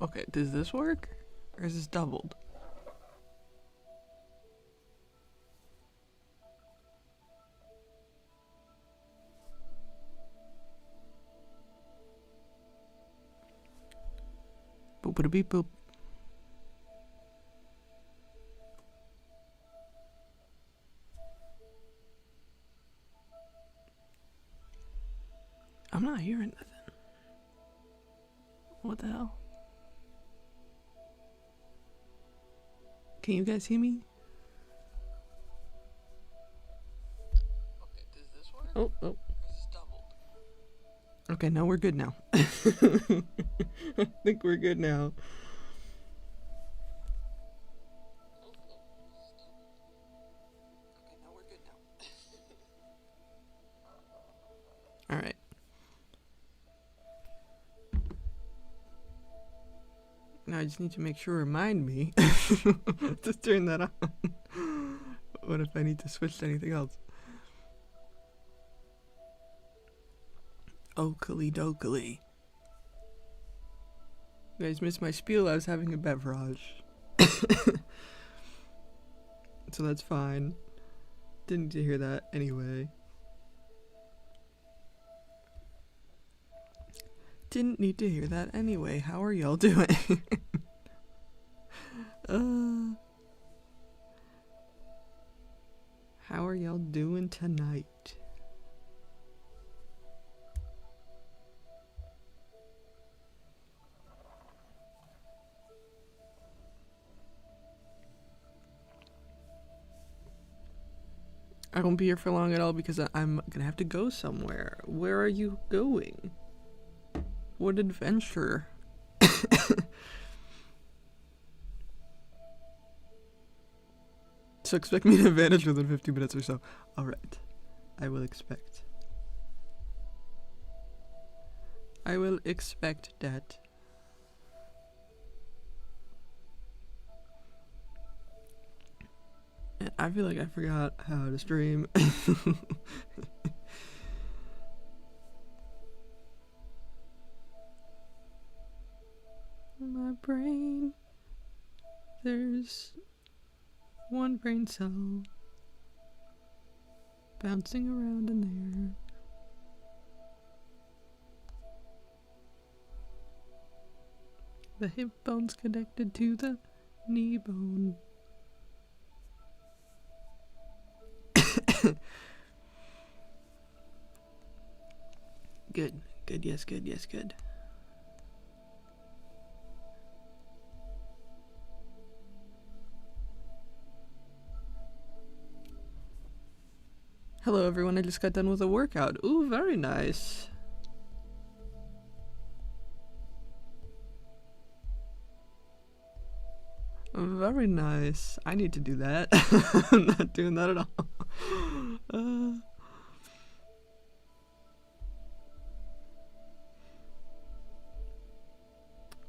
Okay, does this work? Or is this doubled? Boop beep boop. I'm not hearing nothing. What the hell? Can you guys hear me? Okay, does this work? Oh. Or is this doubled? Okay, no, we're good now. I think we're good now. Alright. Now I just need to make sure, remind me to turn that on. What if I need to switch to anything else? Oakley dokley. You guys missed my spiel, I was having a beverage. So that's fine. Didn't need to hear that anyway. Didn't need to hear that anyway. How are y'all doing? How are y'all doing tonight? I won't be here for long at all because I'm gonna have to go somewhere. Where are you going? What adventure? So expect me to vanish within 50 minutes or so. Alright. I will expect. I will expect that. I feel like I forgot how to stream. My brain, there's one brain cell bouncing around in there. The hip bone's connected to the knee bone. Good, good, yes, good, yes, good. Hello everyone, I just got done with a workout. Ooh, very nice. Very nice. I need to do that. I'm not doing that at all.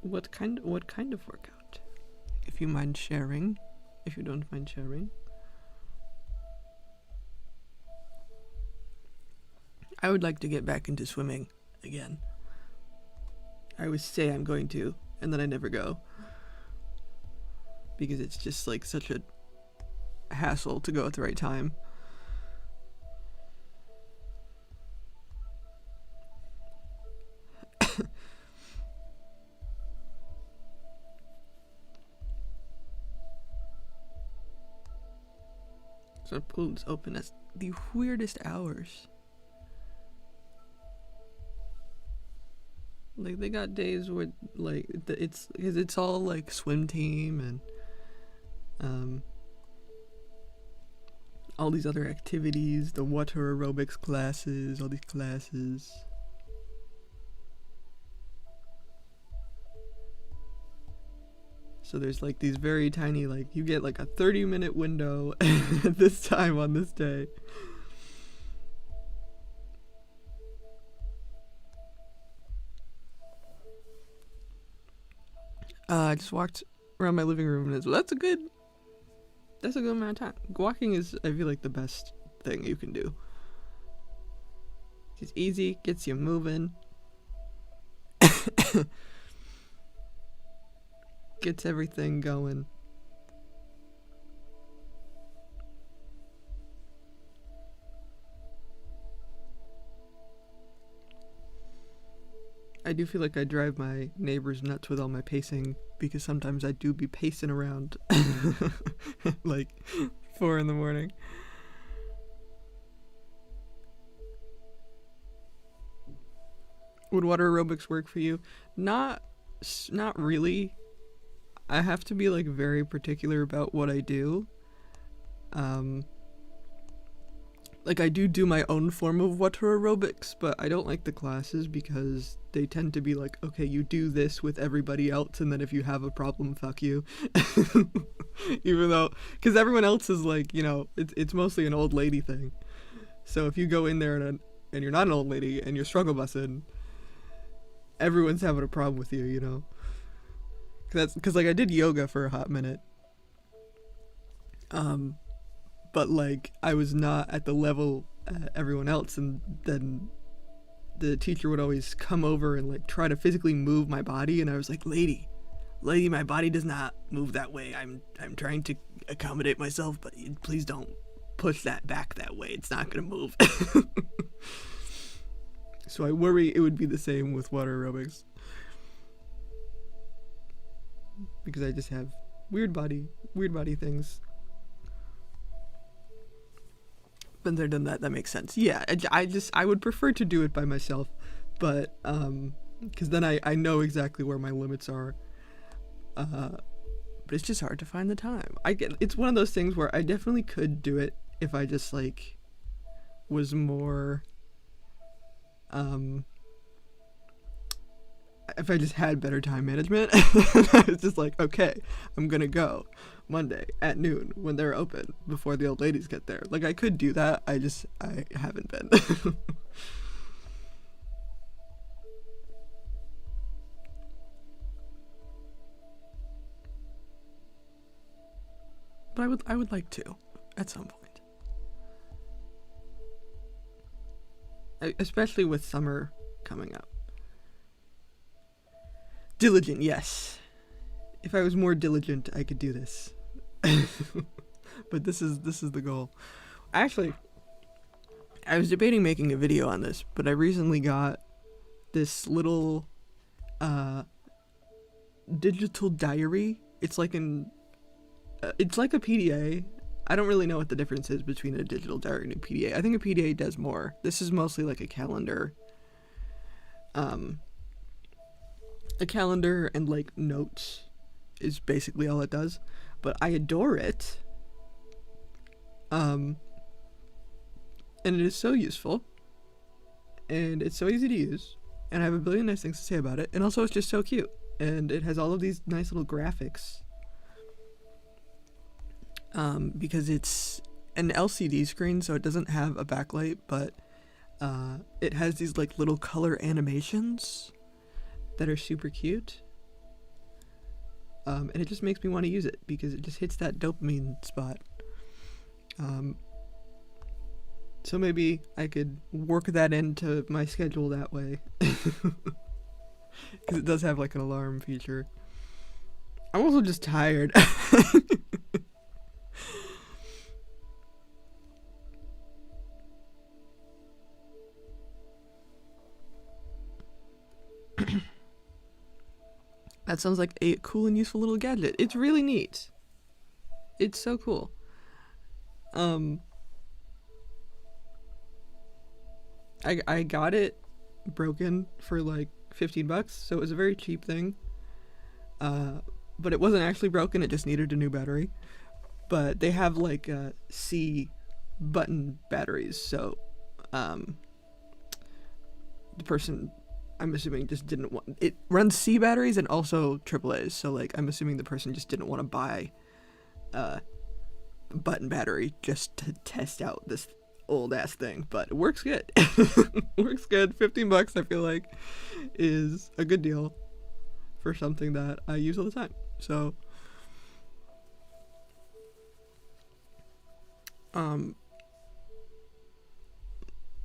What kind of workout? If you mind sharing. If you don't mind sharing. I would like to get back into swimming again. I always say I'm going to, and then I never go. Because it's just like such a hassle to go at the right time. So the pool is open at the weirdest hours. Like they got days where like it's because it's all like swim team and all these other activities, the water aerobics classes, all these classes. So there's like these very tiny, like you get like a 30-minute window at this time on this day. I just walked around my living room and that's a good amount of time. Walking is, I feel like, the best thing you can do. It's easy, gets you moving. Gets everything going. I do feel like I drive my neighbors nuts with all my pacing because sometimes I do be pacing around like 4 in the morning. Would water aerobics work for you? Not really. I have to be like very particular about what I do. Like I do my own form of water aerobics, but I don't like the classes because they tend to be like, okay, you do this with everybody else, and then if you have a problem, fuck you. Even though, because everyone else is like, you know, it's mostly an old lady thing. So if you go in there and you're not an old lady and you're struggle bussing, everyone's having a problem with you, you know. Because like I did yoga for a hot minute. But like I was not at the level everyone else, and then the teacher would always come over and like try to physically move my body, and I was like, lady, lady, my body does not move that way. I'm trying to accommodate myself, but please don't push that back that way. It's not gonna move. So I worry it would be the same with water aerobics, because I just have weird body things. But other than that makes sense. Yeah, I would prefer to do it by myself, but because then I know exactly where my limits are. But it's just hard to find the time. It's one of those things where I definitely could do it if I just like was more if I just had better time management. It's just like, okay, I'm gonna go Monday at noon when they're open before the old ladies get there. Like, I could do that, I haven't been. But I would like to at some point, especially with summer coming up. Diligent, yes. If I was more diligent, I could do this. But this is the goal. Actually, I was debating making a video on this, but I recently got this little digital diary. It's like a PDA. I don't really know what the difference is between a digital diary and a PDA. I think a PDA does more. This is mostly like a calendar. A calendar and like notes is basically all it does. But I adore it. And it is so useful. And it's so easy to use. And I have a billion nice things to say about it. And also it's just so cute. And it has all of these nice little graphics. Because it's an LCD screen, so it doesn't have a backlight, but it has these like little color animations that are super cute. And it just makes me want to use it because it just hits that dopamine spot. So maybe I could work that into my schedule that way. Because it does have like an alarm feature. I'm also just tired. That sounds like a cool and useful little gadget. It's really neat. It's so cool. I got it broken for like $15, so it was a very cheap thing. But it wasn't actually broken, it just needed a new battery. But they have like C button batteries, so the person, I'm assuming, just didn't want it. Runs C batteries and also AAA's, so like I'm assuming the person just didn't want to buy a button battery just to test out this old ass thing. But it works good. Works good. $15 I feel like is a good deal for something that I use all the time. So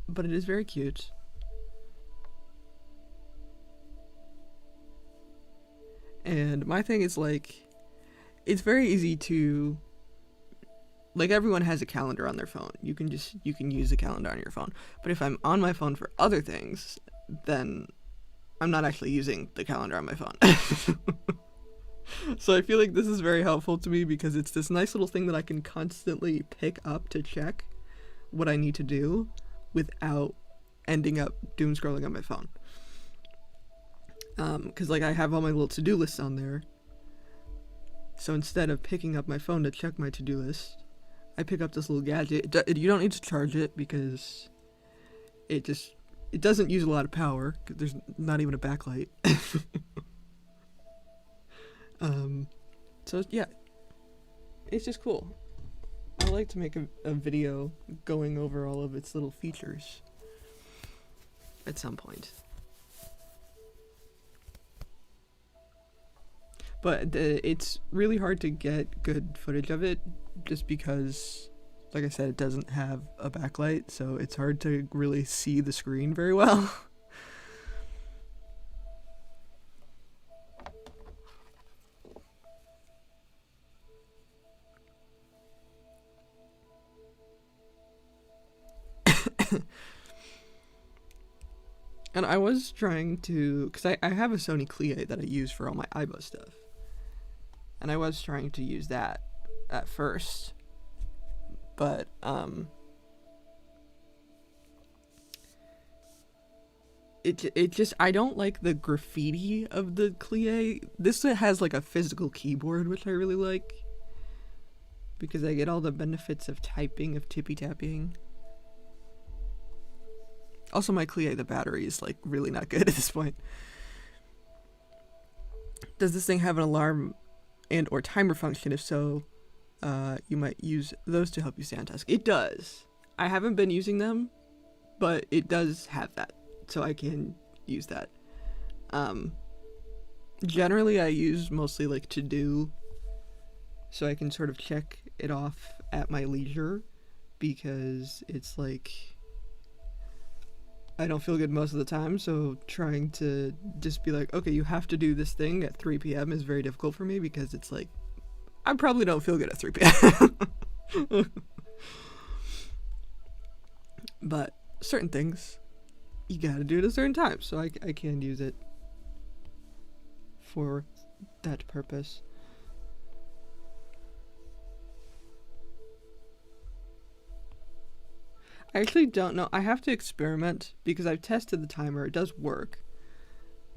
but it is very cute. And my thing is like, it's very easy to, like, everyone has a calendar on their phone. You can use a calendar on your phone. But if I'm on my phone for other things, then I'm not actually using the calendar on my phone. So I feel like this is very helpful to me because it's this nice little thing that I can constantly pick up to check what I need to do without ending up doom scrolling on my phone. Because like I have all my little to-do lists on there. So instead of picking up my phone to check my to-do list, I pick up this little gadget. You don't need to charge it because it doesn't use a lot of power. Cause there's not even a backlight. So yeah, it's just cool. I like to make a video going over all of its little features at some point. But it's really hard to get good footage of it just because, like I said, it doesn't have a backlight, so it's hard to really see the screen very well. And I was trying to, because I have a Sony Clie that I use for all my Aibo stuff. And I was trying to use that at first. But, it just, I don't like the graffiti of the Clie. This has like a physical keyboard, which I really like. Because I get all the benefits of typing, of tippy tapping. Also, my Clie, the battery is like really not good at this point. Does this thing have an alarm and or timer function? If so, you might use those to help you stay on task. It does. I haven't been using them, but it does have that, so I can use that. Generally, I use mostly like to do, so I can sort of check it off at my leisure, because it's like I don't feel good most of the time, so trying to just be like, okay, you have to do this thing at 3 p.m. is very difficult for me, because it's like, I probably don't feel good at 3 p.m. But certain things, you gotta do it at a certain time, so I can use it for that purpose. I actually don't know. I have to experiment, because I've tested the timer. It does work.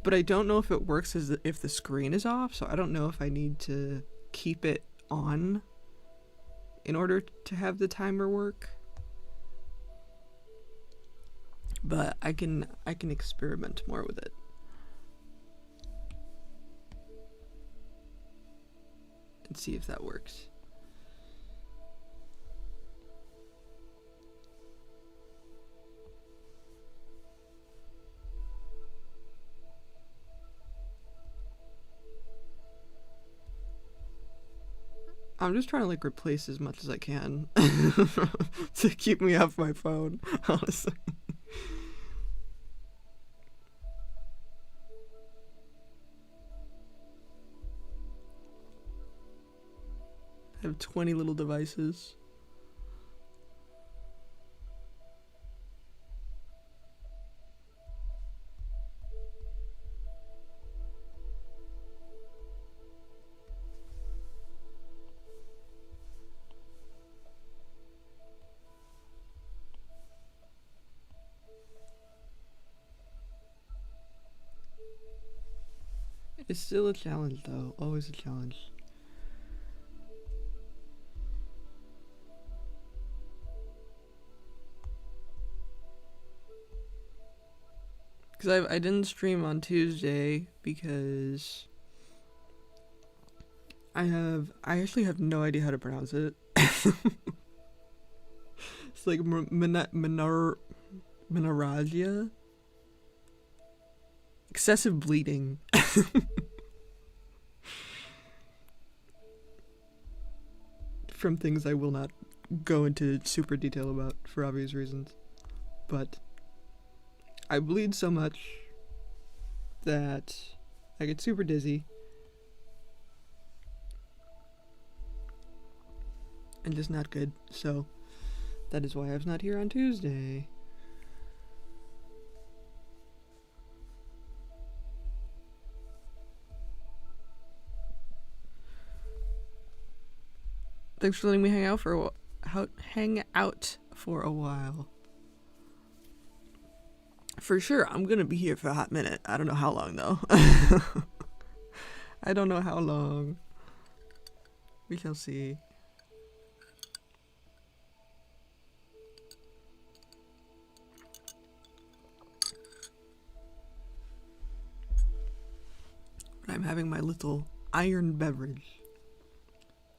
But I don't know if it works if the screen is off, so I don't know if I need to keep it on in order to have the timer work. But I can experiment more with it. And see if that works. I'm just trying to like replace as much as I can to keep me off my phone, honestly. I have 20 little devices. It's still a challenge though, always a challenge. Because I didn't stream on Tuesday because I actually have no idea how to pronounce it. It's like menorrhagia? Excessive bleeding. From things I will not go into super detail about for obvious reasons. But I bleed so much that I get super dizzy. And just not good. So that is why I was not here on Tuesday. Thanks for letting me hang out for a while. For sure, I'm gonna be here for a hot minute. I don't know how long though. I don't know how long. We shall see. But I'm having my little iron beverage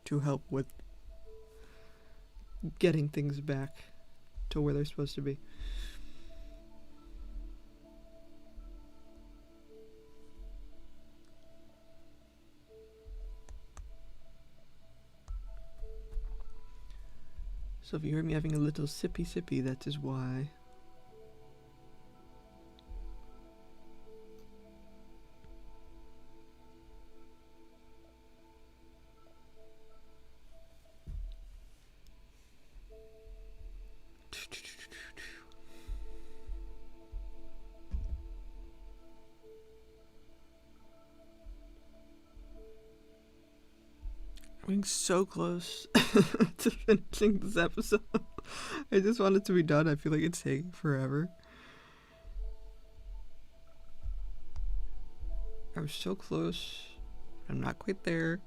to help with getting things back to where they're supposed to be. So if you heard me having a little sippy, that is why. Getting so close to finishing this episode. I just want it to be done. I feel like it's taking forever. I'm so close. I'm not quite there.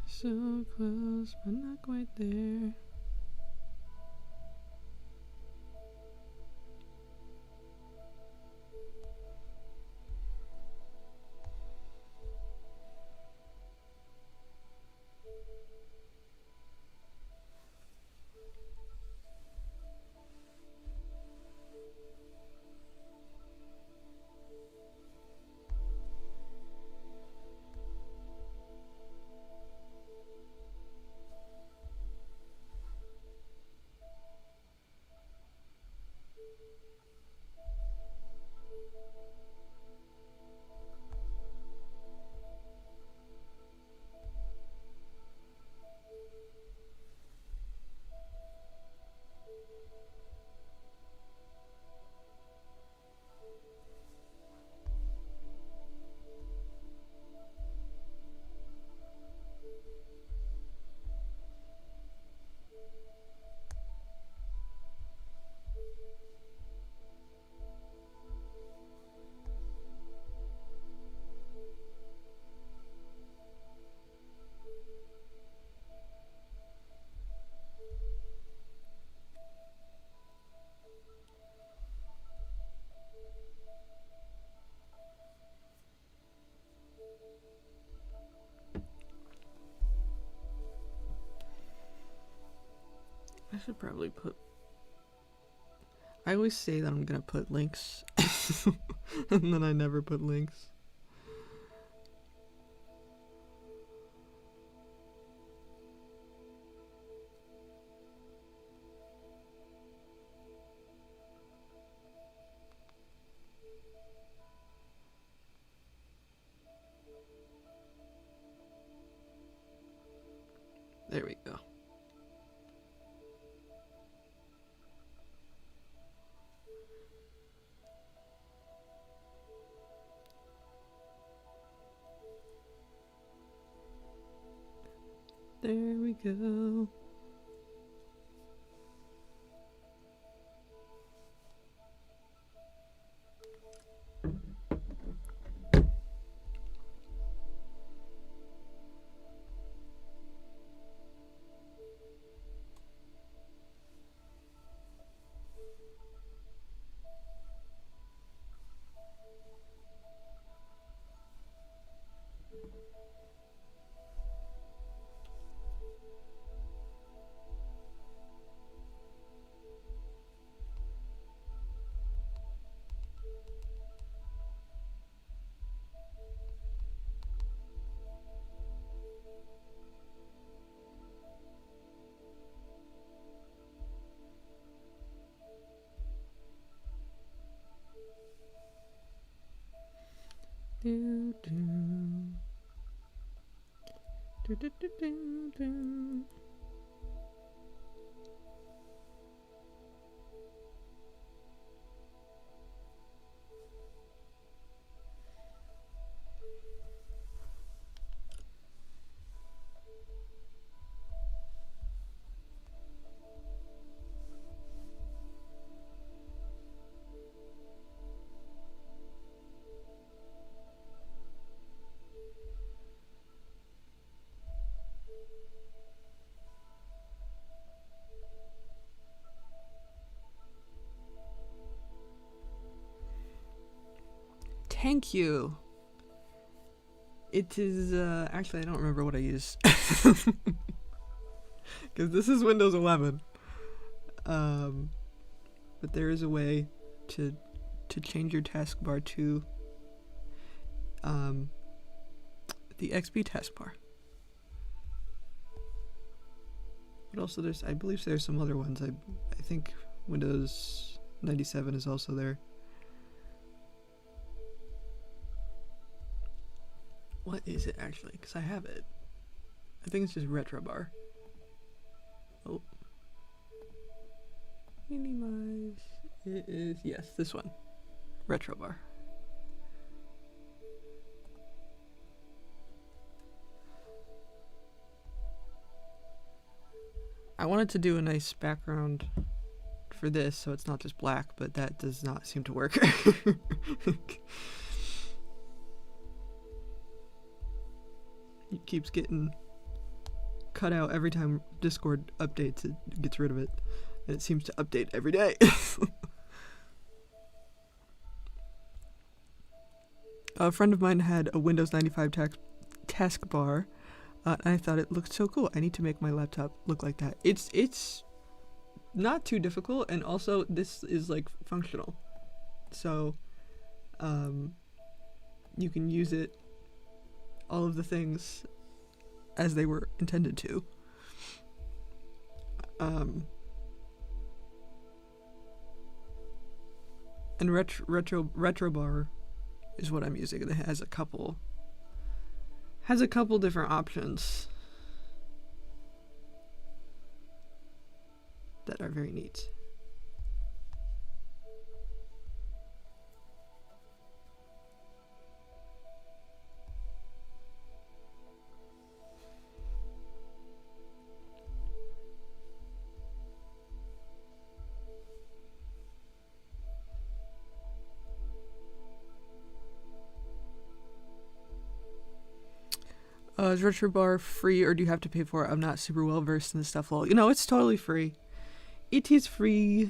So close, but not quite there. I should probably put... I always say that I'm gonna put links, and then I never put links. There we go. There we go. Do do do do do do do. Thank you. It is, actually I don't remember what I use. Because this is Windows 11. But there is a way to change your taskbar to the XP taskbar. But also I believe there's some other ones. I think Windows 97 is also there. What is it actually? Because I have it. I think it's just Retrobar. Oh. Minimize. It is, yes, this one. Retrobar. I wanted to do a nice background for this so it's not just black, but that does not seem to work. It keeps getting cut out every time Discord updates. It gets rid of it, and it seems to update every day. A friend of mine had a Windows 95 taskbar, and I thought it looked so cool. I need to make my laptop look like that. It's not too difficult, and also this is like functional, so you can use it, all of the things as they were intended to. And Retrobar is what I'm using. It has a couple different options that are very neat. Is Retrobar free or do you have to pay for it? I'm not super well versed in this stuff. Well, you know, it's totally free. It is free.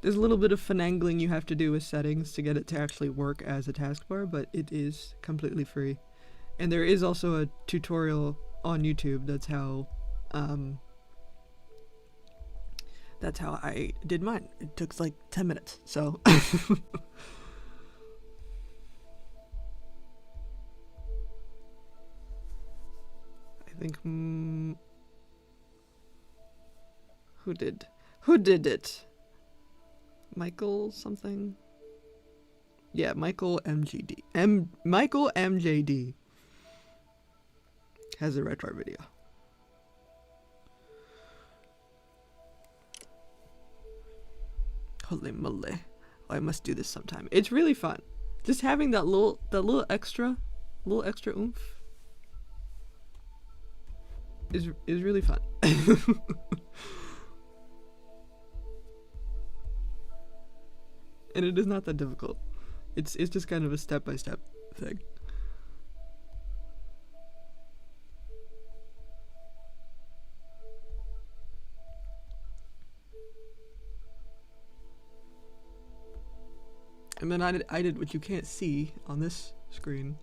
There's a little bit of finagling you have to do with settings to get it to actually work as a taskbar, but it is completely free. And there is also a tutorial on YouTube. That's how I did mine. It took like 10 minutes, so. I think, who did it? Michael something? Yeah, Michael Michael MJD has a retro video. Holy moly. Oh, I must do this sometime. It's really fun. Just having that little extra oomph is really fun. And it is not that difficult. It's just kind of a step-by-step thing. And then I did what you can't see on this screen,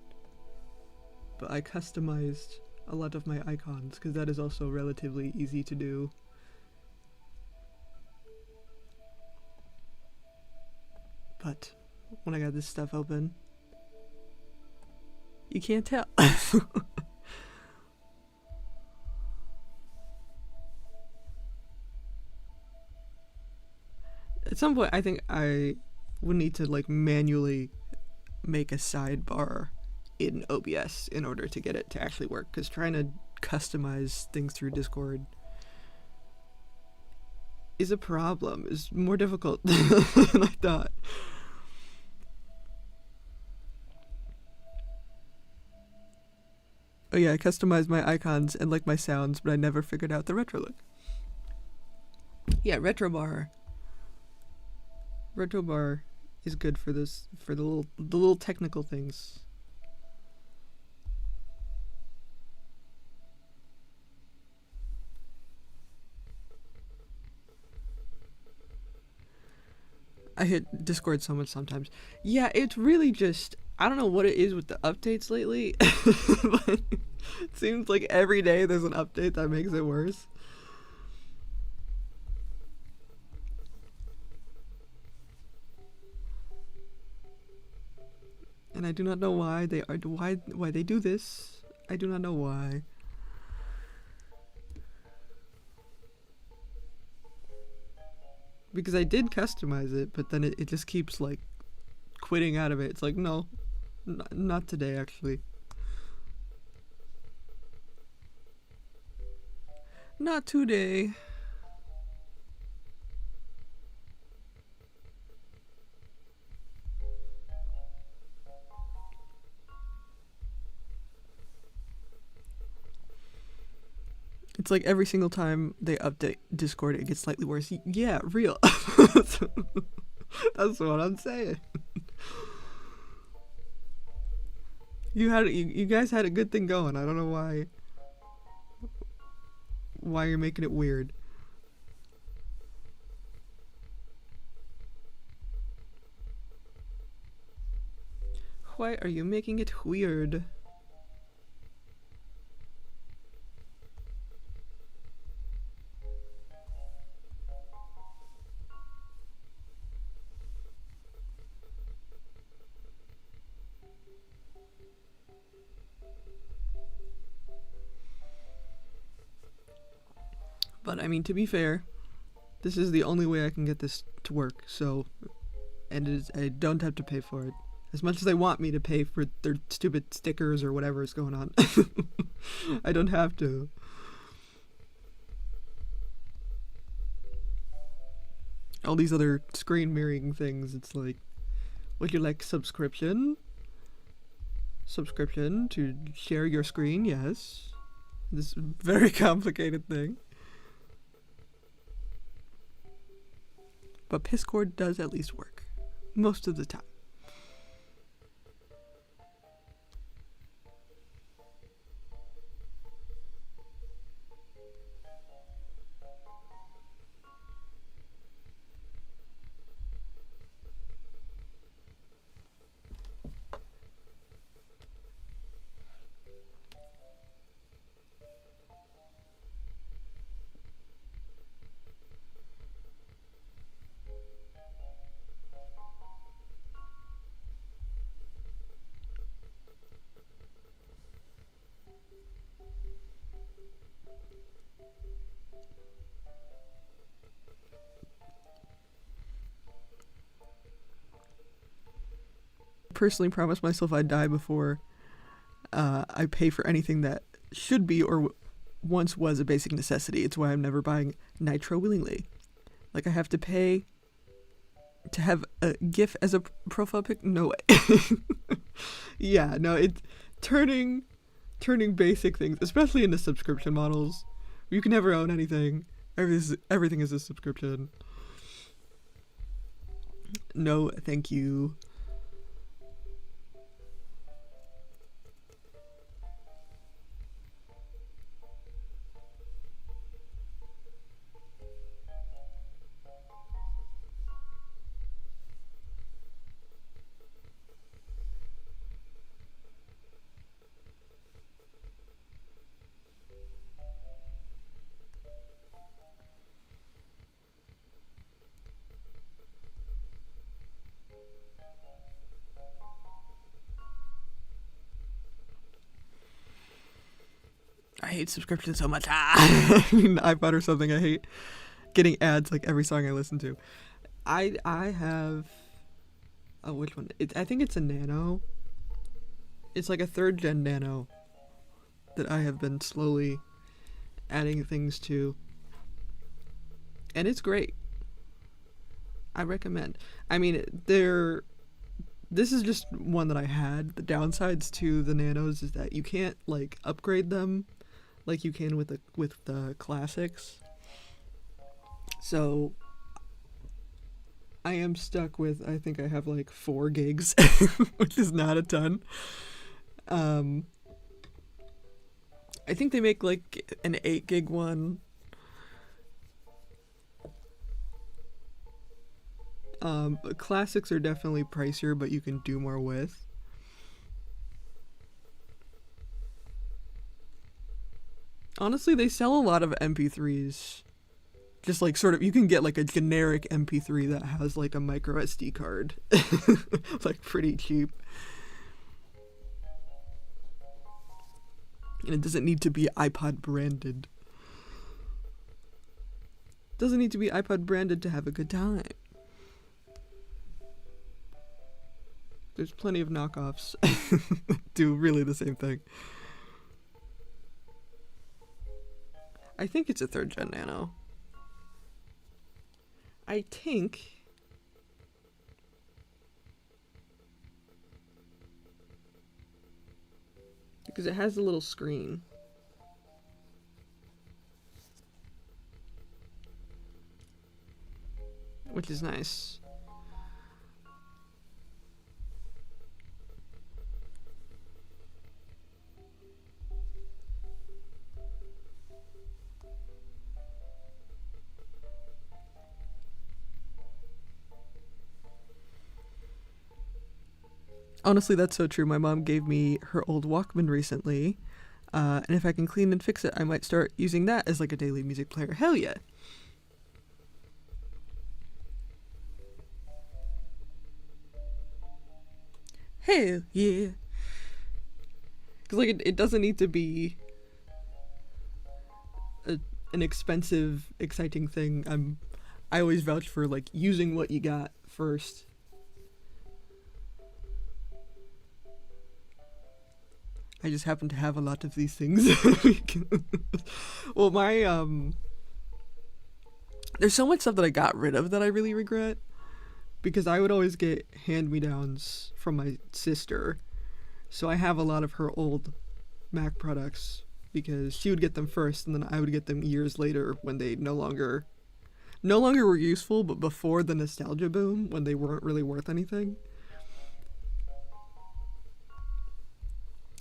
but I customized a lot of my icons, because that is also relatively easy to do. But when I got this stuff open, you can't tell. At some point, I think I would need to like manually make a sidebar in OBS in order to get it to actually work, because trying to customize things through Discord is a problem. It's more difficult than I thought. Oh yeah, I customized my icons and like my sounds, but I never figured out the retro look. Yeah, Retrobar is good for this, for the little technical things. I hit Discord so much sometimes. Yeah, it's really just, I don't know what it is with the updates lately, but it seems like every day there's an update that makes it worse. And I do not know why they do this. I do not know why. Because I did customize it, but then it just keeps like quitting out of it. It's like, no, not today actually. Not today. It's like every single time they update Discord, it gets slightly worse. Yeah, real. That's what I'm saying. You guys had a good thing going. I don't know why you're making it weird. Why are you making it weird? But I mean, to be fair, this is the only way I can get this to work, so, and I don't have to pay for it. As much as they want me to pay for their stupid stickers or whatever is going on. I don't have to. All these other screen mirroring things, it's like, would you like subscription? Subscription to share your screen? Yes. This very complicated thing. But Piscord does at least work. Most of the time. Personally promised myself I'd die before I pay for anything that should be or once was a basic necessity. It's why I'm never buying Nitro willingly. Like, I have to pay to have a GIF as a profile pic? No way. Yeah, no, it's turning basic things, especially into subscription models. You can never own anything. Everything is a subscription. No, thank you. I hate subscriptions so much. I mean, iPod or something. I hate getting ads like every song I listen to. I have. Oh, which one? I think it's a Nano. It's like a 3rd gen Nano that I have been slowly adding things to, and it's great. I recommend. I mean, this is just one that I had. The downsides to the Nanos is that you can't like upgrade them like you can with the classics. So I am stuck with, I think I have like 4 gigs, which is not a ton. I think they make like an 8 gig one. But classics are definitely pricier, but you can do more with. Honestly, they sell a lot of MP3s. Just like sort of, you can get like a generic MP3 that has like a micro SD card. Like pretty cheap. And it doesn't need to be iPod branded. Doesn't need to be iPod branded to have a good time. There's plenty of knockoffs do really the same thing. I think it's a 3rd gen Nano. I think... because it has a little screen. Which is nice. Honestly, that's so true. My mom gave me her old Walkman recently, and if I can clean and fix it, I might start using that as like a daily music player. Hell yeah! Hell yeah! Because like it doesn't need to be an expensive, exciting thing. I always vouch for like using what you got first. I just happen to have a lot of these things. Well, there's so much stuff that I got rid of that I really regret, because I would always get hand-me-downs from my sister. So I have a lot of her old Mac products because she would get them first and then I would get them years later when they no longer were useful, but before the nostalgia boom, when they weren't really worth anything.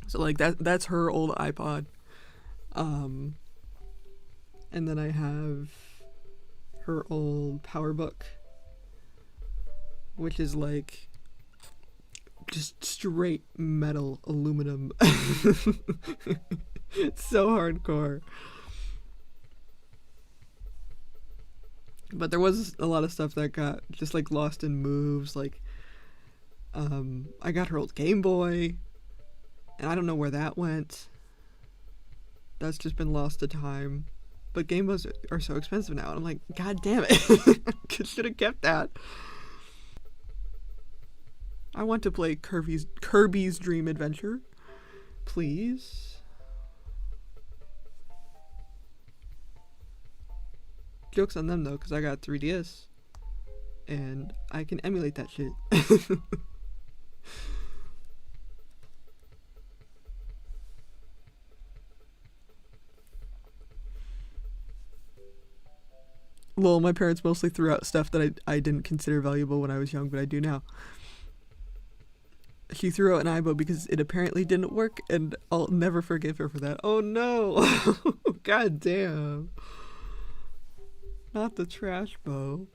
So like that's her old iPod. And then I have her old PowerBook, which is like just straight metal aluminum. It's so hardcore. But there was a lot of stuff that got just like lost in moves. Like I got her old Game Boy, and I don't know where that went. That's just been lost to time. But Game Boys are so expensive now, and I'm like, God damn it. Should have kept that. I want to play Kirby's Dream Adventure. Please. Joke's on them though, because I got 3DS. And I can emulate that shit. Lol, my parents mostly threw out stuff that I didn't consider valuable when I was young, but I do now. She threw out an Aibo because it apparently didn't work, and I'll never forgive her for that. Oh no! God damn. Not the trash bow.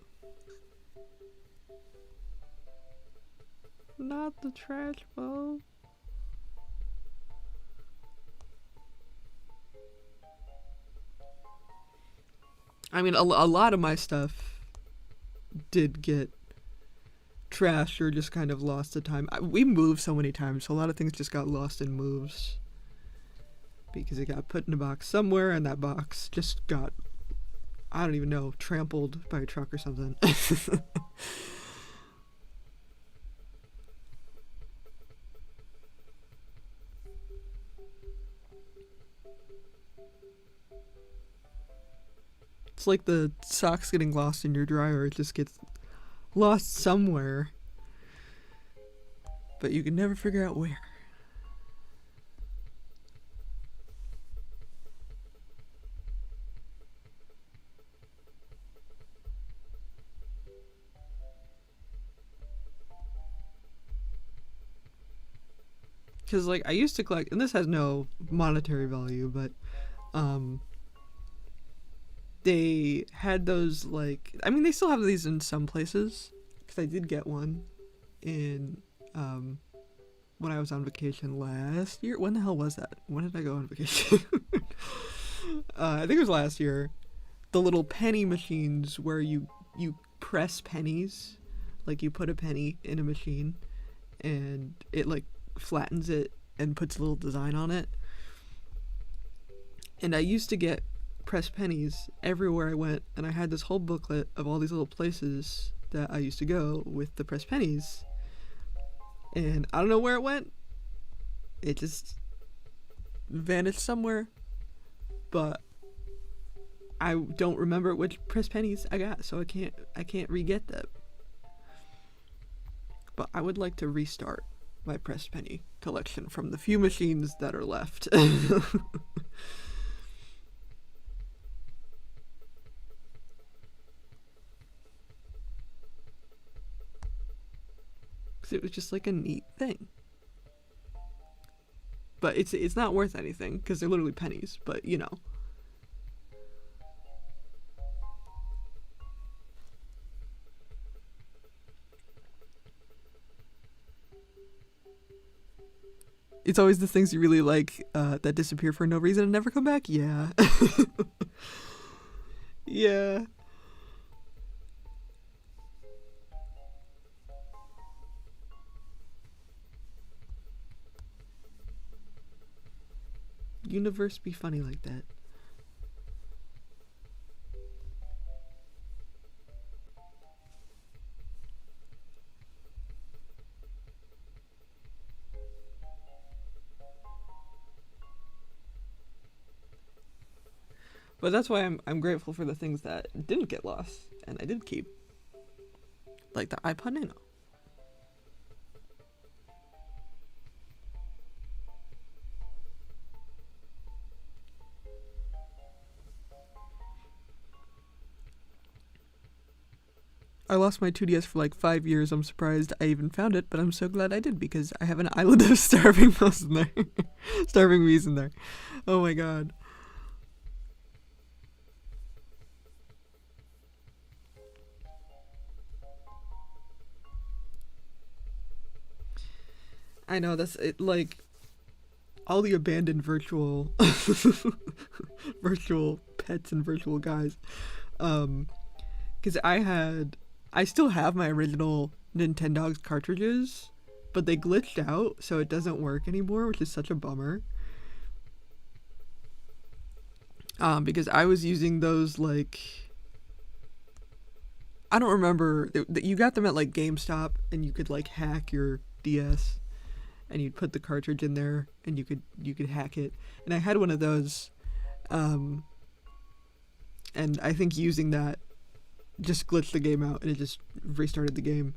Not the trash bow. I mean, a lot of my stuff did get trashed or just kind of lost to time. We moved so many times, so a lot of things just got lost in moves. Because it got put in a box somewhere, and that box just got, I don't even know, trampled by a truck or something. It's like the socks getting lost in your dryer. It just gets lost somewhere, but you can never figure out where. Because like I used to collect, and this has no monetary value, but they had those, like, I mean, they still have these in some places, because I did get one in when I was on vacation last year. When the hell was that? When did I go on vacation? I think it was last year. The little penny machines where you press pennies, like you put a penny in a machine and it like flattens it and puts a little design on it. And I used to get press pennies everywhere I went, and I had this whole booklet of all these little places that I used to go with the press pennies. And I don't know where it went. It just vanished somewhere. But I don't remember which press pennies I got, so I can't re-get that. But I would like to restart my press penny collection from the few machines that are left. Because it was just like a neat thing. But it's not worth anything because they're literally pennies, but you know. It's always the things you really like that disappear for no reason and never come back. Yeah. Yeah. Universe be funny like that. But that's why I'm grateful for the things that didn't get lost and I did keep. Like the iPod Nano. I lost my 2DS for like 5 years. I'm surprised I even found it, but I'm so glad I did because I have an island of starving mouse in there. Starving bees in there. Oh my god. I know, that's it, like all the abandoned virtual virtual pets and virtual guys. Because I still have my original Nintendogs cartridges, but they glitched out, so it doesn't work anymore, which is such a bummer. Because I was using those, like, I don't remember, you got them at like GameStop, and you could like hack your DS, and you'd put the cartridge in there, and you could hack it. And I had one of those, and I think using that just glitched the game out, and it just restarted the game.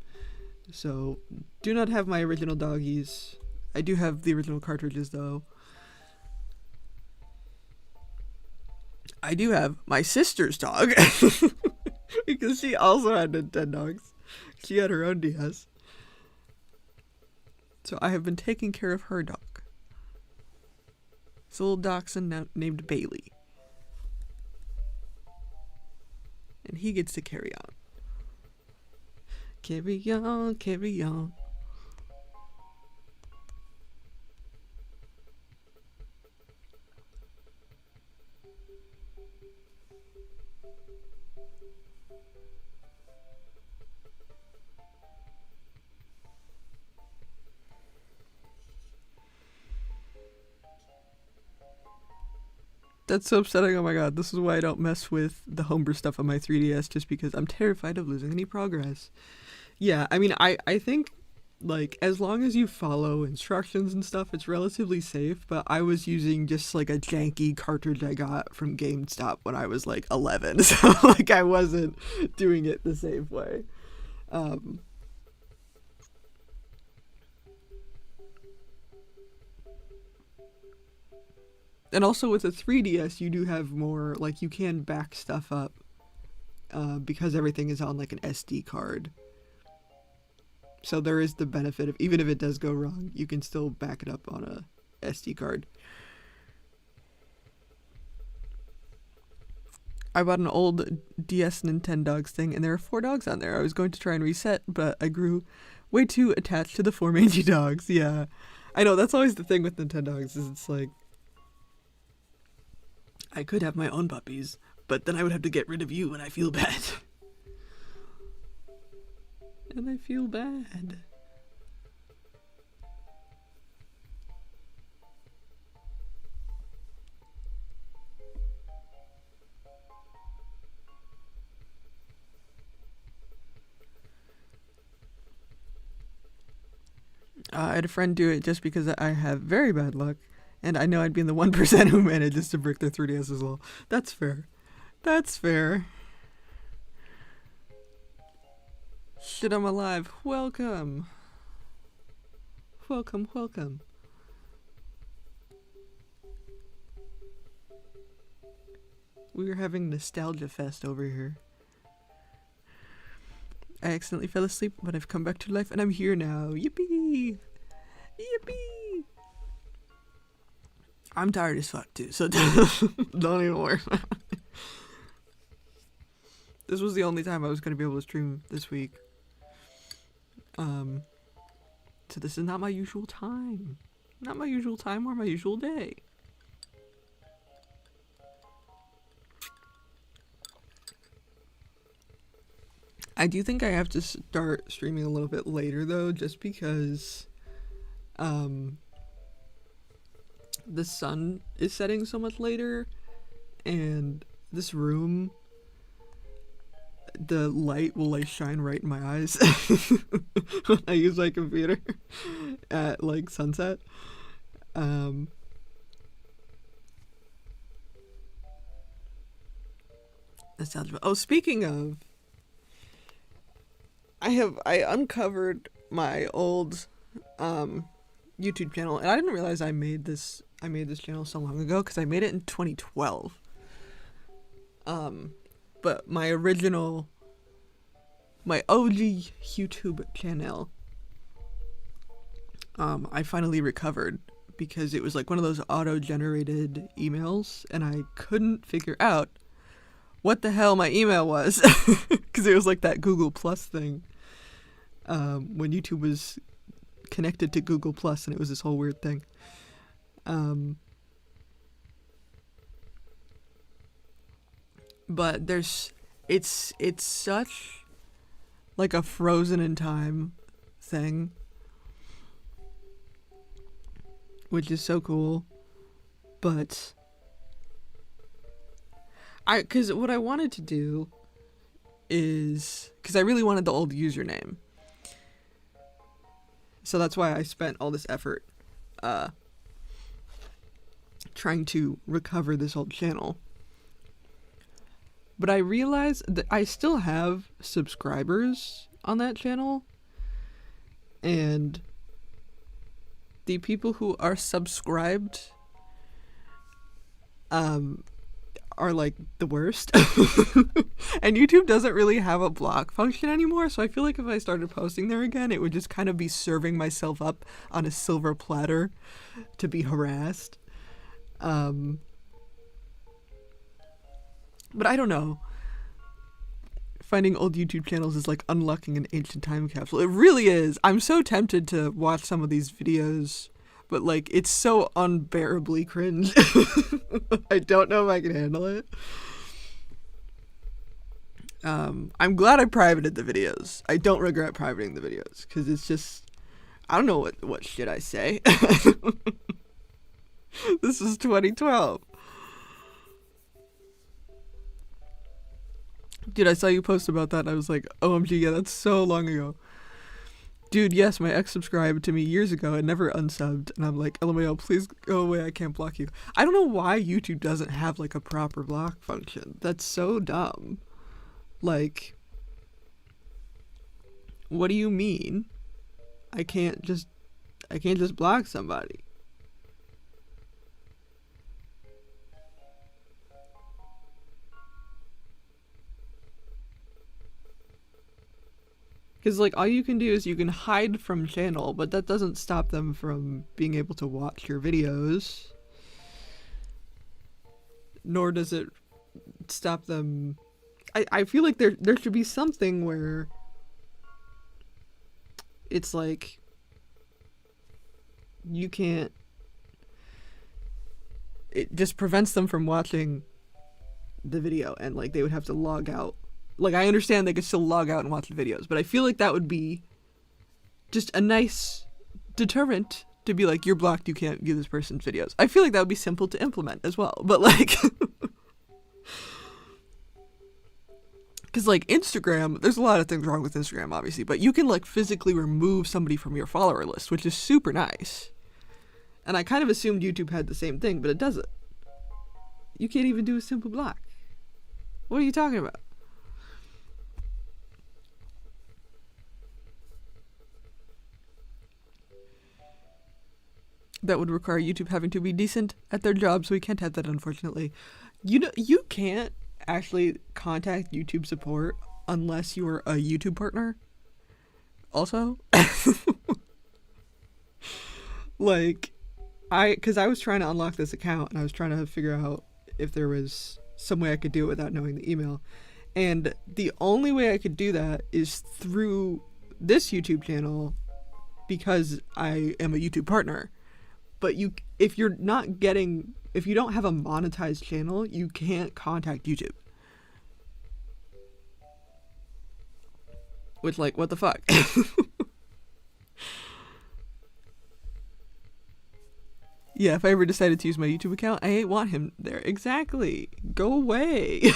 So, do not have my original doggies. I do have the original cartridges, though. I do have my sister's dog, because she also had Nintendogs. She had her own DS. So I have been taking care of her dog. It's a little dachshund named Bailey. And he gets to carry on. Carry on, carry on. That's so upsetting. Oh my god, this is why I don't mess with the homebrew stuff on my 3DS, just because I'm terrified of losing any progress. Yeah, I mean, I think, like, as long as you follow instructions and stuff, it's relatively safe, but I was using just, like, a janky cartridge I got from GameStop when I was, like, 11, so, like, I wasn't doing it the safe way. And also with a 3DS, you do have more, like, you can back stuff up, because everything is on, like, an SD card. So there is the benefit of, even if it does go wrong, you can still back it up on a SD card. I bought an old DS Nintendogs thing, and there are 4 dogs on there. I was going to try and reset, but I grew way too attached to the 4 mangy dogs. Yeah. I know, that's always the thing with Nintendogs, is it's like, I could have my own puppies, but then I would have to get rid of you, and I feel bad. And I feel bad. I had a friend do it just because I have very bad luck, and I know I'd be in the 1% who manages to brick their 3DS as well. That's fair. That's fair. Shit, I'm alive. Welcome. Welcome, welcome. We are having Nostalgia Fest over here. I accidentally fell asleep, but I've come back to life and I'm here now. Yippee! Yippee! I'm tired as fuck too, so don't even worry about it. This was the only time I was going to be able to stream this week. So this is not my usual time. Not my usual time or my usual day. I do think I have to start streaming a little bit later though, just because the sun is setting so much later, and this room, the light will like shine right in my eyes when I use my computer at like sunset. Nostalgia. Oh, speaking of, I uncovered my old YouTube channel, and I didn't realize I made this channel so long ago because I made it in 2012. But my OG YouTube channel, I finally recovered because it was like one of those auto-generated emails, and I couldn't figure out what the hell my email was because it was like that Google Plus thing. When YouTube was connected to Google Plus, and it was this whole weird thing. But it's such like a frozen in time thing, which is so cool. But because what I wanted to do is, because I really wanted the old username. So that's why I spent all this effort trying to recover this old channel. But I realized that I still have subscribers on that channel, and the people who are subscribed are like the worst. And YouTube doesn't really have a block function anymore, so I feel like if I started posting there again, it would just kind of be serving myself up on a silver platter to be harassed. But I don't know. Finding old YouTube channels is like unlocking an ancient time capsule. It really is. I'm so tempted to watch some of these videos, but like it's so unbearably cringe. I don't know if I can handle it. I'm glad I privated the videos. I don't regret privating the videos because it's just, I don't know what shit I say. This is 2012. Dude, I saw you post about that and I was like, OMG, yeah, that's so long ago. Dude, yes, my ex subscribed to me years ago and never unsubbed, and I'm like, LMAO, please go away, I can't block you. I don't know why YouTube doesn't have like a proper block function. That's so dumb. Like, what do you mean? I can't just block somebody. Because, like, all you can do is you can hide from channel, but that doesn't stop them from being able to watch your videos. Nor does it stop them... I feel like there should be something where it's like you can't... It just prevents them from watching the video, and, like, they would have to log out. Like, I understand they could still log out and watch the videos, but I feel like that would be just a nice deterrent to be like, you're blocked, you can't view this person's videos. I feel like that would be simple to implement as well, but like... Because, like, Instagram, there's a lot of things wrong with Instagram, obviously, but you can, like, physically remove somebody from your follower list, which is super nice. And I kind of assumed YouTube had the same thing, but it doesn't. You can't even do a simple block. What are you talking about? That would require YouTube having to be decent at their job, so we can't have that, unfortunately. You can't actually contact YouTube support unless you're a YouTube partner. Also, like, because I was trying to unlock this account and I was trying to figure out if there was some way I could do it without knowing the email. And the only way I could do that is through this YouTube channel because I am a YouTube partner. But if you don't have a monetized channel, you can't contact YouTube. Which, like, what the fuck? Yeah, if I ever decided to use my YouTube account, I ain't want him there. Exactly. Go away.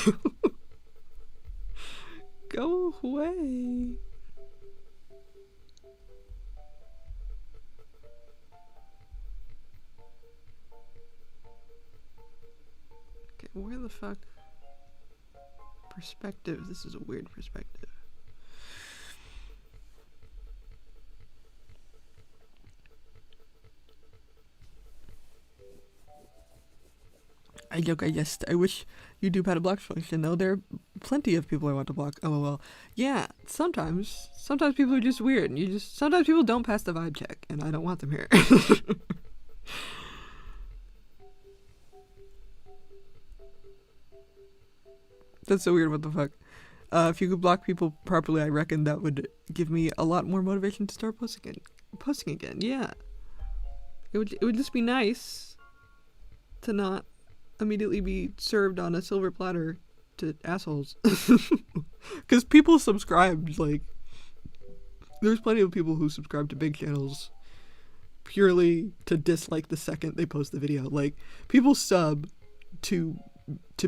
Go away. Okay, where the fuck? Perspective. This is a weird perspective. I joke, I jest. I wish YouTube had a block function, though. There are plenty of people I want to block. LOL. Yeah, sometimes people are just weird, and sometimes people don't pass the vibe check, and I don't want them here. That's so weird, what the fuck? If you could block people properly, I reckon that would give me a lot more motivation to start posting again. Yeah. It would just be nice to not immediately be served on a silver platter to assholes. Because people subscribe, like, there's plenty of people who subscribe to big channels purely to dislike the second they post the video. Like, people sub to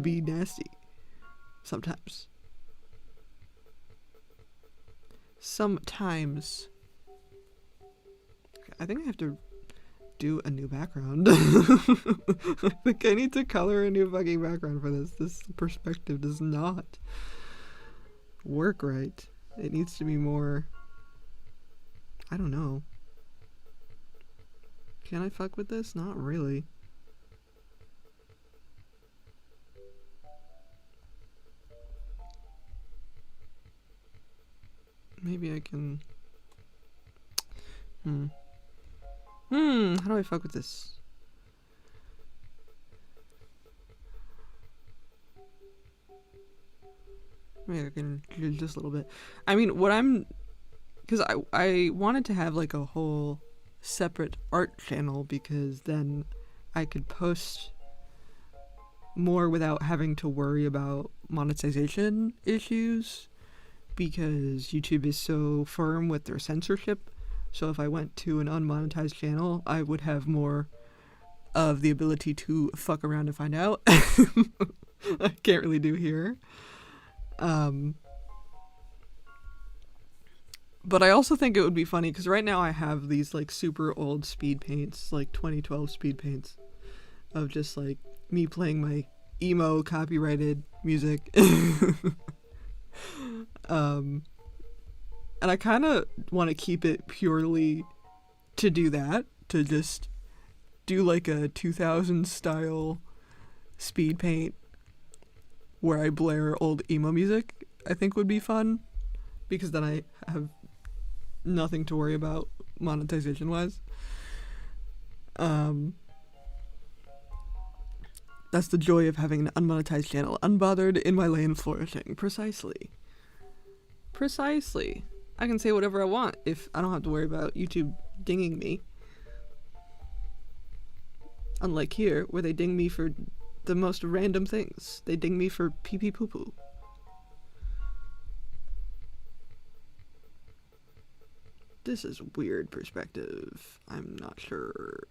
be nasty. Sometimes. I think I have to do a new background. I think I need to color a new fucking background for this. This perspective does not work right. It needs to be more, I don't know. Can I fuck with this? Not really. Maybe I can... How do I fuck with this? Maybe I can do just a little bit. I mean, because I wanted to have, like, a whole separate art channel, because then I could post more without having to worry about monetization issues, because YouTube is so firm with their censorship. So if I went to an unmonetized channel, I would have more of the ability to fuck around and find out. I can't really do here. But I also think it would be funny, because right now I have these, like, super old speed paints, like 2012 speed paints, of just, like, me playing my emo copyrighted music. And I kind of want to keep it purely to do that, to just do, like, a 2000s style speed paint where I blare old emo music. I think would be fun, because then I have nothing to worry about monetization wise. That's the joy of having an unmonetized channel, unbothered, in my lane, flourishing. Precisely. I can say whatever I want if I don't have to worry about YouTube dinging me. Unlike here, where they ding me for the most random things. They ding me for pee-pee poo-poo. This is weird perspective. I'm not sure.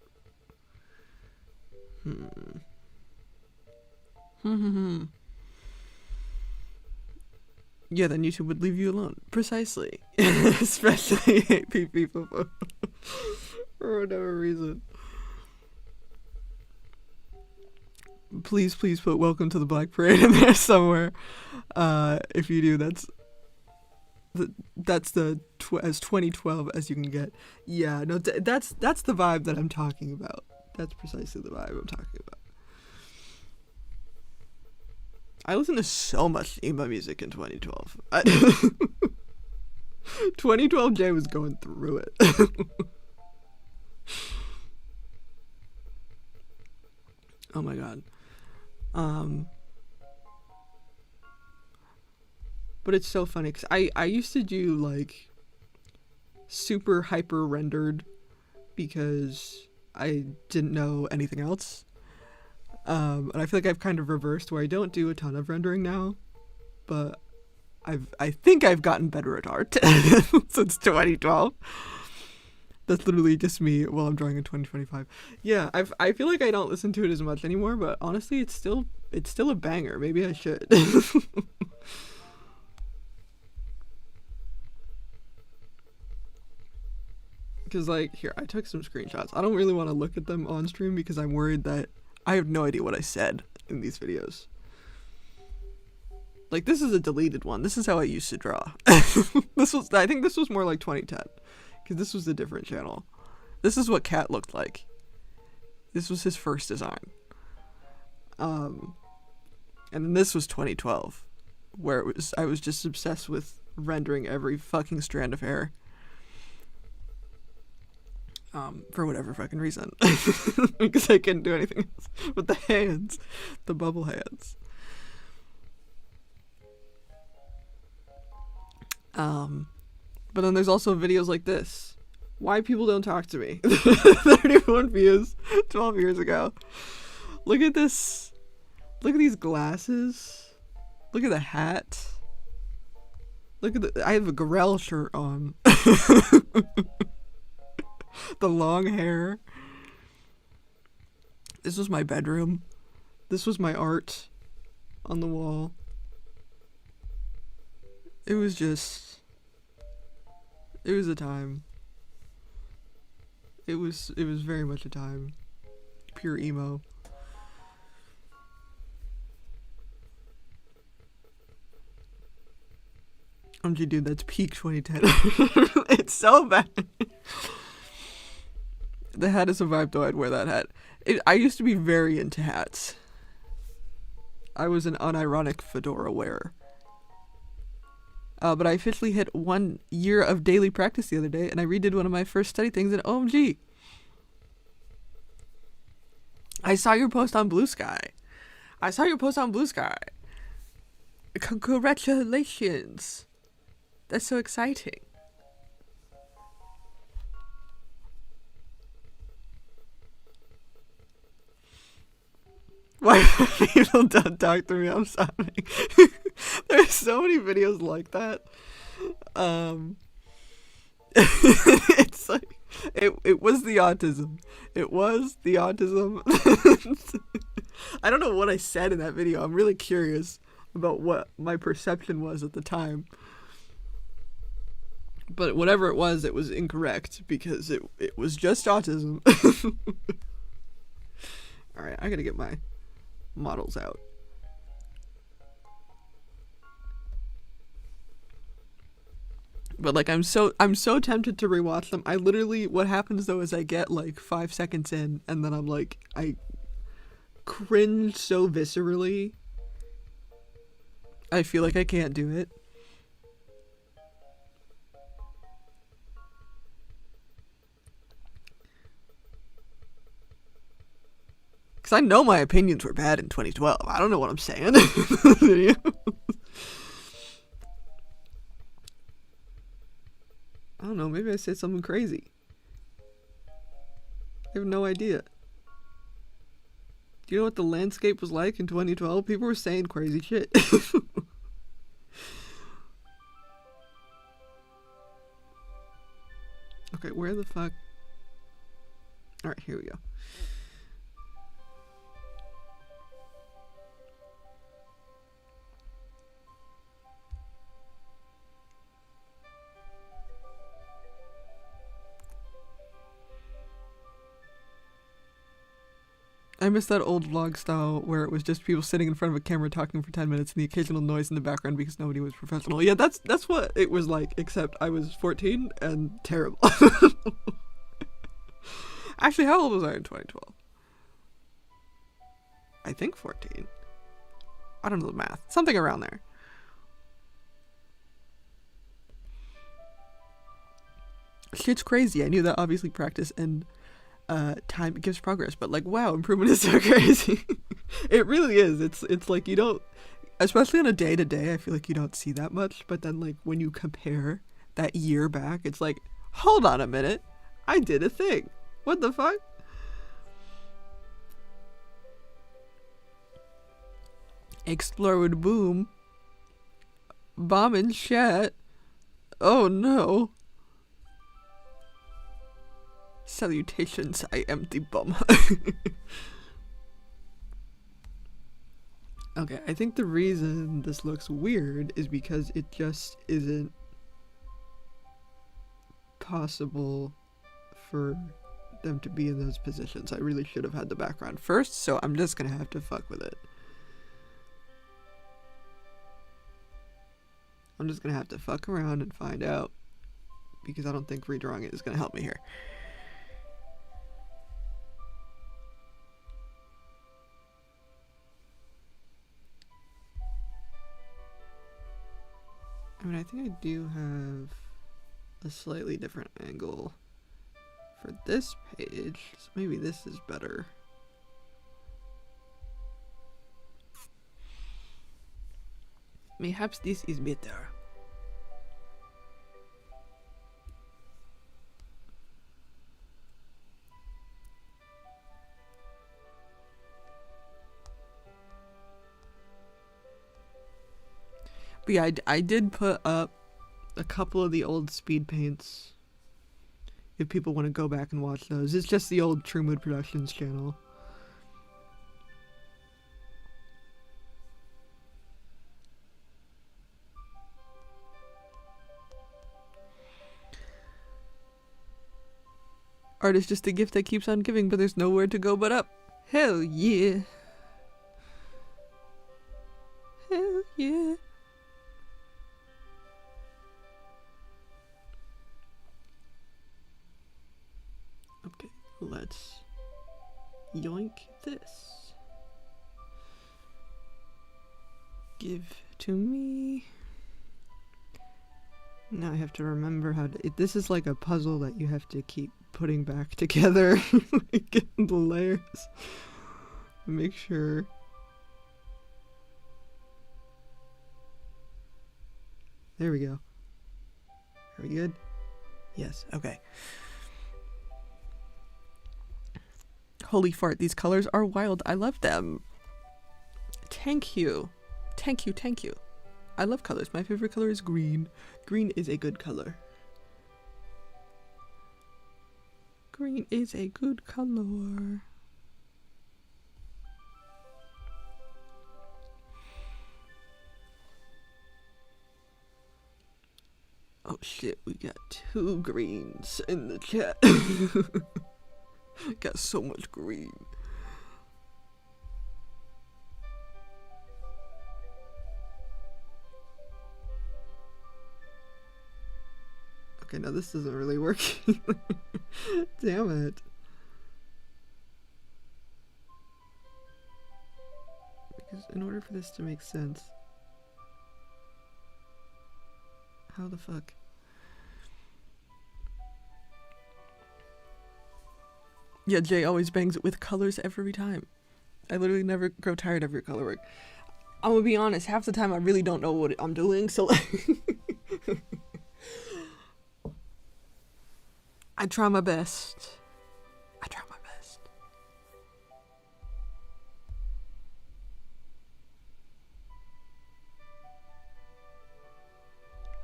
Yeah, then YouTube would leave you alone. Precisely. Especially AP people for whatever reason. Please put Welcome to the Black Parade in there somewhere. If you do, that's as 2012 as you can get. Yeah, no, that's the vibe that I'm talking about. That's precisely the vibe I'm talking about. I listened to so much emo music in 2012. 2012 Jay was going through it. Oh my god. But it's so funny because I used to do like super hyper rendered because I didn't know anything else. And I feel like I've kind of reversed where I don't do a ton of rendering now, but I think I've gotten better at art since 2012. That's literally just me while I'm drawing in 2025. Yeah, I feel like I don't listen to it as much anymore, but honestly, it's still a banger. Maybe I should. Because, like, here, I took some screenshots. I don't really want to look at them on stream because I'm worried that I have no idea what I said in these videos. Like, this is a deleted one. This is how I used to draw. I think this was more like 2010. Because this was a different channel. This is what Cat looked like. This was his first design. And then this was 2012. Where I was just obsessed with rendering every fucking strand of hair. For whatever fucking reason. Because I couldn't do anything else. With the hands. The bubble hands. But then there's also videos like this. Why people don't talk to me. 31 views 12 years ago. Look at this. Look at these glasses. Look at the hat. Look at I have a Garel shirt on. The long hair. This was my bedroom. This was my art on the wall. It was a time. It was very much a time. Pure emo. Dude, that's peak 2010. It's so bad. The hat is a vibe, though. I'd wear that hat. I used to be very into hats. I was an unironic fedora wearer. But I officially hit 1 year of daily practice the other day, and I redid one of my first study things in OMG. I saw your post on Blue Sky. Congratulations. That's so exciting. Why people don't talk to me? I'm sorry. There's so many videos like that. It's like it was the autism. It was the autism. I don't know what I said in that video. I'm really curious about what my perception was at the time. But whatever it was incorrect because it was just autism. Alright, I gotta get my models out. But like I'm so tempted to rewatch them. I literally, what happens though is I get like 5 seconds in and then I'm like, I cringe so viscerally. I feel like I can't do it. Because I know my opinions were bad in 2012. I don't know what I'm saying. I don't know, maybe I said something crazy. I have no idea. Do you know what the landscape was like in 2012? People were saying crazy shit. Okay, where the fuck? Alright, here we go. I miss that old vlog style where it was just people sitting in front of a camera talking for 10 minutes and the occasional noise in the background because nobody was professional. Yeah, that's what it was like, except I was 14 and terrible. Actually, how old was I in 2012? I think 14. I don't know the math. Something around there. Shit's crazy. I knew that obviously practice and time gives progress, but like, wow, improvement is so crazy. It really is. It's like you don't, especially on a day to day, I feel like you don't see that much, but then like when you compare that year back, it's like, hold on a minute, I did a thing. What the fuck? Explore with boom. Bomb and chat. Oh no. Salutations, I am the bum. Okay, I think the reason this looks weird is because it just isn't possible for them to be in those positions. I really should have had the background first, so I'm just gonna have to fuck with it. I'm just gonna have to fuck around and find out, because I don't think redrawing it is gonna help me here. I mean, I think I do have a slightly different angle for this page, so maybe this is better. Perhaps this is better. But yeah, I did put up a couple of the old speed paints if people want to go back and watch those. It's just the old True Mood Productions channel. Art is just a gift that keeps on giving, but there's nowhere to go but up. Hell yeah. Hell yeah. Okay, let's yoink this. Give to me. Now I have to remember how to... this is like a puzzle that you have to keep putting back together. Get the layers. Make sure. There we go. Are we good? Yes, okay. Holy fart, these colors are wild. I love them. Thank you. Thank you, thank you. I love colors. My favorite color is green. Green is a good color. Green is a good color. Oh shit, we got 2 greens in the chat. Got so much green. Okay, now this isn't really working. Damn it. Because in order for this to make sense... How the fuck? Yeah, Jay always bangs it with colors every time. I literally never grow tired of your color work. I'm gonna be honest, half the time I really don't know what I'm doing, so... I try my best. I try my best.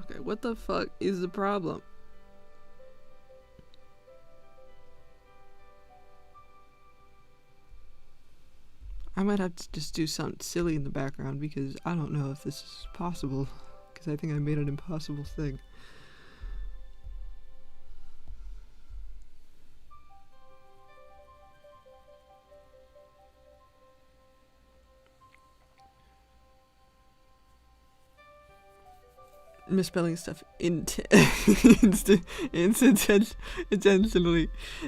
Okay, what the fuck is the problem? I might have to just do something silly in the background because I don't know if this is possible. Because I think I made an impossible thing. Misspelling stuff intentionally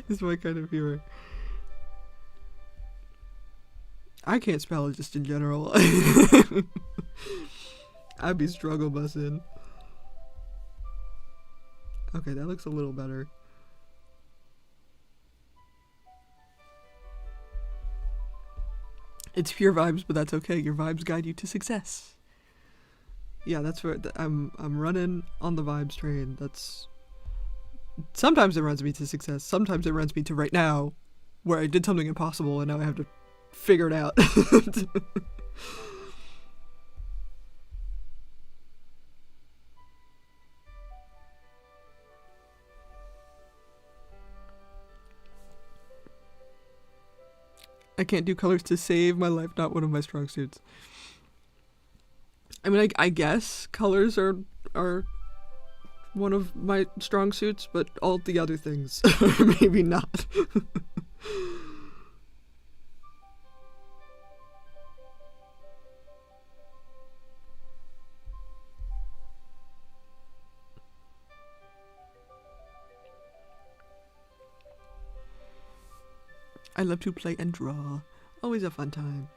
is my kind of humor. I can't spell it just in general. I'd be struggle busting. Okay, that looks a little better. It's pure vibes, but that's okay. Your vibes guide you to success. Yeah, that's where I'm running on the vibes train. That's sometimes it runs me to success. Sometimes it runs me to right now, where I did something impossible and now I have to figure it out. I can't do colors to save my life. Not one of my strong suits. I mean, I guess colors are one of my strong suits, but all the other things are maybe not. I love to play and draw. Always a fun time.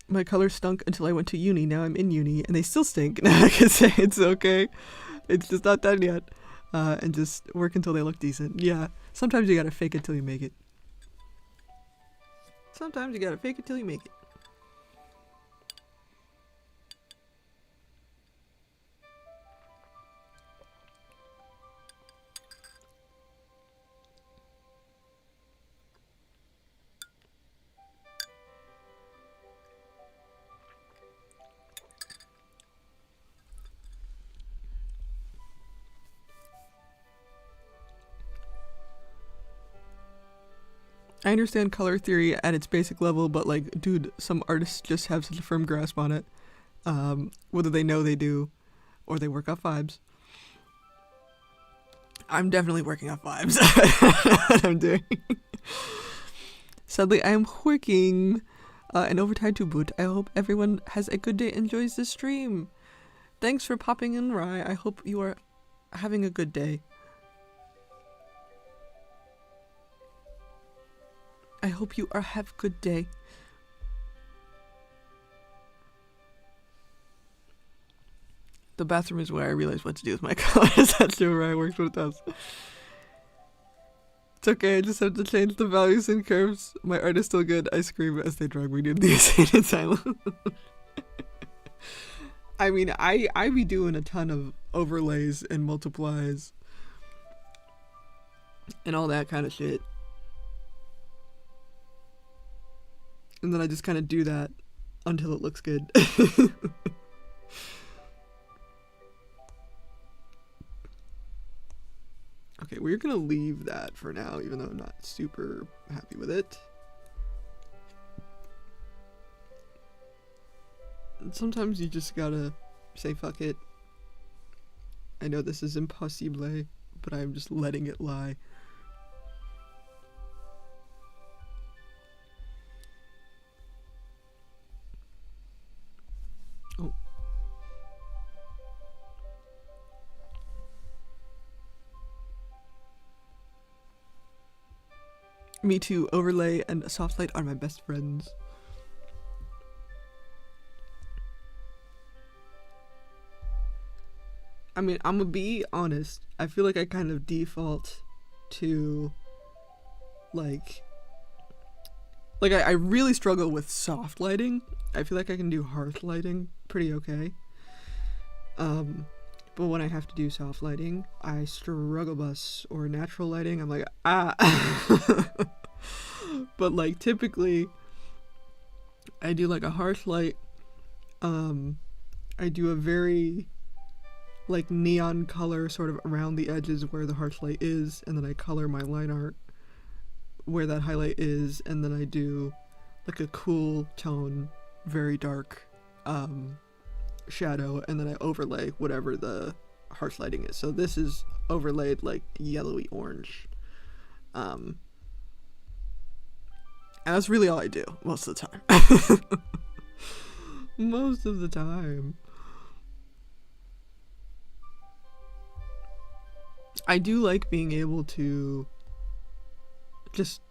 My colors stunk until I went to uni. Now I'm in uni and they still stink. Now I can say it's okay. It's just not done yet. And just work until they look decent. Yeah, sometimes you gotta fake it till you make it. Sometimes you gotta fake it till you make it. I understand color theory at its basic level, but like, dude, some artists just have such a firm grasp on it. Whether they know they do, or they work off vibes. I'm definitely working off vibes. What I'm doing. Sadly, I am working an overtime to boot. I hope everyone has a good day, enjoys the stream. Thanks for popping in, Rye. I hope you are having a good day. I hope you are have a good day. The bathroom is where I realize what to do with my colors. That's true, where I works what it does. It's okay, I just have to change the values and curves. My art is still good. I scream as they drag me to the insane asylum. I mean, I be doing a ton of overlays and multiplies and all that kind of shit. And then I just kind of do that until it looks good. Okay, we're gonna leave that for now, even though I'm not super happy with it. And sometimes you just gotta say fuck it. I know this is impossible, but I'm just letting it lie. Oh. Me too, overlay and soft light are my best friends. I mean, I'm gonna be honest. I feel like I kind of default to like I really struggle with soft lighting. I feel like I can do harsh lighting pretty okay. But when I have to do soft lighting, I struggle bus, or natural lighting, I'm like, ah. But like typically I do like a harsh light. I do a very like neon color sort of around the edges where the harsh light is, and then I color my line art where that highlight is, and then I do like a cool tone, very dark shadow, and then I overlay whatever the harsh lighting is. So this is overlaid like yellowy orange. And that's really all I do most of the time. Most of the time. I do like being able to just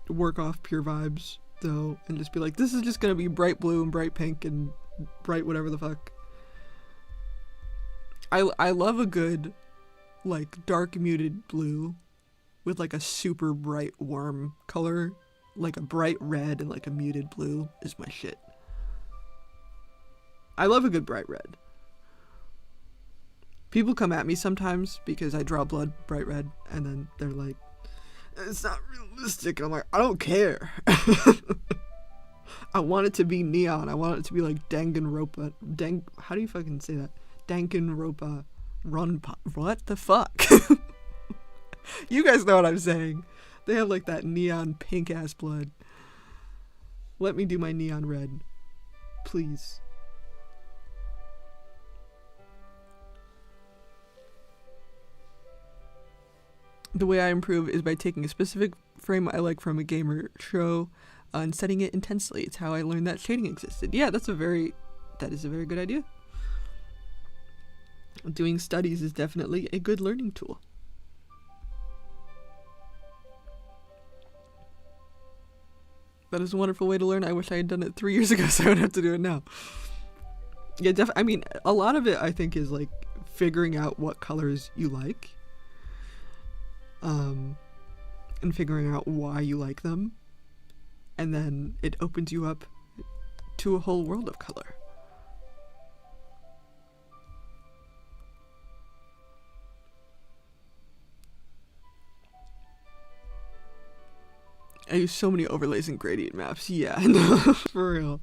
work off pure vibes, though, and just be like, this is just gonna be bright blue and bright pink and bright whatever the fuck. I love a good, like, dark muted blue with, like, a super bright warm color. Like, a bright red and, like, a muted blue is my shit. I love a good bright red. People come at me sometimes because I draw blood bright red, and then they're like, it's not realistic. And I'm like, I don't care. I want it to be neon. I want it to be like Danganronpa. How do you fucking say that? Danganronpa Runpa. What the fuck? You guys know what I'm saying. They have like that neon pink ass blood. Let me do my neon red. Please. The way I improve is by taking a specific frame I like from a gamer show and setting it intensely. It's how I learned that shading existed. Yeah, that is a very good idea. Doing studies is definitely a good learning tool. That is a wonderful way to learn. I wish I had done it 3 years ago so I don't have to do it now. Yeah, I mean, a lot of it I think is like figuring out what colors you like. And figuring out why you like them, and then it opens you up to a whole world of color. I use so many overlays and gradient maps. Yeah, no, for real.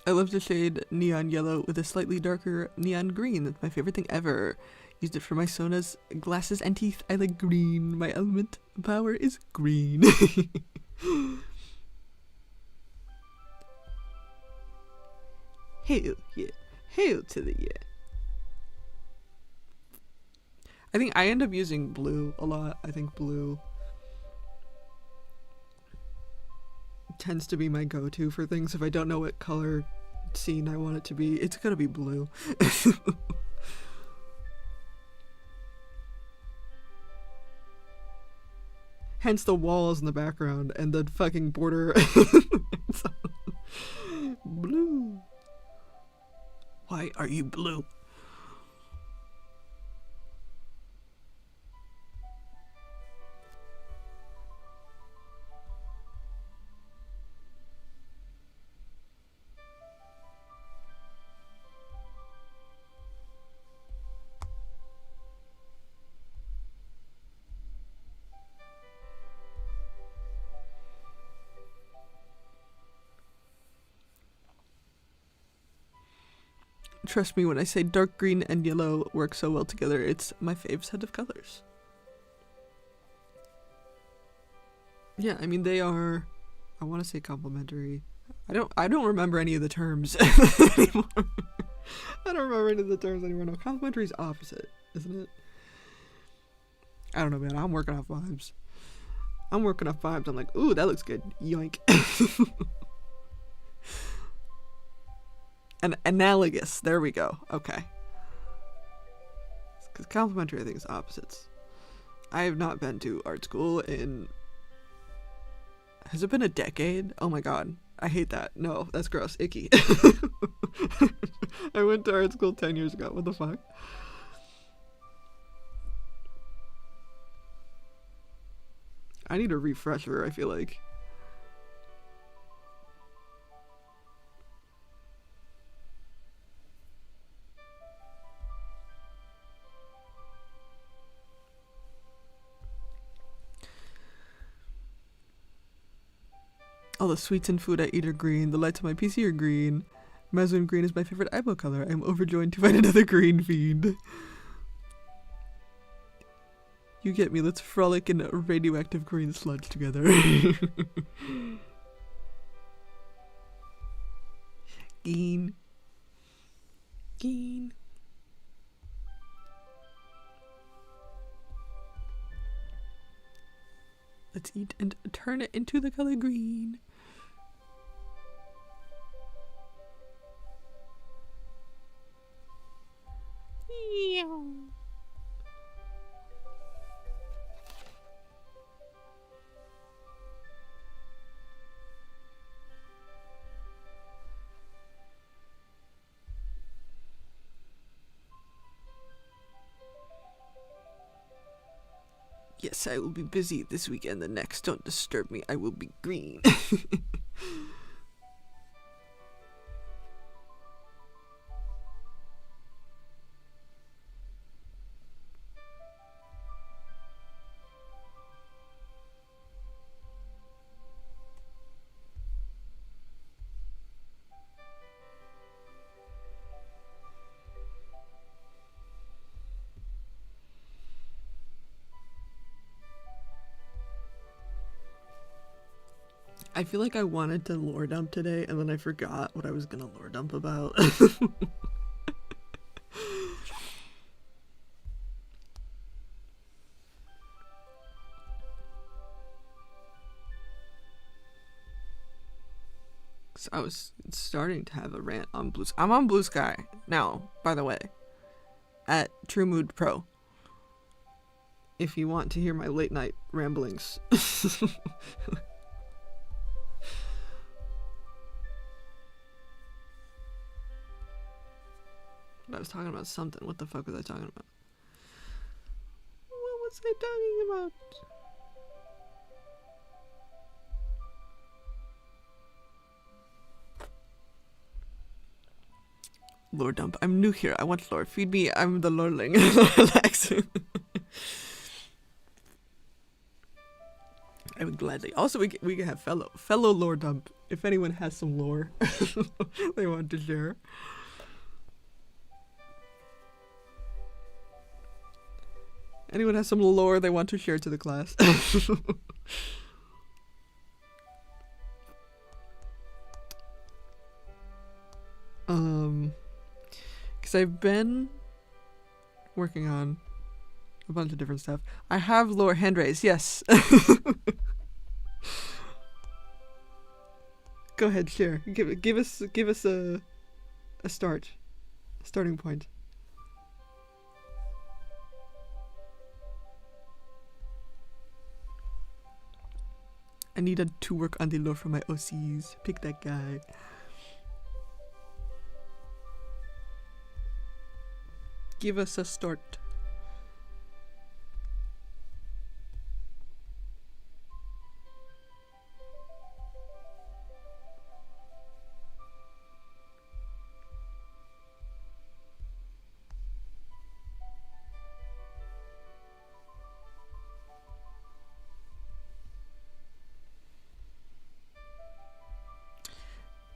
I love the shade neon yellow with a slightly darker neon green. That's my favorite thing ever. Used it for my Sona's glasses and teeth. I like green. My element power is green. Hail, yeah. Hail to the yeah. I think I end up using blue a lot. I think blue tends to be my go-to for things. If I don't know what color scene I want it to be, it's gonna be blue. Hence the walls in the background and the fucking border. Blue. Why are you blue? Trust me when I say dark green and yellow work so well together. It's my fave set of colors. Yeah, I mean they are, I want to say complementary. I don't remember any of the terms anymore. I don't remember any of the terms anymore. No, complementary is opposite, isn't it? I don't know, man. I'm working off vibes. I'm like, ooh, that looks good. Yoink. And analogous. There we go. Okay. Because complementary, I think, is opposites. I have not been to art school in... Has it been a decade? Oh my god. I hate that. No, that's gross. Icky. I went to art school 10 years ago. What the fuck? I need a refresher, I feel like. All the sweets and food I eat are green. The lights on my PC are green. Mazoon green is my favorite eyebrow color. I'm overjoyed to find another green fiend. You get me. Let's frolic in a radioactive green sludge together. Geen. Geen. Let's eat and turn it into the color green. Yes, I will be busy this weekend. The next, don't disturb me. I will be green. I feel like I wanted to lore dump today, and then I forgot what I was gonna lore dump about. So I was starting to have a rant on Blue Sky. I'm on Blue Sky now, by the way, at True Mood Pro. If you want to hear my late night ramblings. I was talking about something. What the fuck was I talking about? What was I talking about? Lore dump. I'm new here. I want lore. Feed me. I'm the lorling. Relax. I would gladly. Also, we can have fellow lore dump. If anyone has some lore they want to share. Anyone has some lore they want to share to the class? Because I've been working on a bunch of different stuff. I have lore hand raised, yes. Go ahead, share. Give us a starting point. I needed to work on the lore for my OCs. Pick that guy. Give us a start.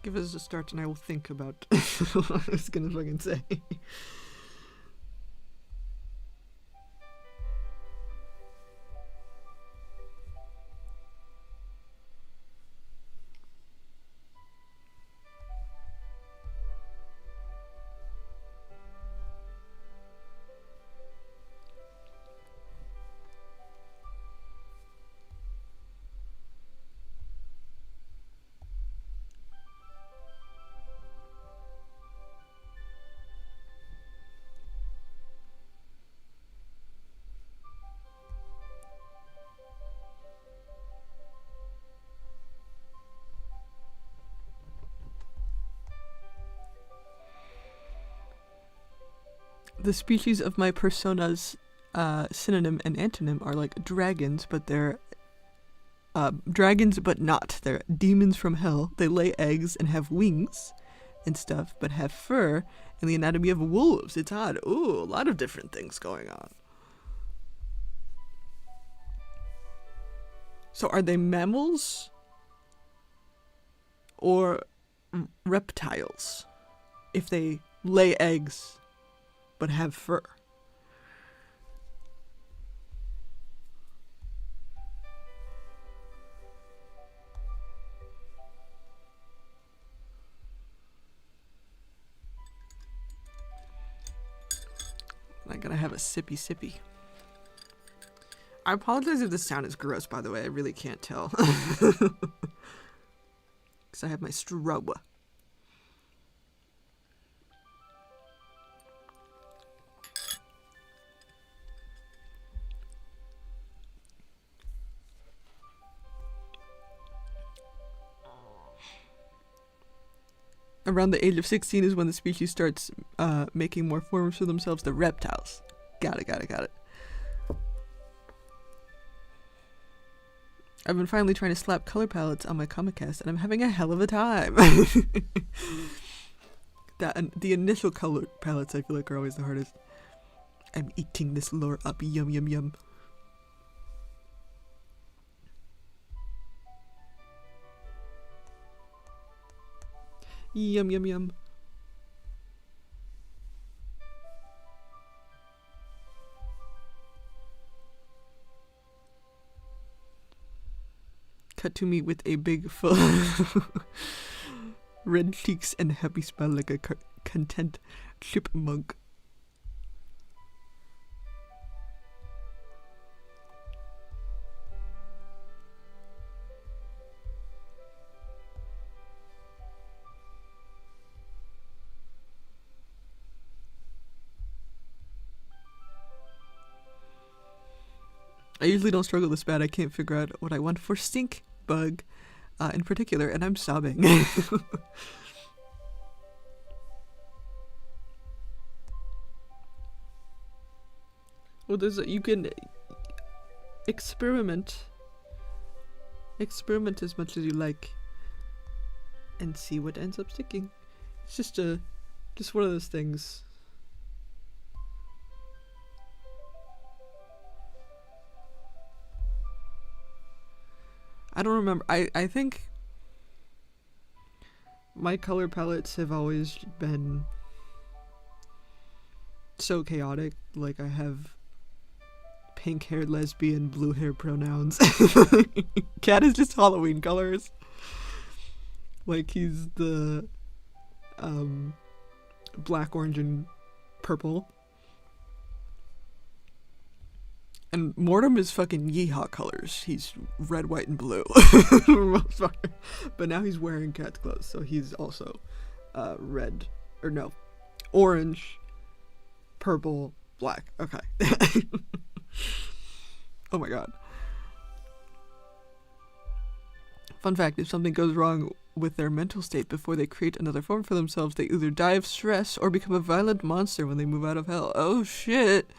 Give us a start and I will think about what I was gonna fucking say. The species of my persona's synonym and antonym are like dragons, but they're dragons but not. They're demons from hell. They lay eggs and have wings and stuff, but have fur and the anatomy of wolves. It's odd. Ooh, a lot of different things going on. So are they mammals or reptiles if they lay eggs but have fur? I gotta have a sippy. I apologize if this sound is gross, by the way. I really can't tell. Because I have my strobe. Around the age of 16 is when the species starts making more forms for themselves, the reptiles. Got it. I've been finally trying to slap color palettes on my Comic Cast, and I'm having a hell of a time. The initial color palettes I feel like are always the hardest. I'm eating this lore up, yum yum yum. Yum yum yum. Cut to me with a big full red cheeks and happy smile like a content chipmunk. I usually don't struggle this bad. I can't figure out what I want for Stink Bug in particular, and I'm sobbing. Well, you can experiment as much as you like and see what ends up sticking. It's just one of those things. I don't remember. I think my color palettes have always been so chaotic. Like, I have pink-haired lesbian, blue-hair pronouns. Cat is just Halloween colors. Like, he's the black, orange, and purple. And Mortem is fucking yeehaw colors. He's red, white, and blue. But now he's wearing Cat's clothes, so he's also red. Or no. Orange, purple, black. Okay. Oh my god. Fun fact, if something goes wrong with their mental state before they create another form for themselves, they either die of stress or become a violent monster when they move out of hell. Oh shit.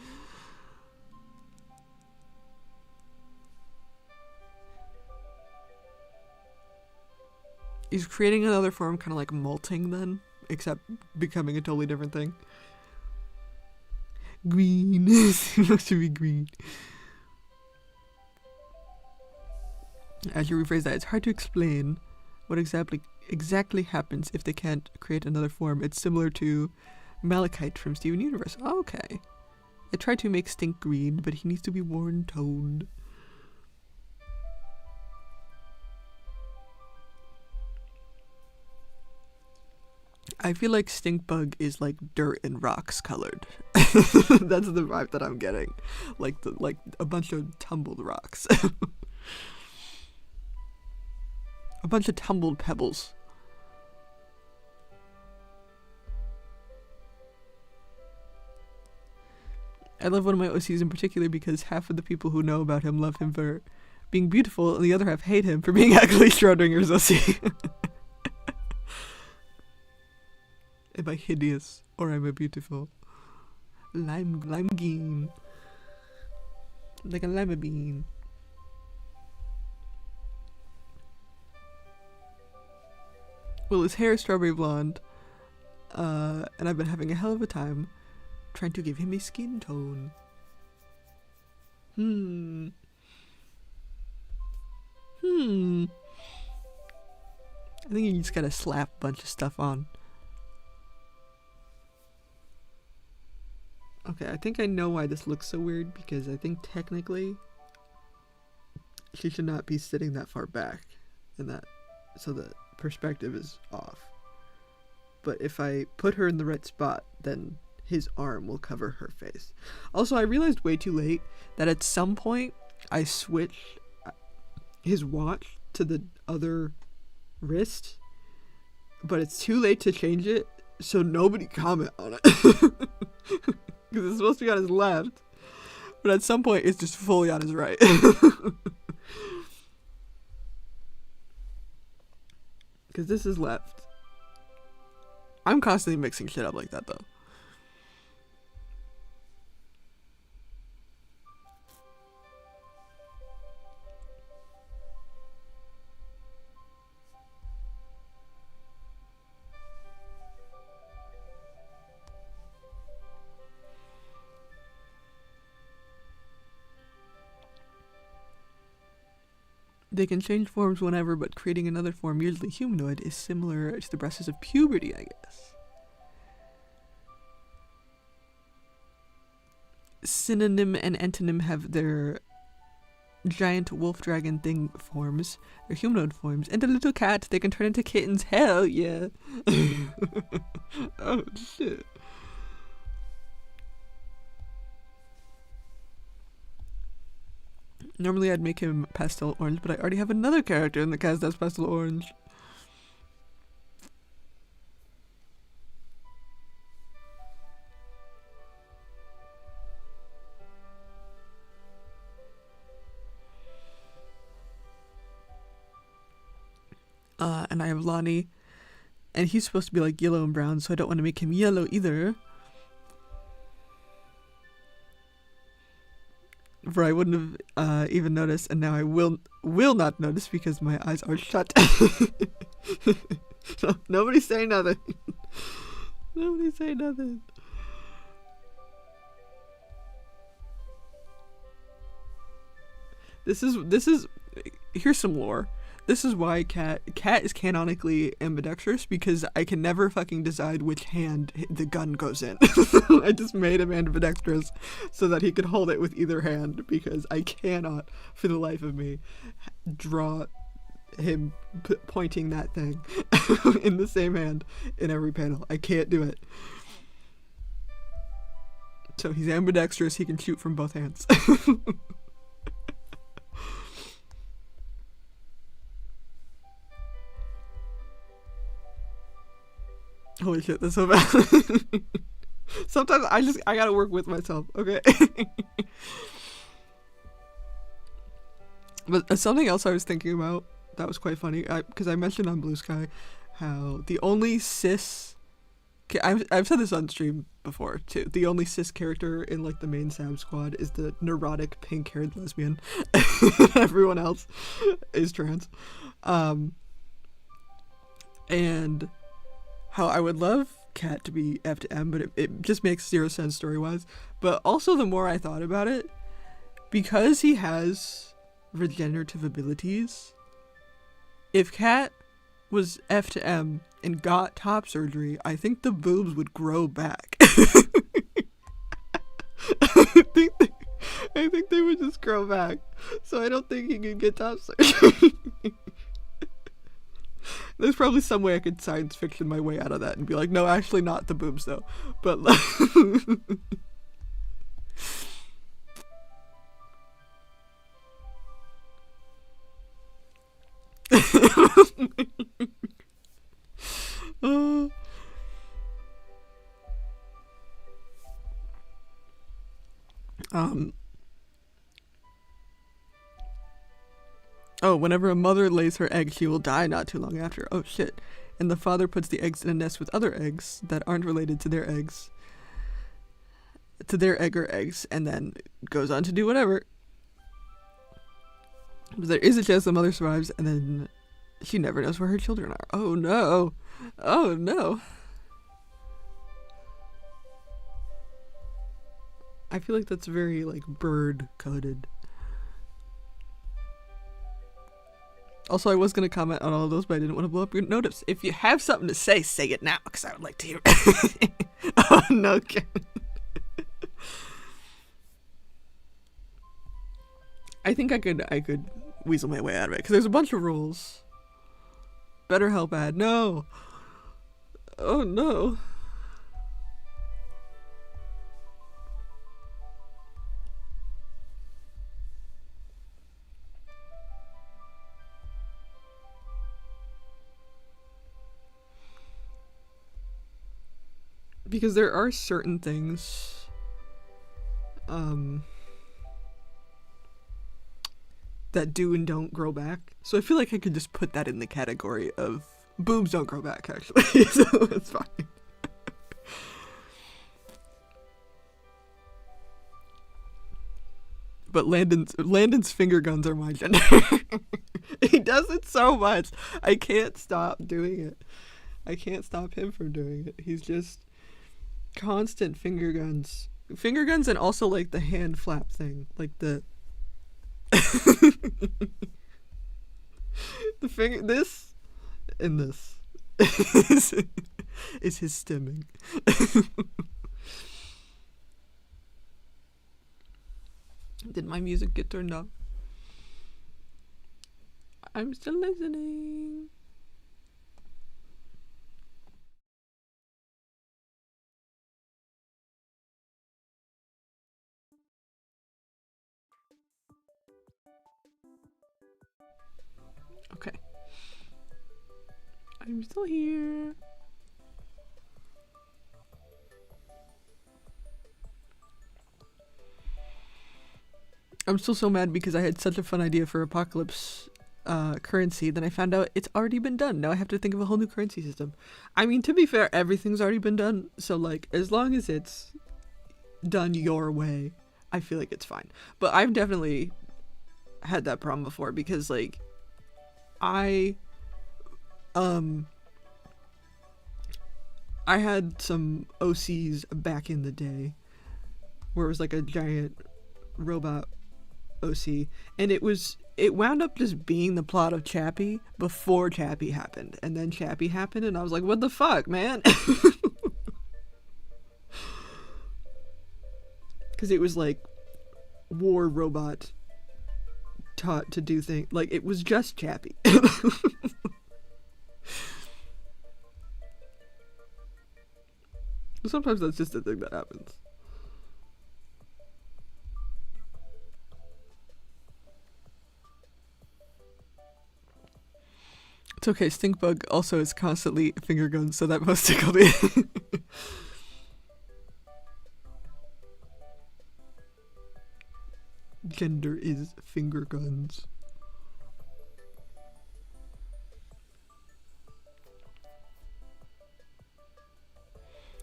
He's creating another form, kind of like molting then, except becoming a totally different thing. Green. He looks to be green. As you rephrase that, it's hard to explain what exactly happens if they can't create another form. It's similar to Malachite from Steven Universe. Oh, okay. I tried to make Stink green, but he needs to be worn toned. I feel like Stink Bug is like dirt and rocks colored. That's the vibe that I'm getting. Like a bunch of tumbled rocks. A bunch of tumbled pebbles. I love one of my OCs in particular because half of the people who know about him love him for being beautiful and the other half hate him for being ugly. Schrodinger's OC. Am I hideous or am I beautiful? Lime green. Like a lima bean. Well, his hair is strawberry blonde. And I've been having a hell of a time trying to give him a skin tone. I think you just gotta slap a bunch of stuff on. Okay, I think I know why this looks so weird, because I think technically she should not be sitting that far back in that, so the perspective is off. But if I put her in the right spot, then his arm will cover her face. Also, I realized way too late that at some point I switch his watch to the other wrist, but it's too late to change it, so nobody comment on it. Because it's supposed to be on his left, but at some point it's just fully on his right. Because this is left. I'm constantly mixing shit up like that, though. They can change forms whenever, but creating another form, usually humanoid, is similar to the process of puberty, I guess. Synonym and antonym have their giant wolf dragon thing forms, their humanoid forms, and a little cat, they can turn into kittens. Hell yeah. Oh shit. Normally I'd make him pastel orange, but I already have another character in the cast that's pastel orange. And I have Lonnie, and he's supposed to be like yellow and brown, so I don't want to make him yellow either. For I wouldn't have even noticed, and now I will not notice because my eyes are shut. So, nobody say nothing. Nobody say nothing. This is here's some lore. This is why Cat is canonically ambidextrous, because I can never fucking decide which hand the gun goes in. I just made him ambidextrous so that he could hold it with either hand, because I cannot, for the life of me, draw him pointing that thing in the same hand in every panel. I can't do it. So he's ambidextrous, he can shoot from both hands. Holy shit, that's so bad. Sometimes I gotta work with myself, okay? But something else I was thinking about that was quite funny, because I mentioned on Blue Sky how the only cis... I've said this on stream before, too. The only cis character in, like, the main Sab squad is the neurotic pink-haired lesbian. Everyone else is trans. And... how I would love Cat to be F to M, but it just makes zero sense story-wise. But also, the more I thought about it, because he has regenerative abilities, if Cat was F to M and got top surgery, I think the boobs would grow back. I think they would just grow back. So I don't think he could get top surgery. There's probably some way I could science fiction my way out of that and be like, no, actually not the boobs though. But oh, whenever a mother lays her egg, she will die not too long after. Oh shit. And the father puts the eggs in a nest with other eggs that aren't related to their eggs. To their egg or eggs, and then goes on to do whatever. But there is a chance the mother survives, and then she never knows where her children are. Oh no. Oh no. I feel like that's very, like, bird-coded. Also, I was going to comment on all of those, but I didn't want to blow up your notice. If you have something to say, say it now, because I would like to hear it. Oh, no. I think I could weasel my way out of it, because there's a bunch of rules. BetterHelp ad. No. Oh, no. Because there are certain things that do and don't grow back. So I feel like I could just put that in the category of boobs don't grow back, actually. So it's fine. But Landon's finger guns are my gender. He does it so much. I can't stop doing it. I can't stop him from doing it. He's just constant finger guns. Finger guns and also like the hand flap thing. Like the the finger, this and this is his stimming. Did my music get turned off? I'm still listening. Okay. I'm still here. I'm still so mad because I had such a fun idea for Apocalypse currency. Then I found out it's already been done. Now I have to think of a whole new currency system. I mean, to be fair, everything's already been done. So, like, as long as it's done your way, I feel like it's fine. But I've definitely had that problem before because, like, I had some OCs back in the day where it was like a giant robot OC, and it wound up just being the plot of Chappie before Chappie happened, and then Chappie happened, and I was like, what the fuck, man? Because it was like war robot taught to do things, like it was just Chappie. Sometimes that's just a thing that happens. It's okay, Stinkbug also is constantly finger guns, so that must tickle me. Gender is finger guns.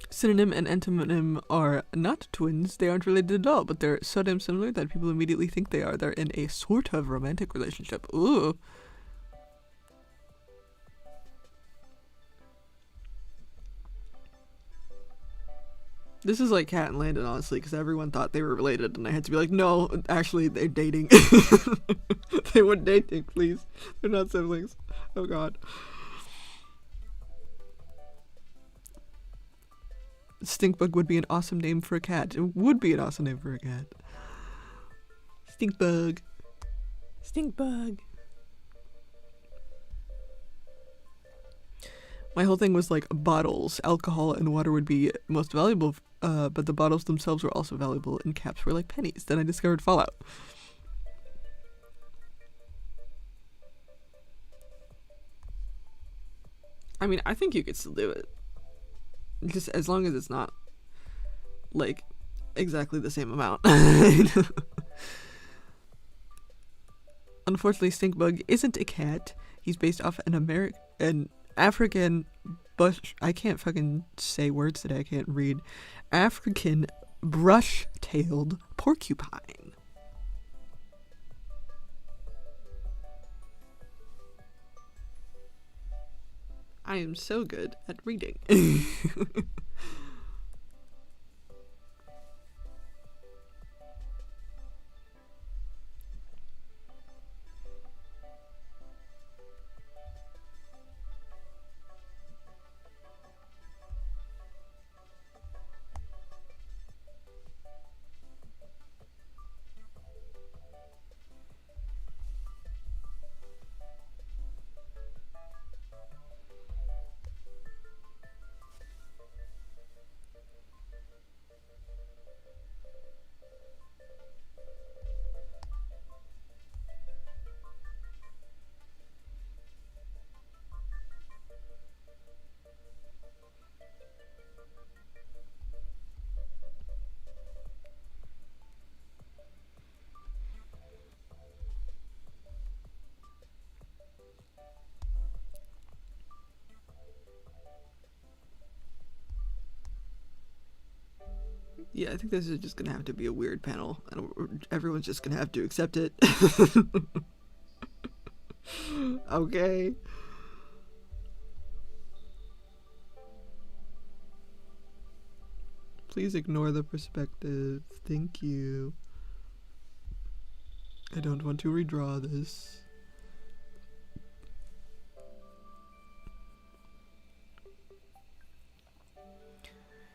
Synonym and antonym are not twins. They aren't related at all, but they're so damn similar that people immediately think they are. They're in a sort of romantic relationship. Ooh. This is like Cat and Landon, honestly, because everyone thought they were related, and I had to be like, no, actually, they're dating. They weren't dating, please. They're not siblings. Oh, God. Stinkbug would be an awesome name for a cat. It would be an awesome name for a cat. Stinkbug. Stinkbug. My whole thing was like bottles, alcohol, and water would be most valuable, but the bottles themselves were also valuable, and caps were like pennies. Then I discovered Fallout. I mean, I think you could still do it. Just as long as it's not, like, exactly the same amount. Unfortunately, Stinkbug isn't a cat. He's based off an African bush. I can't fucking say words today. I can't read. African brush-tailed porcupine. I am so good at reading. Yeah, I think this is just gonna have to be a weird panel, and everyone's just gonna have to accept it. Okay. Please ignore the perspective. Thank you. I don't want to redraw this.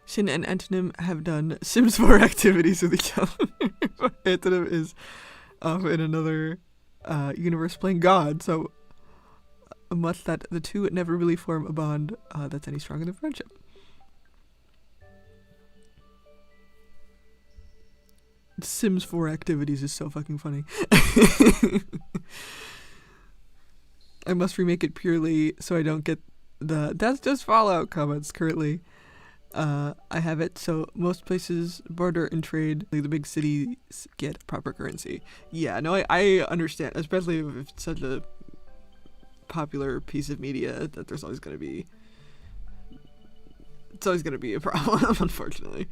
Shin and Antonym have done Sims 4 activities with each other. Antonym is in another universe playing God, so much that the two never really form a bond that's any stronger than friendship. Sims 4 activities is so fucking funny. I must remake it purely so I don't get the "that's just Fallout" comments currently. I have it so most places barter and trade, like the big cities get proper currency. Yeah, no, I understand, especially if it's such a popular piece of media that there's always going to be, it's always going to be a problem, unfortunately.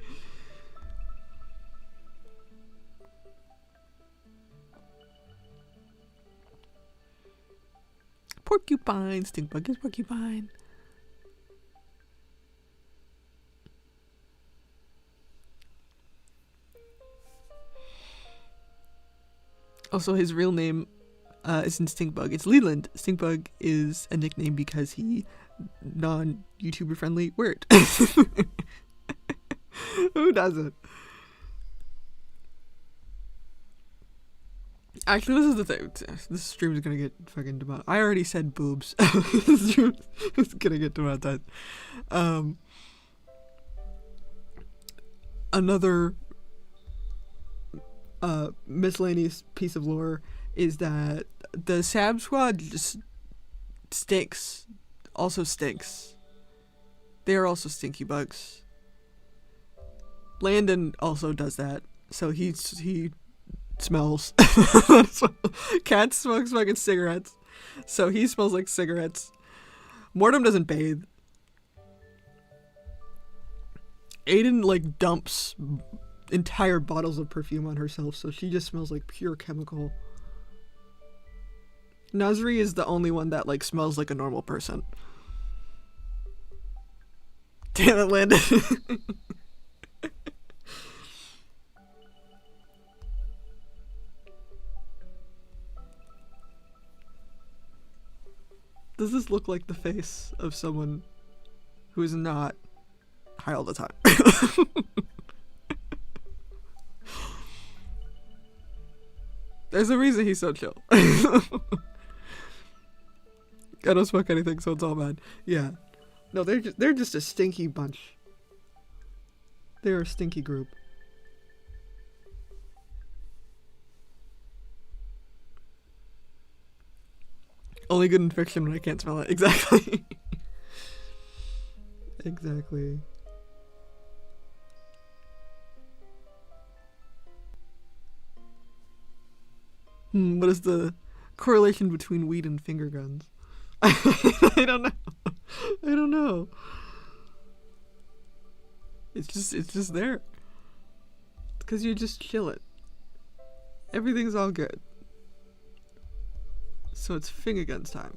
Porcupine, Stinkbug is porcupine. Also, his real name isn't Stinkbug, it's Leland. Stinkbug is a nickname because he non-YouTuber friendly word. Who doesn't? Actually, this is the thing. This stream is gonna get fucking demonetized. I already said boobs. This stream is gonna get demonetized. Another miscellaneous piece of lore is that the Sab Squad just stinks. Also stinks. They are also stinky bugs. Landon also does that. So he smells. Cat smokes fucking cigarettes. So he smells like cigarettes. Mortem doesn't bathe. Aiden like dumps entire bottles of perfume on herself, so she just smells like pure chemical. Nazri is the only one that like smells like a normal person. Damn it, Landon. Does this look like the face of someone who is not high all the time? There's a reason he's so chill. I don't smoke anything, so it's all bad. Yeah. No, they're just a stinky bunch. They're a stinky group. Only good in fiction when I can't smell it. Exactly. Exactly. What is the correlation between weed and finger guns? I don't know. I don't know. It's just there. Because you just chill it. Everything's all good. So it's finger guns time.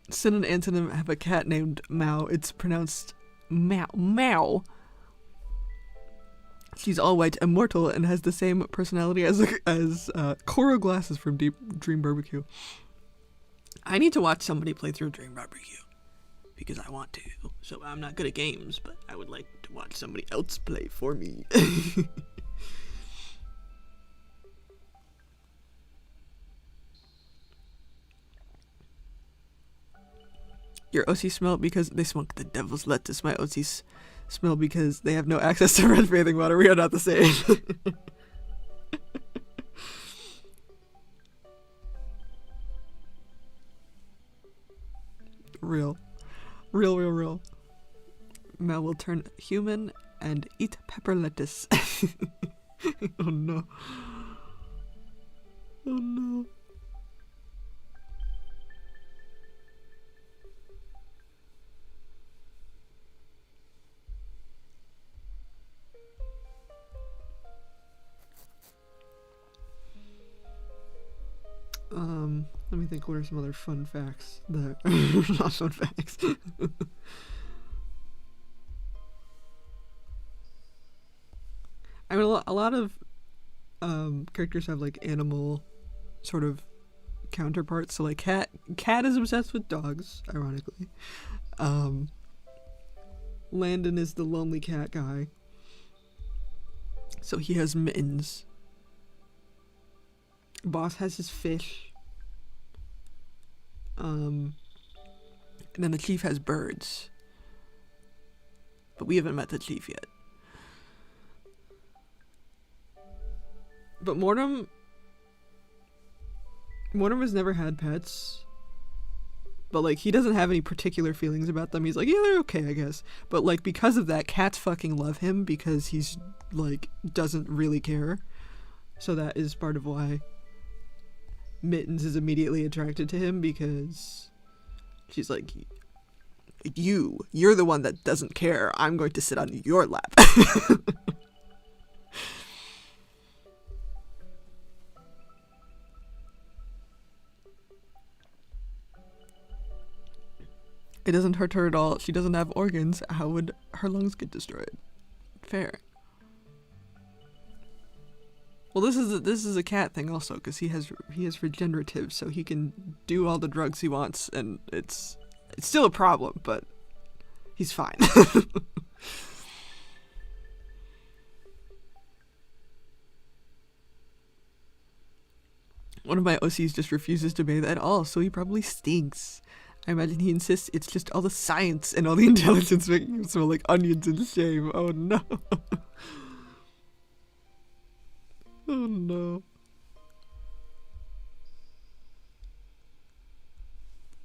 Sin and Antonym have a cat named Mao. It's pronounced Mao. Mao. She's all white, immortal, and has the same personality as Cora Glasses from Dream Barbecue. I need to watch somebody play through Dream Barbecue because I want to. So I'm not good at games, but I would like to watch somebody else play for me. Your OC smell because they smoke the devil's lettuce. My OCs smell because they have no access to red bathing water. We are not the same. Real. Mel will turn human and eat pepper lettuce. Oh no. Oh no. Let me think, what are some other fun facts that not fun facts. I mean, a lot of characters have like animal sort of counterparts. So like cat is obsessed with dogs, ironically. Um, Landon is the lonely cat guy, so he has mittens. Boss has his fish. And then the chief has birds, but we haven't met the chief yet. But Mortem has never had pets, but like he doesn't have any particular feelings about them. He's like, yeah, they're okay, I guess. But like because of that, cats fucking love him because he's like doesn't really care. So that is part of why Mittens is immediately attracted to him, because she's like, you're the one that doesn't care. I'm going to sit on your lap. It doesn't hurt her at all. She doesn't have organs. How would her lungs get destroyed? Fair. Well, this is a cat thing also, because he has regenerative, so he can do all the drugs he wants, and it's still a problem, but he's fine. One of my OCs just refuses to bathe at all, so he probably stinks. I imagine he insists it's just all the science and all the intelligence making him smell like onions and shame. Oh no. Oh no.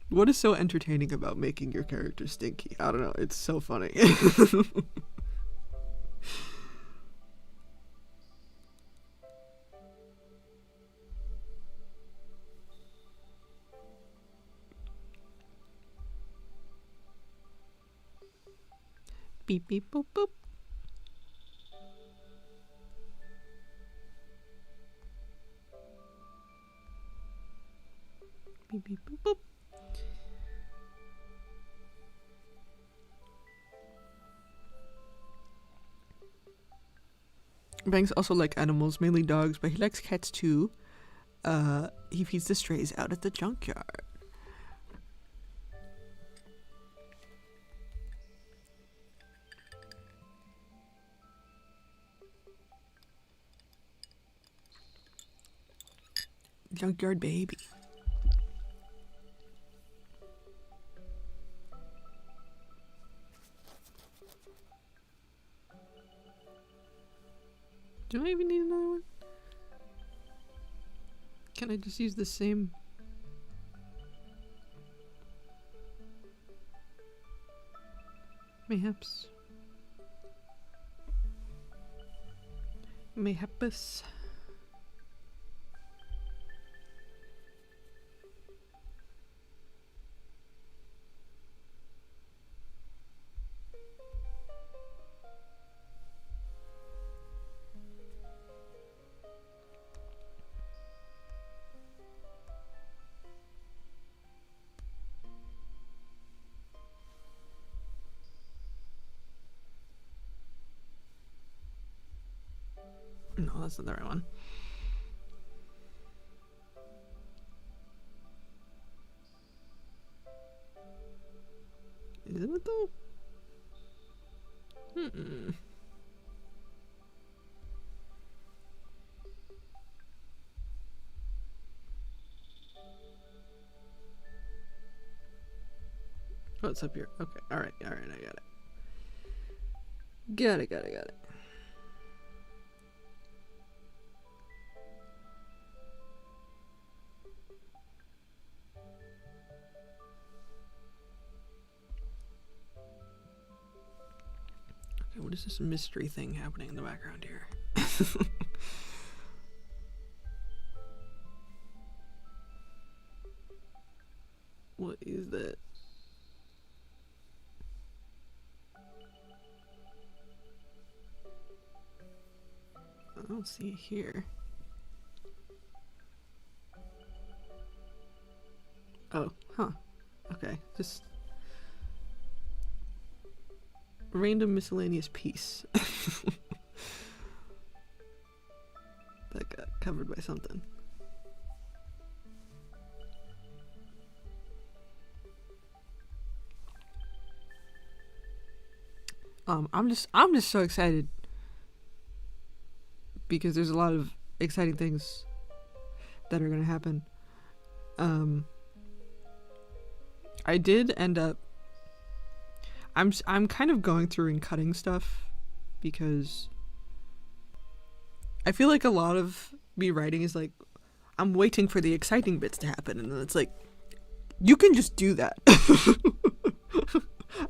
What is so entertaining about making your character stinky? I don't know, it's so funny. Beep beep boop boop. Beep beep boop boop. Banks also like animals, mainly dogs, but he likes cats too. He feeds the strays out at the junkyard. Junkyard baby. Do I even need another one? Can I just use the same? Mayhaps. Mayhaps. No, that's not the right one. Isn't it though? Oh, it's up here. Okay, alright, I got it. Got it. Okay, what is this mystery thing happening in the background here? What is that? I don't see it here. Oh, huh. Okay, just random miscellaneous piece. That got covered by something. I'm just so excited because there's a lot of exciting things that are gonna happen. I did end up. I'm kind of going through and cutting stuff because I feel like a lot of me writing is like I'm waiting for the exciting bits to happen, and then it's like you can just do that.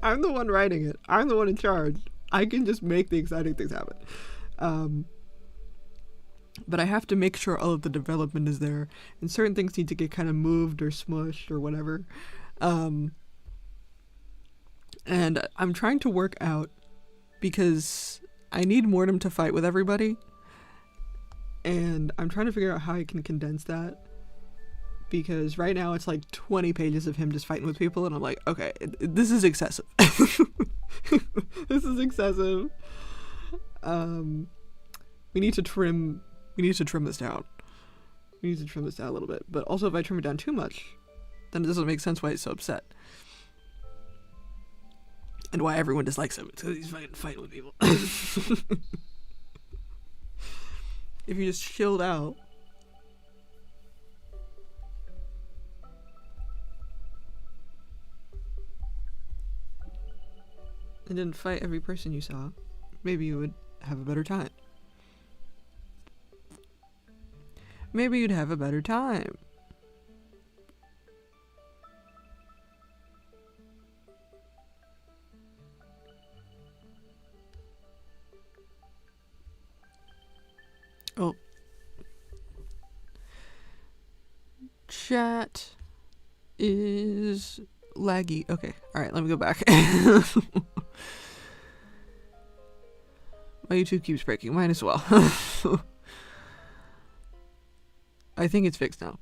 I'm the one writing it. I'm the one in charge. I can just make the exciting things happen. But I have to make sure all of the development is there, and certain things need to get kind of moved or smushed or whatever. And I'm trying to work out because I need Mortem to fight with everybody, and I'm trying to figure out how I can condense that. Because right now it's like 20 pages of him just fighting with people, and I'm like, okay, this is excessive. This is excessive. We need to trim this down. We need to trim this down a little bit. But also, if I trim it down too much, then it doesn't make sense why he's so upset. And why everyone dislikes him. It's because he's fighting with people. If you just chilled out, and didn't fight every person you saw, maybe you would have a better time. Maybe you'd have a better time. Oh. Chat is laggy. Okay, alright, let me go back. My YouTube keeps breaking. Mine as well. I think it's fixed now.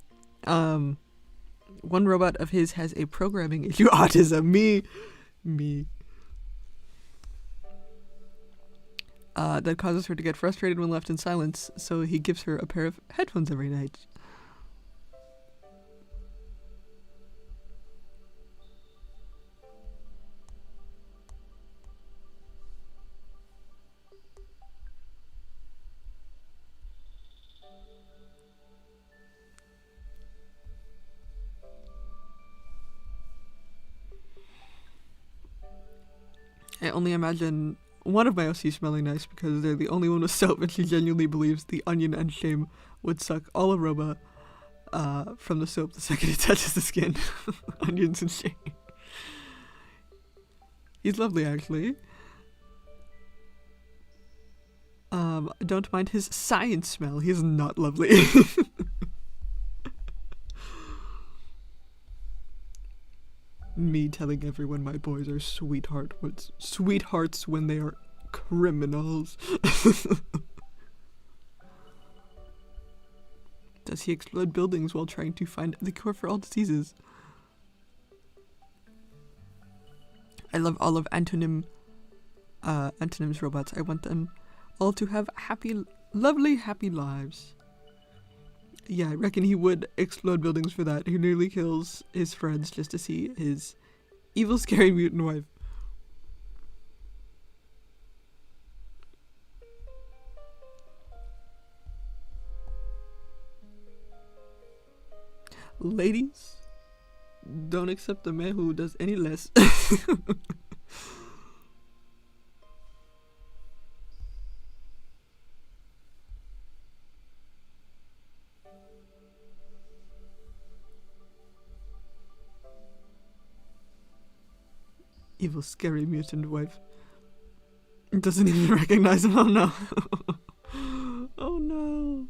One robot of his has a programming issue. Autism. Me. That causes her to get frustrated when left in silence, so he gives her a pair of headphones every night. I only imagine one of my OCs smelling nice because they're the only one with soap, and she genuinely believes the onion and shame would suck all aroma from the soap the second it touches the skin. Onions and shame. He's lovely, actually. Don't mind his science smell. He's not lovely. Me telling everyone my boys are sweethearts when they are criminals. Does he explode buildings while trying to find the cure for all diseases? I love all of Antonym's robots. I want them all to have lovely, happy lives. Yeah, I reckon he would explode buildings for that. He nearly kills his friends just to see his evil, scary mutant wife. Ladies, don't accept a man who does any less. Evil, scary mutant wife. Doesn't even recognize him. Oh no. no.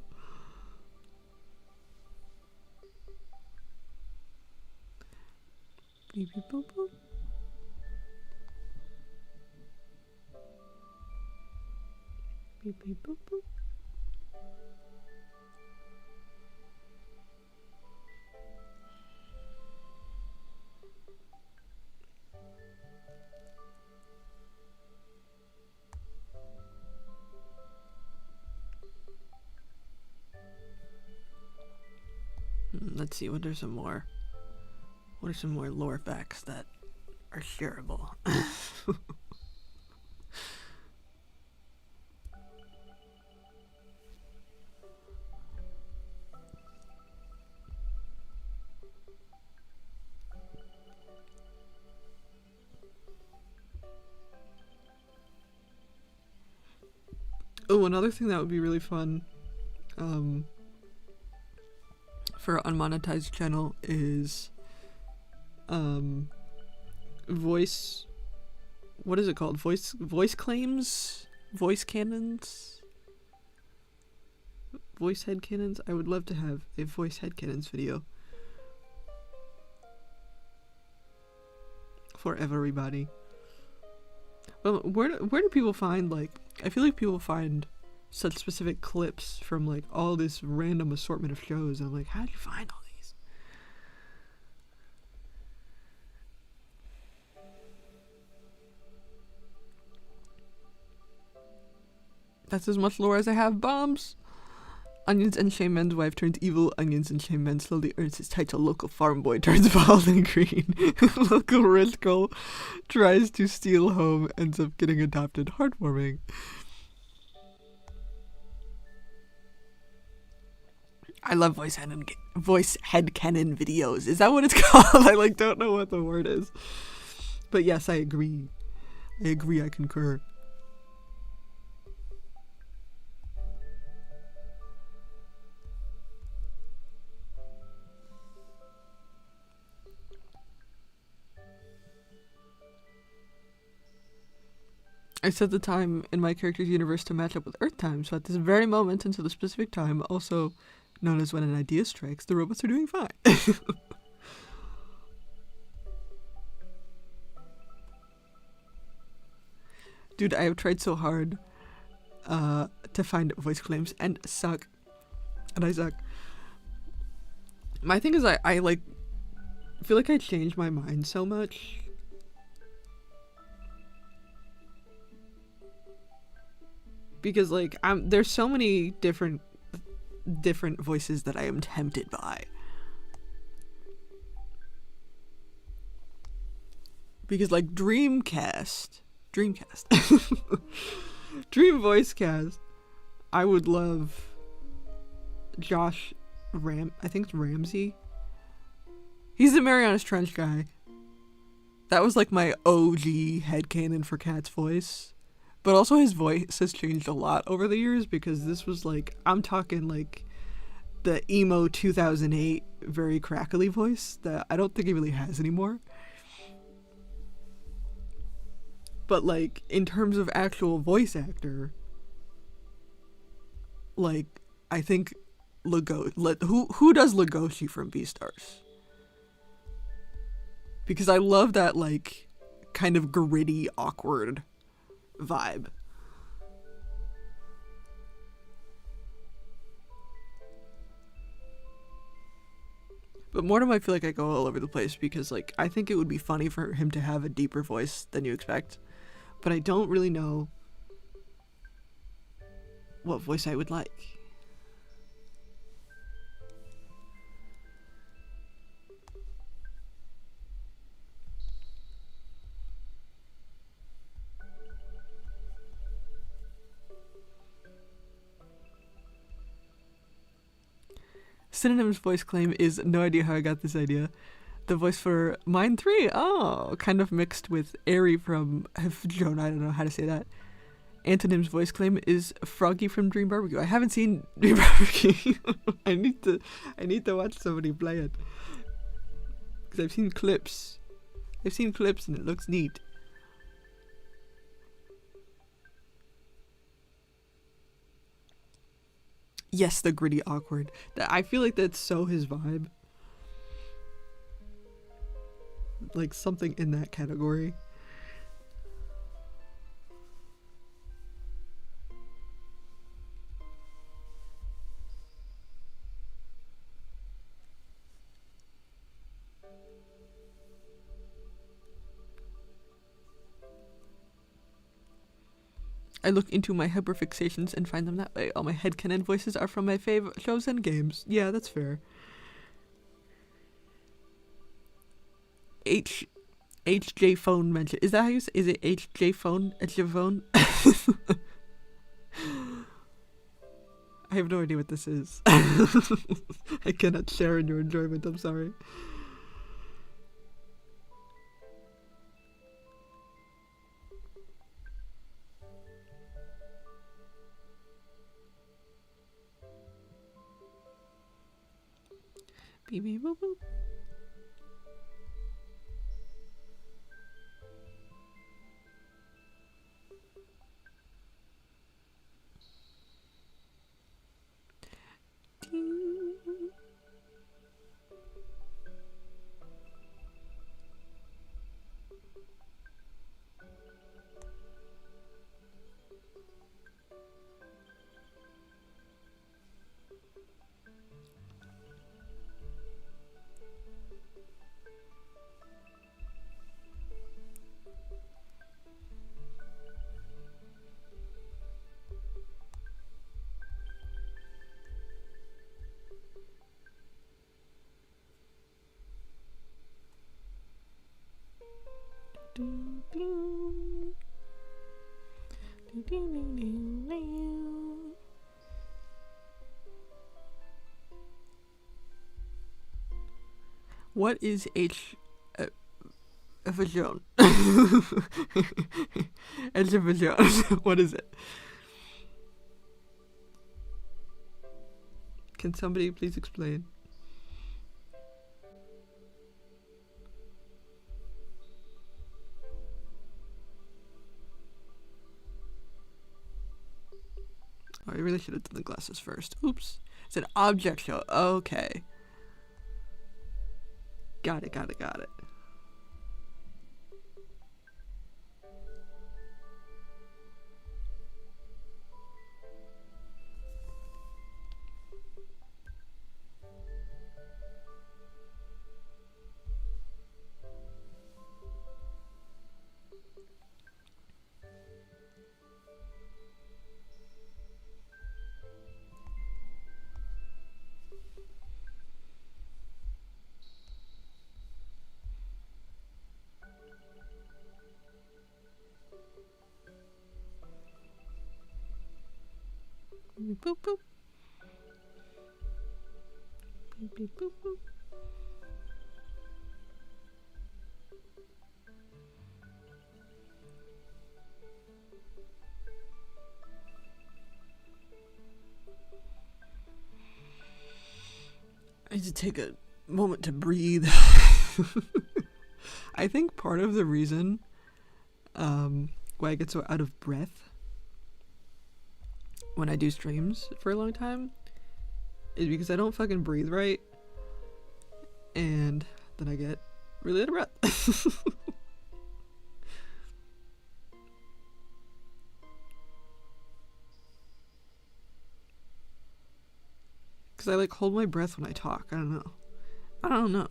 Beep beep boop boop. Beep beep boop boop. Let's see, what are some more lore facts that are shareable? Oh, another thing that would be really fun for an unmonetized channel is voice, what is it called? Voice claims? Voice cannons? Voice headcanons? I would love to have a voice headcanons video for everybody. Well, where do people find, like, I feel like people find such specific clips from, like, all this random assortment of shows, and I'm like, how did you find all these? That's as much lore as I have bombs. Onions and Shane Men's wife turns evil. Onions and Shane Men slowly earns his title. Local farm boy turns bald and green. Local rich girl tries to steal home, ends up getting adopted. Heartwarming. I love voice headcanon videos. Is that what it's called? I don't know what the word is. But yes, I agree. I concur. I set the time in my character's universe to match up with Earth time, so at this very moment until the specific time, also known as when an idea strikes, the robots are doing fine. Dude, I have tried so hard to find voice claims and suck. And I suck. My thing is I feel like I changed my mind so much. Because there's so many different voices that I am tempted by. Because Dreamcast Dream voice cast, I would love Josh I think it's Ramsey. He's the Marianas Trench guy. That was my OG headcanon for Cat's voice. But also his voice has changed a lot over the years, because this was I'm talking the emo 2008 very crackly voice that I don't think he really has anymore. But in terms of actual voice actor, I think who does Legoshi from Beastars? Because I love that kind of gritty, awkward vibe. But Mortem, I feel I go all over the place, because I think it would be funny for him to have a deeper voice than you expect, but I don't really know what voice I would like. Synonym's voice claim is no idea how I got this idea. The voice for Mine 3, kind of mixed with Airy from Joan, I don't know how to say that. Antonym's voice claim is Froggy from Dream Barbecue. I haven't seen Dream Barbecue. I need to watch somebody play it. Because I've seen clips. And it looks neat. Yes, the gritty awkward. I feel like that's so his vibe. Like something in that category. I look into my hyperfixations and find them that way. All my headcanon voices are from my fave shows and games. Yeah, that's fair. HJ phone mention. Is that how you say? Is it HJ phone? HJ phone? I have no idea what this is. I cannot share in your enjoyment. I'm sorry. Beep beep boop boop. What is a vajon? Edge of vajon. What is it? Can somebody please explain? Oh, I really should have done the glasses first. Oops. It's an object show. Okay. Got it. Boop boop. Beep beep boop boop. I need to take a moment to breathe. I think part of the reason why I get so out of breath when I do streams for a long time is because I don't fucking breathe right, and then I get really out of breath. Because I like hold my breath when I talk. I don't know.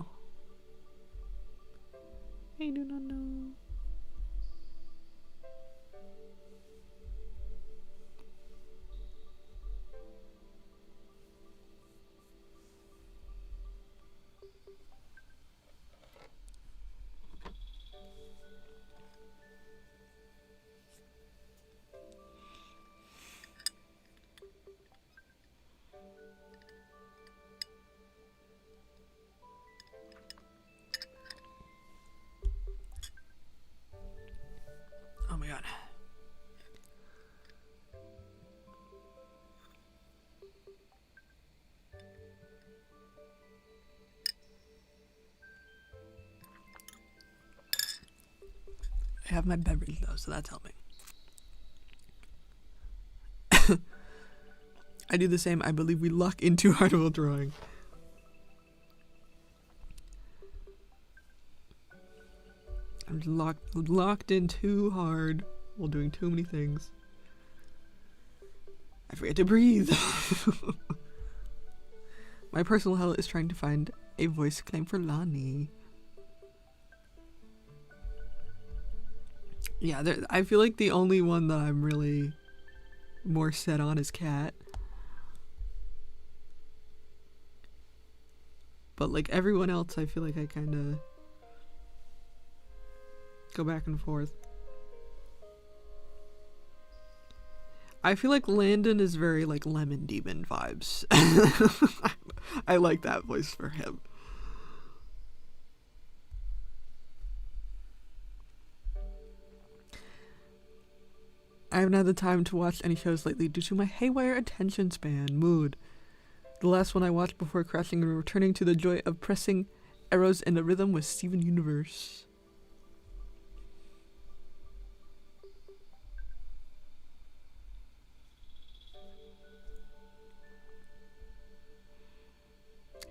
I do not know. Oh my god. I have my beverage though, so that's helping. I do the same. I believe we luck into hard while drawing. I'm locked in too hard while doing too many things. I forget to breathe. My personal hell is trying to find a voice claim for Lani. Yeah, I feel like the only one that I'm really more set on is Cat. But like everyone else, I feel like I kind of go back and forth. I feel like Landon is very like Lemon Demon vibes. I like that voice for him. I haven't had the time to watch any shows lately due to my haywire attention span mood. The last one I watched before crashing and returning to the joy of pressing arrows in the rhythm was Steven Universe.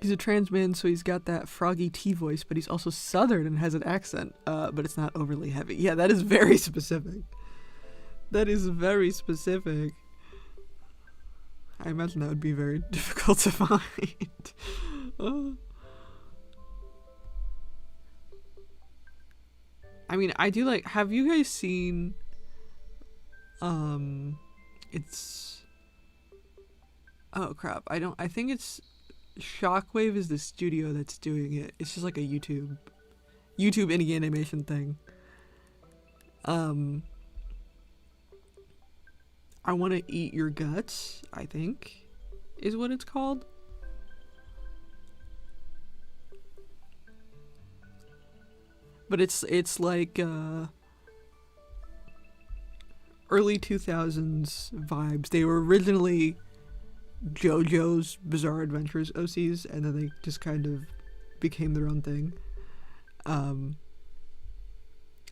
He's a trans man, so he's got that froggy T voice, but he's also southern and has an accent, but it's not overly heavy. Yeah, that is very specific. That is very specific. I imagine that would be very difficult to find. I mean, I do like, have you guys seen, it's, oh crap, I think it's, Shockwave is the studio that's doing it. It's just like a YouTube indie animation thing. I Want to Eat Your Guts, I think, is what it's called. But it's like early 2000s vibes. They were originally JoJo's Bizarre Adventures OCs, and then they just kind of became their own thing.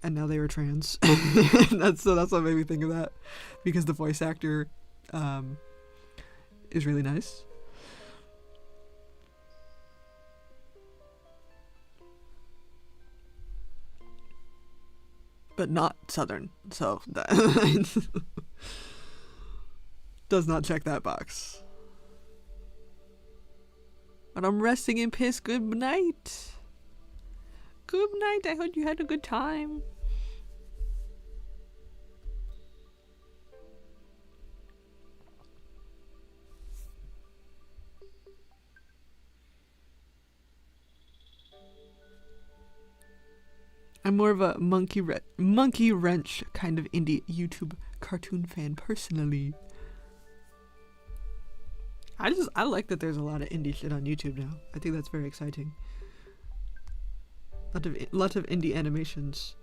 And now they were trans. that's what made me think of that, because the voice actor is really nice. But not southern, so that does not check that box. But I'm resting in piss. Good night. Good night. I hope you had a good time. I'm more of a Monkey Wrench kind of indie YouTube cartoon fan personally. I like that there's a lot of indie shit on YouTube now. I think that's very exciting. Lot of indie animations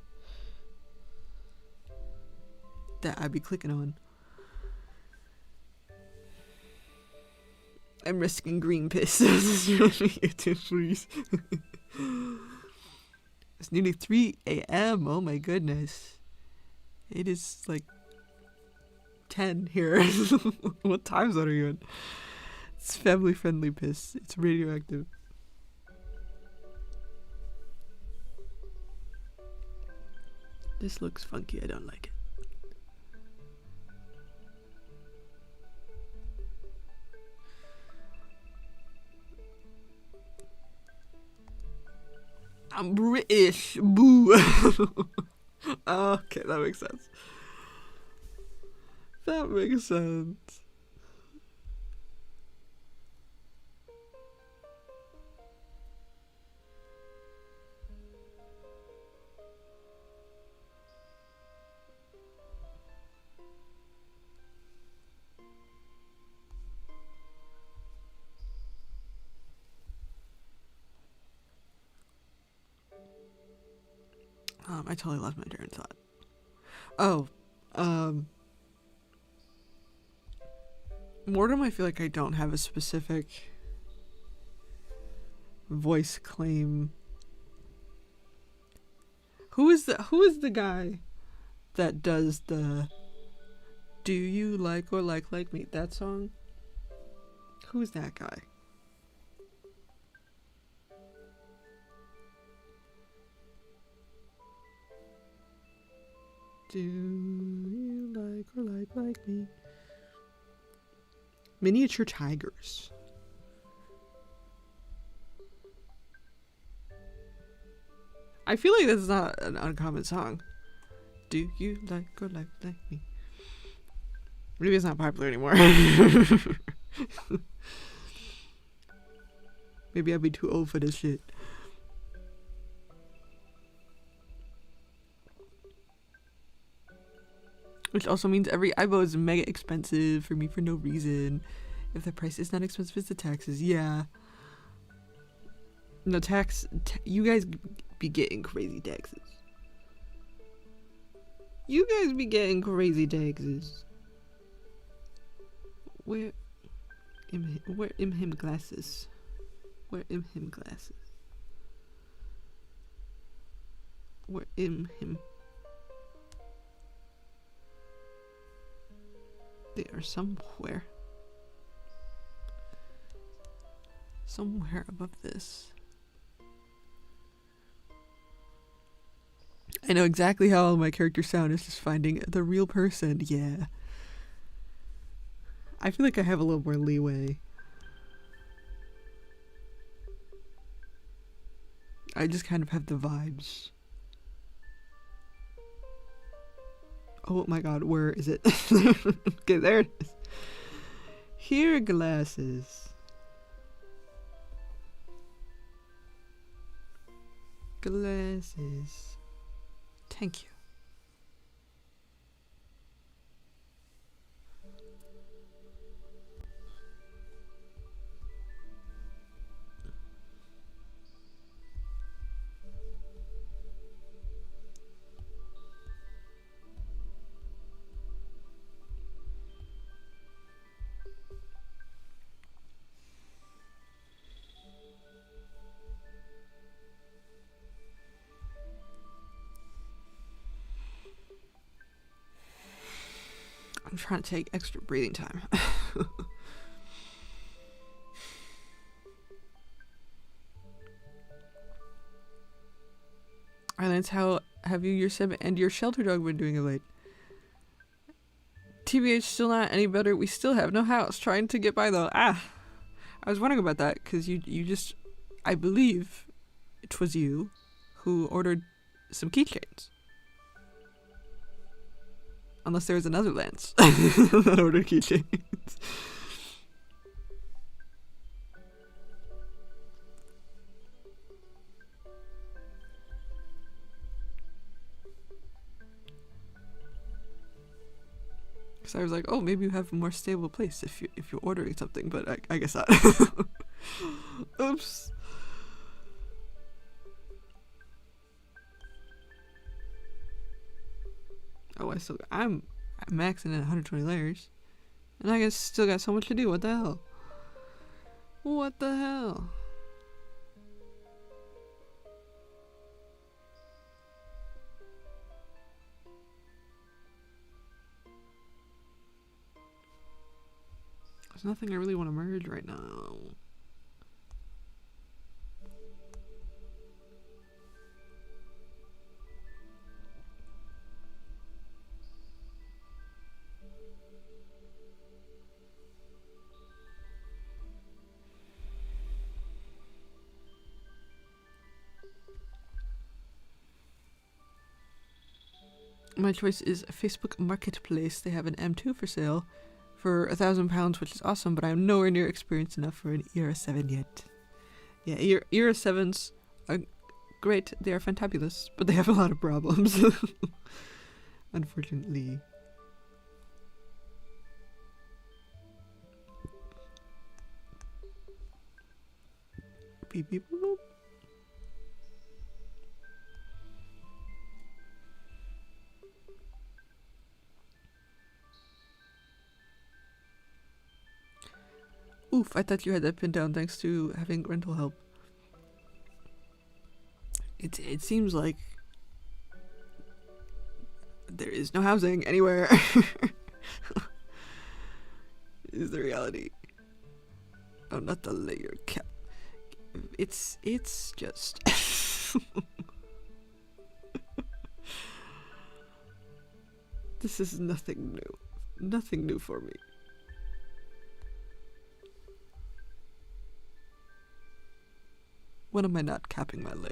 that I'd be clicking on. I'm risking green piss. YouTube, please. It's nearly 3 a.m. Oh my goodness. It is like 10 here. What time zone are you in? It's family friendly piss. It's radioactive. This looks funky. I don't like it. I'm British. Boo. Okay, that makes sense. That makes sense. I totally lost my train of thought. Oh, Mortem, I feel like I don't have a specific voice claim. Who is the guy that does the "Do you like or like me" that song? Who's that guy? Do you like me? Miniature tigers. I feel like this is not an uncommon song. Do you like me? Maybe it's not popular anymore. Maybe I'd be too old for this shit. Which also means every iBo is mega expensive for me for no reason. If the price is not expensive, it's the taxes. Yeah. No, you guys be getting crazy taxes. You guys be getting crazy taxes. Where am him glasses? Where am him glasses? Where am him? They are somewhere. Somewhere above this. I know exactly how all my characters sound. It's just finding the real person. Yeah. I feel like I have a little more leeway. I just kind of have the vibes. Oh my god, where is it? Okay, there it is. Here, glasses. Glasses. Thank you. I'm trying to take extra breathing time. Islands, how have you, your sim, and your shelter dog been doing of late? TBH, still not any better. We still have no house. Trying to get by though. I was wondering about that because you just, I believe it was you who ordered some keychains. Unless there was another Lance that ordered keychains. So I was like, oh, maybe you have a more stable place if you're ordering something, but I guess not. Oops. Oh, I'm maxing at 120 layers, and I guess still got so much to do. What the hell? What the hell? There's nothing I really want to merge right now. My choice is Facebook Marketplace. They have an M2 for sale for £1,000, which is awesome, but I'm nowhere near experienced enough for an Era 7 yet. Yeah, Era 7s are great. They are fantabulous, but they have a lot of problems. Unfortunately. Beep beep boop boop. Oof, I thought you had that pinned down thanks to having rental help. It seems like there is no housing anywhere. Is the reality. Oh, not the layer cap. It's just... This is nothing new. Nothing new for me. When am I not capping my layers?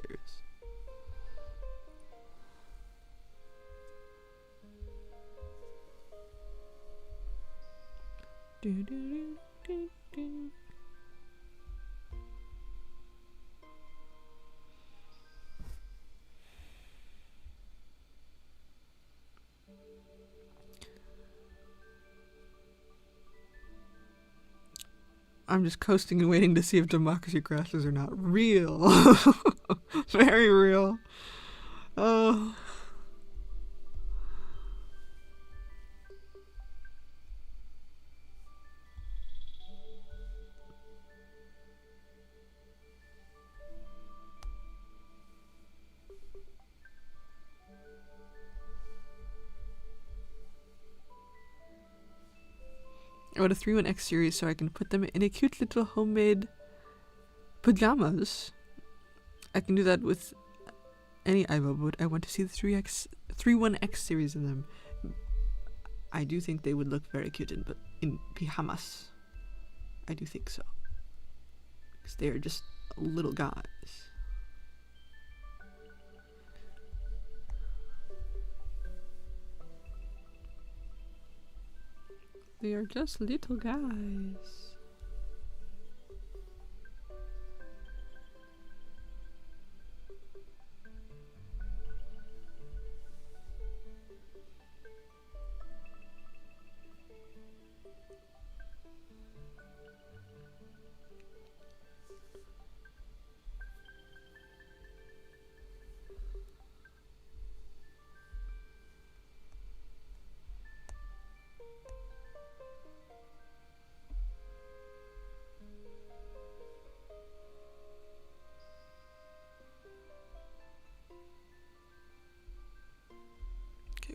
I'm just coasting and waiting to see if democracy crashes or not. Real. Very real. Oh. I want a 3-1X series so I can put them in a cute little homemade pajamas. I can do that with any Aibo, but I want to see the 3-1X series in them. I do think they would look very cute in pajamas. I do think so. Because they are just little guys. They are just little guys.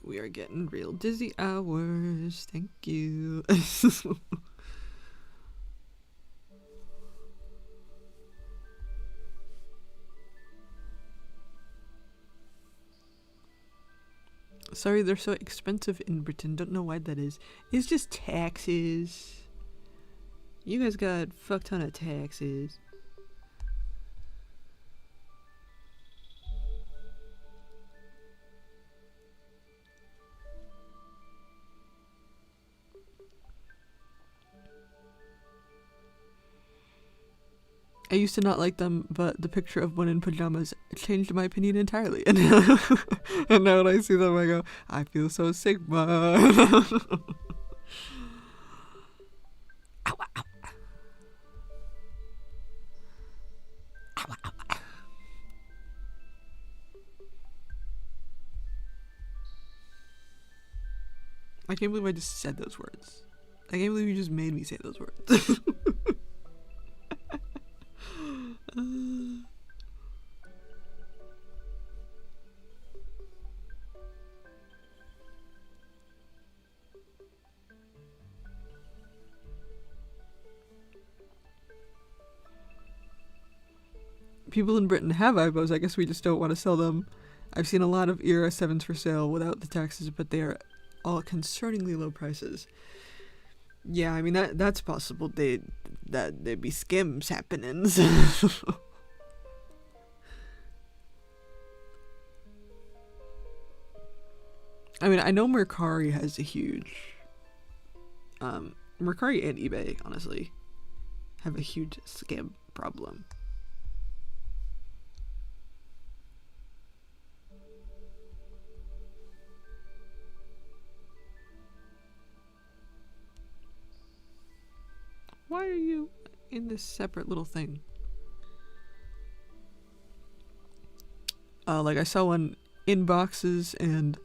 We are getting real dizzy hours. Thank you. Sorry, they're so expensive in Britain. Don't know why that is. It's just taxes. You guys got a fuck ton of taxes. I used to not like them, but the picture of one in pajamas changed my opinion entirely. And now when I see them, I go, I feel so Sigma. Ow, ow. Ow, ow. I can't believe I just said those words. I can't believe you just made me say those words. People in Britain have Aibos. I guess we just don't want to sell them. I've seen a lot of Era 7s for sale without the taxes, but they are all concerningly low prices. Yeah, I mean that's possible. There'd be skims happenings. I mean, I know Mercari has a huge Mercari and eBay, honestly, have a huge scam problem. Why are you in this separate little thing? Like I saw one in boxes and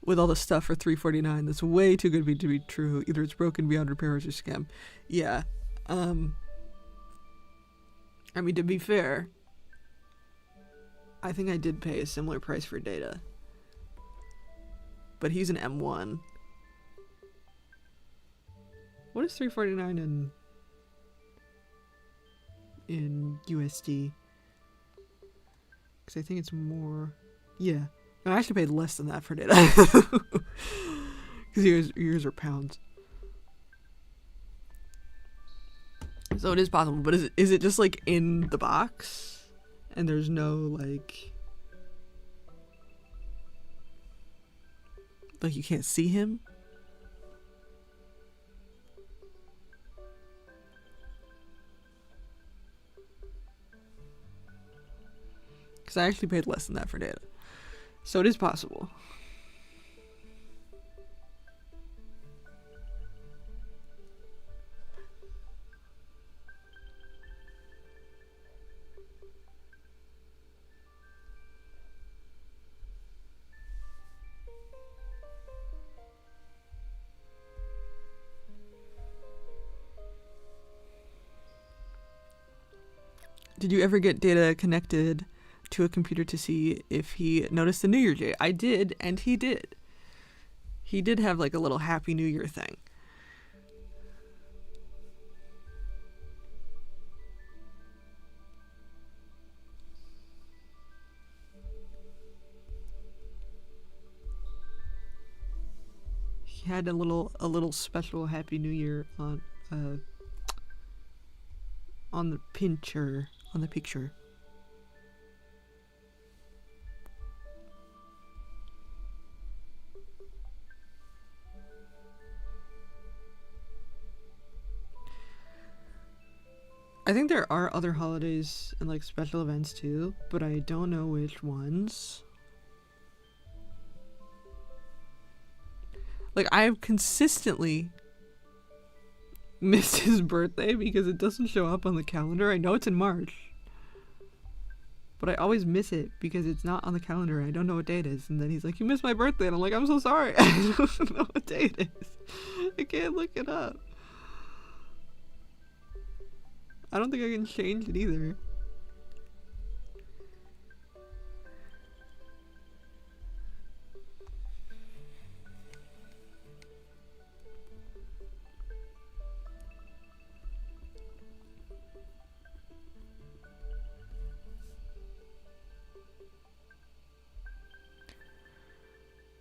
with all the stuff for $3.49. That's way too good to be true. Either it's broken beyond repair or it's a scam. Yeah. I mean, to be fair, I think I did pay a similar price for Data. But he's an M1. What is $3.49 in in USD. Because I think it's more... Yeah. No, I actually paid less than that for data. Because yours are pounds. So it is possible, but is it just like in the box? And there's no like you can't see him? Because I actually paid less than that for data. So it is possible. Did you ever get data connected to a computer to see if he noticed the New Year, Jay? I did, and he did. He did have like a little Happy New Year thing. He had a little special Happy New Year on the picture. I think there are other holidays and like special events too, but I don't know which ones. Like I've consistently missed his birthday because it doesn't show up on the calendar. I know it's in March, but I always miss it because it's not on the calendar. I don't know what day it is. And then he's like, "You missed my birthday." And I'm like, "I'm so sorry. I don't know what day it is. I can't look it up." I don't think I can change it either.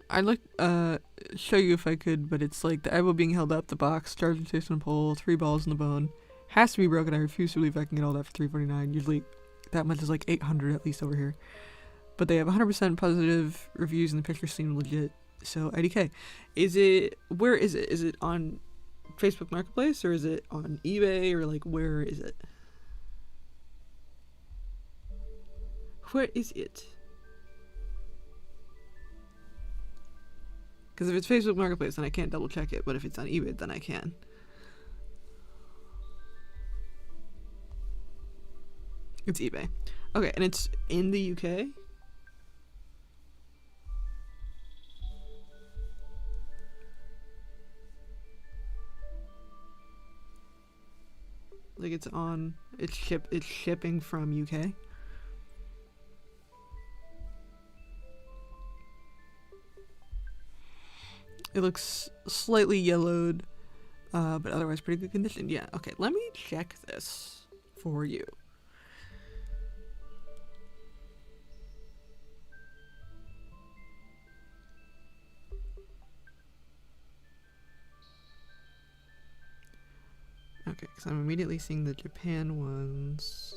I'd like show you if I could, but it's like the elbow being held up, the box, charging station pole, 3 balls in the bone. Has to be broken. I refuse to believe I can get all that for $349. Usually that much is like $800 at least over here. But they have 100% positive reviews and the pictures seem legit. So IDK. Where is it? Is it on Facebook Marketplace or is it on eBay or like where is it? Where is it? Because if it's Facebook Marketplace, then I can't double check it. But if it's on eBay, then I can. It's eBay. Okay, and it's in the UK? Like it's shipping from UK? It looks slightly yellowed, but otherwise pretty good condition. Yeah, okay, let me check this for you. Okay, because I'm immediately seeing the Japan ones.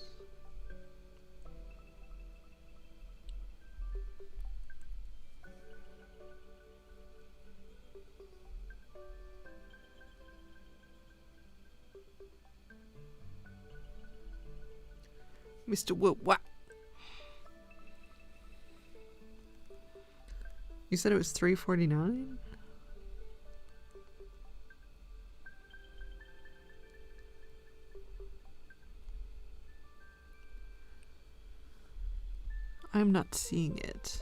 Mr. What? You said it was $349? I'm not seeing it.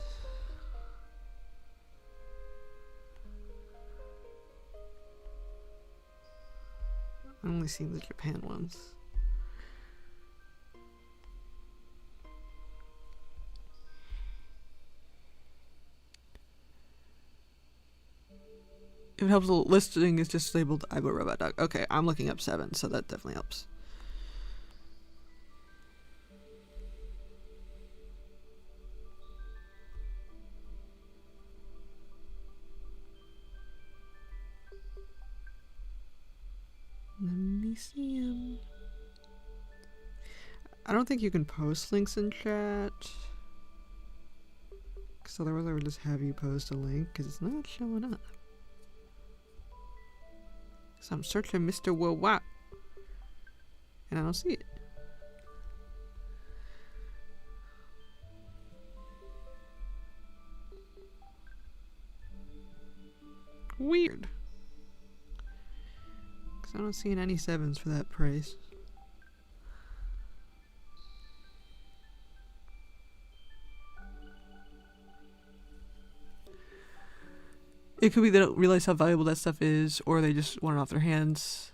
I'm only seeing the Japan ones. If it helps, the listing is just labeled iBoRobot Dog. Okay, I'm looking up 7, so that definitely helps. me see him. I don't think you can post links in chat. Because otherwise I would just have you post a link because it's not showing up. So I'm searching Mr. Worldwide and I don't see it. Weird. Because I don't see any 7s for that price. It could be they don't realize how valuable that stuff is, or they just want it off their hands.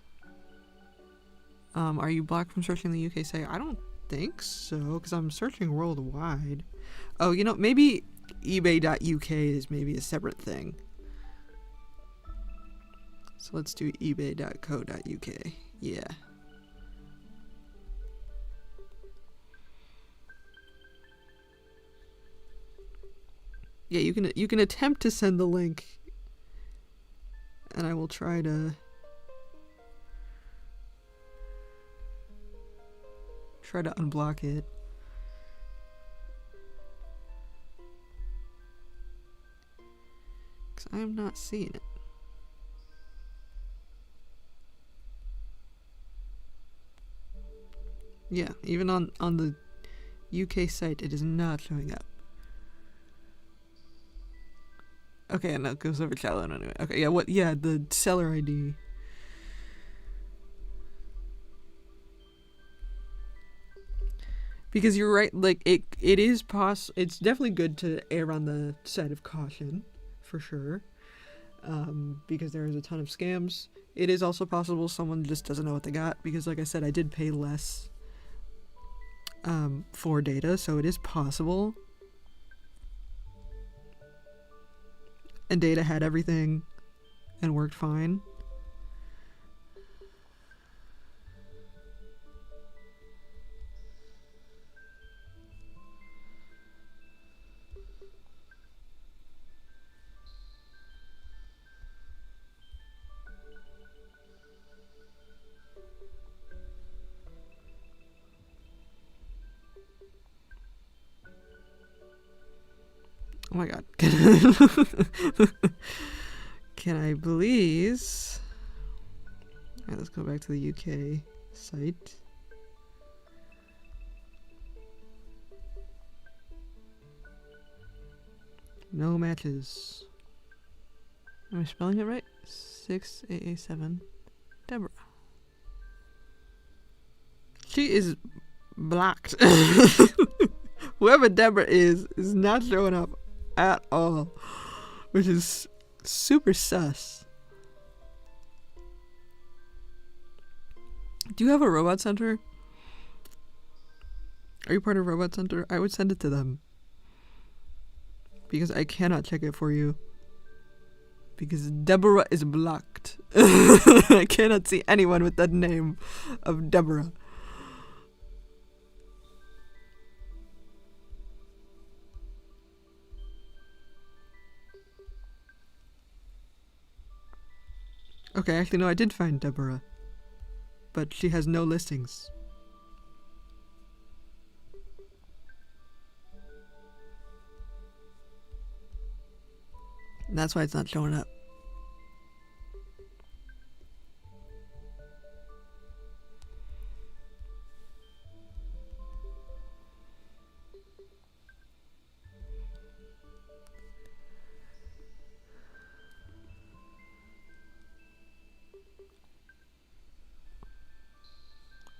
Are you blocked from searching the UK site? I don't think so, because I'm searching worldwide. Oh, you know, maybe ebay.uk is maybe a separate thing. So let's do ebay.co.uk. Yeah. Yeah, you can attempt to send the link, and I will try to unblock it. Because I am not seeing it. Yeah, even on the UK site, it is not showing up. Okay, and that goes over chat line anyway. Okay, yeah, what? Yeah, the seller ID. Because you're right, like it is it's definitely good to err on the side of caution, for sure. Because there is a ton of scams. It is also possible someone just doesn't know what they got, because like I said, I did pay less for data, so it is possible. And data had everything and worked fine. Oh my god. Can I please? Alright, let's go back to the UK site. No matches. Am I spelling it right? 6AA7. Deborah. She is blocked. Whoever Deborah is not showing up at all, which is super sus. Do you have a robot center? Are you part of Robot Center? I would send it to them. Because I cannot check it for you. Because Deborah is blocked. I cannot see anyone with that name of Deborah. Okay, actually no, I did find Deborah. But she has no listings. And that's why it's not showing up.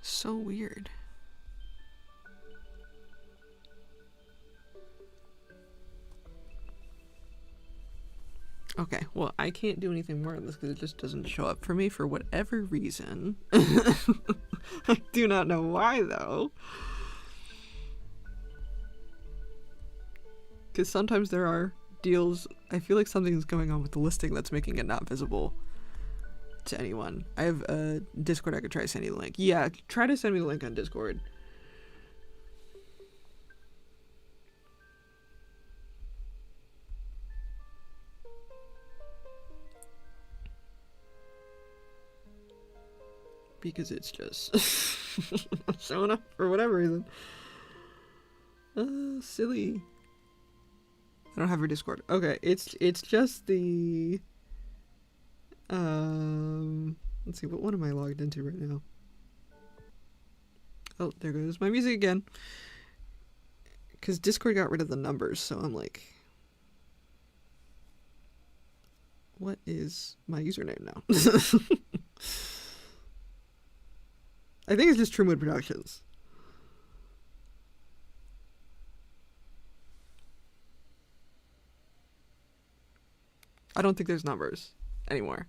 So weird. Okay, well, I can't do anything more on this because it just doesn't show up for me for whatever reason. I do not know why, though. Because sometimes there are deals. I feel like something's going on with the listing that's making it not visible to anyone. I have a Discord I could try sending you the link. Yeah, try to send me the link on Discord. because it's just showing up for whatever reason. Silly. I don't have her Discord. Okay, it's just the let's see, what one am I logged into right now? Oh, there goes my music again. Because Discord got rid of the numbers, so I'm like, what is my username now? I think it's just True Mood Productions. I don't think there's numbers anymore.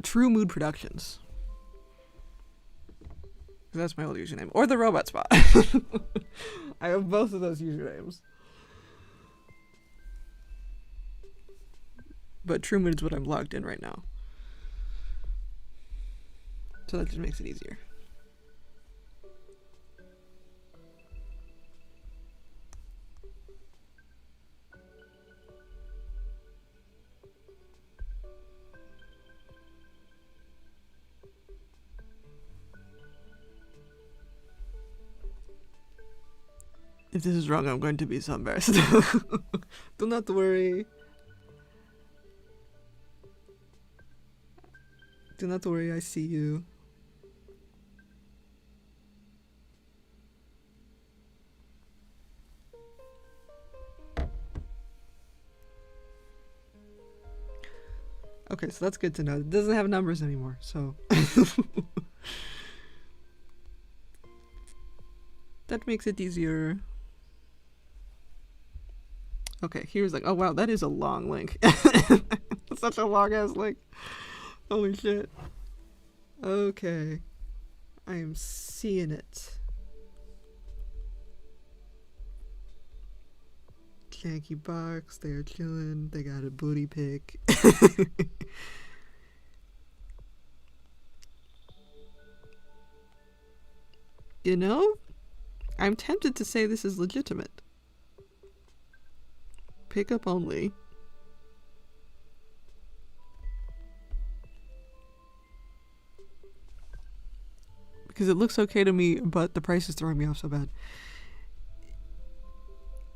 True Mood Productions. That's my old username. Or the Robot Spot. I have both of those usernames. But True Mood is what I'm logged in right now. So that just makes it easier. If this is wrong, I'm going to be so embarrassed. Do not worry. Do not worry, I see you. Okay, so that's good to know. It doesn't have numbers anymore, so... that makes it easier. Okay, here's like, oh wow, that is a long link. Such a long ass link. Holy shit. Okay. I am seeing it. Janky box, they're chilling, they got a booty pic. You know, I'm tempted to say this is legitimate. Pickup only. Because it looks okay to me, but the price is throwing me off so bad.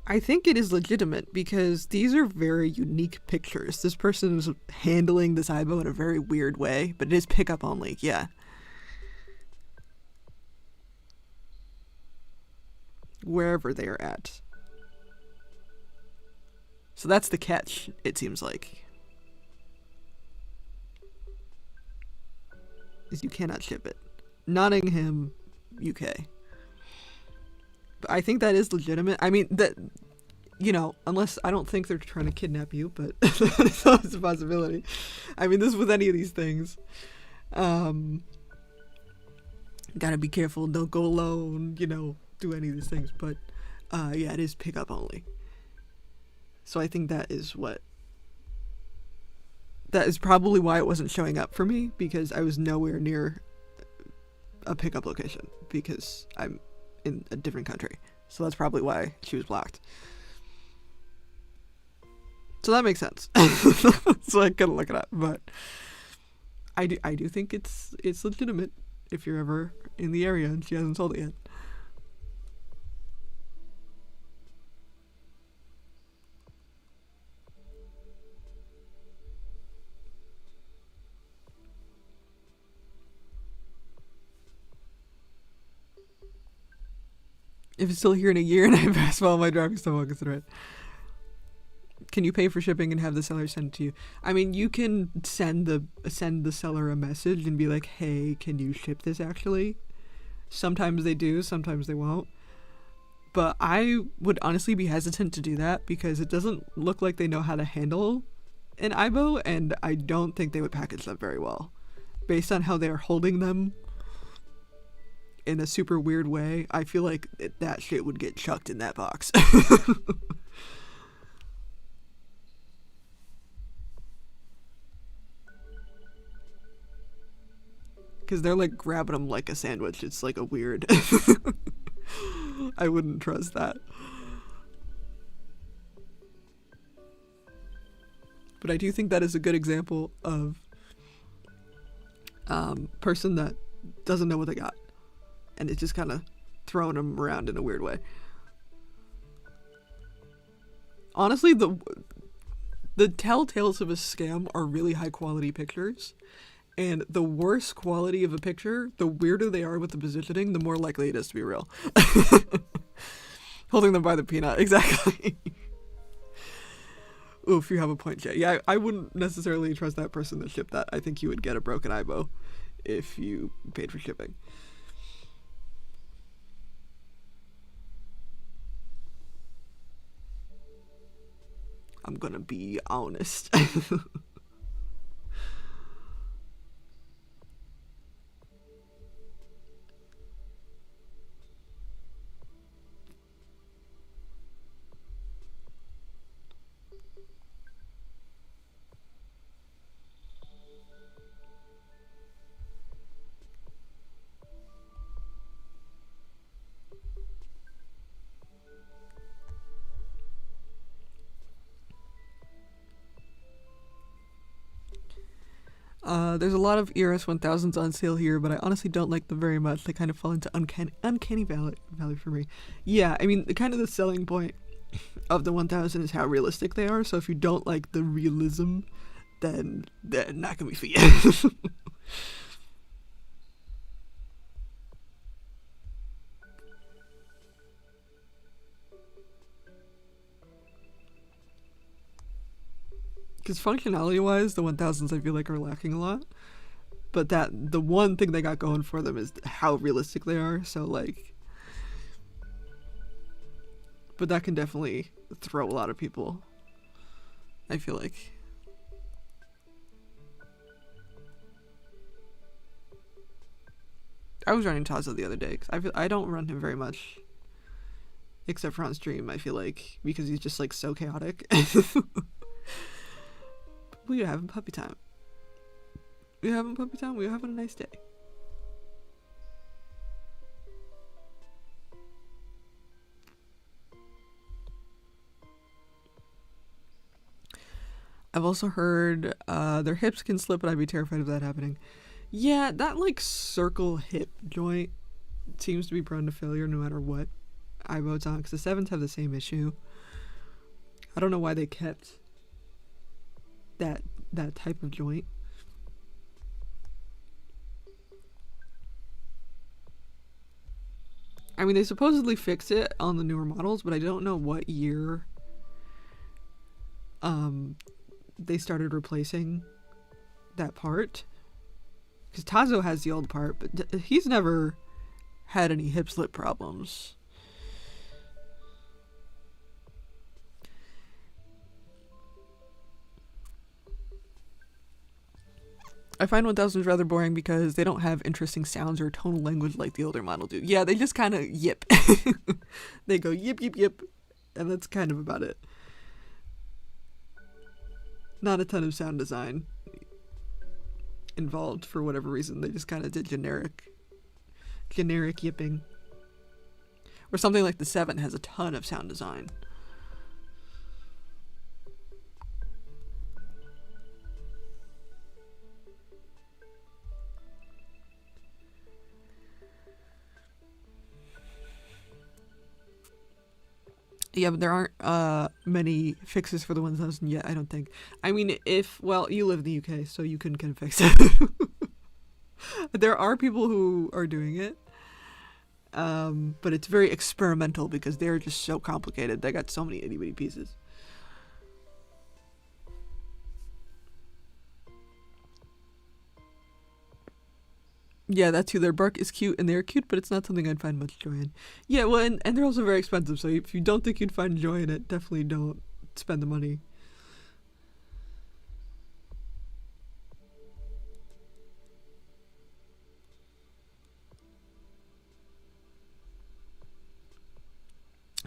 I think it is legitimate because these are very unique pictures. This person is handling this Aibo in a very weird way, but it is pickup only, yeah. Wherever they are at. So that's the catch, it seems like. Is you cannot ship it. Nottingham, UK. But I think that is legitimate. I mean, that, you know, unless, I don't think they're trying to kidnap you, but it's always a possibility. I mean, this is with any of these things. Gotta be careful, don't go alone, you know, do any of these things. But, yeah, it is pickup only. So I think that is what... That is probably why it wasn't showing up for me, because I was nowhere near a pickup location, because I'm in a different country. So that's probably why she was blocked. So that makes sense. So I couldn't look it up, but I do think it's legitimate if you're ever in the area and she hasn't sold it yet. If it's still here in a year and I pass all my driving stuff, I'll consider it. Can you pay for shipping and have the seller send it to you? I mean, you can send the seller a message and be like, hey, can you ship this actually? Sometimes they do, sometimes they won't. But I would honestly be hesitant to do that because it doesn't look like they know how to handle an Aibo, and I don't think they would package them very well. Based on how they're holding them in a super weird way, I feel like that shit would get chucked in that box. Because they're like grabbing them like a sandwich. It's like a weird. I wouldn't trust that. But I do think that is a good example of person that doesn't know what they got. And it's just kind of throwing them around in a weird way. Honestly, the telltales of a scam are really high quality pictures. And the worse quality of a picture, the weirder they are with the positioning, the more likely it is to be real. Holding them by the peanut, exactly. Oof, you have a point, Jay. Yeah, I wouldn't necessarily trust that person that shipped that. I think you would get a broken eyebow if you paid for shipping. I'm gonna be honest. There's a lot of ERS 1000s on sale here, but I honestly don't like them very much. They kind of fall into uncanny valley for me. Yeah, I mean, the selling point of the 1000 is how realistic they are, so if you don't like the realism, then they're not gonna be for you. Because functionality-wise, the 1000s I feel like are lacking a lot. But the one thing they got going for them is how realistic they are, so like... But that can definitely throw a lot of people, I feel like. I was running Tazo the other day, because I don't run him very much. Except for on stream, I feel like, because he's just like so chaotic. We are having puppy time. We're having puppy time. We're having a nice day. I've also heard their hips can slip, and I'd be terrified of that happening. Yeah, that like circle hip joint seems to be prone to failure no matter what Aibo it's on, because the 7s have the same issue. I don't know why they kept that type of joint. I mean, they supposedly fixed it on the newer models, but I don't know what year they started replacing that part. Because Tazo has the old part, but he's never had any hip slip problems. I find 1000s rather boring because they don't have interesting sounds or tonal language like the older model do. Yeah, they just kind of yip. They go yip, yip, yip, and that's kind of about it. Not a ton of sound design involved for whatever reason. They just kind of did generic yipping. Or something like the 7 has a ton of sound design. Yeah, but there aren't many fixes for the 1000 yet, I don't think. I mean, well, you live in the UK, so you couldn't get a fix. There are people who are doing it, but it's very experimental because they're just so complicated. They got so many itty-bitty pieces. Yeah, that's who. Their bark is cute, and they're cute, but it's not something I'd find much joy in. Yeah, well, and they're also very expensive, so if you don't think you'd find joy in it, definitely don't spend the money.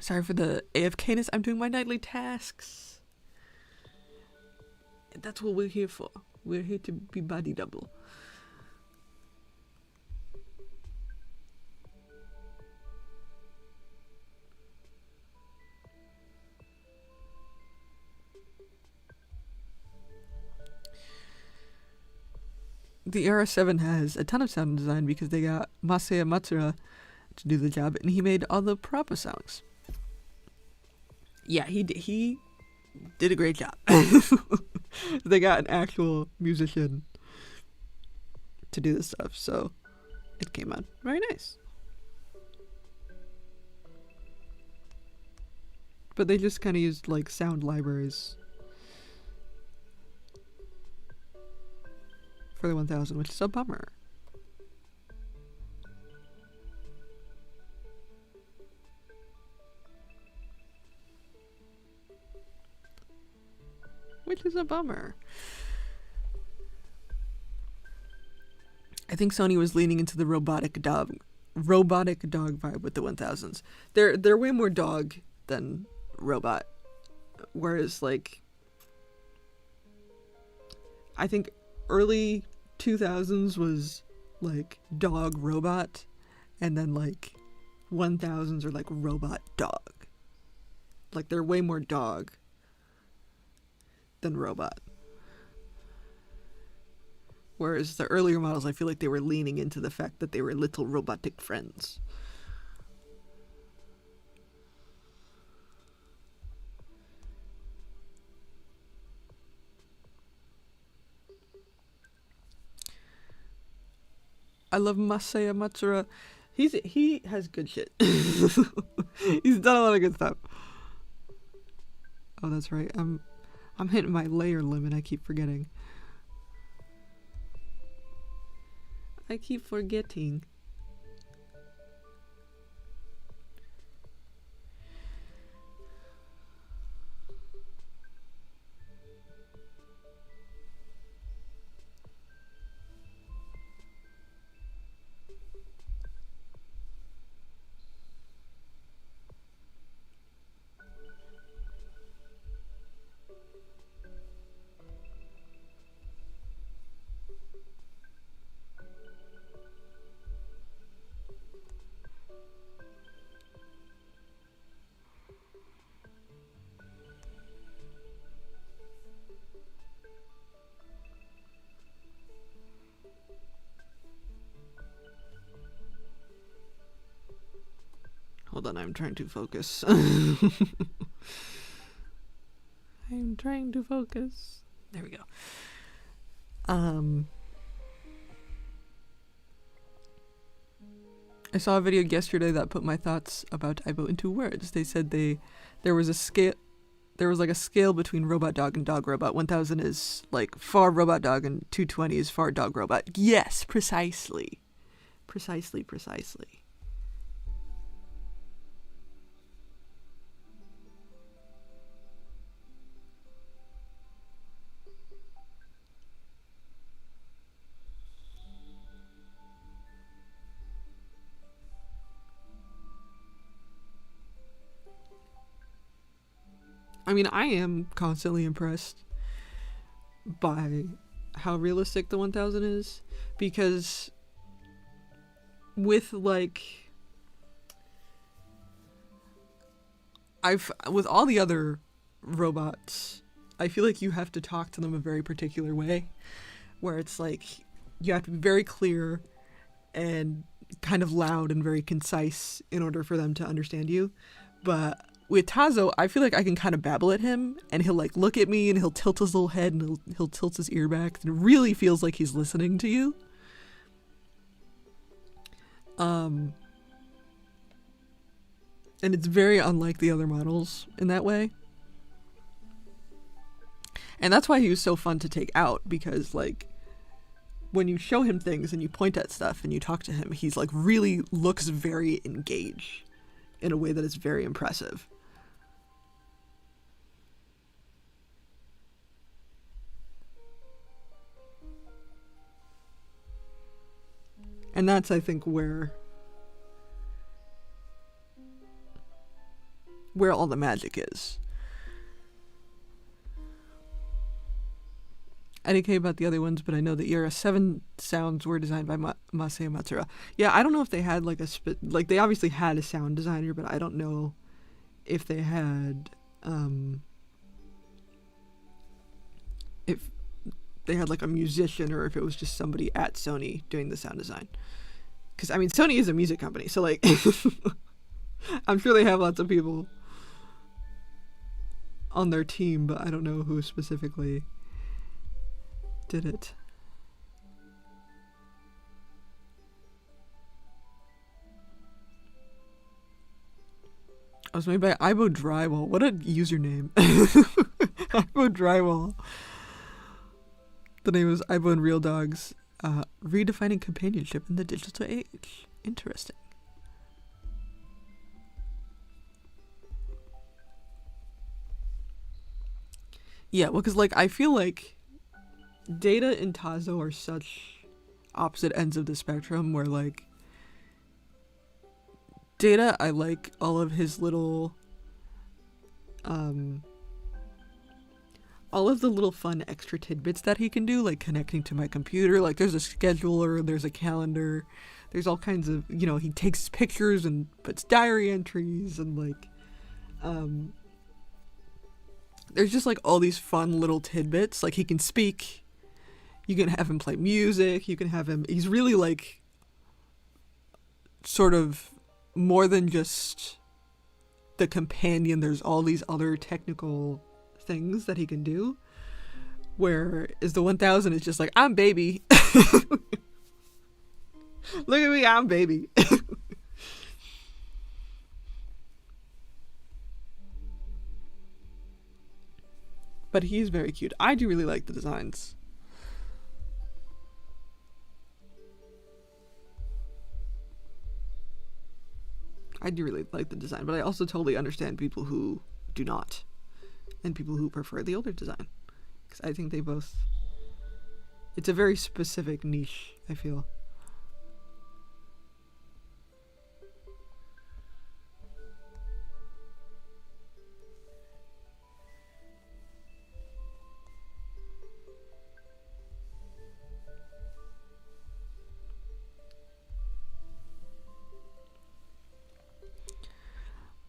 Sorry for the AFKness, I'm doing my nightly tasks. And that's what we're here for. We're here to be body double. the Era 7 has a ton of sound design because they got Masaya Matsura to do the job, and he made all the proper songs. Yeah, he did a great job. They got an actual musician to do this stuff, so it came out very nice. But they just kind of used like sound libraries for the 1000, which is a bummer. Which is a bummer. I think Sony was leaning into the robotic dog vibe with the 1000s. They're way more dog than robot. Whereas like I think early 2000s was like dog robot, and then like 1000s are like robot dog. Like they're way more dog than robot. Whereas the earlier models, I feel like they were leaning into the fact that they were little robotic friends. I love Masaya Matsura. He has good shit. He's done a lot of good stuff. Oh, that's right. I'm hitting my layer limit. I keep forgetting. Hold on, I'm trying to focus. I'm trying to focus. There we go. I saw a video yesterday that put my thoughts about Aibo into words. They said there was like a scale between robot dog and dog robot. 1000 is like far robot dog and 220 is far dog robot. Yes, precisely. Precisely. I mean, I am constantly impressed by how realistic the 1000 is, because with like with all the other robots, I feel like you have to talk to them a very particular way, where it's like you have to be very clear and kind of loud and very concise in order for them to understand you. But with Tazo, I feel like I can kind of babble at him, and he'll like look at me and he'll tilt his little head and he'll tilt his ear back, and it really feels like he's listening to you. And it's very unlike the other models in that way. And that's why he was so fun to take out, because like when you show him things and you point at stuff and you talk to him, he's like really looks very engaged in a way that is very impressive. And that's, I think, where all the magic is. I didn't care about the other ones, but I know the Era 7 sounds were designed by Masaya Matsura. Yeah, I don't know if they had like they obviously had a sound designer, but I don't know if they had if they had like a musician or if it was just somebody at Sony doing the sound design. Because, I mean, Sony is a music company, so, like, I'm sure they have lots of people on their team, but I don't know who specifically did it. It was made by Ibo Drywall. What a username. Ibo Drywall. The name was Ibo and Real Dogs. Redefining companionship in the digital age. Interesting. Yeah, well, because, like, I feel like Data and Tazo are such opposite ends of the spectrum where, like, Data, I like all of his little, all of the little fun extra tidbits that he can do, like connecting to my computer. Like, there's a scheduler, there's a calendar, there's all kinds of, you know, he takes pictures and puts diary entries, and, like, there's just, like, all these fun little tidbits. Like, he can speak, you can have him play music, you can have him, he's really, like, sort of more than just the companion. There's all these other technical things that he can do, whereas the 1000 is just like, I'm baby. Look at me, I'm baby. But he's very cute. I do really like the designs. I do really like the design, but I also totally understand people who do not, and people who prefer the older design, because I think they both, it's a very specific niche, I feel.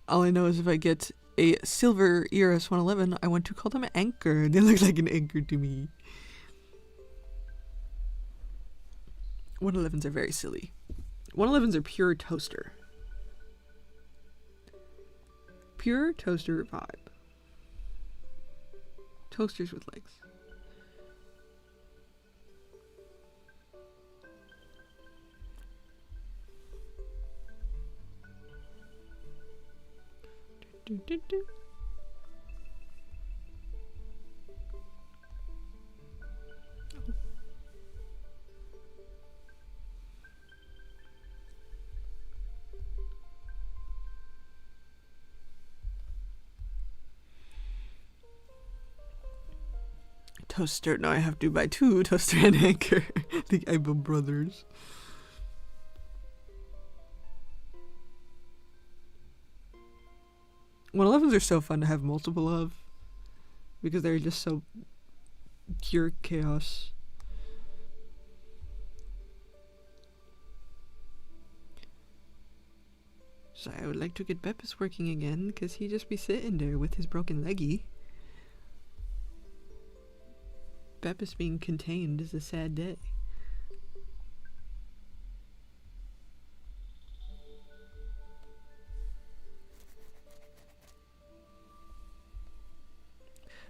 All I know is if I get a silver ERS 111, I want to call them Anchor. They look like an anchor to me. 111s are very silly. 111s are pure toaster. Pure toaster vibe. Toasters with legs. Do, do, do. Toaster. Now I have to buy 2 toaster and anchor. The Ibo brothers. One 11s are so fun to have multiple of, because they're just so pure chaos. So I would like to get Beppis working again, because he'd just be sitting there with his broken leggy. Beppis being contained is a sad day.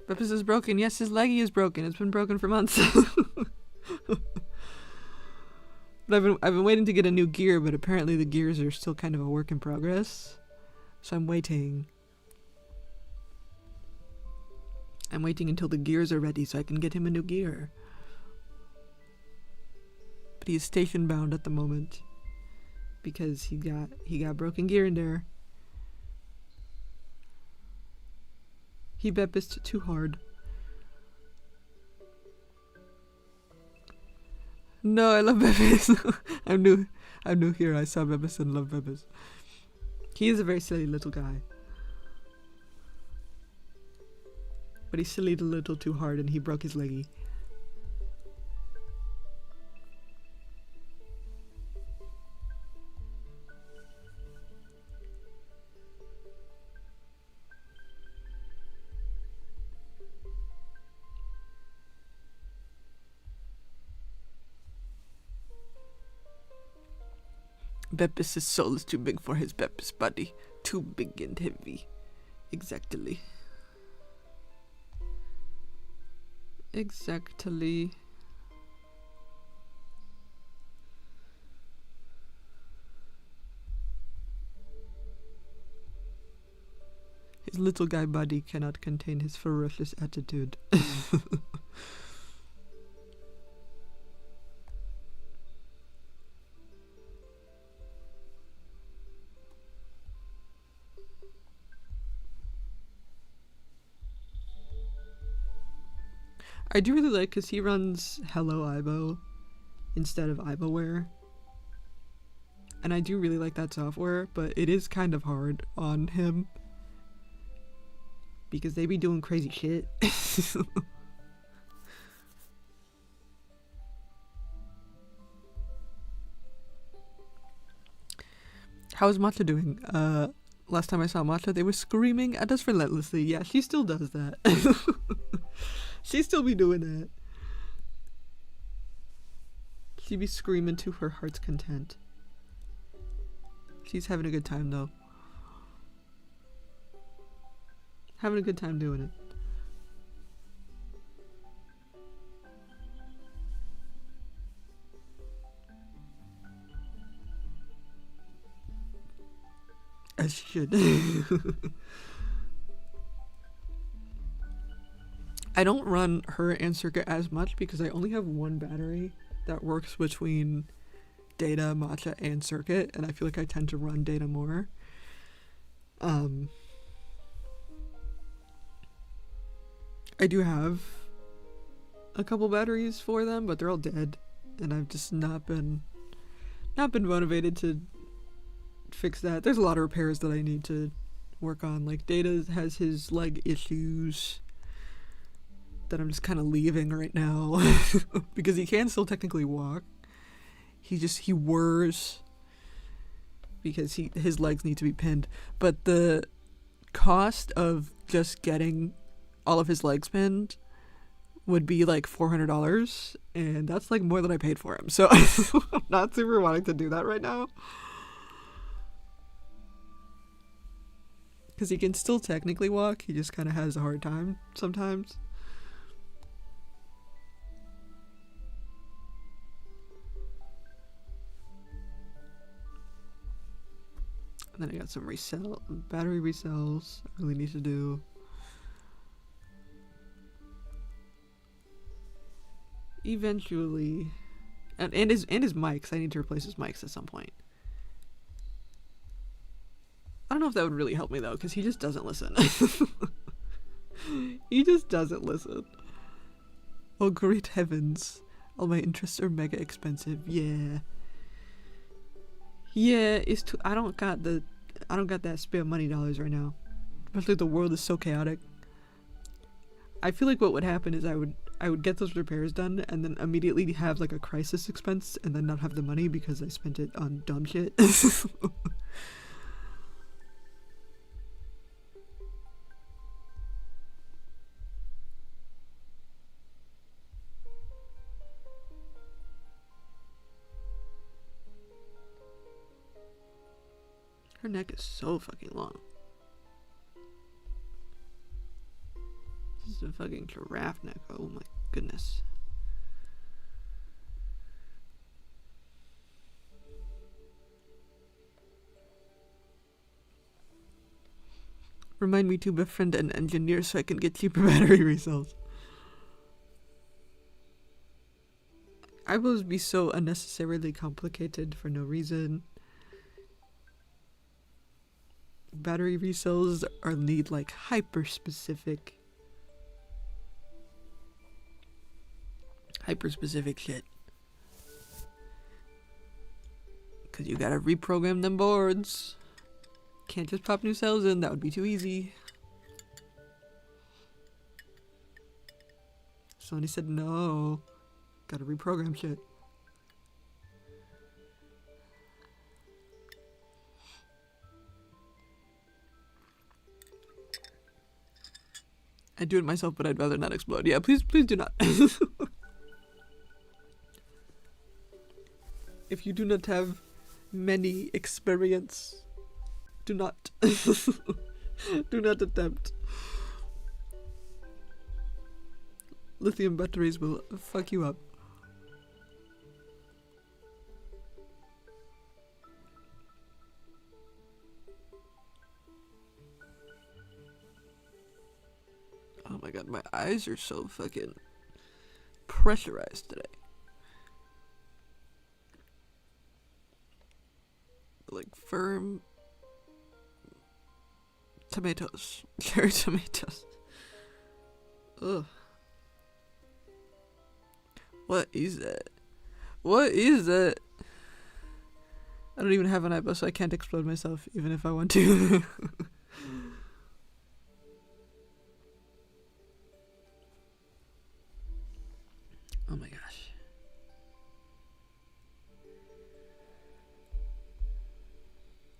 Beppis is broken. Yes, his leggy is broken. It's been broken for months. But I've been waiting to get a new gear, but apparently the gears are still kind of a work in progress. So I'm waiting. I'm waiting until the gears are ready so I can get him a new gear. But he's station bound at the moment because he got broken gear in there. He Beppis too hard. No, I love Beppis. I'm new here. I saw Beppis and love Beppis. He is a very silly little guy. But he sillied a little too hard and he broke his leggy. Beppis' soul is too big for his Beppis body. Too big and heavy. Exactly. Exactly. His little guy body cannot contain his ferocious attitude. I do really like because he runs Hello Aibo instead of Aiboware. And I do really like that software, but it is kind of hard on him. Because they be doing crazy shit. How's Matcha doing? Last time I saw Matcha, they were screaming at us relentlessly. Yeah, she still does that. She still be doing that. She be screaming to her heart's content. She's having a good time though. Having a good time doing it. As she should. I don't run her and Circuit as much because I only have one battery that works between Data, Matcha, and Circuit, and I feel like I tend to run Data more. I do have a couple batteries for them, but they're all dead, and I've just not been motivated to fix that. There's a lot of repairs that I need to work on. Like Data has his leg issues that I'm just kind of leaving right now because he can still technically walk. He whirs because his legs need to be pinned, but the cost of just getting all of his legs pinned would be like $400, and that's like more than I paid for him, so I'm not super wanting to do that right now because he can still technically walk. He just kind of has a hard time sometimes. And then I got some battery resells I really need to do. Eventually. And his mics. I need to replace his mics at some point. I don't know if that would really help me though, because he just doesn't listen. He just doesn't listen. Oh great heavens. All my interests are mega expensive. Yeah. Yeah, it's too, I don't got that spare money dollars right now. Especially the world is so chaotic. I feel like what would happen is I would get those repairs done and then immediately have like a crisis expense and then not have the money because I spent it on dumb shit. Her neck is so fucking long. This is a fucking giraffe neck. Oh my goodness. Remind me to befriend an engineer so I can get cheaper battery resells. I will be so unnecessarily complicated for no reason. Battery resells need like hyper specific shit. Cause you gotta reprogram them boards. Can't just pop new cells in, that would be too easy. Somebody said no. Gotta reprogram shit. I'd do it myself, but I'd rather not explode. Yeah, please do not. If you do not have many experience. Do not. Do not attempt. Lithium batteries will fuck you up. Oh my god, my eyes are so fucking pressurized today. Like firm tomatoes. Cherry tomatoes. Ugh. What is that? What is that? I don't even have an eyebrow, so I can't explode myself, even if I want to. Oh my gosh.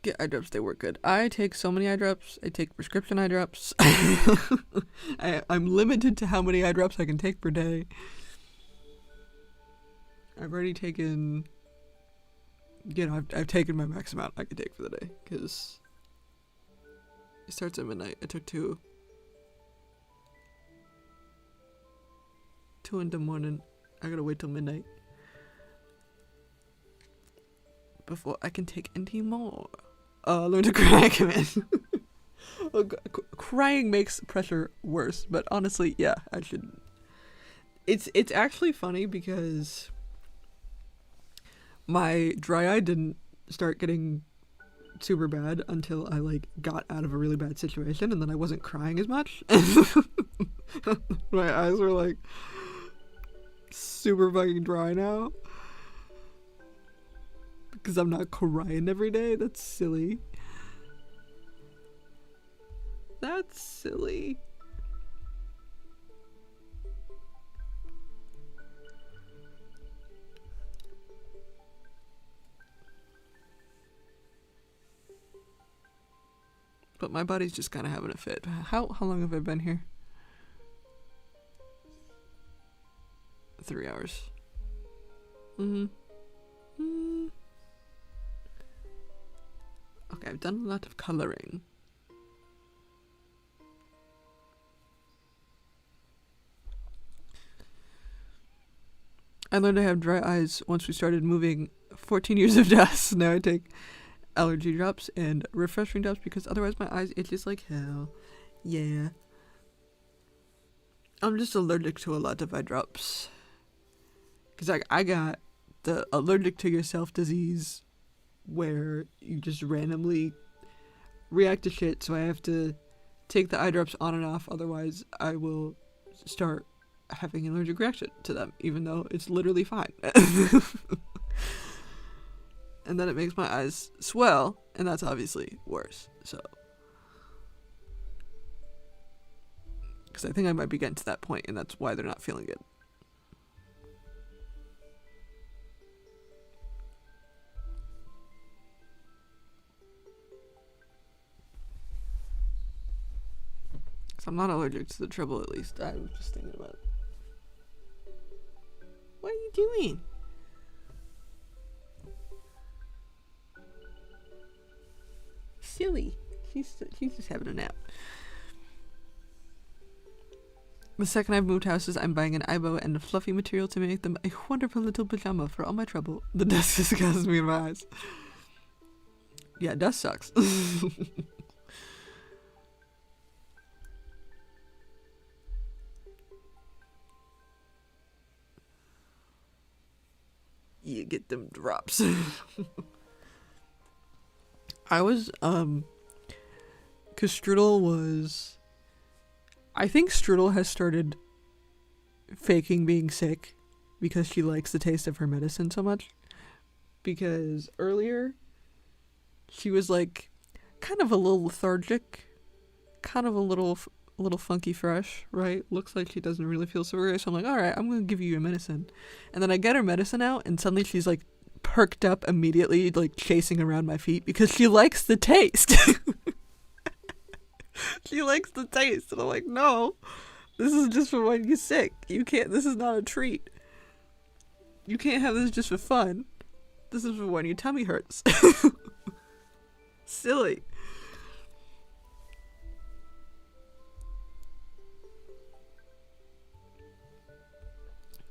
Get eye drops, they work good. I take so many eye drops. I take prescription eye drops. I'm limited to how many eye drops I can take per day. I've already taken, I've taken my max amount I can take for the day, because it starts at midnight. I took 2 in the morning. I gotta wait till midnight before I can take any more. Learn to cry, man. Crying makes pressure worse, but honestly, yeah, I should. It's actually funny because my dry eye didn't start getting super bad until I like got out of a really bad situation, and then I wasn't crying as much. My eyes were like super fucking dry now because I'm not crying every day. That's silly. That's silly. But my body's just kind of having a fit. How long have I been here? 3 hours. Okay, I've done a lot of coloring. I learned I have dry eyes once we started moving 14 years of dust. Now I take allergy drops and refreshing drops because otherwise my eyes itches like hell. Yeah. I'm just allergic to a lot of eye drops. Because I got the allergic to yourself disease where you just randomly react to shit, so I have to take the eye drops on and off, otherwise I will start having an allergic reaction to them, even though it's literally fine. And then it makes my eyes swell, and that's obviously worse, so. Because I think I might be getting to that point, and that's why they're not feeling good. Because I'm not allergic to the trouble, at least. I was just thinking about it. What are you doing? Silly. She's just having a nap. The second I've moved houses, I'm buying an eyebow and a fluffy material to make them a wonderful little pajama for all my trouble. The dust disgusts me in my eyes. Yeah, dust sucks. You get them drops. I was, cause Strudel was, I think Strudel has started faking being sick because she likes the taste of her medicine so much. Because earlier, she was like, kind of a little lethargic, kind of a little funky fresh, right? Looks like she doesn't really feel so great. So I'm like, alright, I'm gonna give you your medicine. And then I get her medicine out, and suddenly she's like, perked up immediately, like chasing around my feet because she likes the taste. She likes the taste, and I'm like, no, this is just for when you're sick. You can't, this is not a treat. You can't have this just for fun. This is for when your tummy hurts. Silly.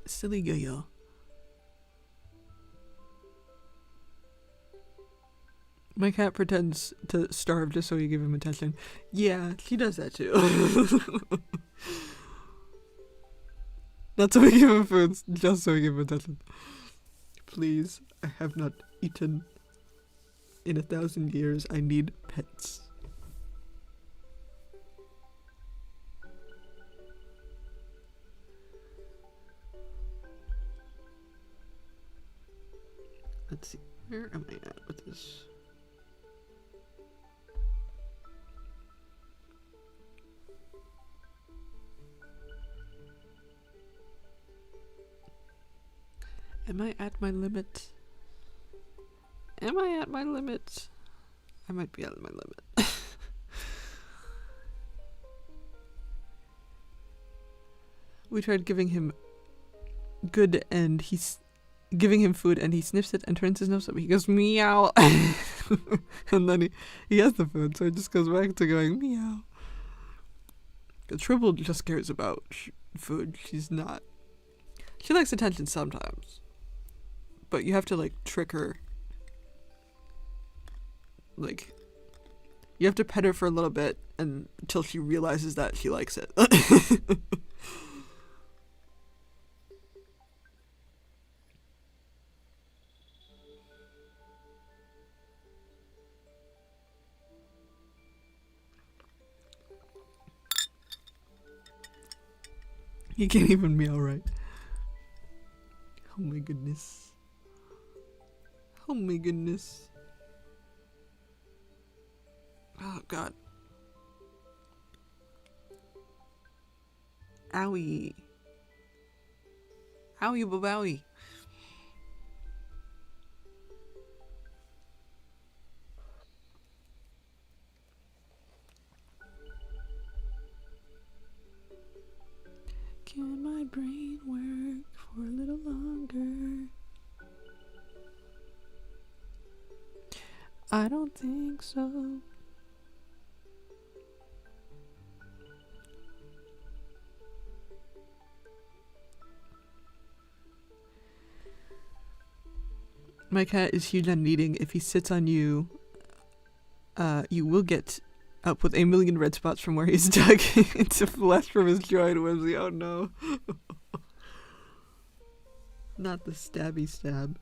Silly girl. My cat pretends to starve just so you give him attention. Yeah, she does that too. Not so we give him food, just so we give him attention. Please, I have not eaten in 1,000 years. I need pets. Let's see, where am I at with this? Am I at my limit? Am I at my limit? I might be at my limit. We tried giving him good and he's giving him food and he sniffs it and turns his nose up. He goes meow. And then he has the food, so he just goes back to going meow. Tribble just cares about food. She's not. She likes attention sometimes. But you have to, like, trick her. Like, you have to pet her for a little bit until she realizes that she likes it. You can't even meow right. Oh my goodness. Oh my goodness. Oh god. Owie. Owie babowie. Can my brain work for a little longer? I don't think so. My cat is huge on eating. If he sits on you, you will get up with 1,000,000 red spots from where he's dug into flesh from his joy and whimsy. Oh no. Not the stabby stab.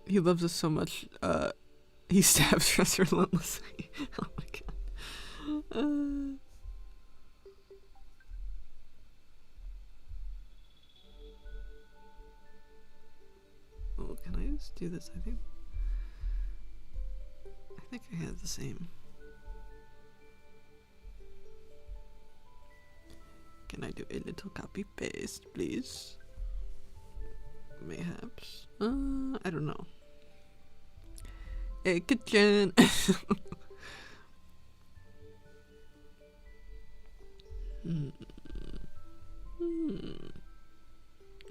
He loves us so much, he stabs us relentlessly. Oh my god. Oh, can I just do this? I think I have the same. Can I do a little copy paste, please? Mayhaps. I don't know. Hey, kitchen.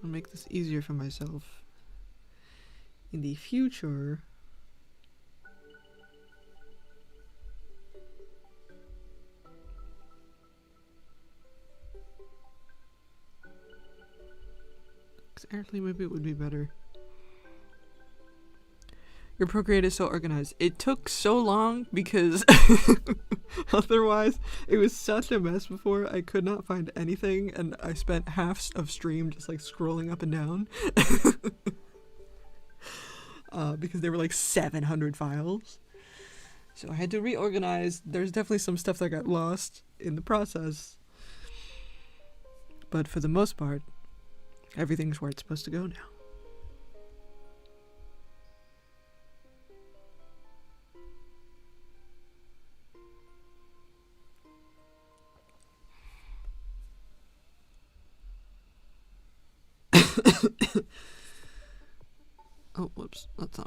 I'll make this easier for myself in the future. Apparently, maybe it would be better. Your Procreate is so organized. It took so long because otherwise it was such a mess before. I could not find anything and I spent half of stream just like scrolling up and down because there were like 700 files. So I had to reorganize. There's definitely some stuff that got lost in the process. But for the most part, everything's where it's supposed to go now.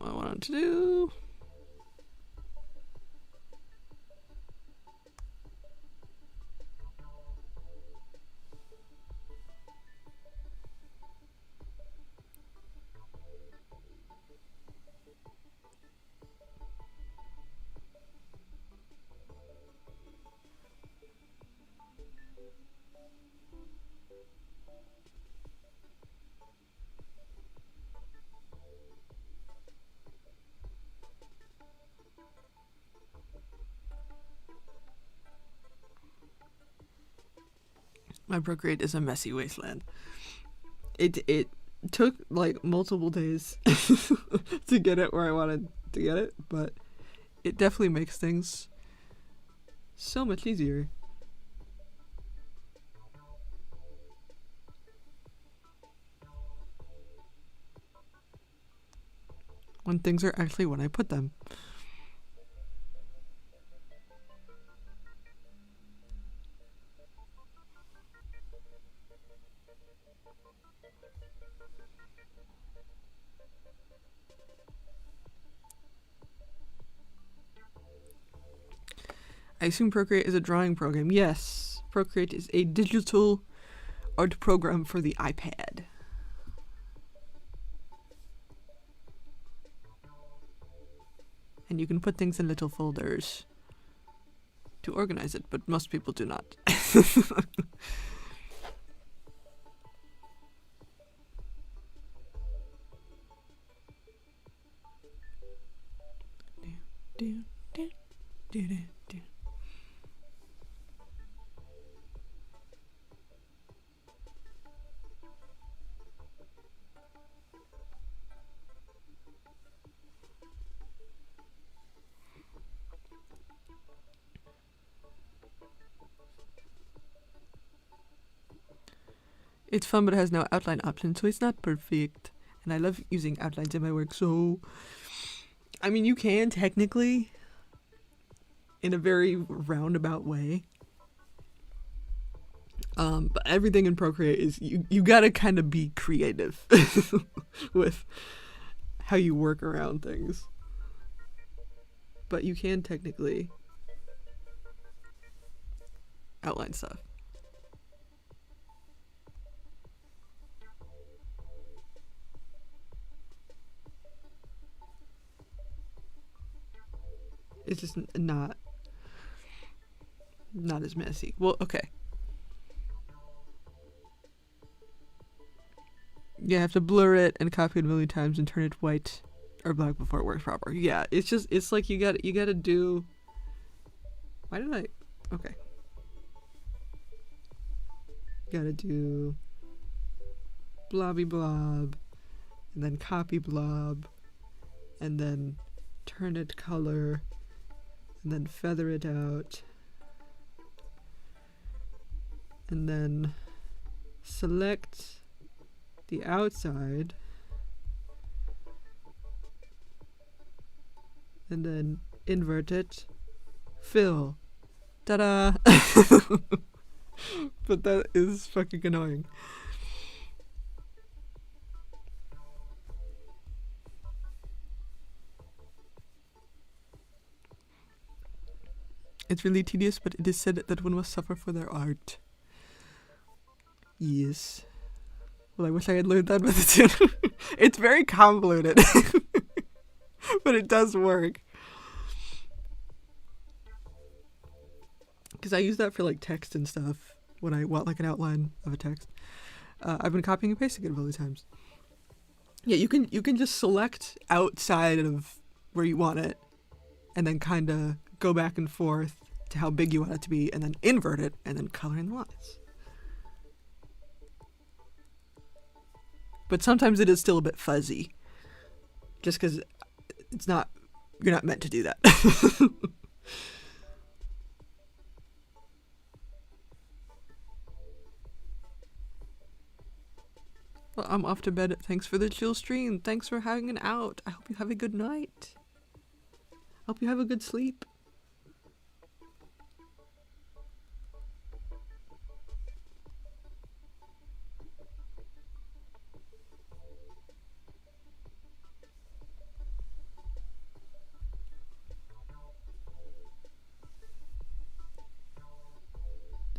I wanted to do. My Procreate is a messy wasteland. It took like multiple days to get it where I wanted to get it, but it definitely makes things so much easier. When things are actually when I put them. I assume Procreate is a drawing program. Yes, Procreate is a digital art program for the iPad. And you can put things in little folders to organize it, but most people do not. do, do, do, do, do. It's fun, but it has no outline option, so it's not perfect. And I love using outlines in my work, so... I mean, you can technically, in a very roundabout way. But everything in Procreate is... You gotta kind of be creative with how you work around things. But you can technically outline stuff. It's just not as messy. Well, okay. You have to blur it and copy it a million times and turn it white or black before it works proper. Yeah, it's like you gotta do... Why did I... Okay. You gotta do blobby blob, and then copy blob, and then turn it color, and then feather it out, and then select the outside, and then invert it, fill. Ta-da! But that is fucking annoying. It's really tedious, but it is said that one must suffer for their art. Yes. Well, I wish I had learned that by the tune. It's very convoluted. But it does work. Because I use that for like text and stuff. When I want like an outline of a text. I've been copying and pasting it a million times. Yeah, you can just select outside of where you want it. And then kind of go back and forth to how big you want it to be, and then invert it, and then color in the lines. But sometimes it is still a bit fuzzy. Just because you're not meant to do that. Well, I'm off to bed. Thanks for the chill stream. Thanks for hanging out. I hope you have a good night. Hope you have a good sleep.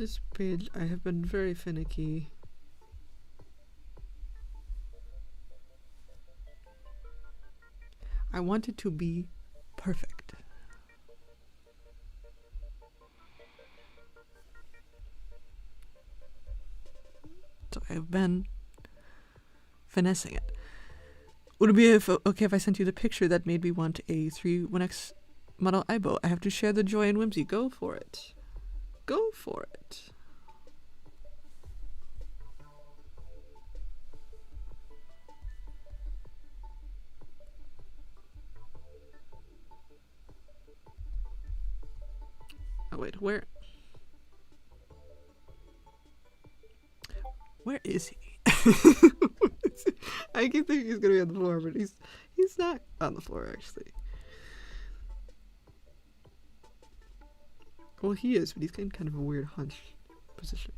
This page, I have been very finicky. I want it to be perfect. So I've been finessing it. Would it be okay if I sent you the picture that made me want a 3-1X model Aibo? I have to share the joy and whimsy. Go for it. Go for it. Oh wait, where is he? I keep thinking he's gonna be on the floor, but he's not on the floor actually. Well, he is, but he's in kind of a weird hunch position.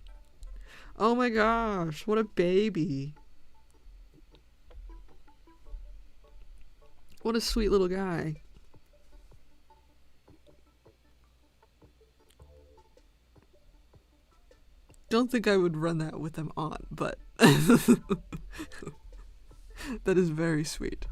Oh my gosh, what a baby. What a sweet little guy. Don't think I would run that with them on, but that is very sweet.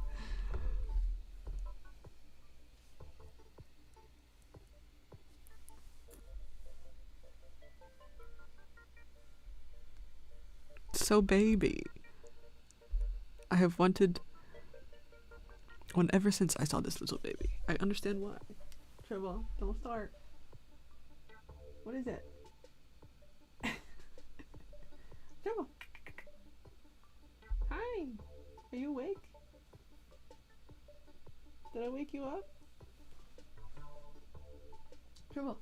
So baby. I have wanted one ever since I saw this little baby. I understand why. Trevor, don't start. What is it? Trevor. Hi. Are you awake? Did I wake you up? Trevor.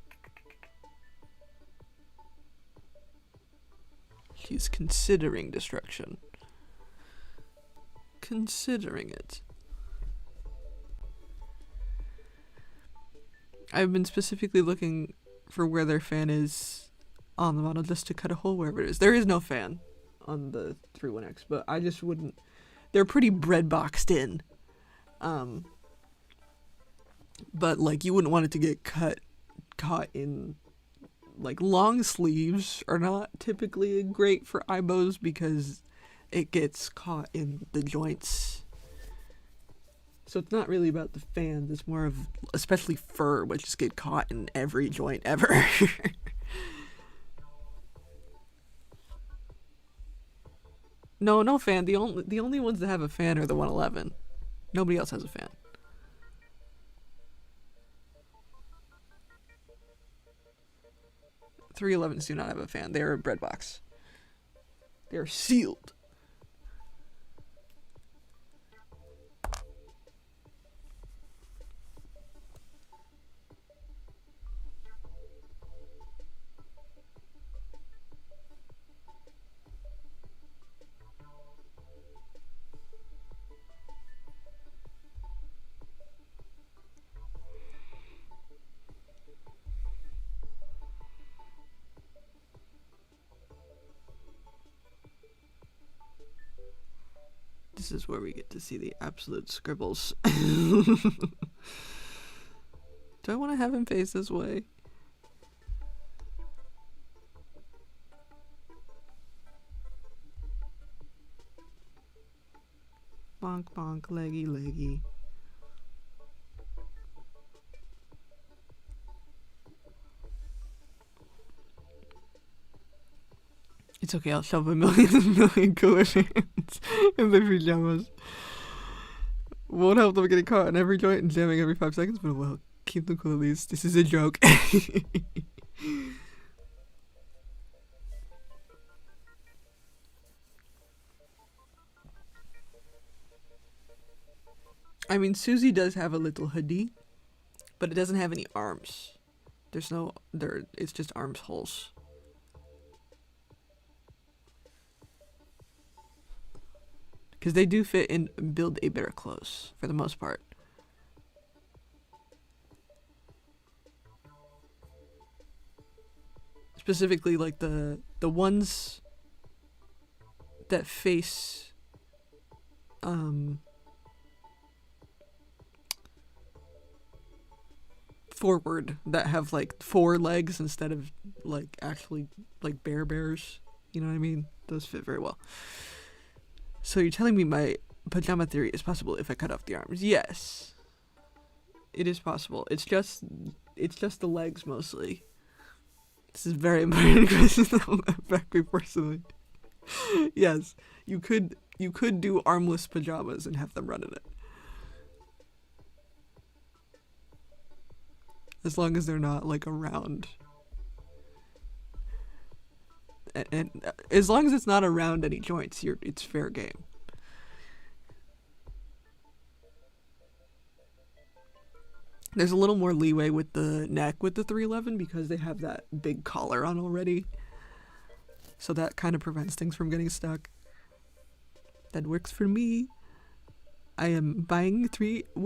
She's considering destruction. Considering it. I've been specifically looking for where their fan is on the model just to cut a hole wherever it is. There is no fan on the 3-1X, but I just wouldn't. They're pretty bread boxed in. But like you wouldn't want it to get caught in. Like long sleeves are not typically great for Aibos because it gets caught in the joints. So it's not really about the fans, it's more of, especially fur, which just get caught in every joint ever. No fan. The only ones that have a fan are the 111. Nobody else has a fan. .311s do not have a fan. They are a bread box. They are sealed. This is where we get to see the absolute scribbles. Do I want to have him face this way? Bonk bonk, leggy leggy. It's okay, I'll shove a million cooler fans in the pajamas. Won't help them getting caught in every joint and jamming every 5 seconds, but it will keep them cool at least. This is a joke. I mean, Susie does have a little hoodie, but it doesn't have any arms. It's just arms holes. Because they do fit in build a bear clothes for the most part. Specifically, like the ones that face forward that have like 4 legs instead of like actually like bears. You know what I mean? Those fit very well. So you're telling me my pajama theory is possible if I cut off the arms? Yes, it is possible. It's just the legs mostly. This is very important question that will affect me personally. Yes, you could do armless pajamas and have them run in it. As long as they're not like around. And as long as it's not around any joints, it's fair game. There's a little more leeway with the neck with the 311 because they have that big collar on already. So that kind of prevents things from getting stuck. That works for me. I am buying 1X.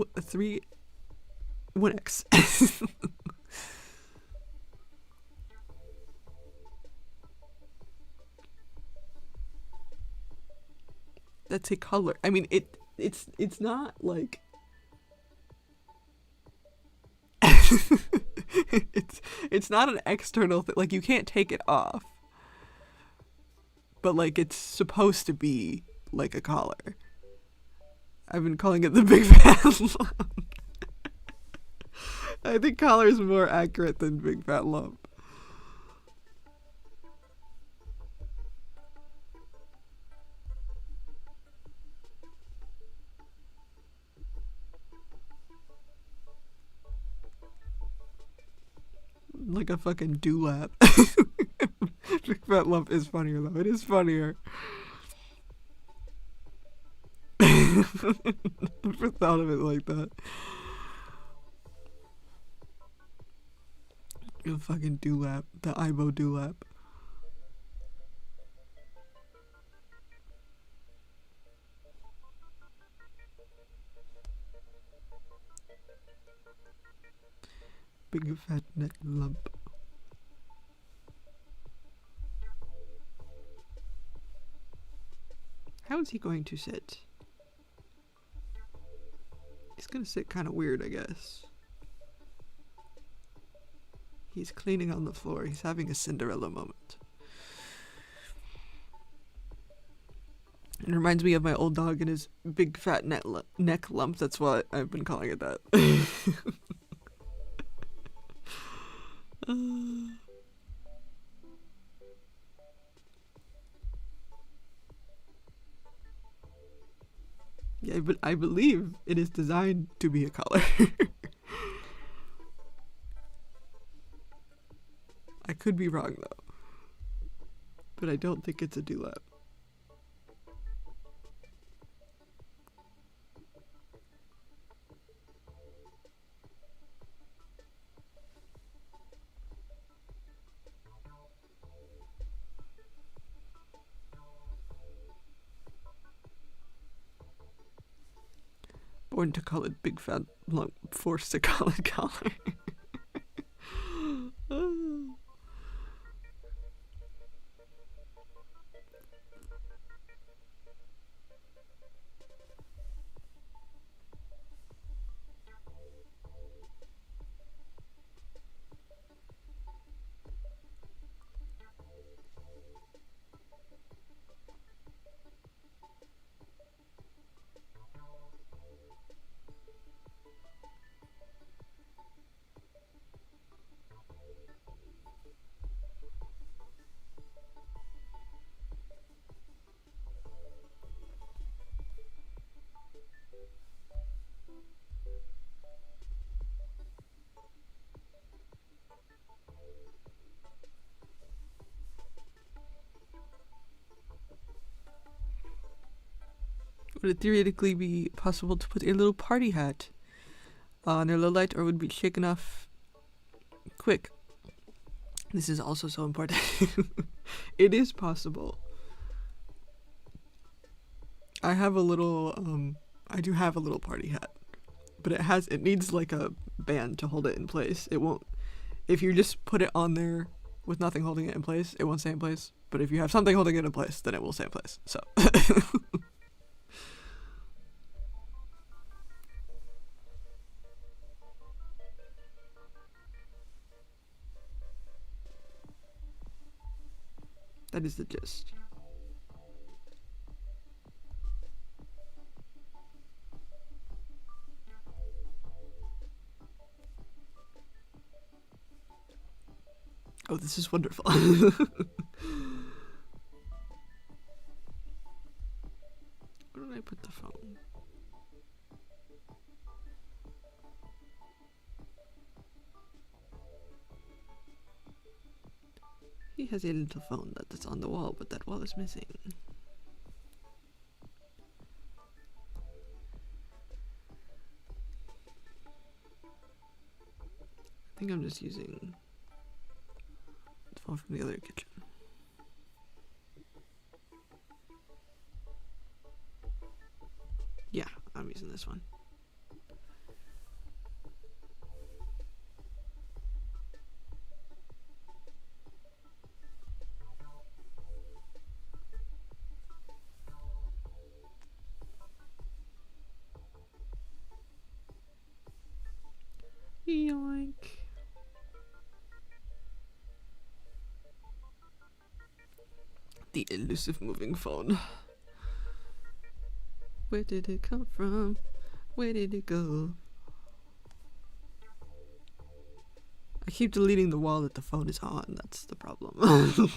That's a color. I mean, it's not like it's not an external thing. Like, you can't take it off. But like, it's supposed to be like a collar. I've been calling it the big fat lump. I think collar is more accurate than big fat lump. Like a fucking dewlap. Big fat lump is funnier though. It is funnier. Never thought of it like that. A fucking dewlap. The Ibo dewlap. Big fat neck lump. How is he going to sit? He's gonna sit kind of weird, I guess. He's cleaning on the floor. He's having a Cinderella moment. It reminds me of my old dog and his big fat neck lump. That's why I've been calling it that. Yeah, but I believe it is designed to be a collar. I could be wrong though, but I don't think it's a dewlap. Born to call it big fat lump, forced to call it collar. Would it theoretically be possible to put a little party hat on their low light, or would it be shaken off quick? This is also so important. It is possible. I have a little, I do have a little party hat, but it needs like a band to hold it in place. It won't, if you just put it on there with nothing holding it in place, it won't stay in place. But if you have something holding it in place, then it will stay in place. So. That is the gist. Oh, this is wonderful. Where did I put the phone? He has a little phone that is on the wall, but that wall is missing. I think I'm just using the phone from the other kitchen. Yeah, I'm using this one. Yoink. The elusive moving phone. Where did it come from? Where did it go? I keep deleting the wall that the phone is on. That's the problem. Oh.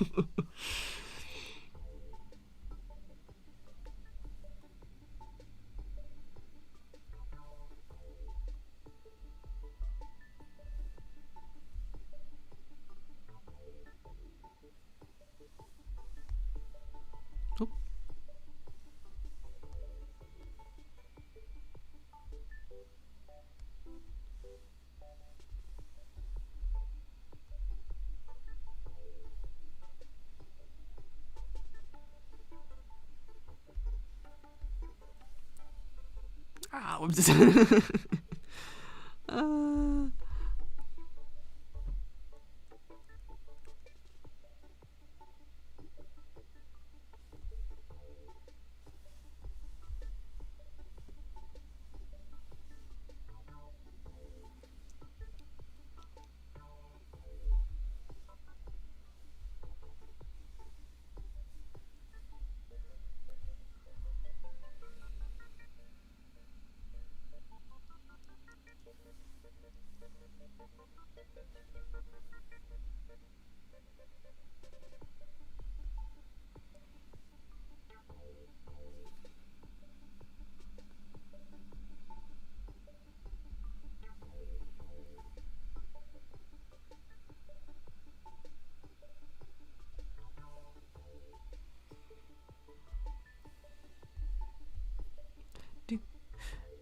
Ah, I'm just do,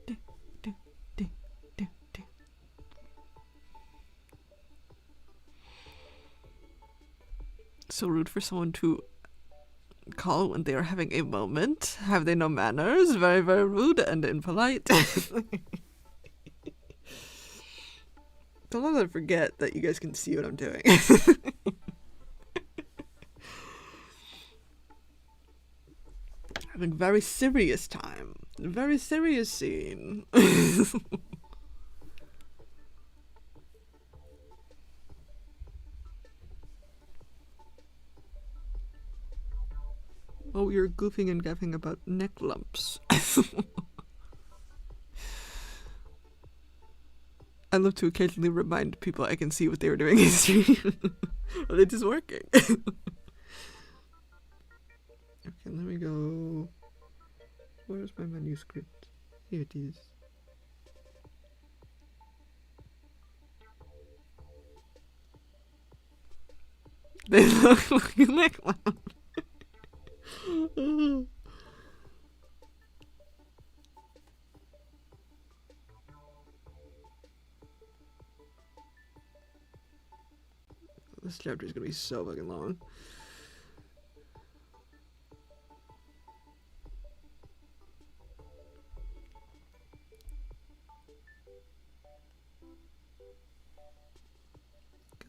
do, do, do, do, do. So rude for someone to call when they are having a moment. Have they no manners? Very, very rude and impolite. Don't let them forget that you guys can see what I'm doing. Having very serious time. Very serious scene. Oh, you're goofing and gaffing about neck lumps. I love to occasionally remind people I can see what they were doing in stream. But it is working. Okay, let me go. Where's my manuscript? Here it is. They look like neck lumps. This chapter is gonna be so fucking long.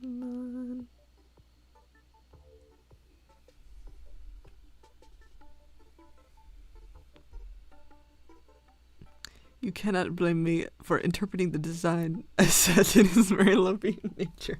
Come on. You cannot blame me for interpreting the design as such. It is very lumpy in nature.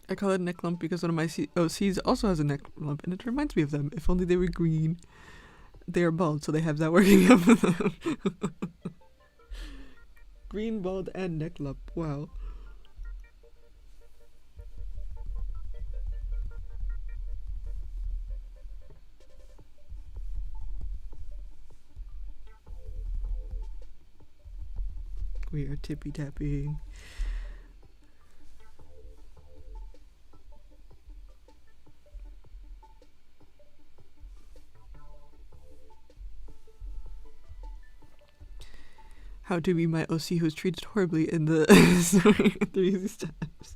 I call it a neck lump because one of my OCs also has a neck lump, and it reminds me of them. If only they were green. They are bald, so they have that working out for them. Green, bald, and neck lump. Wow. We are tippy tapping. How to be my OC who's treated horribly in the 3 easy steps.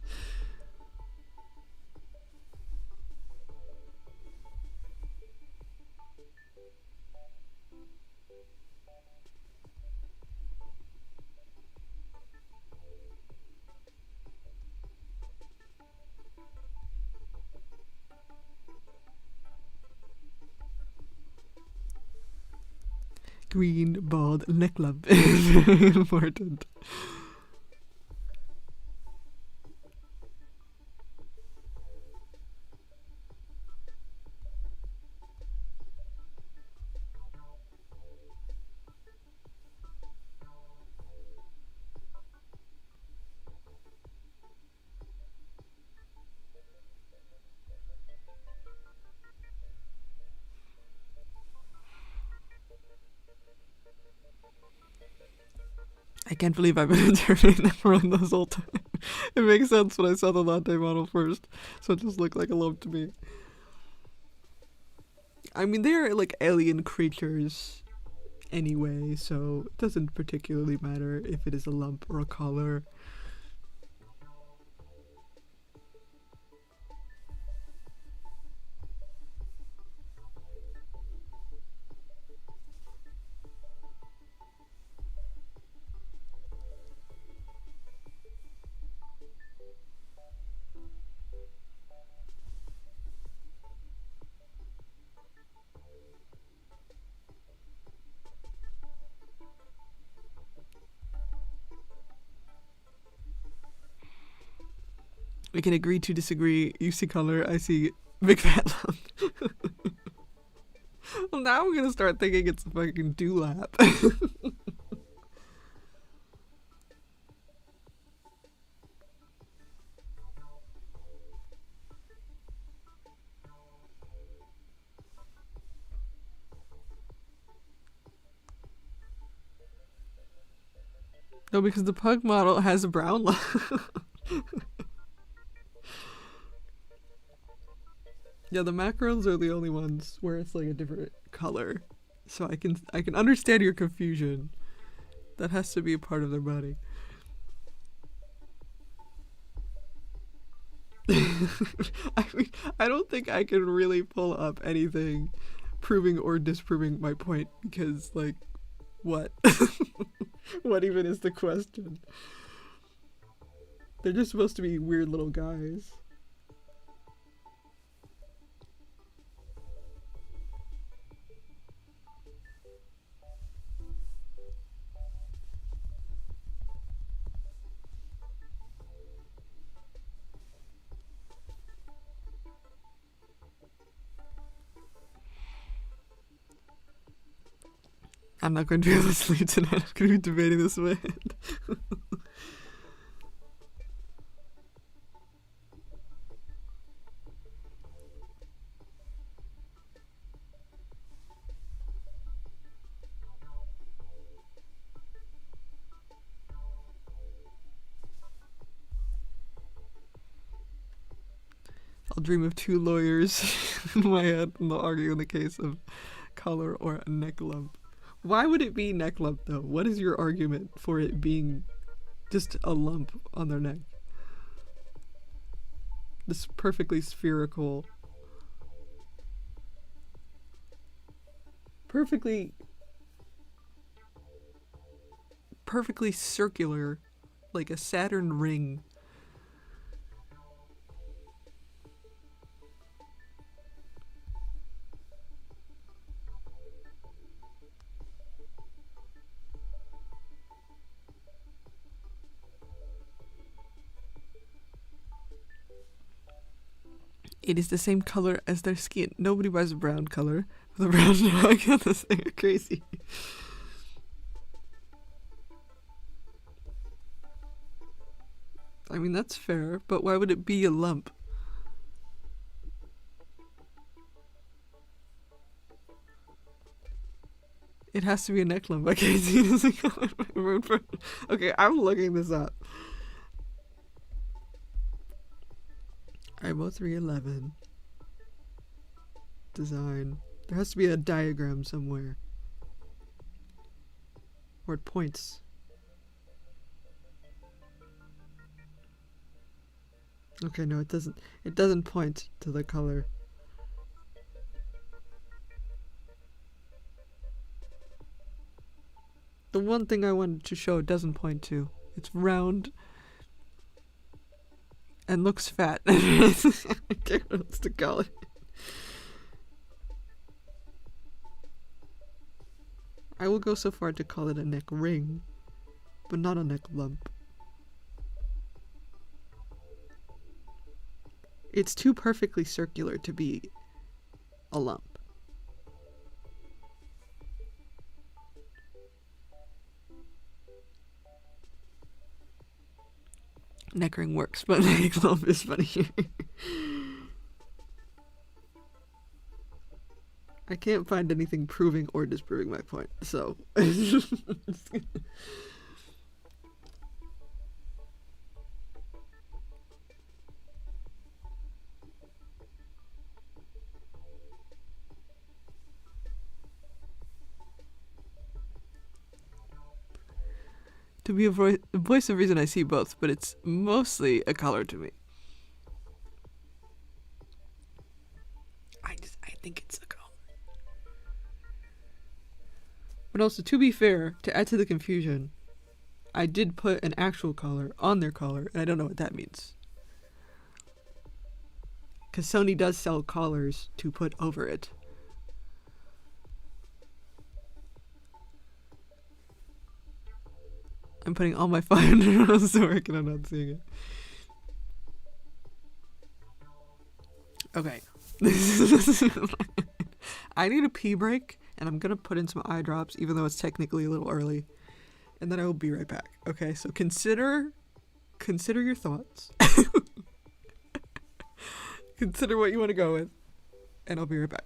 Green, bald, neck lump is very important. I can't believe I've been interpreting them around this whole time. It makes sense when I saw the latte model first, so it just looked like a lump to me. I mean, they're like alien creatures anyway, so it doesn't particularly matter if it is a lump or a collar. We can agree to disagree. You see color, I see big fat lump. Well, now I'm gonna start thinking it's a fucking dewlap. No, because the pug model has a brown lump. Yeah, the macarons are the only ones where it's like a different color. So I can understand your confusion. That has to be a part of their body. I mean, I don't think I can really pull up anything proving or disproving my point because, like, what? What even is the question? They're just supposed to be weird little guys. I'm not going to be able to sleep tonight. I'm going to be debating this man. I'll dream of 2 lawyers in my head and they'll argue in the case of collar or a neck lump. Why would it be neck lump though? What is your argument for it being just a lump on their neck? This perfectly spherical, perfectly circular, like a Saturn ring. It is the same color as their skin. Nobody buys a brown color with a brown dog. This thing are crazy. I mean, that's fair, but why would it be a lump? It has to be a neck lump. I can't see this. Okay, I'm looking this up. IMO 311. Design. There has to be a diagram somewhere. Where it points. Okay, no, it doesn't. It doesn't point to the color. The one thing I wanted to show doesn't point to. It's round and looks fat. I can't know what else to call it. I will go so far to call it a neck ring, but not a neck lump. It's too perfectly circular to be a lump. Neck ring works, but neck lump is funny. I can't find anything proving or disproving my point, so... To be a voice of reason, I see both, but it's mostly a color to me. I think it's a color. But also, to be fair, to add to the confusion, I did put an actual collar on their collar, and I don't know what that means. Because Sony does sell collars to put over it. I'm putting all my 500 rounds to work and I'm not seeing it. Okay. I need a pee break, and I'm gonna put in some eye drops, even though it's technically a little early. And then I will be right back. Okay, so consider your thoughts. Consider what you want to go with, and I'll be right back.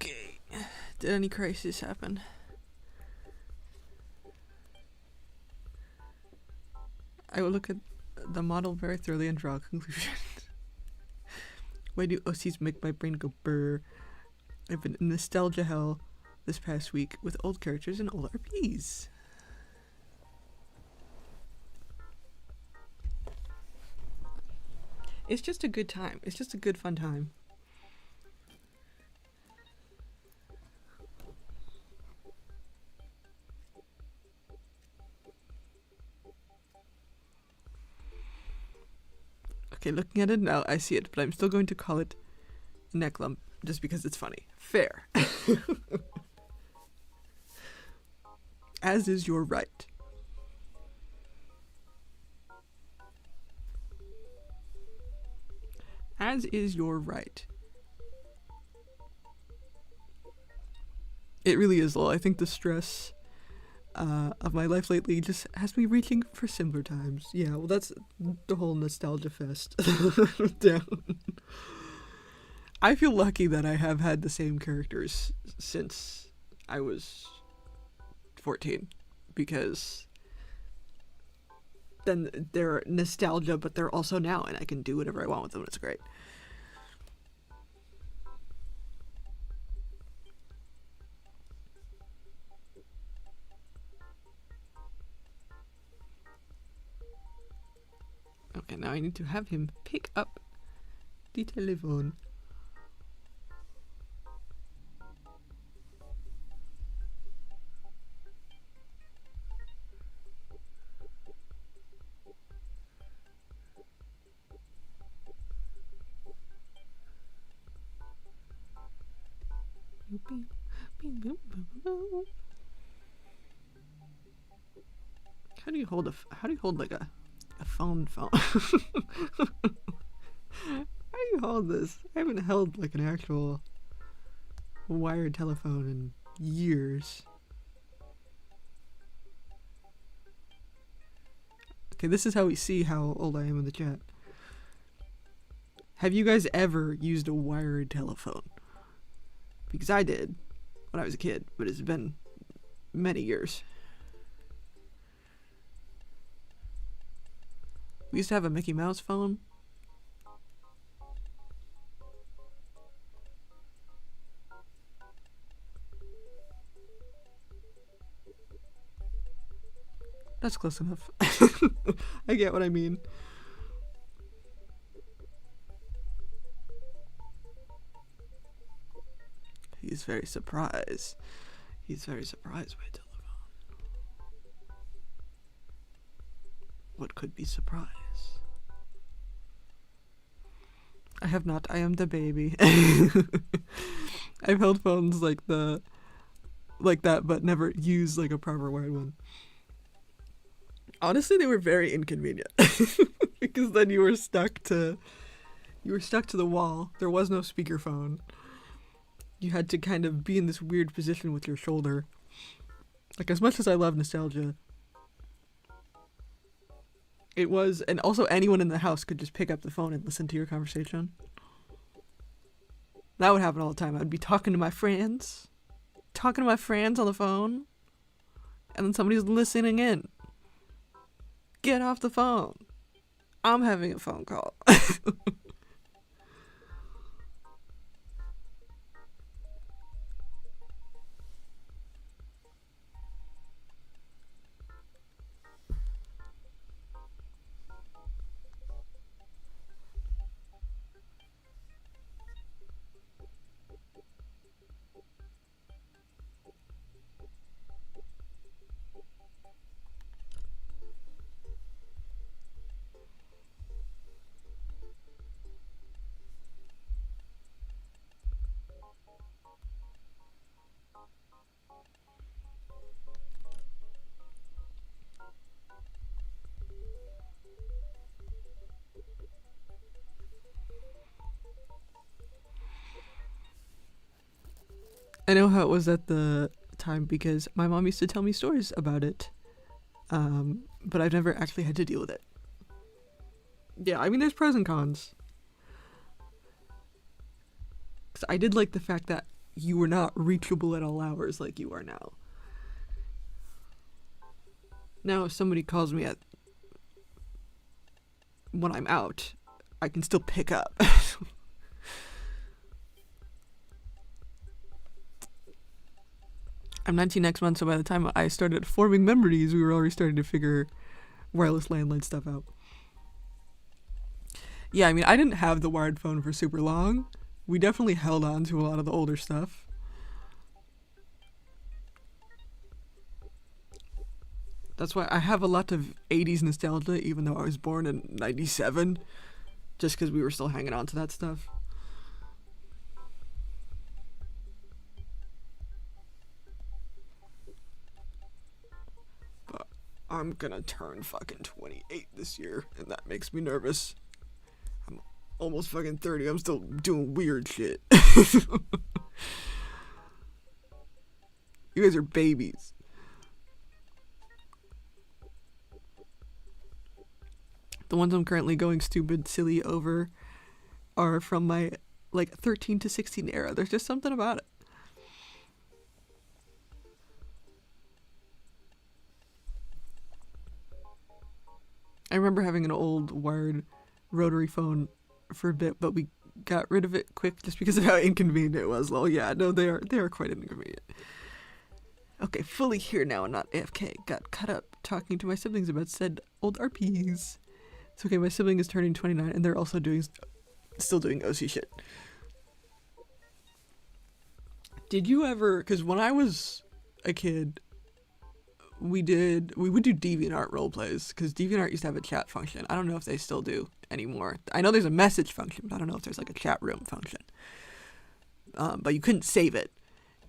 Okay. Did any crisis happen? I will look at the model very thoroughly and draw conclusions. Why do OCs make my brain go brr? I've been in nostalgia hell this past week with old characters and old RPs. It's just a good time. It's just a good fun time. Okay, looking at it now, I see it, but I'm still going to call it neck lump just because it's funny. Fair. As is your right. As is your right. It really is, lol. I think the stress of my life lately just has me reaching for simpler times. Yeah, well, that's the whole nostalgia fest. Down. I feel lucky that I have had the same characters since I was 14, because then they're nostalgia, but they're also now, and I can do whatever I want with them. It's great. Okay, now I need to have him pick up the telephone. How do you hold like a phone? How do you hold this? I haven't held like an actual wired telephone in years. Okay, this is how we see how old I am in the chat. Have you guys ever used a wired telephone? Because I did when I was a kid, but it's been many years. We used to have a Mickey Mouse phone. That's close enough. I get what I mean. He's very surprised. He's very surprised by a telephone. What could be surprise? I have not. I am the baby. I've held phones like that, but never used like a proper wired one. Honestly, they were very inconvenient because then you were stuck to the wall. There was no speakerphone. You had to kind of be in this weird position with your shoulder. Like, as much as I love nostalgia, it was, and also anyone in the house could just pick up the phone and listen to your conversation. That would happen all the time. I'd be talking to my friends on the phone, and then somebody's listening in. Get off the phone. I'm having a phone call. I know how it was at the time because my mom used to tell me stories about it, but I've never actually had to deal with it. Yeah, I mean, there's pros and cons. 'Cause I did like the fact that you were not reachable at all hours like you are now. Now, if somebody calls me when I'm out, I can still pick up. I'm 19 next month, so by the time I started forming memories, we were already starting to figure wireless landline stuff out. Yeah, I mean, I didn't have the wired phone for super long. We definitely held on to a lot of the older stuff. That's why I have a lot of 80s nostalgia, even though I was born in 97, just because we were still hanging on to that stuff. But I'm gonna turn fucking 28 this year, and that makes me nervous. I'm almost fucking 30, I'm still doing weird shit. You guys are babies. The ones I'm currently going stupid, silly over are from my, 13 to 16 era. There's just something about it. I remember having an old wired rotary phone for a bit, but we got rid of it quick just because of how inconvenient it was. Well, yeah, no, they are quite inconvenient. Okay, fully here now and not AFK. Got caught up talking to my siblings about said old RPs. It's okay, my sibling is turning 29 and they're also still doing OC shit. Did you ever, because when I was a kid, we would do DeviantArt roleplays, because DeviantArt used to have a chat function. I don't know if they still do anymore. I know there's a message function, but I don't know if there's like a chat room function. But you couldn't save it.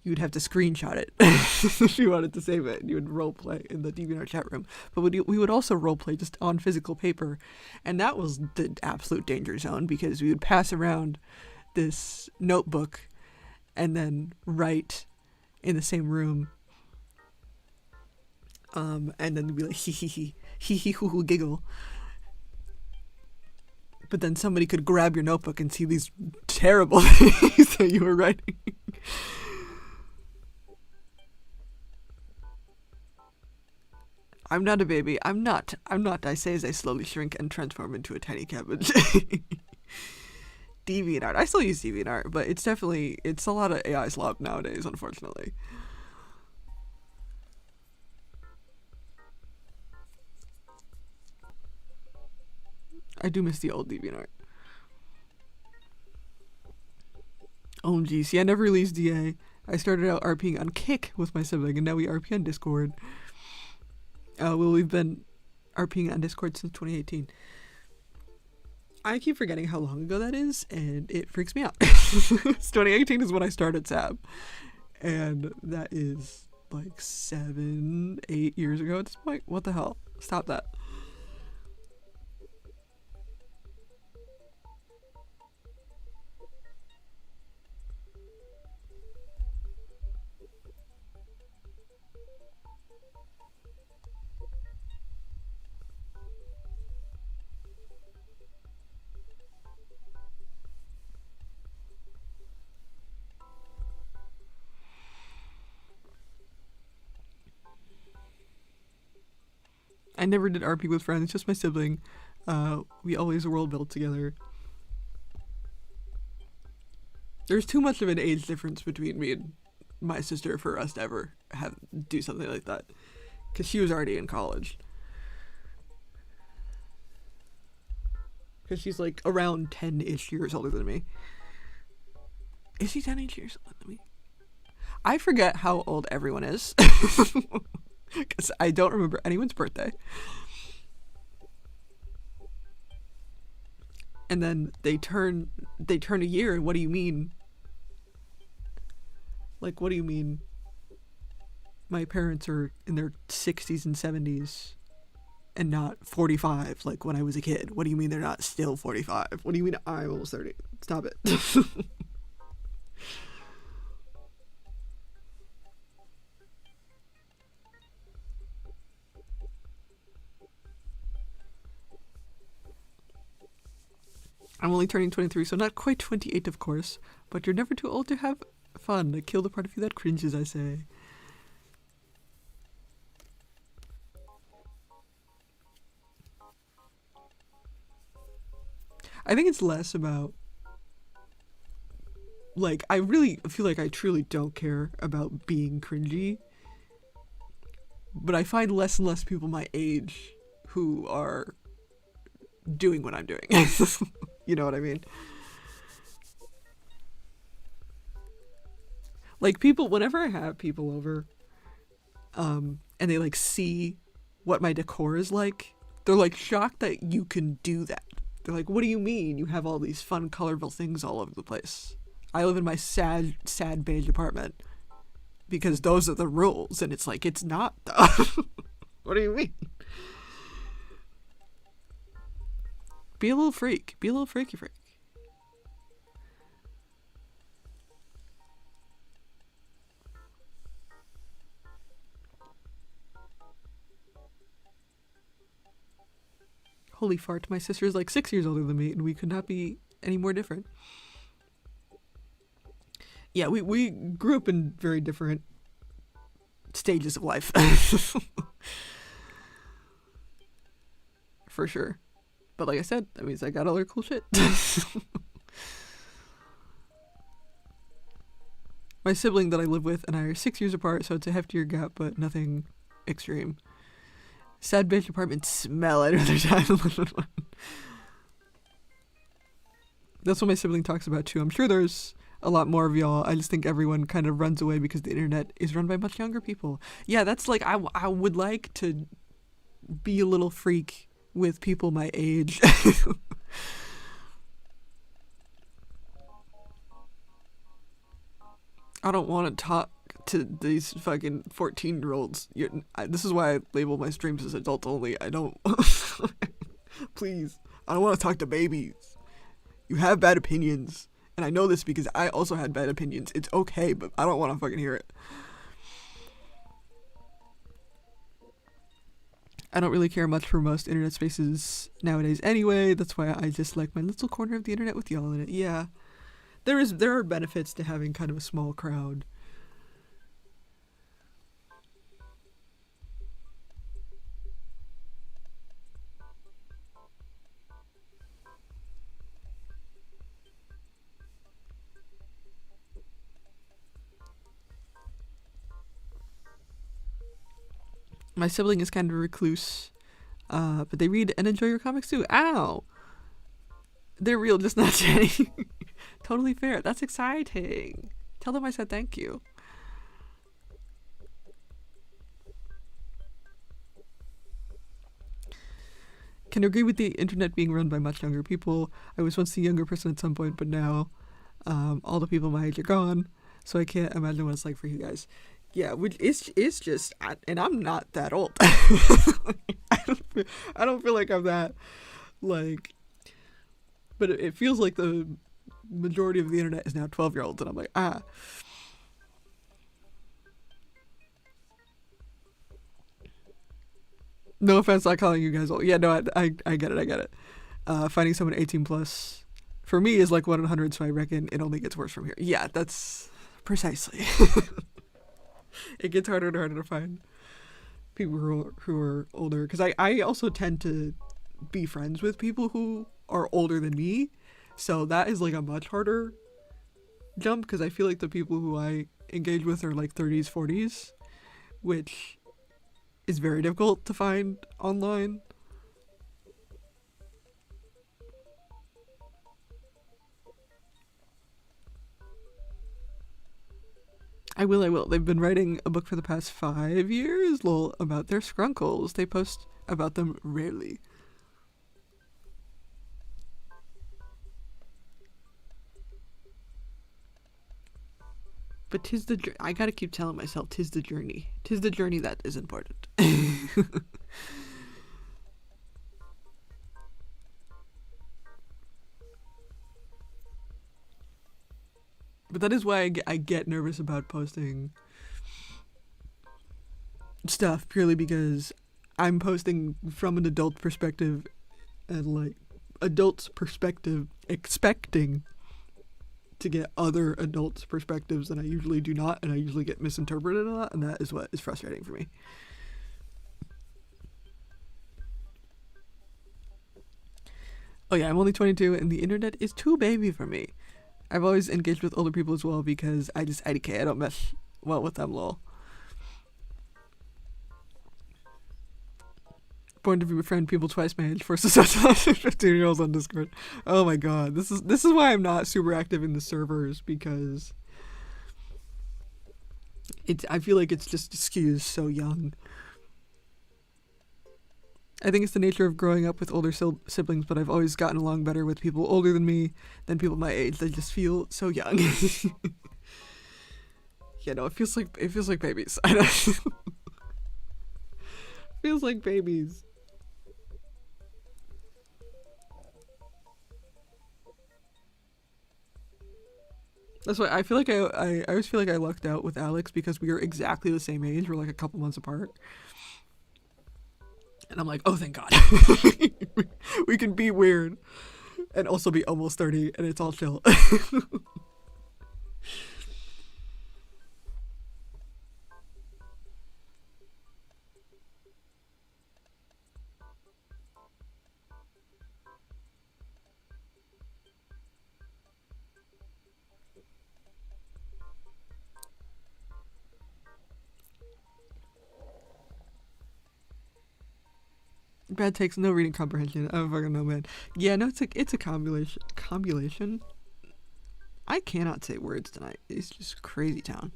You'd have to screenshot it if you wanted to save it. You would roleplay in the DeviantArt chat room. But we would also roleplay just on physical paper. And that was the absolute danger zone, because we would pass around this notebook and then write in the same room. And then we'd be like, hee hee hee, hee hee hoo hoo giggle. But then somebody could grab your notebook and see these terrible things that you were writing. I'm not a baby. I'm not. I say as I slowly shrink and transform into a tiny cabbage. DeviantArt. I still use DeviantArt, but it's a lot of AI slop nowadays, unfortunately. I do miss the old DeviantArt. OMG, see, I never released DA. I started out RPing on Kick with my sibling, and now we RP on Discord. We've been RPing on Discord since 2018. I keep forgetting how long ago that is, and it freaks me out. 2018 is when I started SAB, and that is 7-8 years ago at this point. What the hell? Stop that. I never did RP with friends, just my sibling. We always world built together. There's too much of an age difference between me and my sister for us to ever do something like that. Because she was already in college. Because she's around 10-ish years older than me. Is she 10-ish years older than me? I forget how old everyone is. Because I don't remember anyone's birthday. And then they turn a year, and what do you mean? What do you mean? My parents are in their 60s and 70s and not 45 like when I was a kid. What do you mean they're not still 45? What do you mean I'm almost 30? Stop it. I'm only turning 23, so not quite 28, of course, but you're never too old to have Fun. Kill the part of you that cringes, I say. I think it's less about, like, I really feel like I truly don't care about being cringy, but I find less and less people my age who are doing what I'm doing. You know what I mean? Like, people, whenever I have people over, and they like see what my decor is like, they're like shocked that you can do that. They're like, what do you mean you have all these fun colorful things all over the place? I live in my sad beige apartment because those are the rules, and it's like, it's not though. What do you mean? Be a little freak. Be a little freaky freak. Holy fart, my sister is like 6 years older than me, and we could not be any more different. Yeah, we grew up in very different stages of life. For sure. But like I said, that means I got all her cool shit. My sibling that I live with and I are 6 years apart, so it's a heftier gap, but nothing extreme. Sad bitch apartment smell. I'd rather die than live in one. That's what my sibling talks about too. I'm sure there's a lot more of y'all. I just think everyone kind of runs away because the internet is run by much younger people. Yeah, that's like, I would like to be a little freak with people my age. I don't want to talk to these fucking 14-year-olds. This is why I label my streams as adult only. I don't... Please. I don't want to talk to babies. You have bad opinions. And I know this because I also had bad opinions. It's okay, but I don't want to fucking hear it. I don't really care much for most internet spaces nowadays anyway. That's why I just like my little corner of the internet with y'all in it. Yeah. There are benefits to having kind of a small crowd. My sibling is kind of a recluse, but they read and enjoy your comics too. Ow! They're real, just not Jenny. Totally fair. That's exciting. Tell them I said thank you. Can agree with the internet being run by much younger people. I was once a younger person at some point, but now all the people my age are gone, so I can't imagine what it's like for you guys. Yeah, it's just, and I'm not that old. I don't feel like I'm that, like, but it feels like the majority of the internet is now 12-year-olds, and I'm like, ah. No offense, not calling you guys old. Yeah, no, I get it. Finding someone 18 plus for me is like 1 in 100, so I reckon it only gets worse from here. Yeah, that's precisely. It gets harder and harder to find people who are older, because I also tend to be friends with people who are older than me, so that is like a much harder jump, because I feel like the people who I engage with are like 30s, 40s, which is very difficult to find online. I will. They've been writing a book for the past 5 years, lol, about their scrunkles. They post about them rarely. But I gotta keep telling myself, 'tis the journey. 'Tis the journey that is important. But that is why I get nervous about posting stuff, purely because I'm posting from an adult perspective, and like adult's perspective, expecting to get other adults' perspectives, and I usually do not, and I usually get misinterpreted a lot, and that is what is frustrating for me. Oh yeah, I'm only 22, and the internet is too baby for me. I've always engaged with older people as well because I just IDK. I don't mess well with them, lol. Born to befriend people twice my age, forced to socialize with 15-year-olds on Discord. Oh my god, this is why I'm not super active in the servers, because I feel like it's just skews so young. I think it's the nature of growing up with older siblings, but I've always gotten along better with people older than me than people my age. They just feel so young. Yeah, no, it feels like babies. I know. Feels like babies. That's why I feel like I always feel like I lucked out with Alex because we are exactly the same age. We're like a couple months apart. And I'm like, oh, thank God. We can be weird and also be almost 30 and it's all chill. Bad takes, no reading comprehension. I don't fucking know, man. Yeah, no, it's a combulation. I cannot say words tonight. It's just crazy town.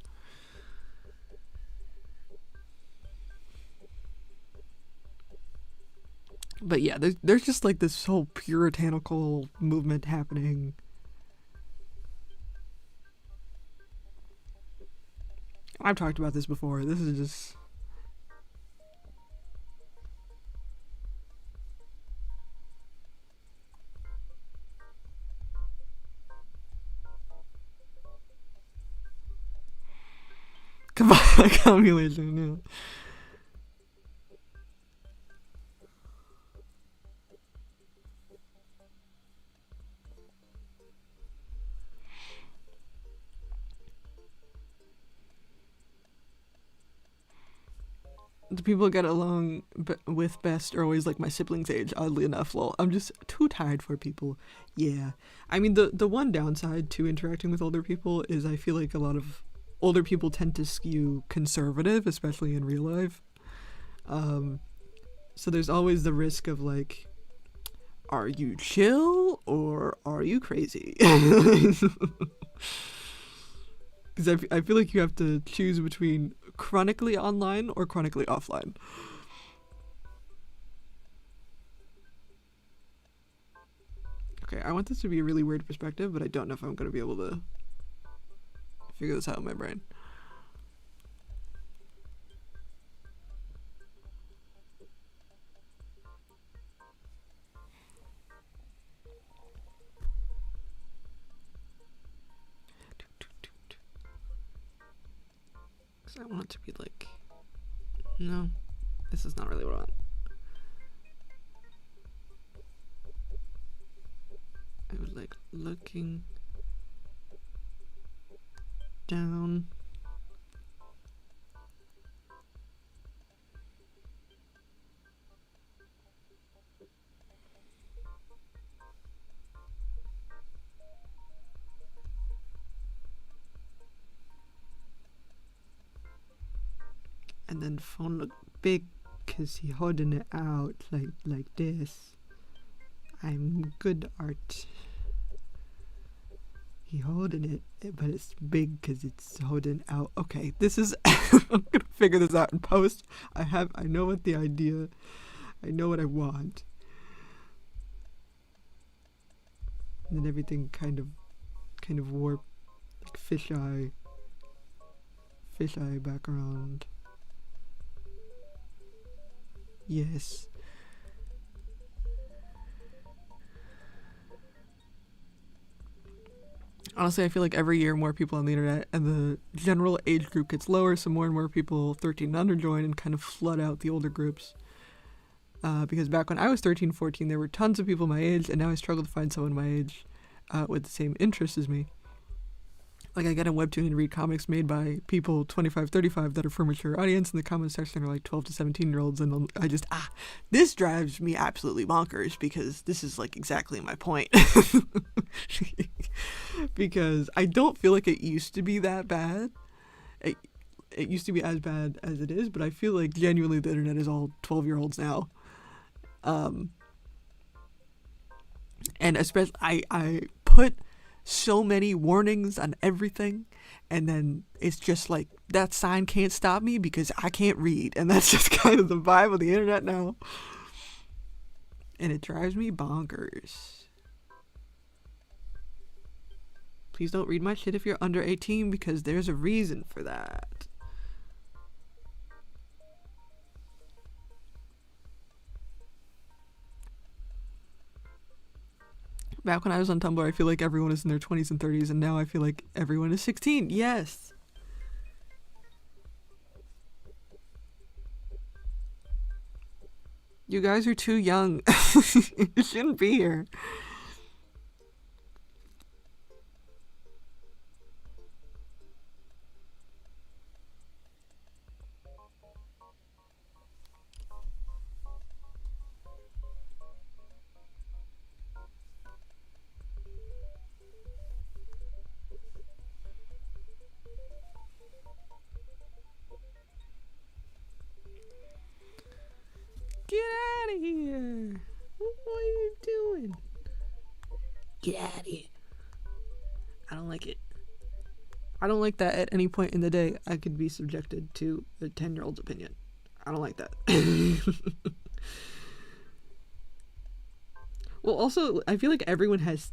But yeah, there's just like this whole puritanical movement happening. I've talked about this before. This is just... Combulation, yeah. The people I get along with best are always like my siblings' age, oddly enough, lol. I'm just too tired for people. Yeah. I mean, the one downside to interacting with older people is I feel like a lot of older people tend to skew conservative, especially in real life. So there's always the risk of like, are you chill or are you crazy? Because I feel like you have to choose between chronically online or chronically offline. Okay, I want this to be a really weird perspective, but I don't know if I'm going to be able to figure this out in my brain. Because I want it to be like... No, this is not really what I want. I was like looking down. And then phone looked big because he holding it out like this. I'm good art. He holding it, but it's big because it's holding out. Okay, this is... I'm gonna figure this out in post. I know what the idea... I know what I want. And then everything kind of warped. Like fisheye background. Yes. Honestly, I feel like every year more people on the internet and the general age group gets lower, so more and more people 13 and under join and kind of flood out the older groups. Because back when I was 13, 14, there were tons of people my age, and now I struggle to find someone my age with the same interests as me. like, I get on Webtoon and read comics made by people 25, 35 that are for mature audience, and the comment section are like 12 to 17-year-olds, and I just, this drives me absolutely bonkers, because this is, like, exactly my point. Because I don't feel like it used to be that bad. It used to be as bad as it is, but I feel like genuinely the internet is all 12-year-olds now. And especially, I put so many warnings on everything, and then it's just like, that sign can't stop me because I can't read, and that's just kind of the vibe of the internet now, and it drives me bonkers. Please don't read my shit if you're under 18, because there's a reason for that. Back when I was on Tumblr, I feel like everyone is in their 20s and 30s, and now I feel like everyone is 16. Yes. You guys are too young. You shouldn't be here. Get out of here. What are you doing? Get out of here. I don't like it. I don't like that at any point in the day I could be subjected to a 10-year-old's opinion. I don't like that. Well, also, I feel like everyone has,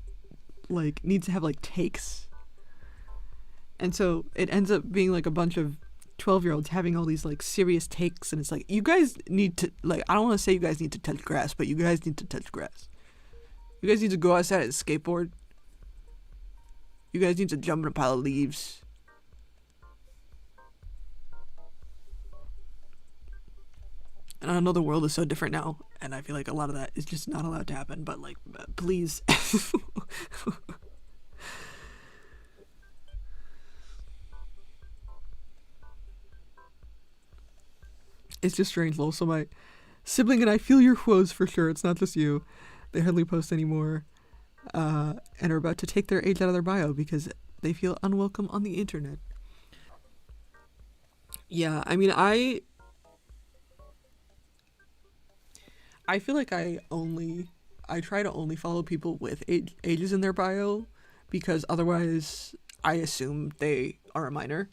like, needs to have, like, takes. And so it ends up being, like, a bunch of 12-year-olds having all these, like, serious takes, and it's like, you guys need to, like, I don't want to say you guys need to touch grass, but you guys need to touch grass. You guys need to go outside and skateboard. You guys need to jump in a pile of leaves. And I know the world is so different now, and I feel like a lot of that is just not allowed to happen, but, like, please. It's just strange, lol. So my sibling and I feel your woes for sure. It's not just you. They hardly post anymore, and are about to take their age out of their bio because they feel unwelcome on the internet. Yeah, I mean, I feel like I try to only follow people with ages in their bio, because otherwise I assume they are a minor.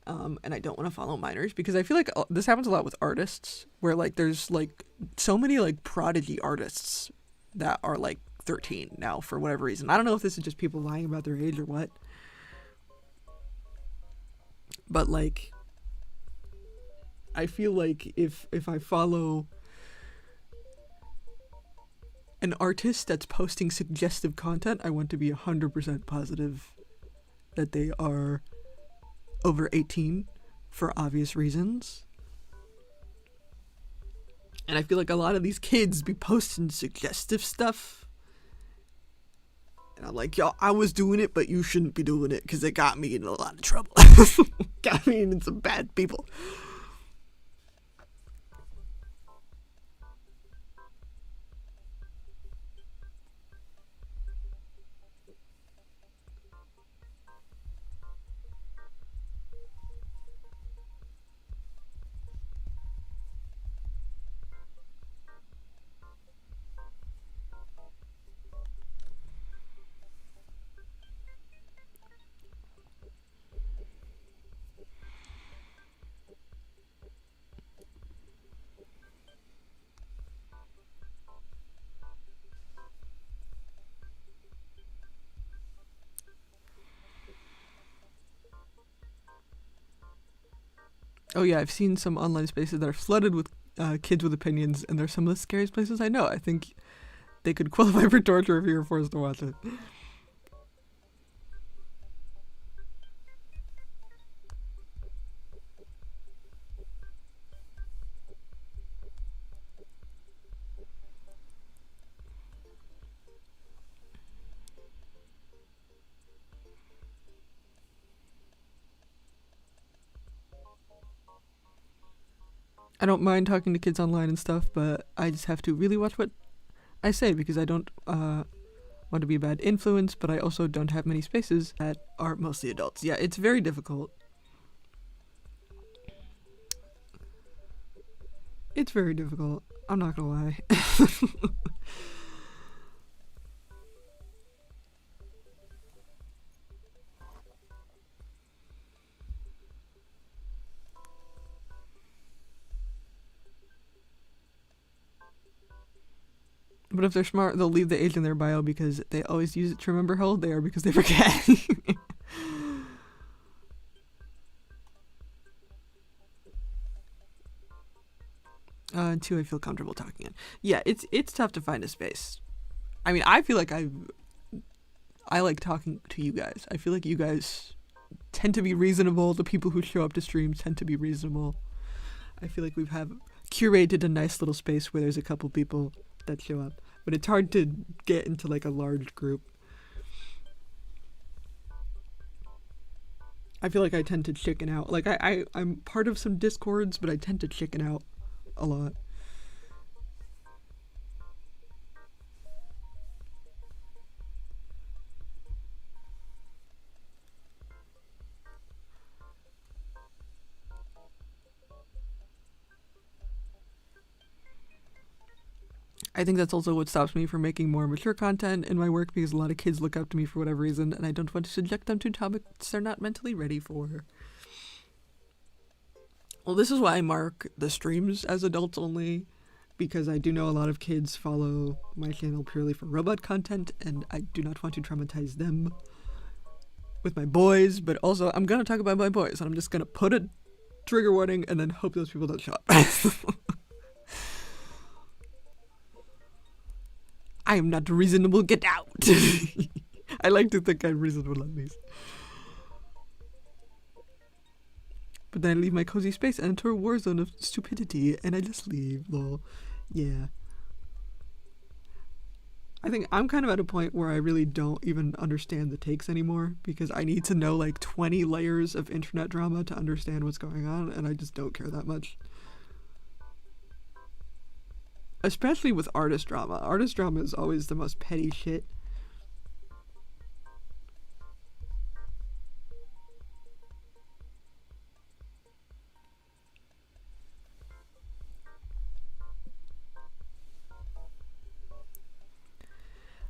And I don't want to follow minors, because I feel like this happens a lot with artists, where, like, there's, like, so many, like, prodigy artists that are, like, 13 now for whatever reason. I don't know if this is just people lying about their age or what, but, like, I feel like if I follow an artist that's posting suggestive content, I want to be 100% positive that they are over 18 for obvious reasons. And I feel like a lot of these kids be posting suggestive stuff, and I'm like, yo, I was doing it, but you shouldn't be doing it, because it got me in a lot of trouble. Got me in some bad people. Oh yeah, I've seen some online spaces that are flooded with kids with opinions, and they're some of the scariest places I know. I think they could qualify for torture if you were forced to watch it. I don't mind talking to kids online and stuff, but I just have to really watch what I say because I don't want to be a bad influence, but I also don't have many spaces that are mostly adults. Yeah, it's very difficult. It's very difficult. I'm not gonna lie. But if they're smart, they'll leave the age in their bio because they always use it to remember how old they are because they forget. And two, I feel comfortable talking in. Yeah, it's tough to find a space. I mean, I feel like I like talking to you guys. I feel like you guys tend to be reasonable. The people who show up to streams tend to be reasonable. I feel like we've curated a nice little space where there's a couple people that show up, but it's hard to get into like a large group. I feel like I tend to chicken out. Like I'm part of some Discords, but I tend to chicken out a lot. I think that's also what stops me from making more mature content in my work because a lot of kids look up to me for whatever reason and I don't want to subject them to topics they're not mentally ready for. Well, this is why I mark the streams as adults only, because I do know a lot of kids follow my channel purely for robot content and I do not want to traumatize them with my boys, but also I'm gonna talk about my boys and I'm just gonna put a trigger warning and then hope those people don't show up. I am not reasonable, get out! I like to think I'm reasonable at least. But then I leave my cozy space and enter a war zone of stupidity and I just leave, lol. Yeah. I think I'm kind of at a point where I really don't even understand the takes anymore because I need to know like 20 layers of internet drama to understand what's going on and I just don't care that much. Especially with artist drama. Artist drama is always the most petty shit.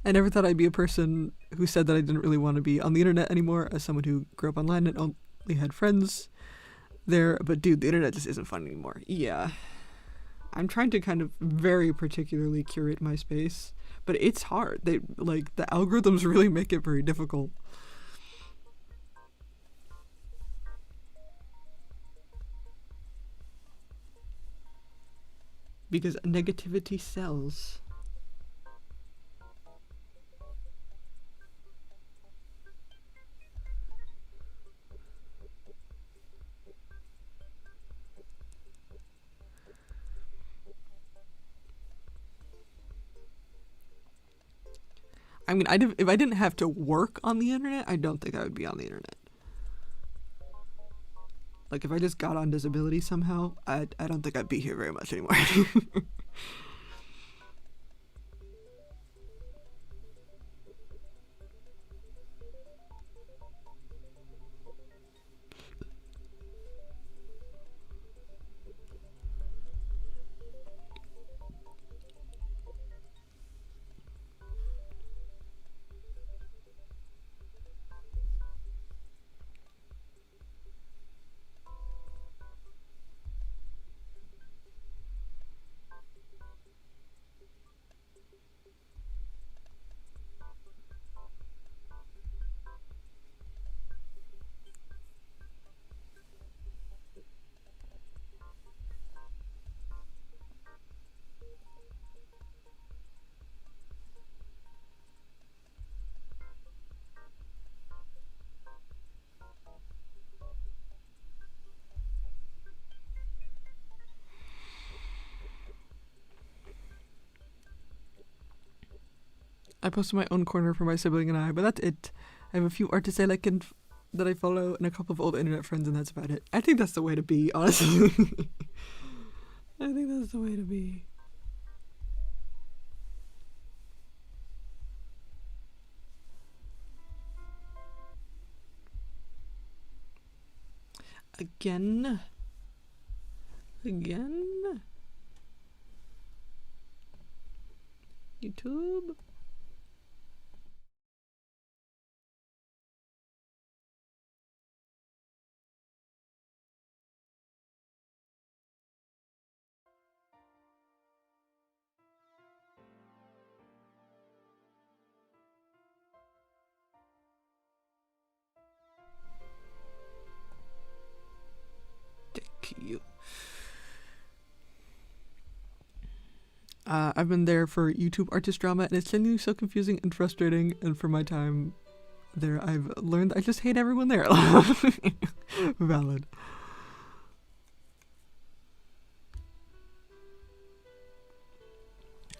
I never thought I'd be a person who said that I didn't really want to be on the internet anymore as someone who grew up online and only had friends there. But dude, the internet just isn't fun anymore. Yeah. I'm trying to kind of very particularly curate my space, but it's hard. The algorithms really make it very difficult. Because negativity sells. I mean, if I didn't have to work on the internet, I don't think I would be on the internet. Like, if I just got on disability somehow, I don't think I'd be here very much anymore. I posted my own corner for my sibling and I, but that's it. I have a few artists I like and that I follow and a couple of old internet friends and that's about it. I think that's the way to be, honestly. I think that's the way to be. Again? YouTube? Thank you. I've been there for YouTube artist drama, and it's genuinely so confusing and frustrating. And for my time there, I've learned I just hate everyone there. Valid.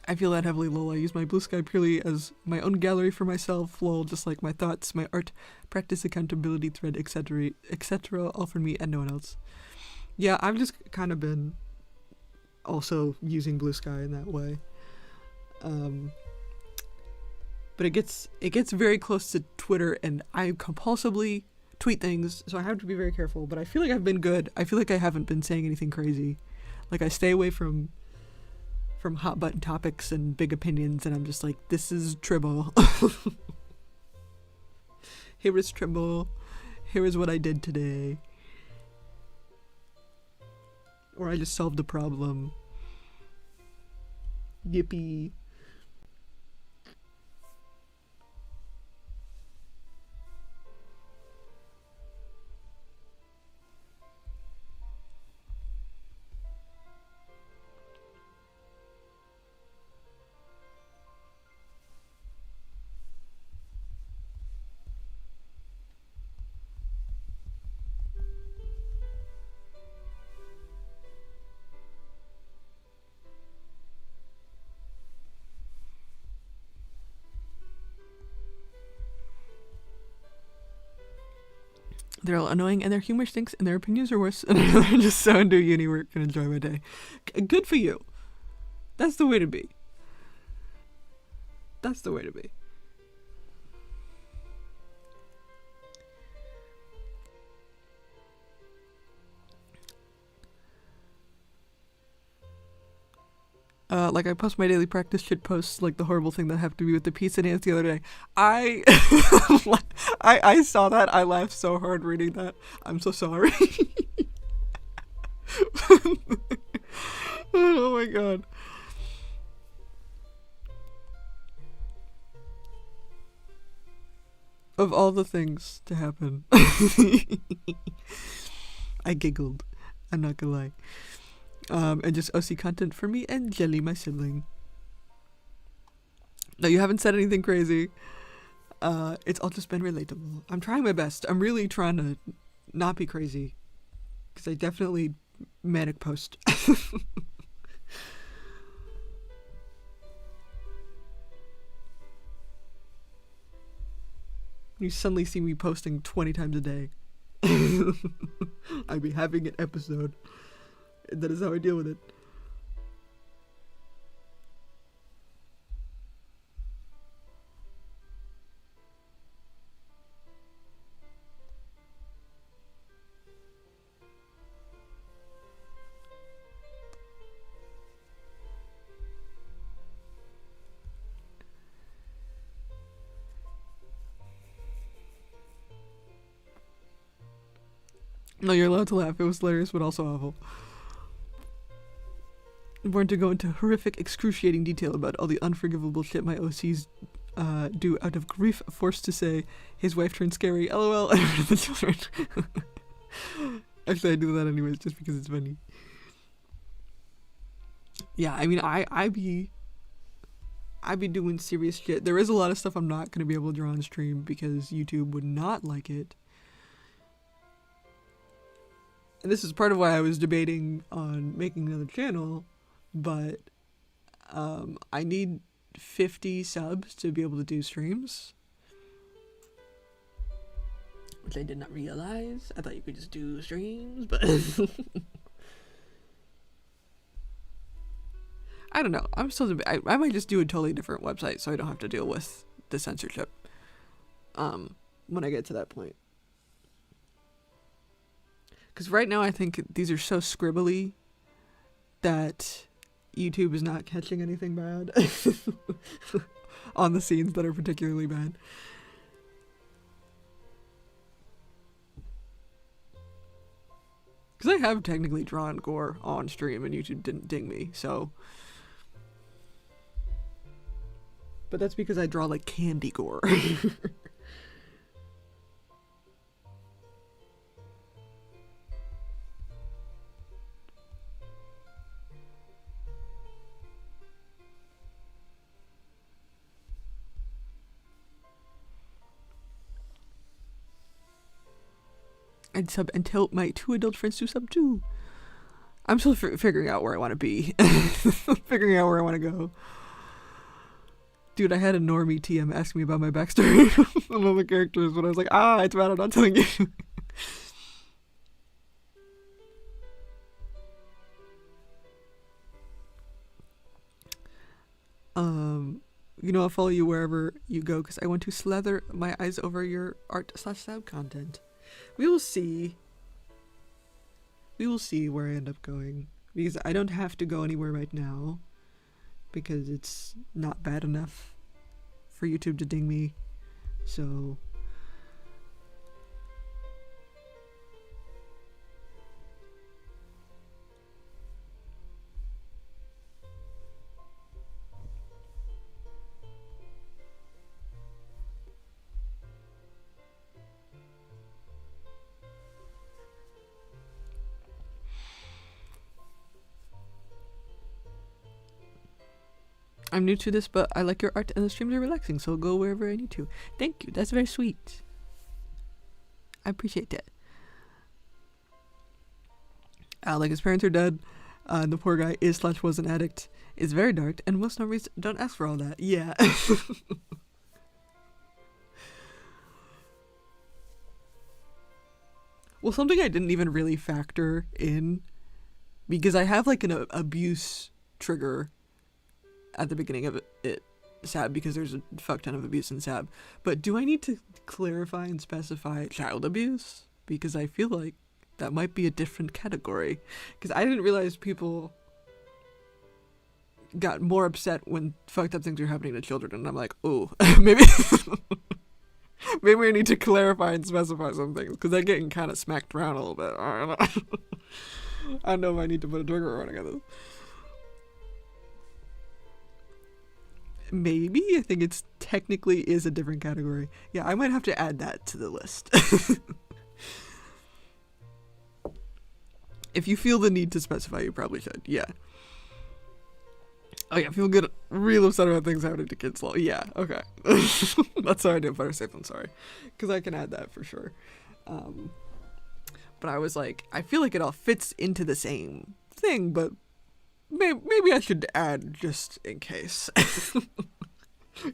I feel that heavily, lol. I use my Blue Sky purely as my own gallery for myself, lol, just like my thoughts, my art, practice, accountability, thread, etc., all for me and no one else. Yeah, I've just kind of been also using Blue Sky in that way. But it gets very close to Twitter, and I compulsively tweet things, so I have to be very careful. But I feel like I've been good. I feel like I haven't been saying anything crazy. Like, I stay away from hot button topics and big opinions, and I'm just like, this is Tribble. Here is Tribble. Here is what I did today. Or I just solved a problem. Yippee. They're all annoying, and their humor stinks, and their opinions are worse, and they're just so into uni work and enjoy my day. Good for you. That's the way to be. That's the way to be. Like, I post my daily practice shit posts, like the horrible thing that happened to me with the pizza dance the other day. I saw that. I laughed so hard reading that. I'm so sorry. Oh my god. Of all the things to happen. I giggled. I'm not gonna lie. And just OC content for me and Jelly, my sibling. No, you haven't said anything crazy. It's all just been relatable. I'm trying my best. I'm really trying to not be crazy. Because I definitely manic post. You suddenly see me posting 20 times a day. I'd be having an episode. And that is how I deal with it. No, you're allowed to laugh. It was hilarious, but also awful. I'm going to go into horrific, excruciating detail about all the unforgivable shit my OCs do out of grief, forced to say his wife turned scary, lol, and the children. Actually, I do that anyways, just because it's funny. Yeah, I mean, I be doing serious shit. There is a lot of stuff I'm not going to be able to draw on stream because YouTube would not like it. And this is part of why I was debating on making another channel, but I need 50 subs to be able to do streams. Which I did not realize. I thought you could just do streams, but... I don't know. I'm still. I might just do a totally different website so I don't have to deal with the censorship. When I get to that point. Because right now I think these are so scribbly that YouTube is not catching anything bad on the scenes that are particularly bad. Because I have technically drawn gore on stream and YouTube didn't ding me, so. But that's because I draw like candy gore. I'd sub until my 2 adult friends do sub too. I'm still figuring out where I want to be. Figuring out where I want to go. Dude, I had a normie TM ask me about my backstory on all the characters, but I was like, it's bad, I'm not telling you. I'll follow you wherever you go because I want to slather my eyes over your art/sab content. We will see. We will see where I end up going. Because I don't have to go anywhere right now. Because it's not bad enough for YouTube to ding me. So. I'm new to this, but I like your art and the streams are relaxing, so I'll go wherever I need to. Thank you, that's very sweet. I appreciate that. Like his parents are dead, the poor guy is/was an addict. It's very dark, and most normies don't ask for all that. Yeah. Well, something I didn't even really factor in, because I have like an abuse trigger at the beginning of it, SAB, because there's a fuck ton of abuse in SAB. But do I need to clarify and specify child abuse? Because I feel like that might be a different category. Because I didn't realize people got more upset when fucked up things are happening to children. And I'm like, oh, maybe maybe I need to clarify and specify some things. Because they're getting kind of smacked around a little bit. I don't know. I don't know if I need to put a trigger warning on this. Maybe. I think it's technically is a different category. Yeah, I might have to add that to the list. If you feel the need to specify, you probably should. Yeah. Oh yeah, people get real upset about things happening to kids. Yeah, okay. That's how I did better safe than sorry. Because I can add that for sure. But I was like, I feel like it all fits into the same thing, but maybe I should add just in case.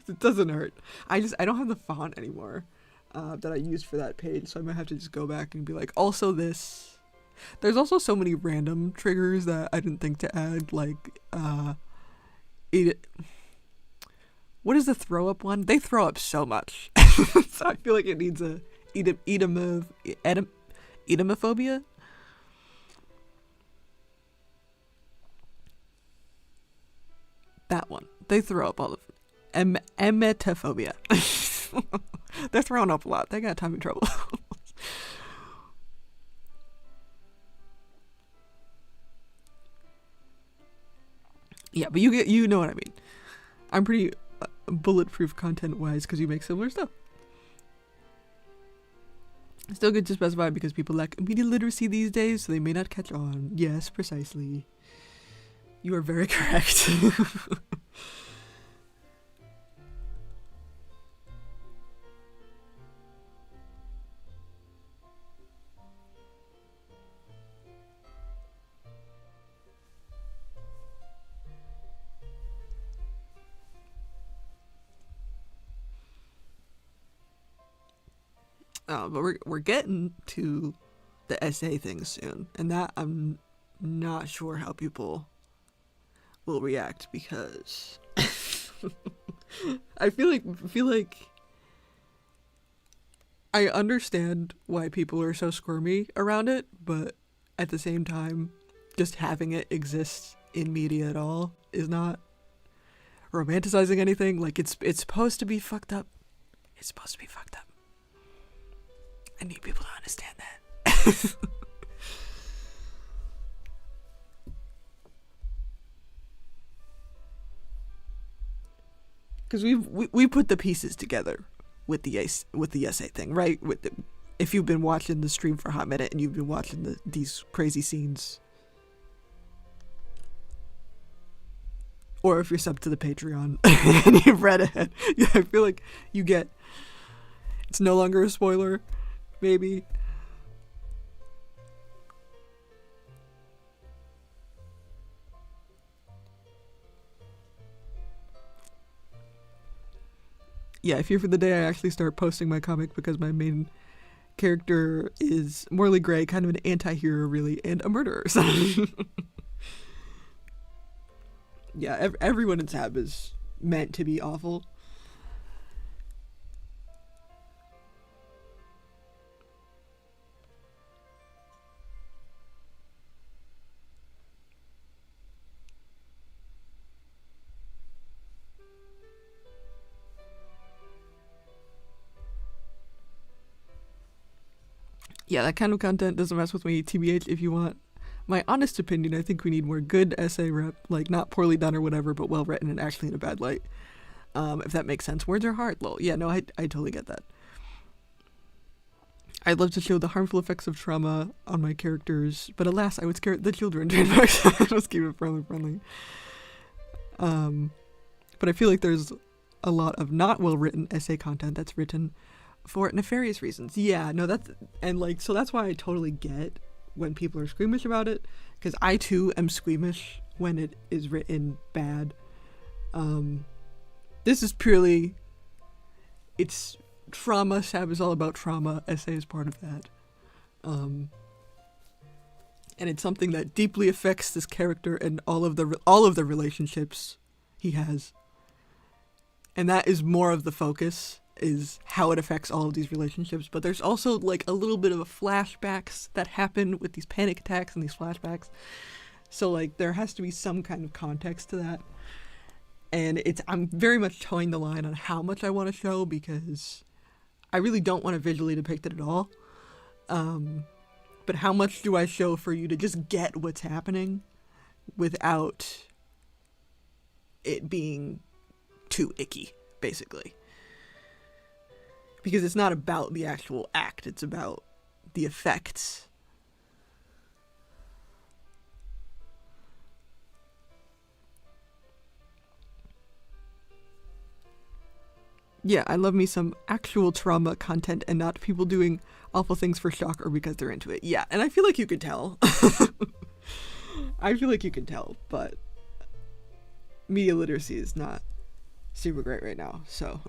It doesn't hurt. I don't have the font anymore that I used for that page, so I might have to just go back and be like, also this. There's also so many random triggers that I didn't think to add, like what is the throw up one? They throw up so much. So I feel like it needs a edemophobia. That one. They throw up all of emetophobia. They're throwing up a lot. They got tummy trouble. Yeah, but you know what I mean. I'm pretty bulletproof content-wise because you make similar stuff. Still good to specify because people lack media literacy these days, so they may not catch on. Yes, precisely. You are very correct. But we're getting to the essay thing soon, and that I'm not sure how people will react, because I feel like I understand why people are so squirmy around it, but at the same time, just having it exist in media at all is not romanticizing anything. Like, it's supposed to be fucked up. It's supposed to be fucked up. I need people to understand that. Because we put the pieces together with the essay thing, right? If you've been watching the stream for a hot minute and you've been watching these crazy scenes, or if you're subbed to the Patreon and you've read ahead, yeah, I feel like you get, it's no longer a spoiler, maybe. Yeah, if you're for the day, I actually start posting my comic because my main character is Morley Gray, kind of an anti-hero, really, and a murderer. So yeah, everyone in Tab is meant to be awful. Yeah, that kind of content doesn't mess with me. TBH, if you want my honest opinion, I think we need more good essay rep, like not poorly done or whatever, but well written and actually in a bad light. If that makes sense. Words are hard, lol. Yeah, no, I totally get that. I'd love to show the harmful effects of trauma on my characters, but alas, I would scare the children. Let's keep it friendly. But I feel like there's a lot of not well written essay content that's written for nefarious reasons. Yeah, no, so that's why I totally get when people are squeamish about it, because I too am squeamish when it is written bad. This is purely, it's trauma. Sab is all about trauma. Essay is part of that. And it's something that deeply affects this character and all of the relationships he has. And that is more of the focus, is how it affects all of these relationships. But there's also like a little bit of a flashbacks that happen with these panic attacks and these flashbacks. So like there has to be some kind of context to that. And I'm very much towing the line on how much I want to show, because I really don't want to visually depict it at all. But how much do I show for you to just get what's happening without it being too icky, basically? Because it's not about the actual act, it's about the effects. Yeah, I love me some actual trauma content and not people doing awful things for shock or because they're into it. Yeah, and I feel like you could tell. I feel like you can tell, but media literacy is not super great right now, so.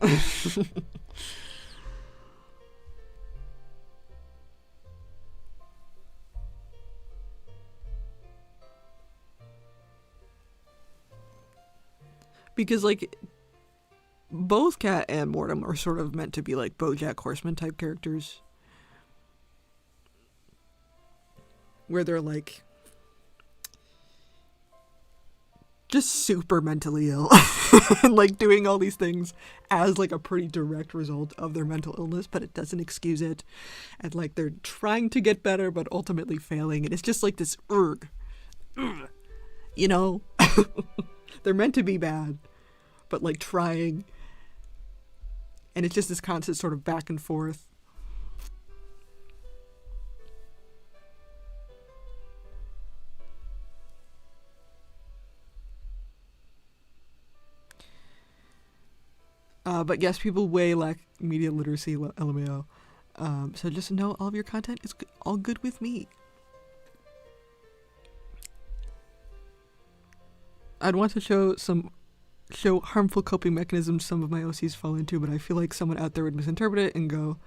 Because, like, both Kat and Mortem are sort of meant to be, like, BoJack Horseman type characters. Where they're, like, just super mentally ill. And, like, doing all these things as, like, a pretty direct result of their mental illness, but it doesn't excuse it. And, like, they're trying to get better, but ultimately failing. And it's just, like, this you know? They're meant to be bad, but like trying. And it's just this constant sort of back and forth. But yes, people way lack media literacy, LMAO. So just know all of your content is all good with me. I'd want to show harmful coping mechanisms some of my OCs fall into, but I feel like someone out there would misinterpret it and go,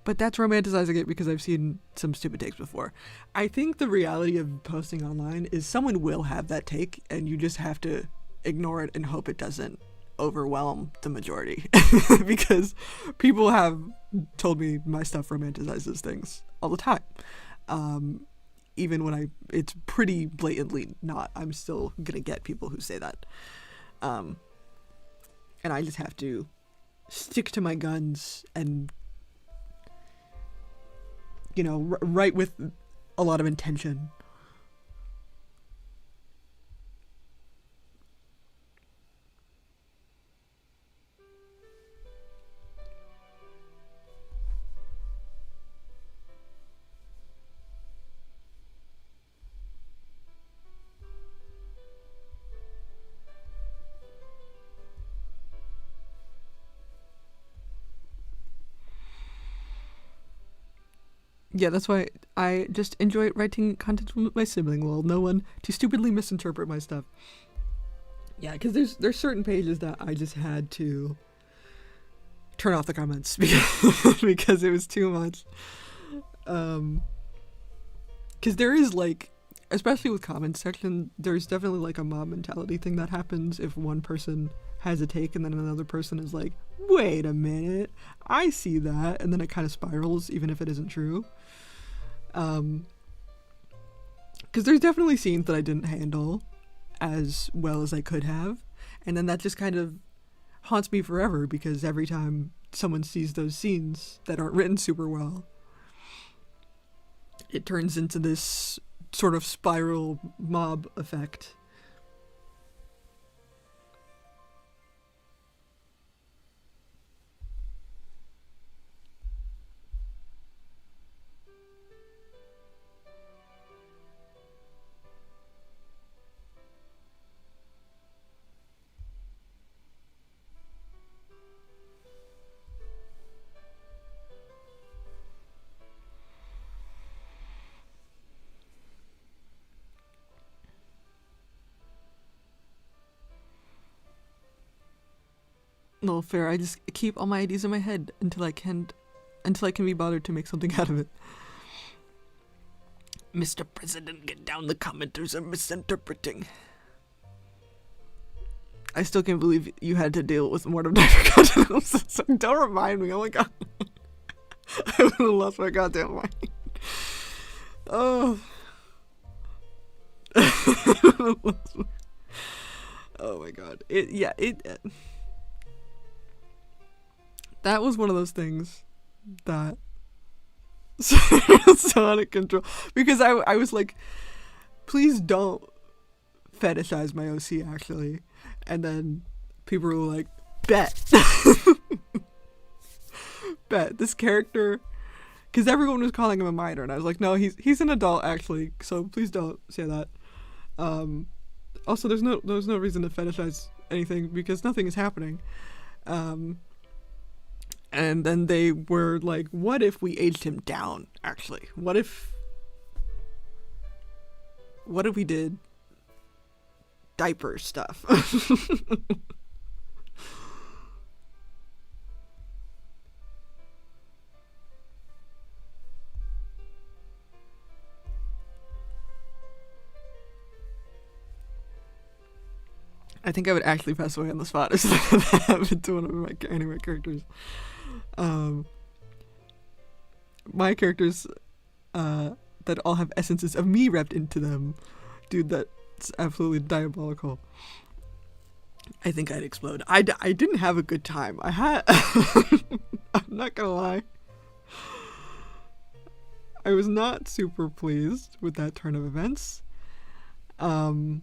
But that's romanticizing it because I've seen some stupid takes before. I think the reality of posting online is someone will have that take, and you just have to ignore it and hope it doesn't overwhelm the majority. Because people have told me my stuff romanticizes things all the time. Even when it's pretty blatantly not, I'm still gonna get people who say that. And I just have to stick to my guns and, write with a lot of intention. Yeah, that's why I just enjoy writing content with my sibling. Well, no one to stupidly misinterpret my stuff. Yeah, because there's certain pages that I just had to turn off the comments because it was too much. Because there is especially with comment section, there's definitely like a mob mentality thing that happens if one person has a take and then another person is like, wait a minute, I see that, and then it kind of spirals even if it isn't true. Because there's definitely scenes that I didn't handle as well as I could have, and then that just kind of haunts me forever, because every time someone sees those scenes that aren't written super well, it turns into this sort of spiral mob effect. No, fair. I just keep all my ideas in my head until I can be bothered to make something out of it. Mr. President, get down, the commenters are misinterpreting. I still can't believe you had to deal with Mortem Diver content. So don't remind me. Oh my god. I would have lost my goddamn mind. Oh. Oh my god. That was one of those things that so out of control, because I was like, please don't fetishize my OC actually, and then people were like, bet bet this character, because everyone was calling him a minor, and I was like, no, he's an adult actually, so please don't say that. Also, there's no reason to fetishize anything because nothing is happening. And then they were like, what if we aged him down, actually? What if we did diaper stuff? I think I would actually pass away on the spot if that happened to one of my anime characters. My characters that all have essences of me wrapped into them, dude, that's absolutely diabolical. I think I'd explode. I didn't have a good time. I'm not gonna lie, I was not super pleased with that turn of events. And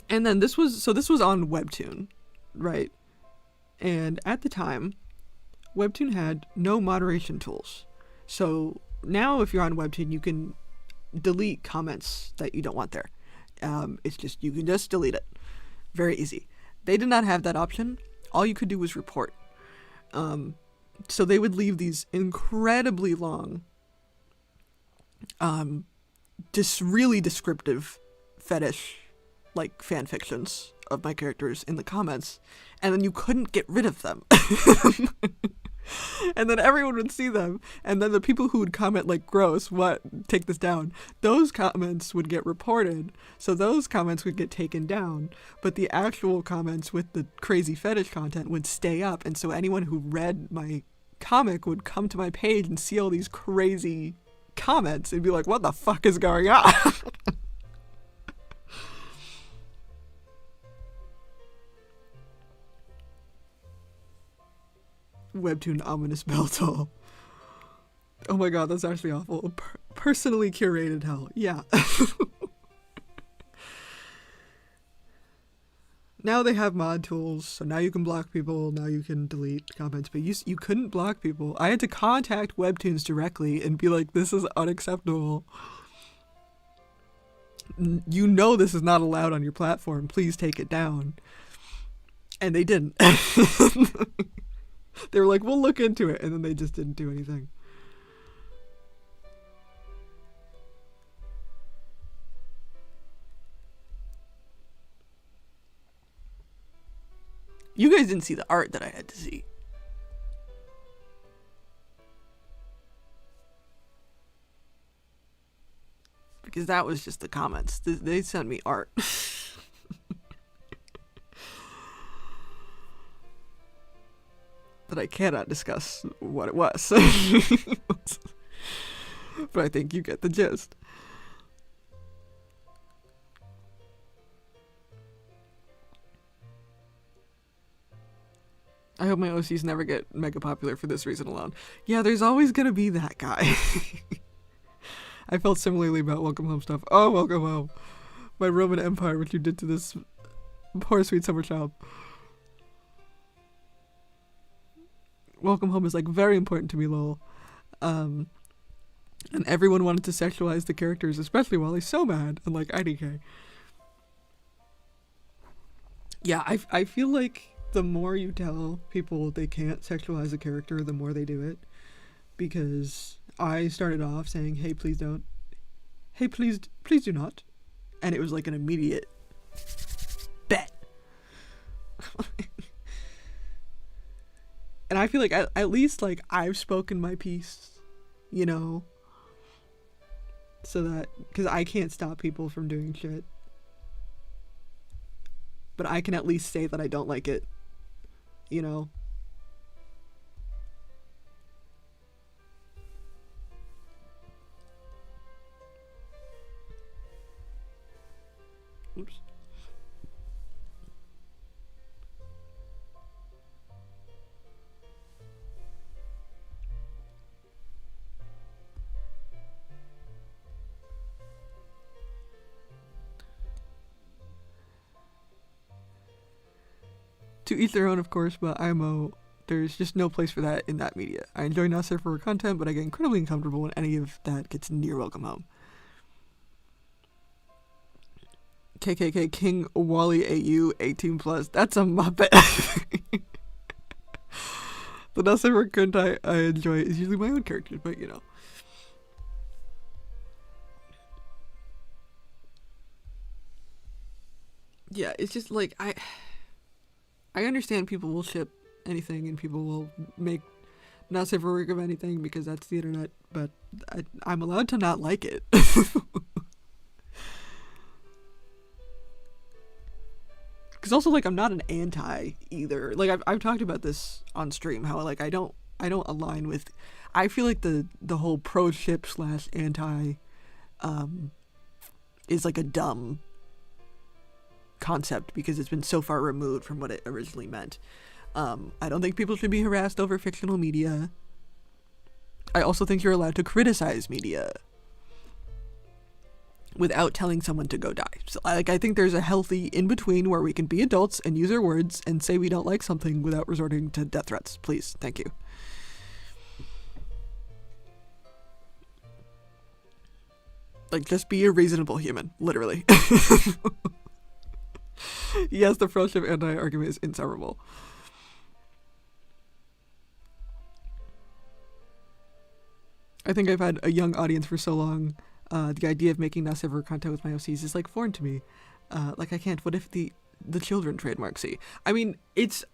then this was on Webtoon, right? And at the time, Webtoon had no moderation tools. So now if you're on Webtoon, you can delete comments that you don't want there. It's just, you can just delete it. Very easy. They did not have that option. All you could do was report. So they would leave these incredibly long, really descriptive fetish, like, fan fictions of my characters in the comments, and then you couldn't get rid of them. And then everyone would see them, and then the people who would comment like, gross, what, take this down, those comments would get reported, so those comments would get taken down, but the actual comments with the crazy fetish content would stay up, and so anyone who read my comic would come to my page and see all these crazy comments and be like, what the fuck is going on? Webtoon ominous bell toll. Oh my god, that's actually awful. Personally curated hell. Yeah. Now they have mod tools, so now you can block people, now you can delete comments, but you couldn't block people. I had to contact Webtoons directly and be like, this is unacceptable. You know this is not allowed on your platform, please take it down. And they didn't. They were like, we'll look into it, and then they just didn't do anything. You guys didn't see the art that I had to see. Because that was just the comments. They sent me art. But I cannot discuss what it was. But I think you get the gist. I hope my OCs never get mega popular for this reason alone. Yeah, there's always gonna be that guy. I felt similarly about Welcome Home stuff. Oh, Welcome Home. My Roman Empire, what you did to this poor sweet summer child. Welcome Home is like very important to me, lol. And everyone wanted to sexualize the characters, especially Wally's so mad, and like IDK. Yeah, I feel like the more you tell people they can't sexualize a character, the more they do it. Because I started off saying, hey, please don't. Hey, please do not. And it was like an immediate bet. And I feel like at least like I've spoken my piece, you know, so that, because I can't stop people from doing shit, but I can at least say that I don't like it, you know. Oops. To each their own, of course, but IMO, there's just no place for that in that media. I enjoy Nasser for her content, but I get incredibly uncomfortable when any of that gets near Welcome Home. KKK King Wally AU 18+. That's a Muppet. The Nasser for content I enjoy is usually my own characters, but you know. Yeah, it's just like I understand people will ship anything and people will make not safe for work of anything because that's the internet, but I'm allowed to not like it. Because also, like, I'm not an anti either. Like, I've talked about this on stream, how, like, I don't align with, I feel like the whole pro-ship / anti is, like, a dumb concept because it's been so far removed from what it originally meant. I don't think people should be harassed over fictional media. I also think you're allowed to criticize media without telling someone to go die. So, like, I think there's a healthy in-between where we can be adults and use our words and say we don't like something without resorting to death threats. Please. Thank you. Like, just be a reasonable human. Literally. Yes, the pro-ship anti-argument is inseparable. I think I've had a young audience for so long. The idea of making Nasser content with my OCs is like foreign to me. Like, I can't. What if the the children trademark see. I mean, it's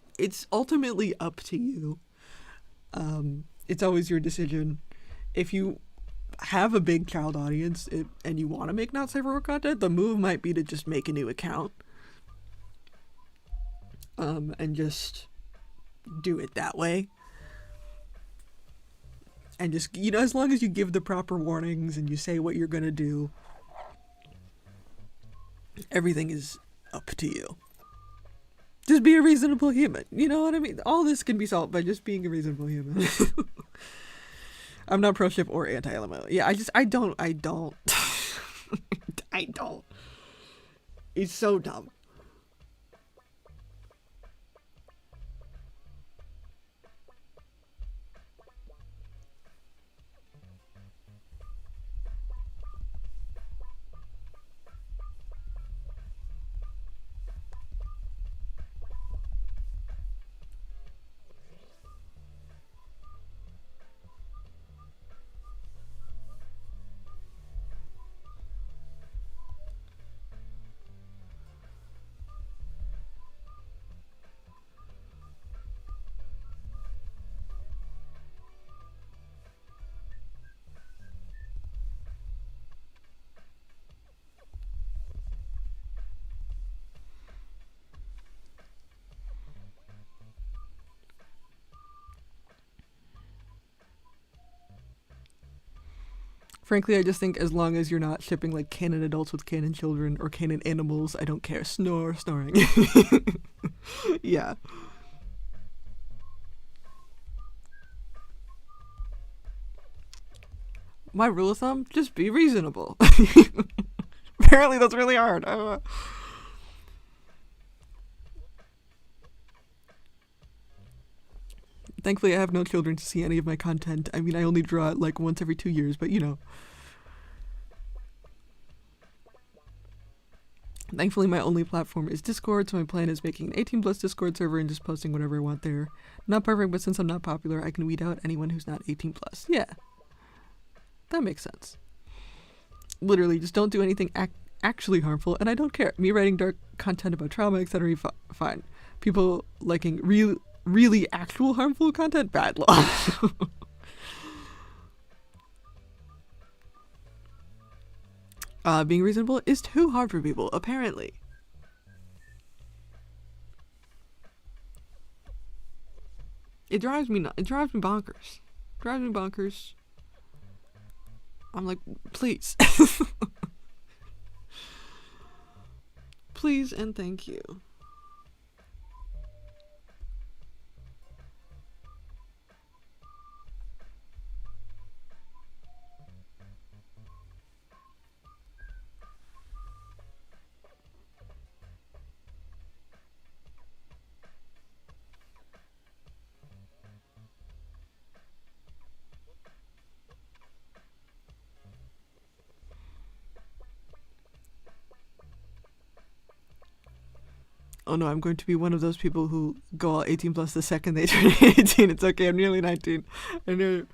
ultimately up to you. It's always your decision. If you have a big child audience and you want to make not safe for work content, the move might be to just make a new account. And just do it that way. And just, you know, as long as you give the proper warnings and you say what you're gonna do, everything is up to you. Just be a reasonable human. You know what I mean? All this can be solved by just being a reasonable human. I'm not pro-ship or anti-LMO. Yeah, I don't. I don't. It's so dumb. Frankly, I just think as long as you're not shipping like canon adults with canon children or canon animals, I don't care. Snoring. Yeah. My rule of thumb, just be reasonable. Apparently that's really hard. Thankfully, I have no children to see any of my content. I mean, I only draw it like once every 2 years, but you know. Thankfully, my only platform is Discord, so my plan is making an 18 plus Discord server and just posting whatever I want there. Not perfect, but since I'm not popular, I can weed out anyone who's not 18 plus. Yeah. That makes sense. Literally, just don't do anything actually harmful, and I don't care. Me writing dark content about trauma, etc., fine. People liking really actual harmful content, bad law. Being reasonable is too hard for people, apparently. It drives me bonkers. Drives me bonkers. I'm like, please. Please and thank you. Oh no, I'm going to be one of those people who go all 18 plus the second they turn 18. It's okay, I'm nearly 19. I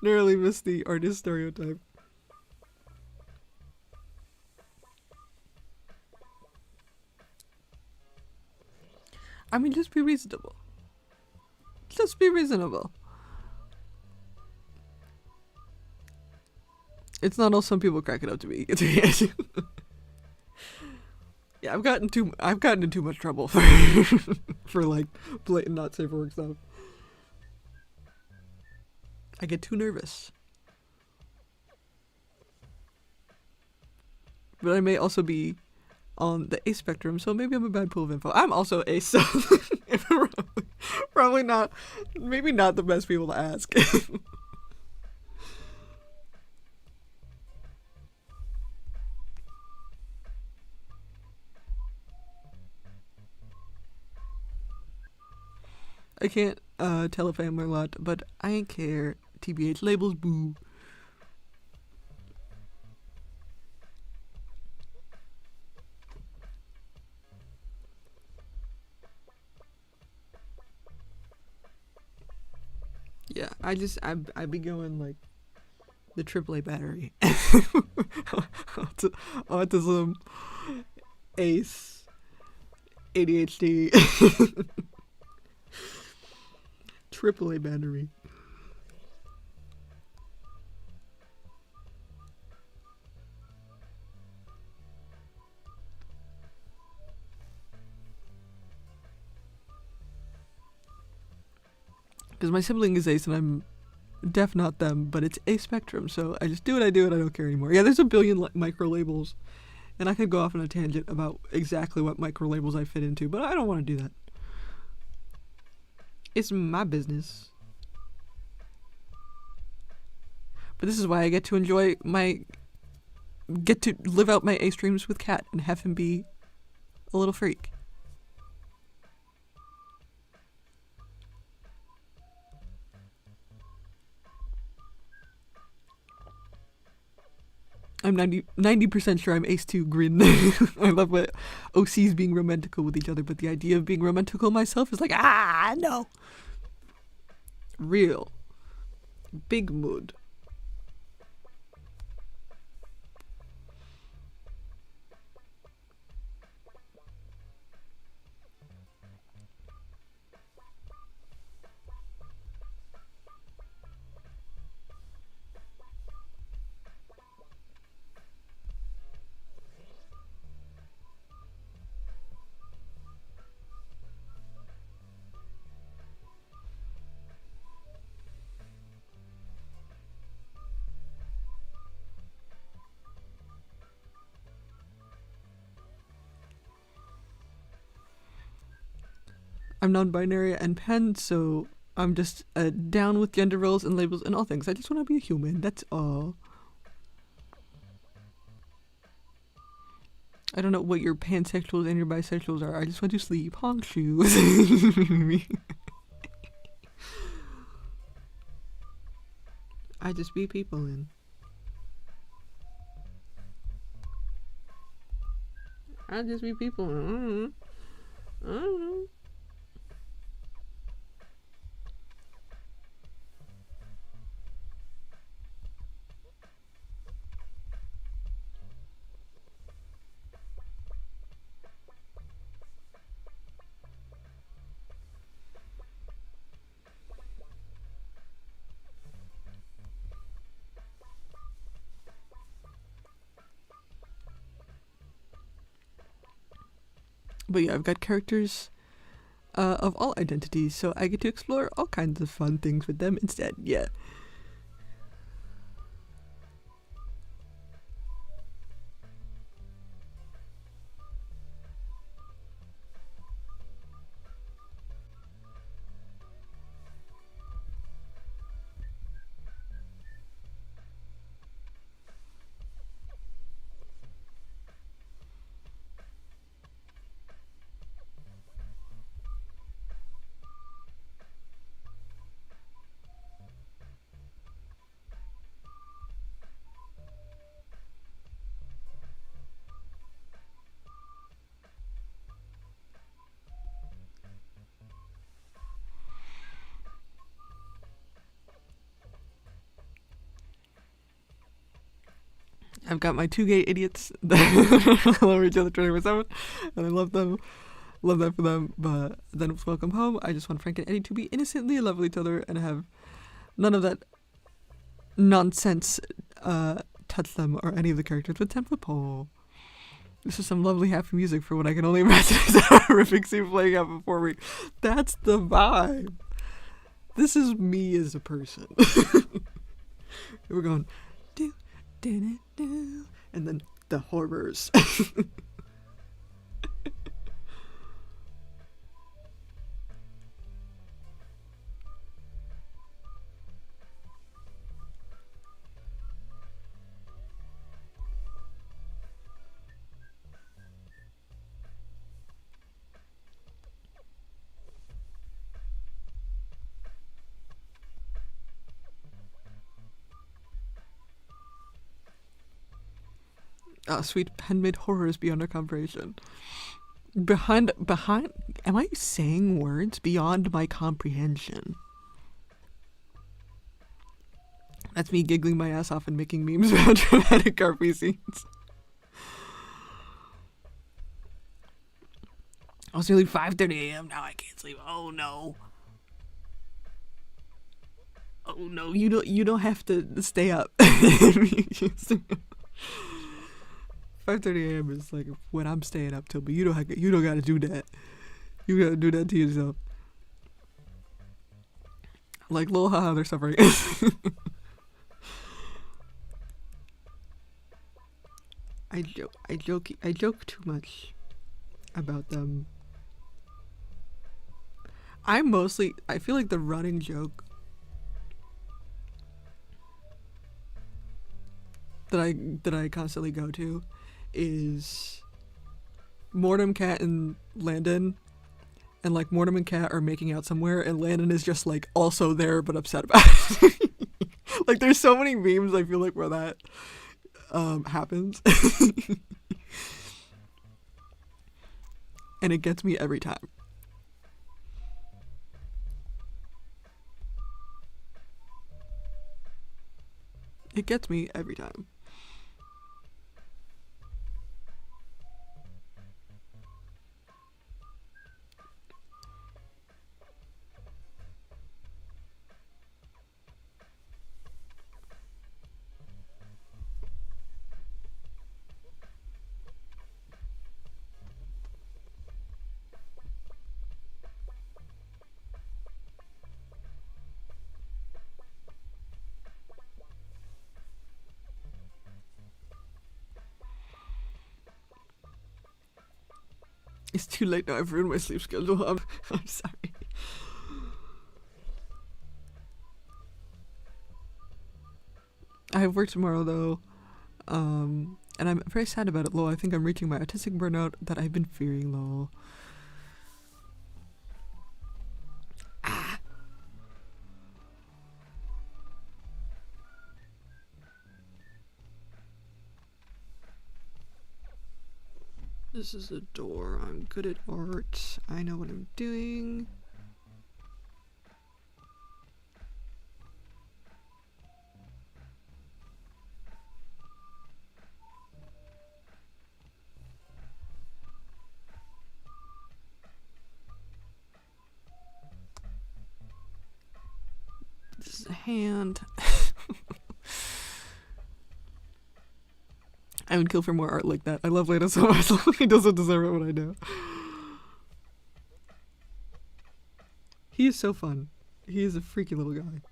nearly missed the artist stereotype. I mean, just be reasonable. Just be reasonable. It's not all some people crack it up to be. Yeah, I've gotten in too much trouble for like blatant not safe for work stuff. I get too nervous. But I may also be on the ace spectrum, so maybe I'm a bad pool of info. I'm also ace, so probably not, maybe not the best people to ask. I can't tell if I am or not, but I ain't care. TBH labels, boo. Yeah, I be going like the AAA battery. Autism, ace, ADHD. AAA battery. Because my sibling is ace and I'm deaf, not them, but it's a spectrum, so I just do what I do and I don't care anymore. Yeah, there's a billion micro labels, and I could go off on a tangent about exactly what micro labels I fit into, but I don't want to do that. It's my business. But this is why I get to live out my ace dreams with Kat and have him be a little freak. I'm 90% sure I'm ace 2 grin. I love what OCs being romantical with each other, but the idea of being romantical myself is like, no. Real. Big mood. I'm non-binary and pan, so I'm just down with gender roles and labels and all things. I just want to be a human, that's all. I don't know what your pansexuals and your bisexuals are. I just want to sleep. Honk shoes. I just be people in. I just be people in. I don't know. But yeah, I've got characters of all identities, so I get to explore all kinds of fun things with them instead. Yeah. I've got my 2 gay idiots that love each other 24/7, and I love them. Love that for them. But then it's welcome home. I just want Frank and Eddie to be innocently in love with each other and have none of that nonsense touch them or any of the characters with 10 foot pole. This is some lovely happy music for what I can only imagine is a horrific scene playing out before me. That's the vibe. This is me as a person. We're going do. And then the horrors. Sweet handmade horrors beyond our comprehension. Behind, am I saying words beyond my comprehension? That's me giggling my ass off and making memes about dramatic RP scenes. Oh, it's nearly 5:30 a.m. Now I can't sleep. Oh no. Oh no, you don't have to stay up. 5:30 a.m. is like when I'm staying up till, but you don't gotta do that. You gotta do that to yourself. Like lol, haha, they're suffering. I joke too much about them. I feel like the running joke that I constantly go to is Mortem, Cat, and Landon, and like Mortem and Cat are making out somewhere, and Landon is just like also there but upset about it. Like there's so many memes I feel like where that happens, and it gets me every time. It gets me every time. It's too late now. I've ruined my sleep schedule. I'm sorry. I have work tomorrow though, and I'm very sad about it. Lol, I think I'm reaching my autistic burnout that I've been fearing. Lol. This is a door. I'm good at art. I know what I'm doing. This is a hand. I would kill for more art like that. I love Lena so much. He doesn't deserve it when I do. He is so fun. He is a freaky little guy.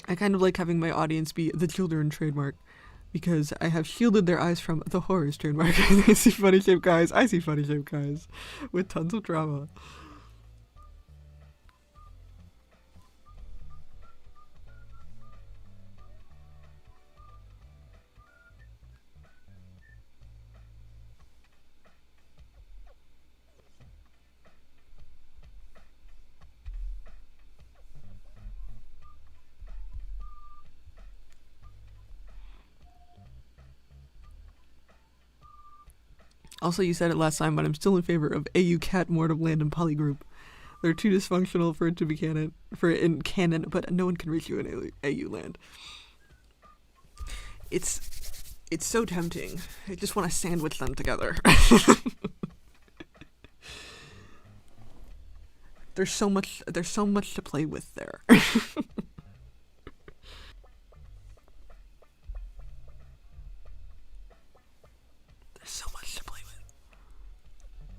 I kind of like having my audience be the children trademark, because I have shielded their eyes from the horrors trademark. They see funny shaped guys, I see funny shaped guys with tons of drama. Also, you said it last time, but I'm still in favor of AU Cat Mortem Land and Polygroup. They're too dysfunctional for it to be canon, but no one can reach you in AU land. It's so tempting. I just want to sandwich them together. There's so much to play with there.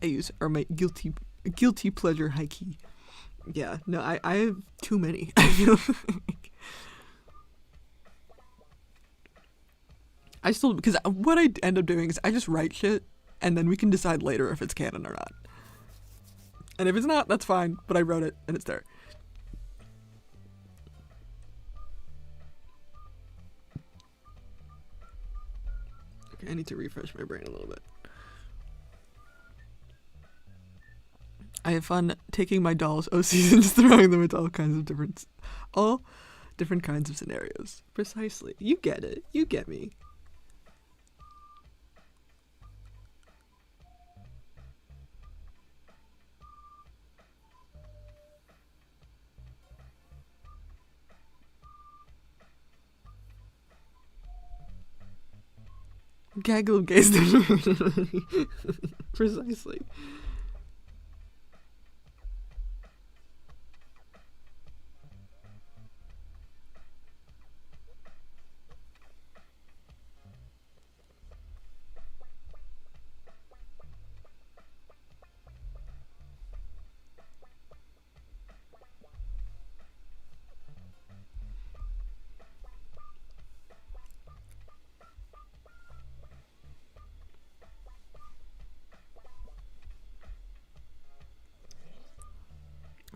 AUs are my guilty pleasure high key. Yeah, no, I have too many. I feel like I still, because what I end up doing is I just write shit and then we can decide later if it's canon or not. And if it's not, that's fine, but I wrote it and it's there. Okay, I need to refresh my brain a little bit. I have fun taking my dolls OCs and just throwing them into all different kinds of scenarios. Precisely. You get it. You get me. Gaggle of gays. Precisely.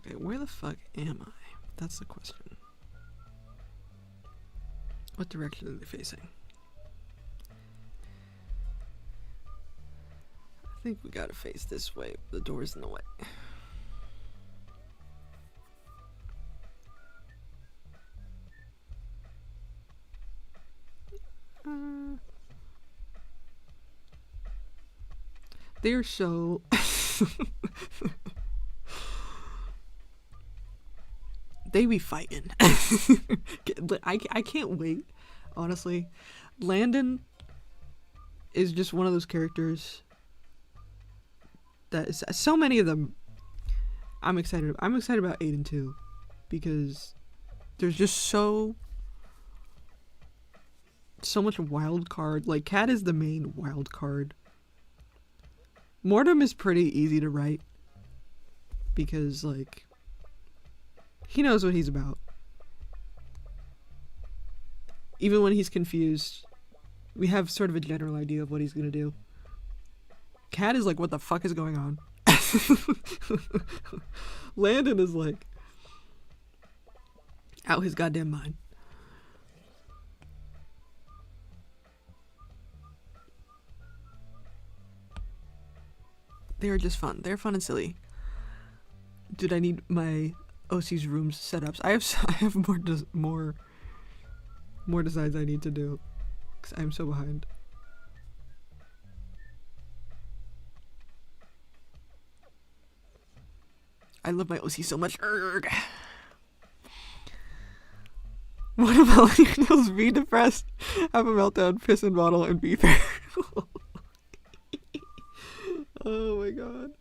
Okay, where the fuck am I? That's the question. What direction are they facing? I think we gotta face this way. The door's in the way. They're so... They be fighting. I can't wait, honestly. Landon is just one of those characters that is, so many of them I'm excited about Aiden too, because there's just so much wild card. Like, Cat is the main wild card. Mortem is pretty easy to write because, like, he knows what he's about. Even when he's confused, we have sort of a general idea of what he's gonna do. Cat is like, what the fuck is going on? Landon is like, out his goddamn mind. They are just fun. They're fun and silly. Dude, I need my OC's rooms setups. I have more designs I need to do because I'm so behind. I love my OC so much. Urgh. What about Legionels? Be depressed, have a meltdown, piss in bottle, and be fair. Oh my god.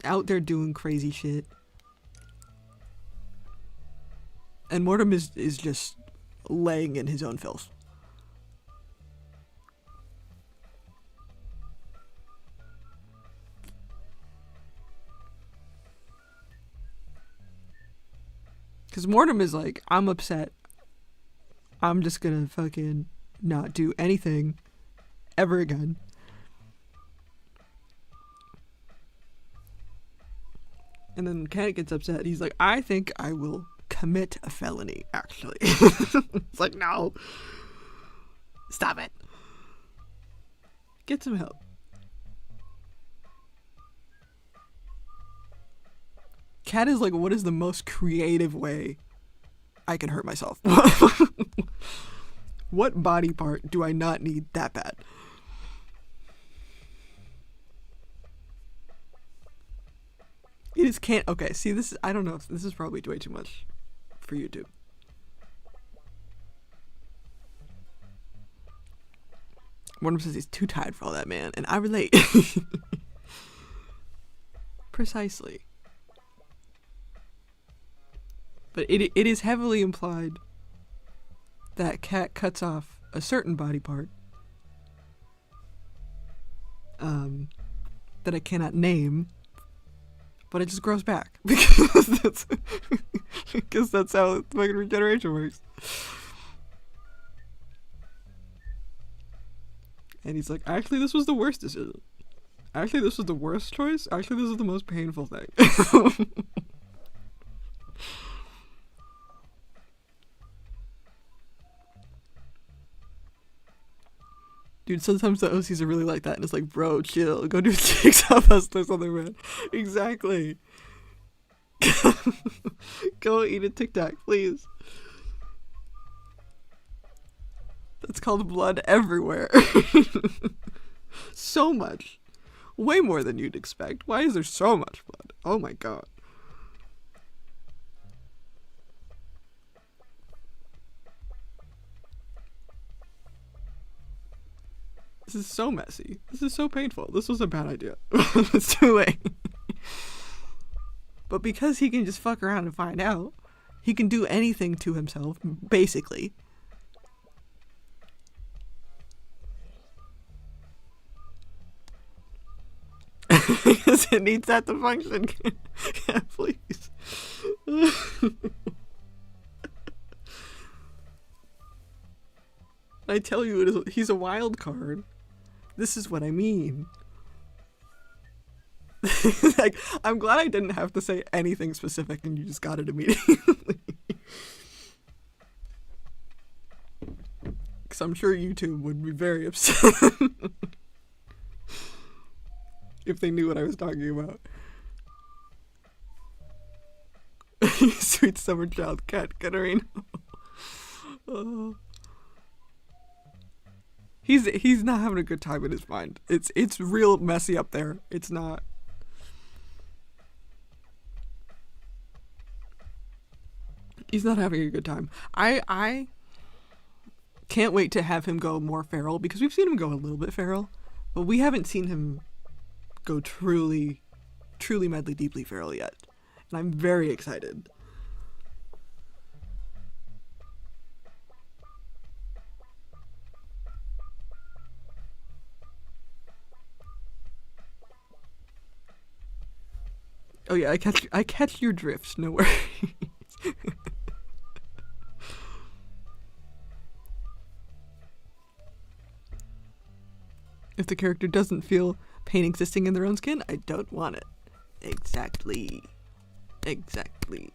Out there doing crazy shit. And Mortem is just laying in his own filth. Because Mortem is like, I'm upset. I'm just gonna fucking not do anything ever again. And then Cat gets upset. He's like, I think I will commit a felony, actually. It's like, no. Stop it. Get some help. Cat is like, what is the most creative way I can hurt myself? What body part do I not need that bad? It is can't. Okay, see, this is, I don't know if this is probably way too much for YouTube. One of them says he's too tired for all that, man, and I relate. Precisely. But it is heavily implied that Cat cuts off a certain body part that I cannot name, but it just grows back because that's how fucking regeneration works. And he's like, actually, this was the worst decision. Actually, this was the worst choice. Actually, this is the most painful thing. Dude, sometimes the OCs are really like that, and it's like, bro, chill. Go do Jigsaw Puzzle or something, man. Exactly. Go eat a Tic Tac, please. That's called blood everywhere. So much. Way more than you'd expect. Why is there so much blood? Oh my god. This is so messy. This is so painful. This was a bad idea. It's too late. But because he can just fuck around and find out, he can do anything to himself, basically. Because it needs that to function. Yeah, please. I tell you, he's a wild card. This is what I mean. Like, I'm glad I didn't have to say anything specific and you just got it immediately. Because I'm sure YouTube would be very upset if they knew what I was talking about. Sweet summer child, Cat Katarina. Oh. He's not having a good time in his mind. It's real messy up there. It's not. He's not having a good time. I can't wait to have him go more feral, because we've seen him go a little bit feral, but we haven't seen him go truly madly deeply feral yet. And I'm very excited. Oh yeah, I catch your drift, no worries. If the character doesn't feel pain existing in their own skin, I don't want it. Exactly. Exactly.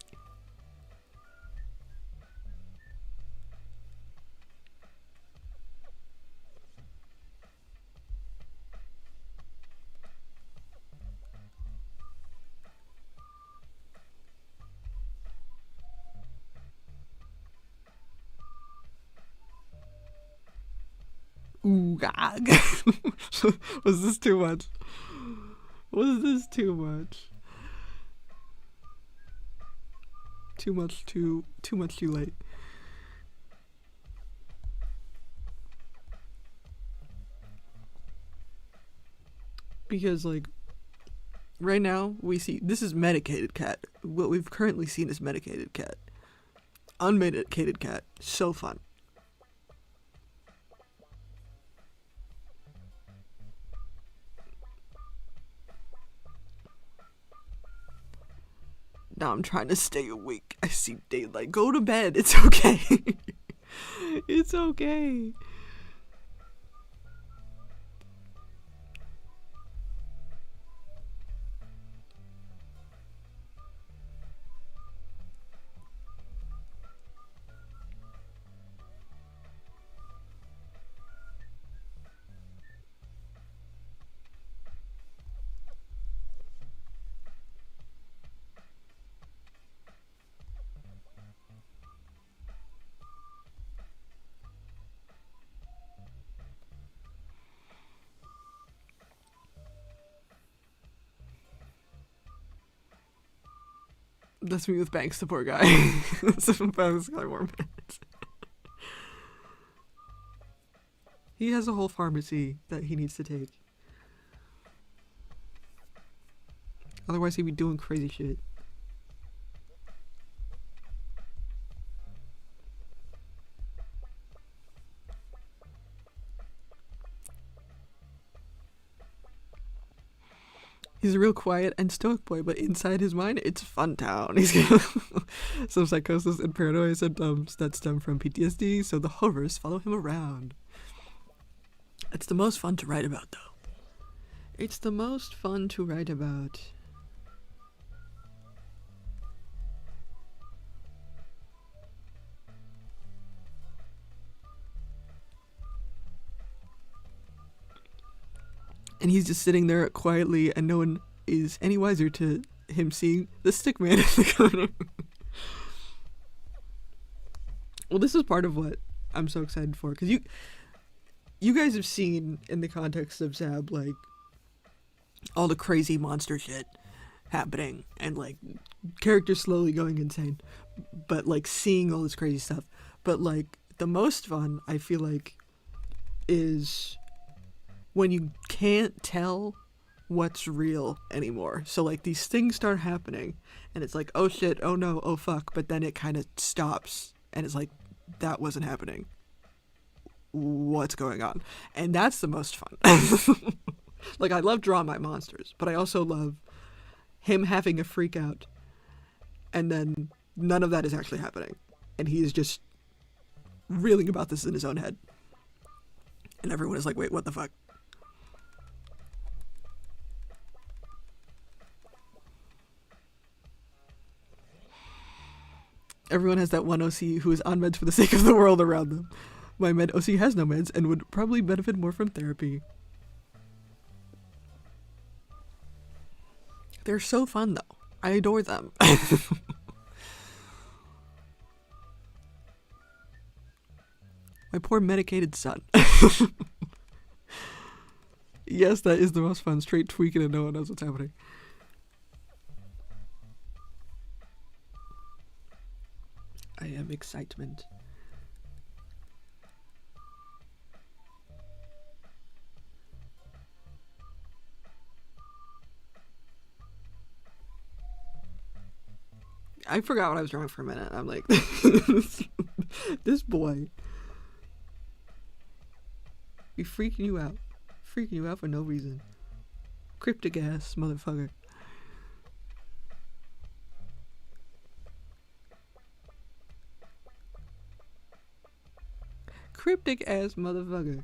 Ooh, gag. Was this too much? Was this too much? Too much too late. Because, like, right now we see this is medicated cat. What we've currently seen is medicated cat. Unmedicated cat, so fun. Now I'm trying to stay awake. I see daylight. Go to bed. It's okay. It's okay. That's me with Banks, the poor guy. Banks got more minutes. He has a whole pharmacy that he needs to take. Otherwise, he'd be doing crazy shit. He's a real quiet and stoic boy, but inside his mind, it's fun town. He's got some psychosis and paranoia symptoms that stem from PTSD, so the horrors follow him around. It's the most fun to write about, though. It's the most fun to write about. And he's just sitting there quietly, and no one is any wiser to him seeing the stick man in the corner. Well, this is part of what I'm so excited for, because you guys have seen, in the context of Zab, like, all the crazy monster shit happening, and, like, characters slowly going insane, but, like, seeing all this crazy stuff. But, like, the most fun, I feel like, is when you can't tell what's real anymore. So like these things start happening and it's like, oh shit, oh no, oh fuck, but then it kind of stops and it's like, that wasn't happening. What's going on? And that's the most fun. Like, I love drawing my monsters, but I also love him having a freak out and then none of that is actually happening. And he is just reeling about this in his own head. And everyone is like, wait, what the fuck? Everyone has that one OC who is on meds for the sake of the world around them. My med OC has no meds and would probably benefit more from therapy. They're so fun, though. I adore them. My poor medicated son. Yes, that is the most fun. Straight tweaking and no one knows what's happening. I am excitement. I forgot what I was drawing for a minute. I'm like, this boy be freaking you out. Freaking you out for no reason. Cryptic ass motherfucker. Cryptic ass motherfucker.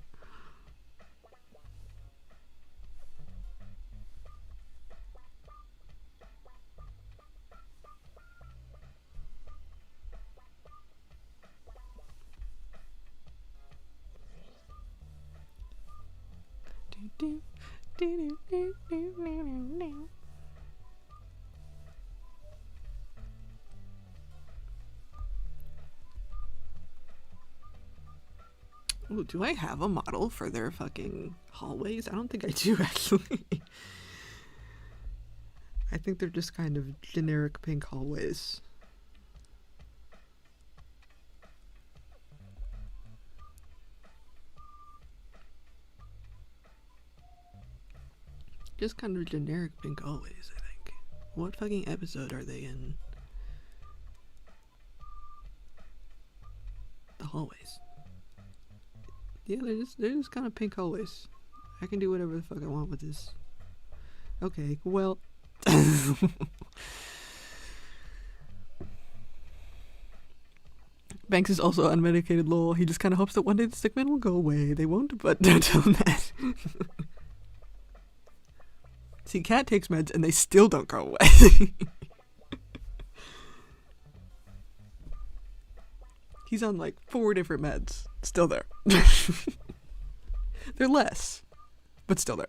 Ooh, do I have a model for their fucking hallways? I don't think I do, actually. I think they're just kind of generic pink hallways. Just kind of generic pink hallways, I think. What fucking episode are they in? The hallways. Yeah, they're just kind of pink hallways. I can do whatever the fuck I want with this. Okay, well. Banks is also unmedicated, lol. He just kind of hopes that one day the stickman will go away. They won't, but don't tell him that. See, Cat takes meds and they still don't go away. He's on like 4 different meds. Still there. They're less, but still there.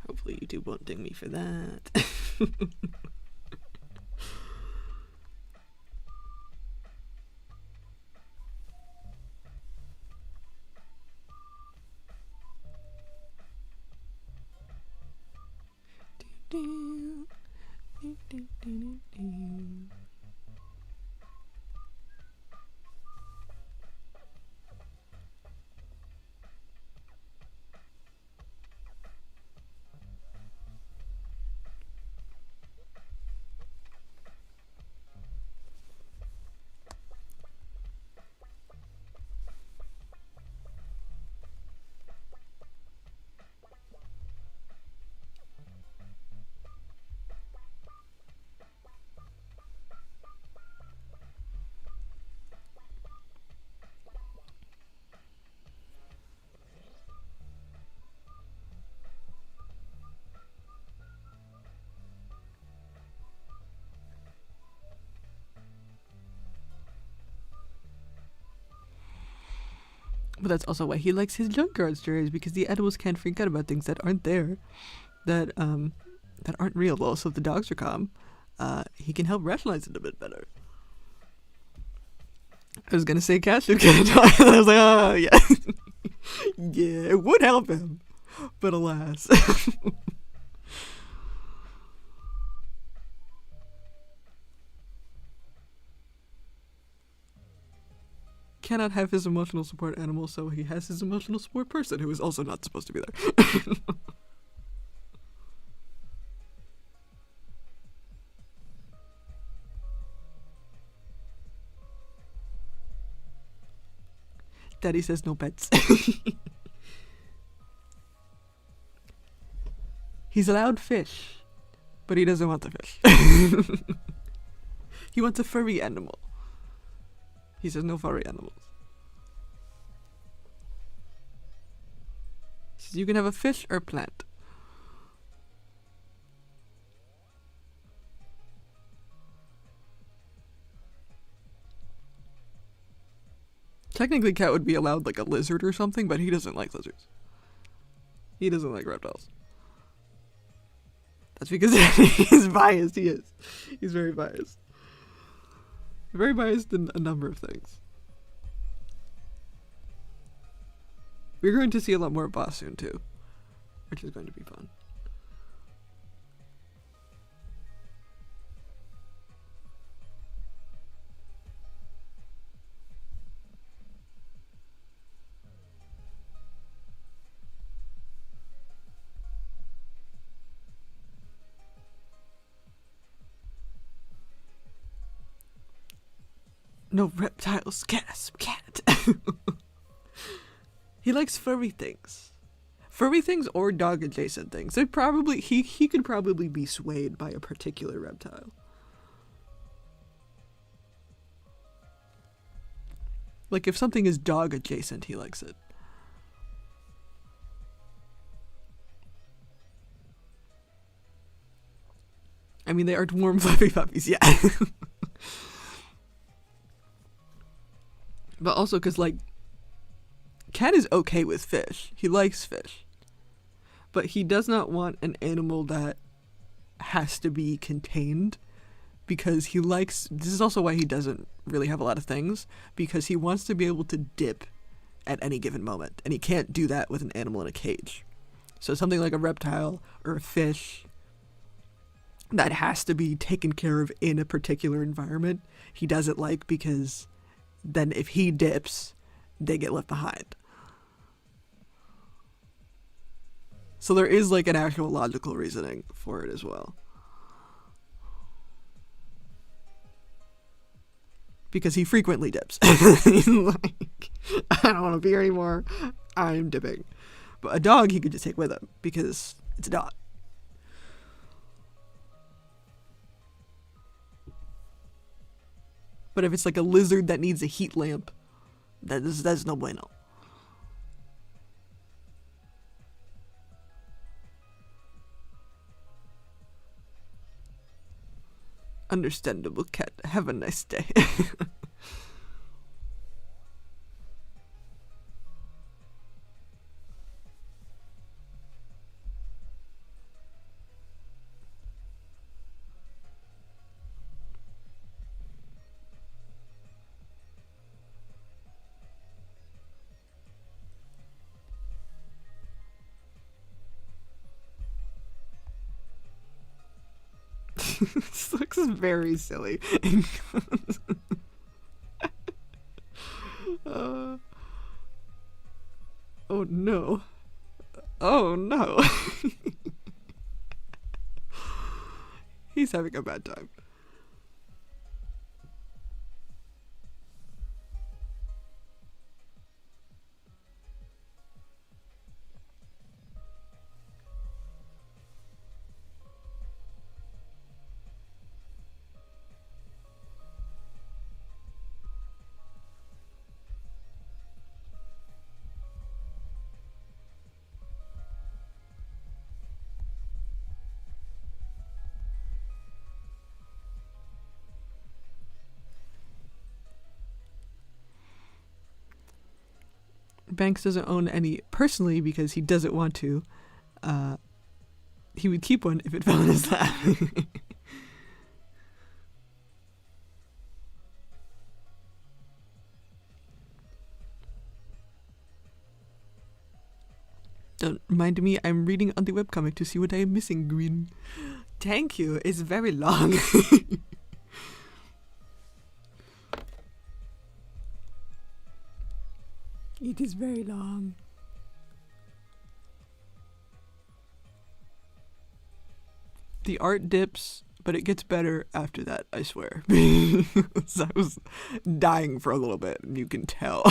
Hopefully YouTube won't ding me for that. But that's also why he likes his junkyard stories, because the edibles can't freak out about things that aren't there. That that aren't real. But also, if the dogs are calm, he can help rationalize it a bit better. I was gonna say cats should get a dog, and I was like, oh yeah, yeah, it would help him, but alas. Cannot have his emotional support animal, so he has his emotional support person, who is also not supposed to be there. Daddy says no pets. He's allowed fish, but he doesn't want the fish. He wants a furry animal. He says no furry animals. He says you can have a fish or plant. Technically, Cat would be allowed like a lizard or something, but he doesn't like lizards. He doesn't like reptiles. That's because he's biased. He is. He's very biased. Very biased in a number of things. We're going to see a lot more of Boss soon too, which is going to be fun. No reptiles, gasp, cat. He likes furry things. Furry things or dog adjacent things. They probably he could probably be swayed by a particular reptile. Like if something is dog adjacent, he likes it. I mean, they are warm, fluffy puppies, yeah. But also because, like, Cat is okay with fish. He likes fish. But he does not want an animal that has to be contained, because he likes... This is also why he doesn't really have a lot of things, because he wants to be able to dip at any given moment, and he can't do that with an animal in a cage. So something like a reptile or a fish that has to be taken care of in a particular environment, he doesn't like, because then if he dips, they get left behind. So there is like an actual logical reasoning for it as well. Because he frequently dips. He's like, I don't want to be here anymore. I'm dipping. But a dog he could just take with him because it's a dog. But if it's like a lizard that needs a heat lamp, that's no bueno. Understandable, Cat. Have a nice day. This looks very silly. Oh no. Oh no. He's having a bad time. Banks doesn't own any personally because he doesn't want to. he would keep one if it fell in his lap. Don't mind me, I'm reading on the webcomic to see what I am missing, Green. Thank you, it's very long. It is very long. The art dips, but it gets better after that, I swear. So I was dying for a little bit, and you can tell.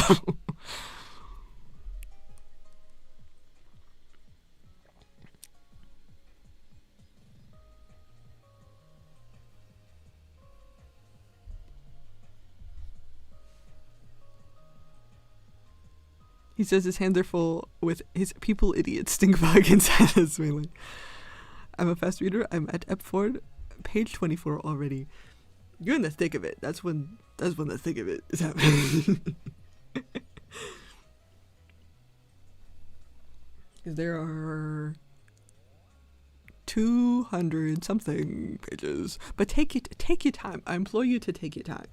He says his hands are full with his people idiots, Stinkbug, and Silas Wheeling. I'm a fast reader. I'm at Epford, page 24 already. You're in the thick of it. That's when the thick of it is happening. There are 200 something pages, but take your time. I implore you to take your time.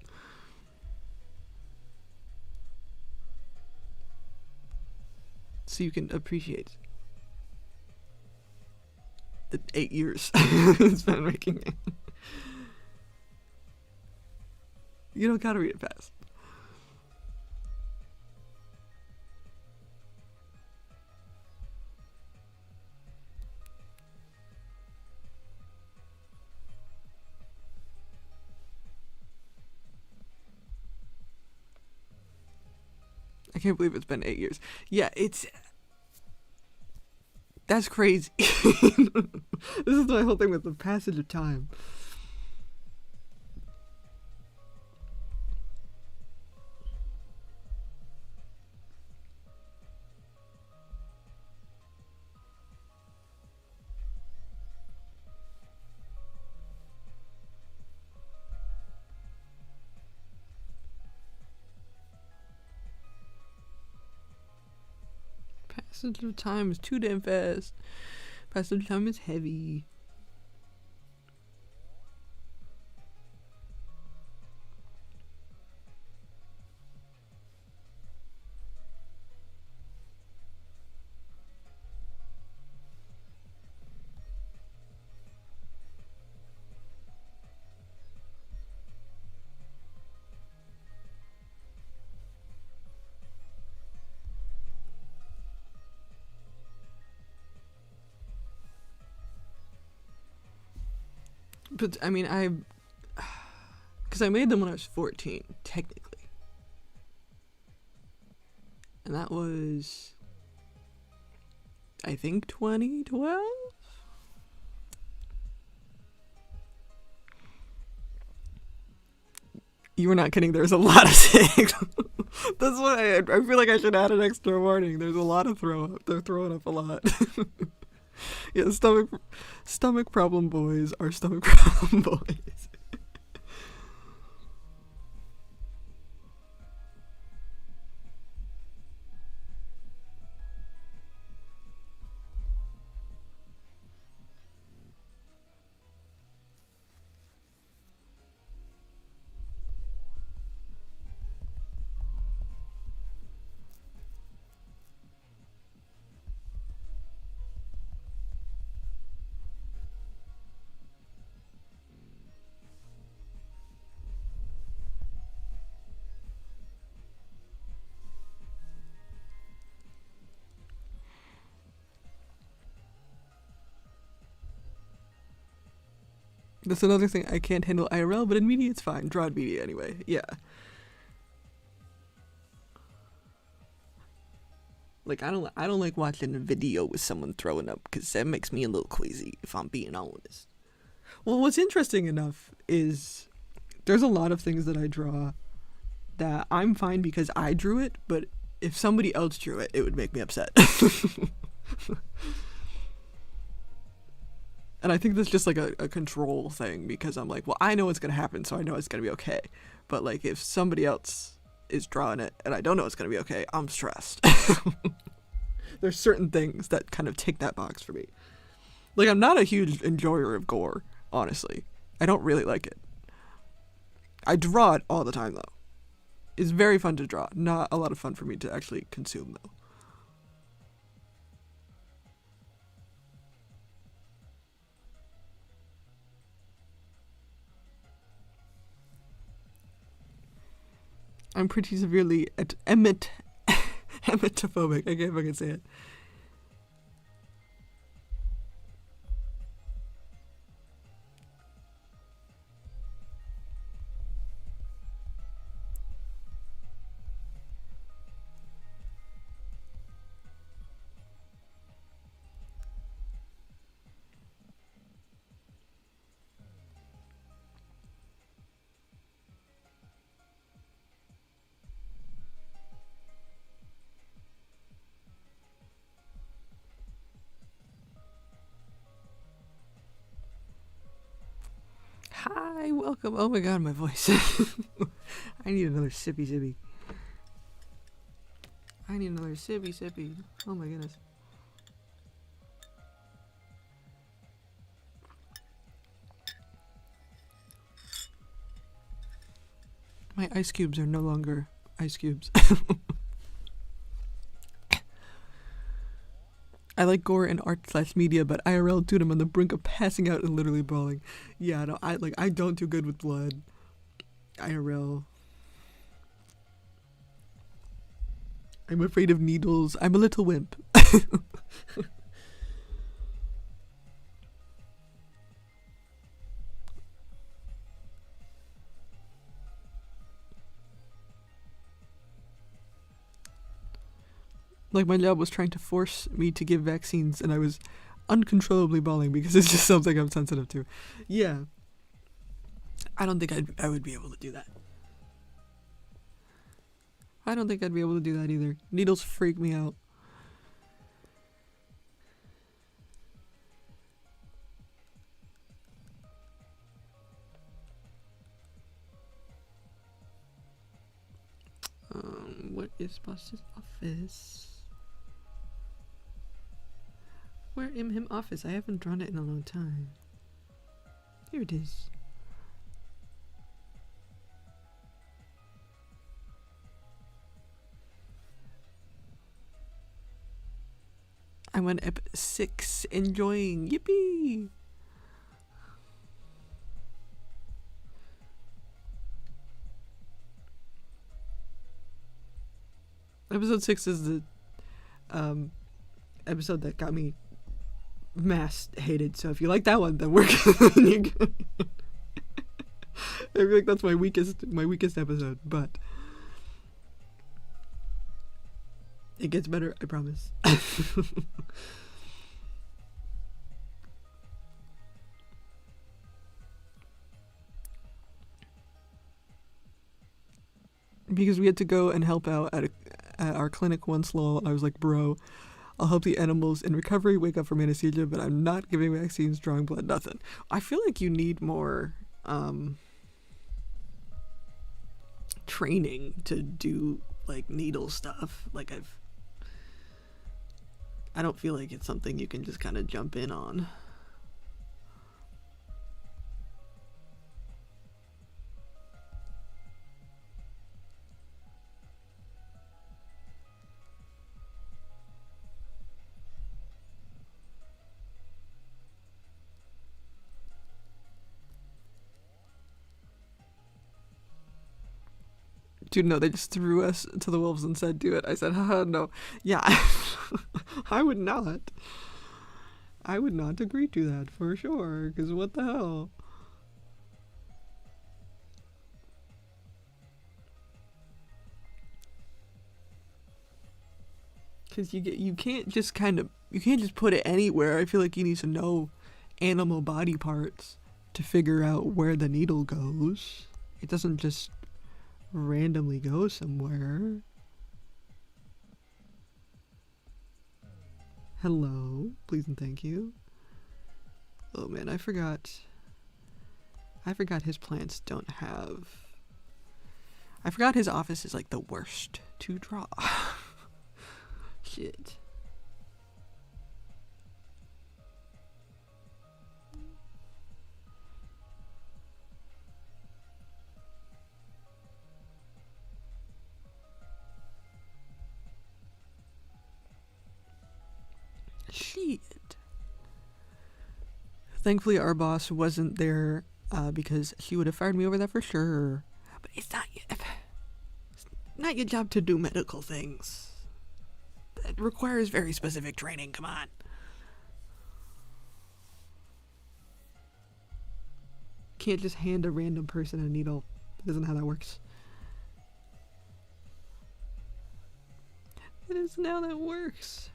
So you can appreciate the 8 years it's been making it. You don't gotta read it fast. I can't believe it's been 8 years. Yeah, that's crazy. This is my whole thing with the passage of time. Passage of time is too damn fast. Passage of time is heavy. But I mean, because I made them when I was 14, technically, and that was, I think, 2012. You were not kidding. There's a lot of things. That's why I feel like I should add an extra warning. There's a lot of throw up. They're throwing up a lot. Yeah, stomach problem boys are stomach problem boys. That's another thing I can't handle IRL, but in media it's fine. Draw in media anyway. Yeah. Like I don't like watching a video with someone throwing up because that makes me a little queasy if I'm being honest. Well, what's interesting enough is there's a lot of things that I draw that I'm fine because I drew it, but if somebody else drew it, it would make me upset. And I think that's just like a control thing because I'm like, well, I know what's going to happen, so I know it's going to be okay. But like if somebody else is drawing it and I don't know it's going to be okay, I'm stressed. There's certain things that kind of tick that box for me. Like, I'm not a huge enjoyer of gore, honestly. I don't really like it. I draw it all the time, though. It's very fun to draw. Not a lot of fun for me to actually consume, though. I'm pretty severely emetophobic. I can't fucking say it. Hi, welcome. Oh my god, my voice. I need another sippy. I need another sippy. Oh my goodness. My ice cubes are no longer ice cubes. I like gore in art/media, but IRL, dude, I'm on the brink of passing out and literally bawling. Yeah, no, I don't do good with blood. IRL. I'm afraid of needles. I'm a little wimp. Like, my job was trying to force me to give vaccines, and I was uncontrollably bawling because it's just something I'm sensitive to. Yeah. I don't think I would be able to do that. I don't think I'd be able to do that either. Needles freak me out. What is boss's office? Where in him office? I haven't drawn it in a long time. Here it is. I'm on ep 6, enjoying. Yippee! Episode 6 is the episode that got me mass hated. So if you like that one, then we're good. I feel like that's my weakest episode, but it gets better, I promise. Because we had to go and help out at our clinic once, lol. I was like, bro, I'll help the animals in recovery wake up from anesthesia, but I'm not giving vaccines, drawing blood, nothing. I feel like you need more training to do like needle stuff. Like I don't feel like it's something you can just kind of jump in on. Dude, no, they just threw us to the wolves and said, do it. I said, haha, no. Yeah, I would not. I would not agree to that, for sure, because what the hell? Because you can't just put it anywhere. I feel like you need to know animal body parts to figure out where the needle goes. It doesn't just randomly go somewhere. Hello, please and thank you. Oh man, I forgot his plants don't have. I forgot his office is like the worst to draw. Shit. Thankfully, our boss wasn't there because she would have fired me over that for sure. But it's not your job to do medical things. It requires very specific training. Come on. Can't just hand a random person a needle. That isn't how that works. That isn't how that works.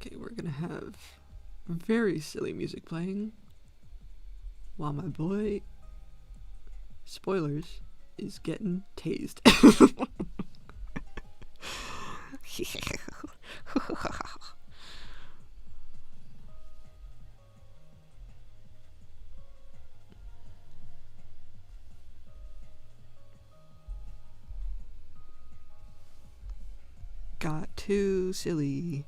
Okay, we're gonna have very silly music playing while my boy, spoilers, is getting tased. Got too silly.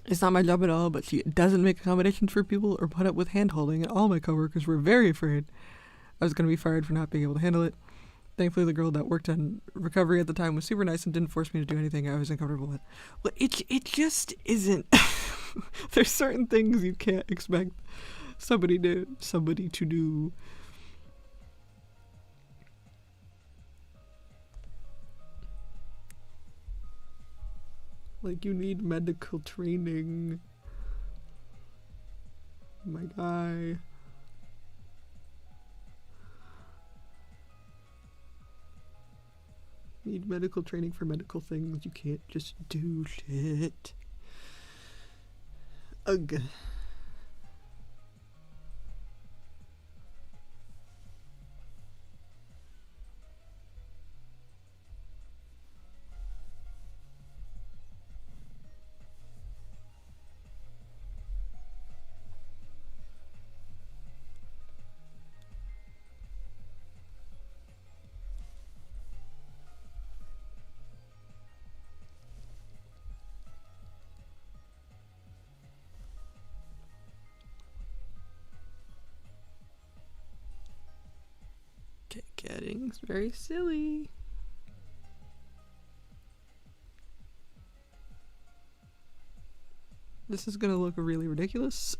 It's not my job at all, but she doesn't make accommodations for people or put up with hand-holding, and all my coworkers were very afraid I was going to be fired for not being able to handle it. Thankfully, the girl that worked on recovery at the time was super nice and didn't force me to do anything I was uncomfortable with. But it just isn't. There's certain things you can't expect somebody to do. Like, you need medical training. My guy. Need medical training for medical things. You can't just do shit. Ugh. Getting very silly. This is gonna look really ridiculous.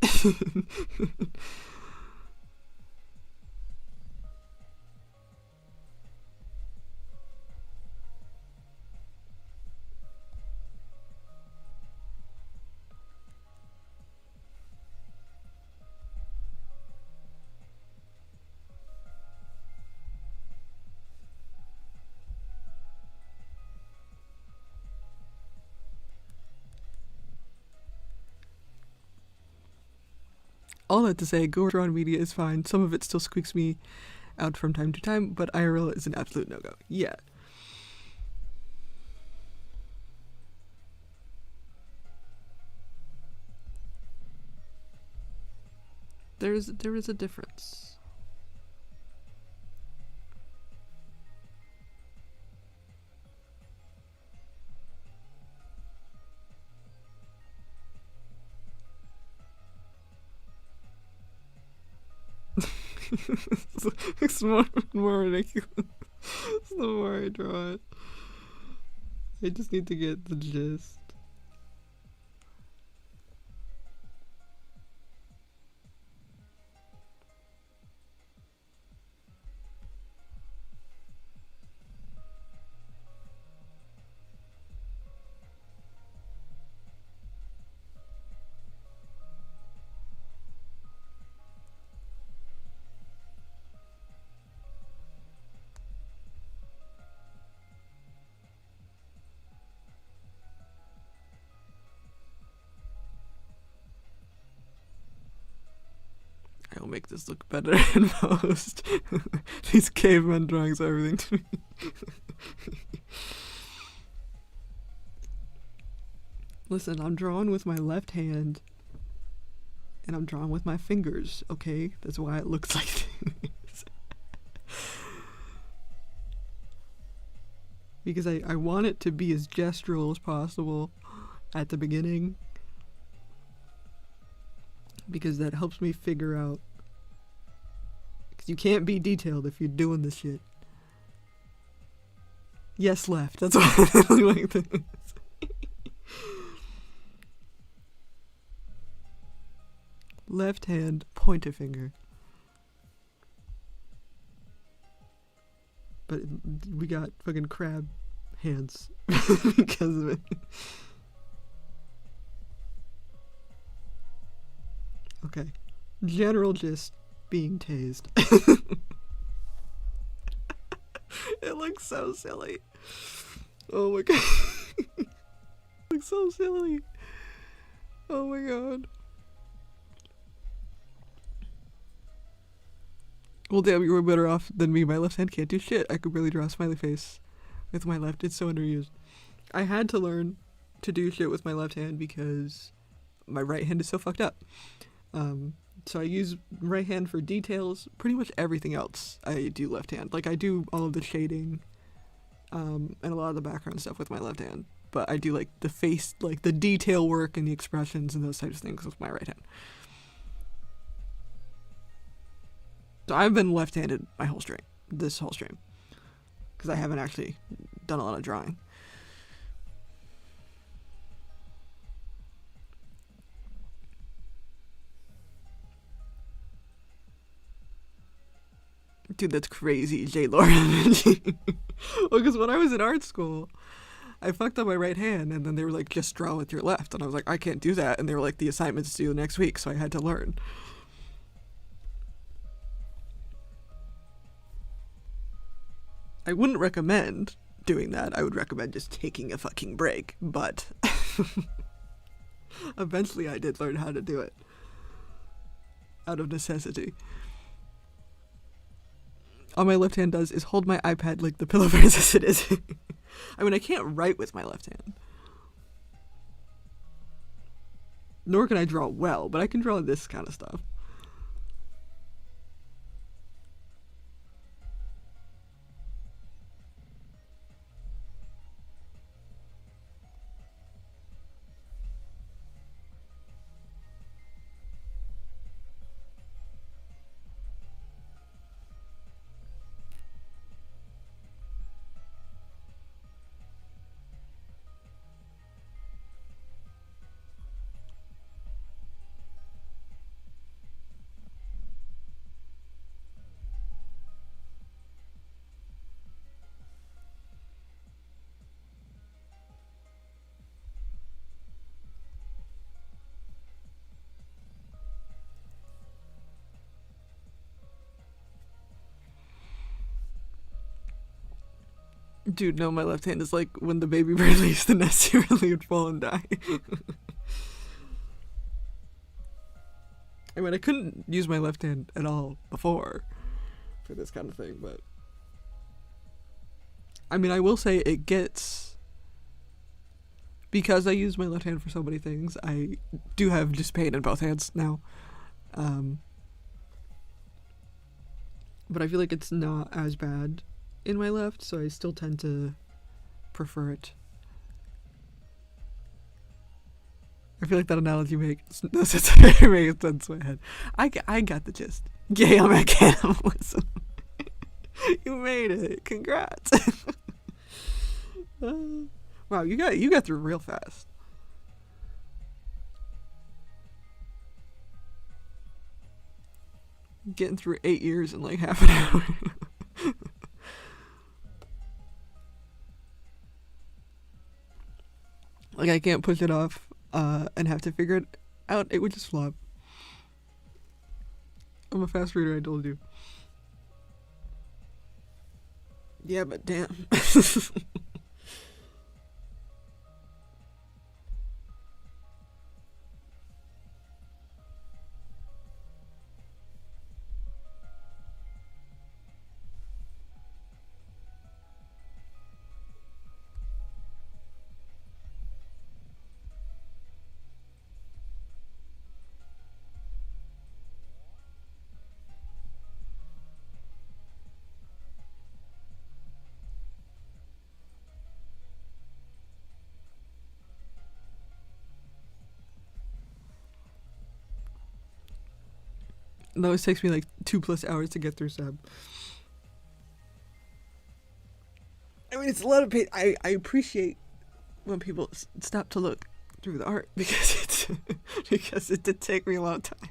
All that to say, Go Around Media is fine. Some of it still squeaks me out from time to time, but IRL is an absolute no-go. Yeah. There is a difference. It's more ridiculous the more I draw it. I just need to get the gist. make this look better in post. These caveman drawings are everything to me. Listen, I'm drawing with my left hand, and I'm drawing with my fingers, okay? That's why it looks like this. Because I want it to be as gestural as possible at the beginning. Because that helps me figure out. Because you can't be detailed if you're doing this shit. Yes, left. That's why I look like this. Left hand, pointer finger. But we got fucking crab hands because of it. Okay. General gist, being tased. It looks so silly. Oh my god. It looks so silly. Oh my god. Well, damn, you were better off than me. My left hand can't do shit. I could barely draw a smiley face with my left. It's so underused. I had to learn to do shit with my left hand because my right hand is so fucked up. So I use right hand for details. Pretty much everything else I do left hand. Like, I do all of the shading and a lot of the background stuff with my left hand. But I do, like, the face, like, the detail work and the expressions and those types of things with my right hand. So I've been left-handed this whole stream, because I haven't actually done a lot of drawing. Dude, that's crazy, J. Laura. Well, because when I was in art school, I fucked up my right hand, and then they were like, just draw with your left. And I was like, I can't do that. And they were like, the assignment's due next week, so I had to learn. I wouldn't recommend doing that. I would recommend just taking a fucking break. But eventually I did learn how to do it. Out of necessity. All my left hand does is hold my iPad like the pillow princess it is. I mean, I can't write with my left hand. Nor can I draw well, but I can draw this kind of stuff. Dude, no, my left hand is like when the baby bird leaves the nest, you really would fall and die. I mean, I couldn't use my left hand at all before for this kind of thing, but I mean, I will say it gets, because I use my left hand for so many things, I do have just pain in both hands now. But I feel like it's not as bad in my left, so I still tend to prefer it. I feel like that analogy makes no sense. It makes sense in my head. I got the gist. Gay on my cannibalism. You made it. Congrats. Wow, you got through real fast. Getting through 8 years in like half an hour. Like, I can't push it off and have to figure it out. It would just flop. I'm a fast reader, I told you. Yeah, but damn. It always takes me like 2+ hours to get through Seb. I mean, it's a lot of pain. I appreciate when people stop to look through the art because it's because it did take me a long time.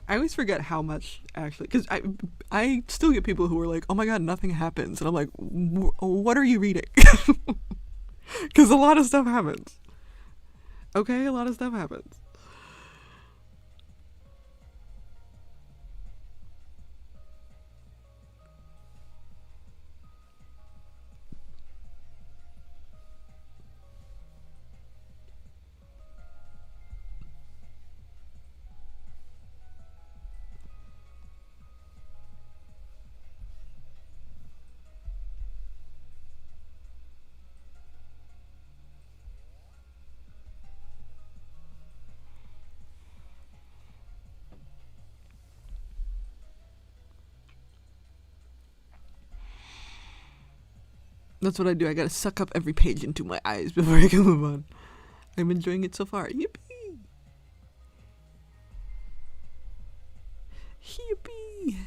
I always forget how much actually, because I still get people who are like, "Oh my god, nothing happens," and I'm like, "What are you reading?" Because a lot of stuff happens. Okay, a lot of stuff happens. That's what I do. I gotta suck up every page into my eyes before I can move on. I'm enjoying it so far. Yippee! Yippee!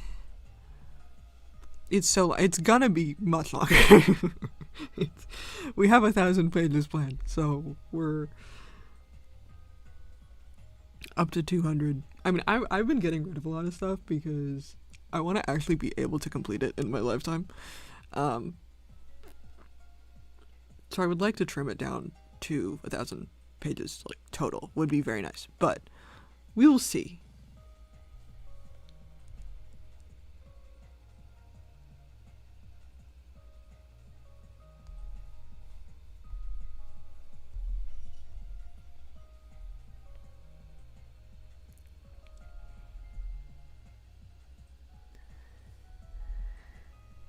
It's gonna be much longer. We have 1,000 pages planned, so we're up to 200. I mean, I've been getting rid of a lot of stuff because I want to actually be able to complete it in my lifetime. So I would like to trim it down to 1,000 pages, like total, would be very nice. But we will see.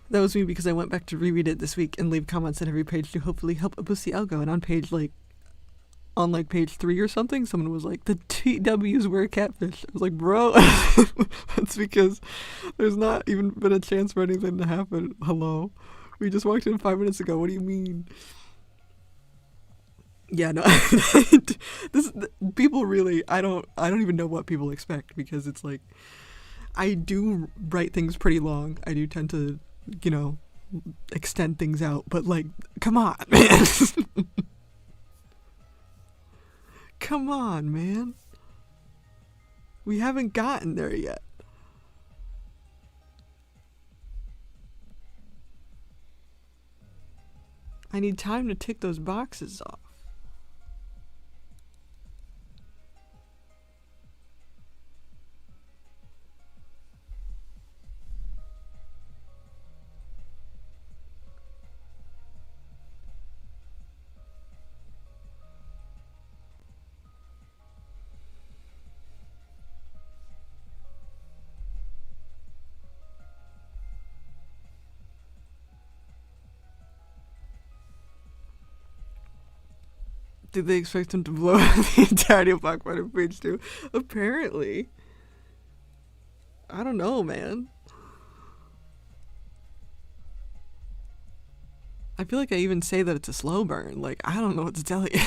That was me because I went back to reread it this week and leave comments at every page to hopefully help boost the algo. And on page 3 or something, someone was like, "The TWs were a catfish." I was like, "Bro, that's because there's not even been a chance for anything to happen. Hello, we just walked in 5 minutes ago. What do you mean?" Yeah, no. People really, I don't even know what people expect because it's like I do write things pretty long. I do tend to, extend things out, but like, come on, man. Come on, man. We haven't gotten there yet. I need time to tick those boxes off. Did they expect him to blow up the entirety of Black Panther page 2? Apparently. I don't know, man. I feel like I even say that it's a slow burn. Like, I don't know what to tell you.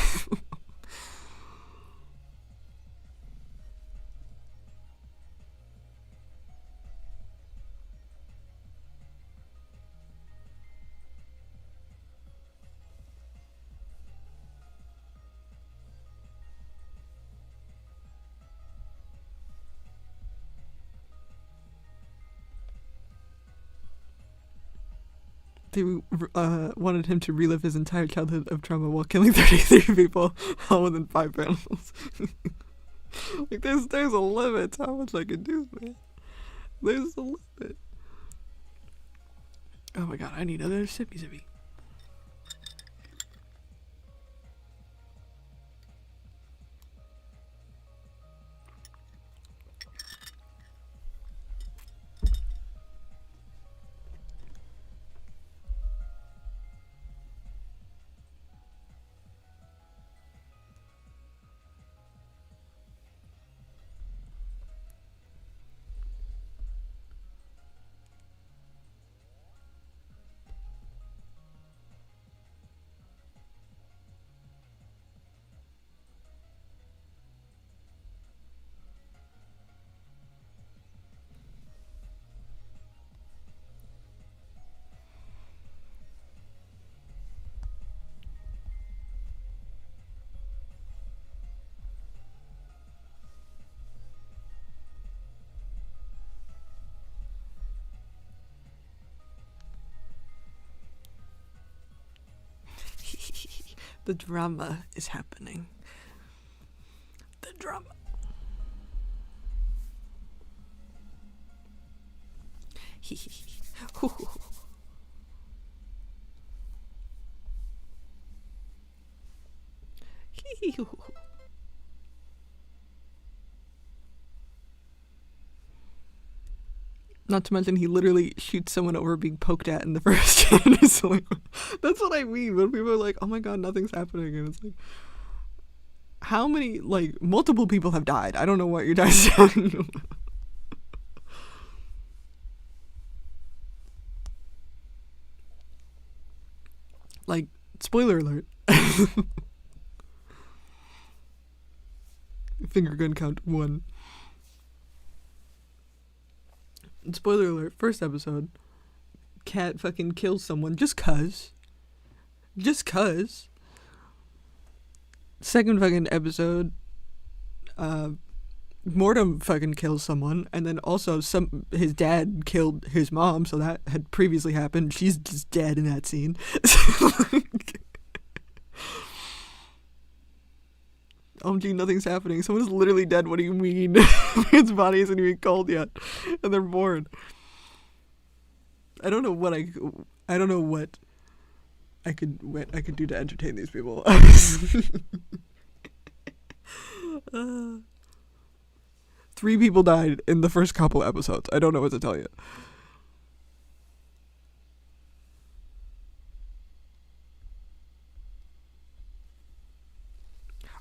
They wanted him to relive his entire childhood of trauma while killing 33 people, all within 5 panels. Like, there's a limit to how much I can do, man. There's a limit. Oh my god, I need another sippy. The drama is happening. The drama. Not to mention, he literally shoots someone over being poked at in the first chapter. So like, that's what I mean when people are like, "Oh my god, nothing's happening," and it's like, how many, like, multiple people have died. I don't know what you're guys talking about. Like, spoiler alert. Finger gun count 1. Spoiler alert, first episode, Cat fucking kills someone just cuz. Second fucking episode, Mortem fucking kills someone, and then also his dad killed his mom, so that had previously happened. She's just dead in that scene. OMG, nothing's happening. Someone's literally dead. What do you mean? His body isn't even cold yet, and they're bored. I don't know what I could do to entertain these people. 3 people died in the first couple episodes. I don't know what to tell you.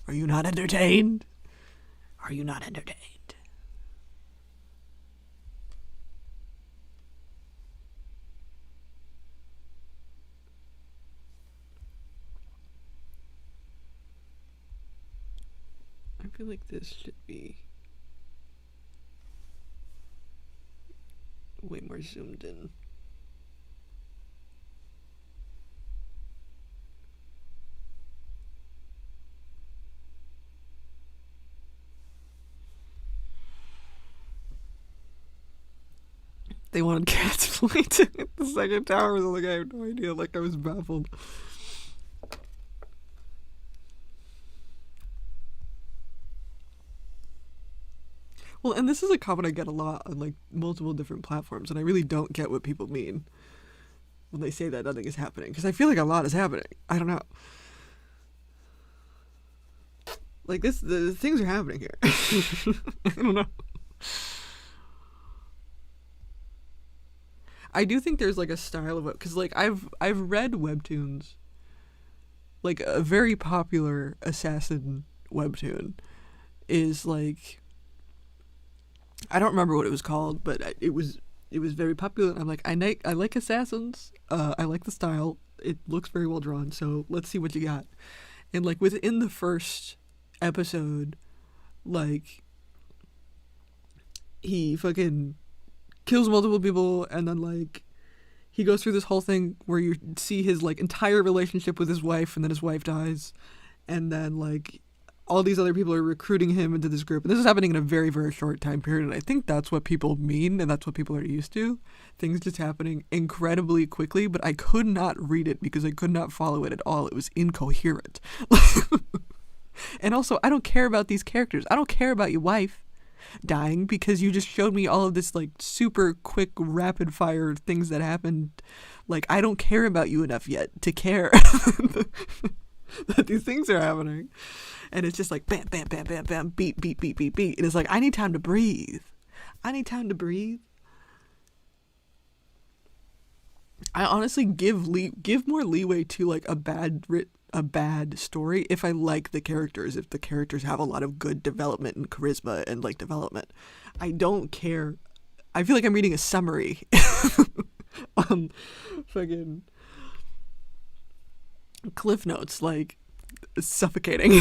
Are you not entertained? Are you not entertained? I feel like this should be way more zoomed in. They wanted Cat's Flight at the second tower, so like I have no idea. Like I was baffled. Well, and this is a comment I get a lot on like multiple different platforms, and I really don't get what people mean when they say that nothing is happening, because I feel like a lot is happening. I don't know. Like the things are happening here. I don't know. I do think there's like a style of it, because like I've read webtoons. Like a very popular assassin webtoon is like, I don't remember what it was called, but it was very popular. And I'm like, I like assassins. I like the style. It looks very well drawn. So let's see what you got. And like within the first episode, like he fucking kills multiple people, and then like he goes through this whole thing where you see his like entire relationship with his wife, and then his wife dies, and then like all these other people are recruiting him into this group, and this is happening in a very, very short time period. And I think that's what people mean, and that's what people are used to, things just happening incredibly quickly. But I could not read it because I could not follow it at all. It was incoherent. And also, I don't care about these characters. I don't care about your wife dying, because you just showed me all of this like super quick rapid fire things that happened. Like, I don't care about you enough yet to care that these things are happening. And it's just like bam, bam, bam, bam, bam, beat, beat, beat, beat, beat. And it's like, I need time to breathe. I honestly give more leeway to like a bad story if I like the characters, if the characters have a lot of good development and charisma and like development. I don't care. I feel like I'm reading a summary on fucking Cliff Notes, like suffocating.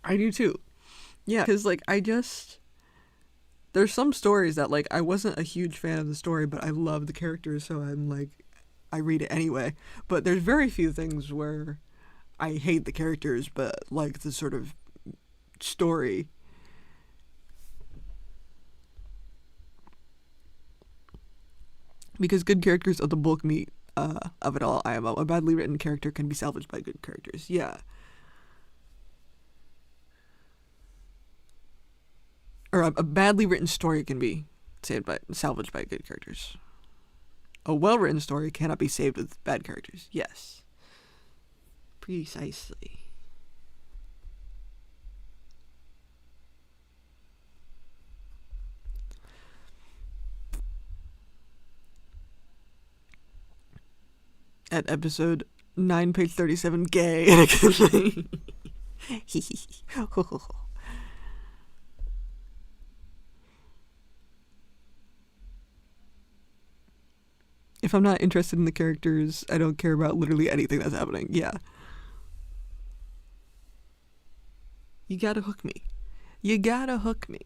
I do too. Yeah, because like there's some stories that like I wasn't a huge fan of the story, but I love the characters, so I'm like, I read it anyway. But there's very few things where I hate the characters but like the sort of story. because good characters are the bulk meat of it all. IMO. A badly written character can be salvaged by good characters. Yeah. Or a badly written story can be salvaged by good characters. A well-written story cannot be saved with bad characters. Yes. Precisely. At episode 9, page 37, gay. If I'm not interested in the characters, I don't care about literally anything that's happening. Yeah. You gotta hook me. You gotta hook me.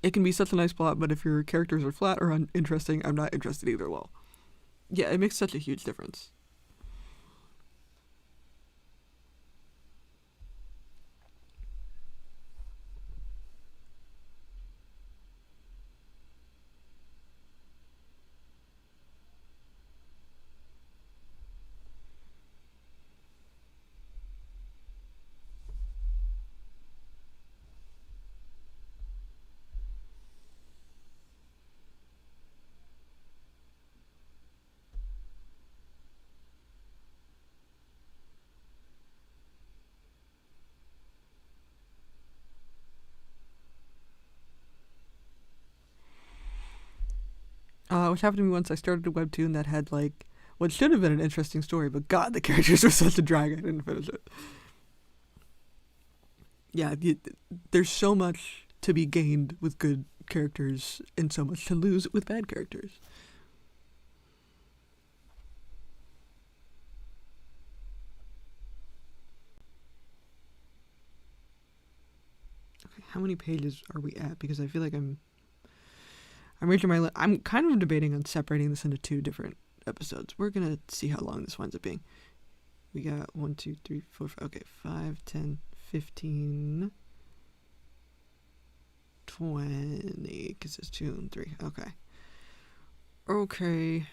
It can be such a nice plot, but if your characters are flat or uninteresting, I'm not interested either. Well, yeah, it makes such a huge difference. Which happened to me once. I started a webtoon that had like what should have been an interesting story, but God, the characters were such a drag. I didn't finish it. Yeah, there's so much to be gained with good characters and so much to lose with bad characters. Okay, how many pages are we at? Because I feel like I'm reaching my I'm kind of debating on separating this into 2 different episodes. We're gonna see how long this winds up being. We got 1, 2, 3, 4, 5, okay, 5, 10, 15, 20, because it's 2 and 3. Okay. Okay.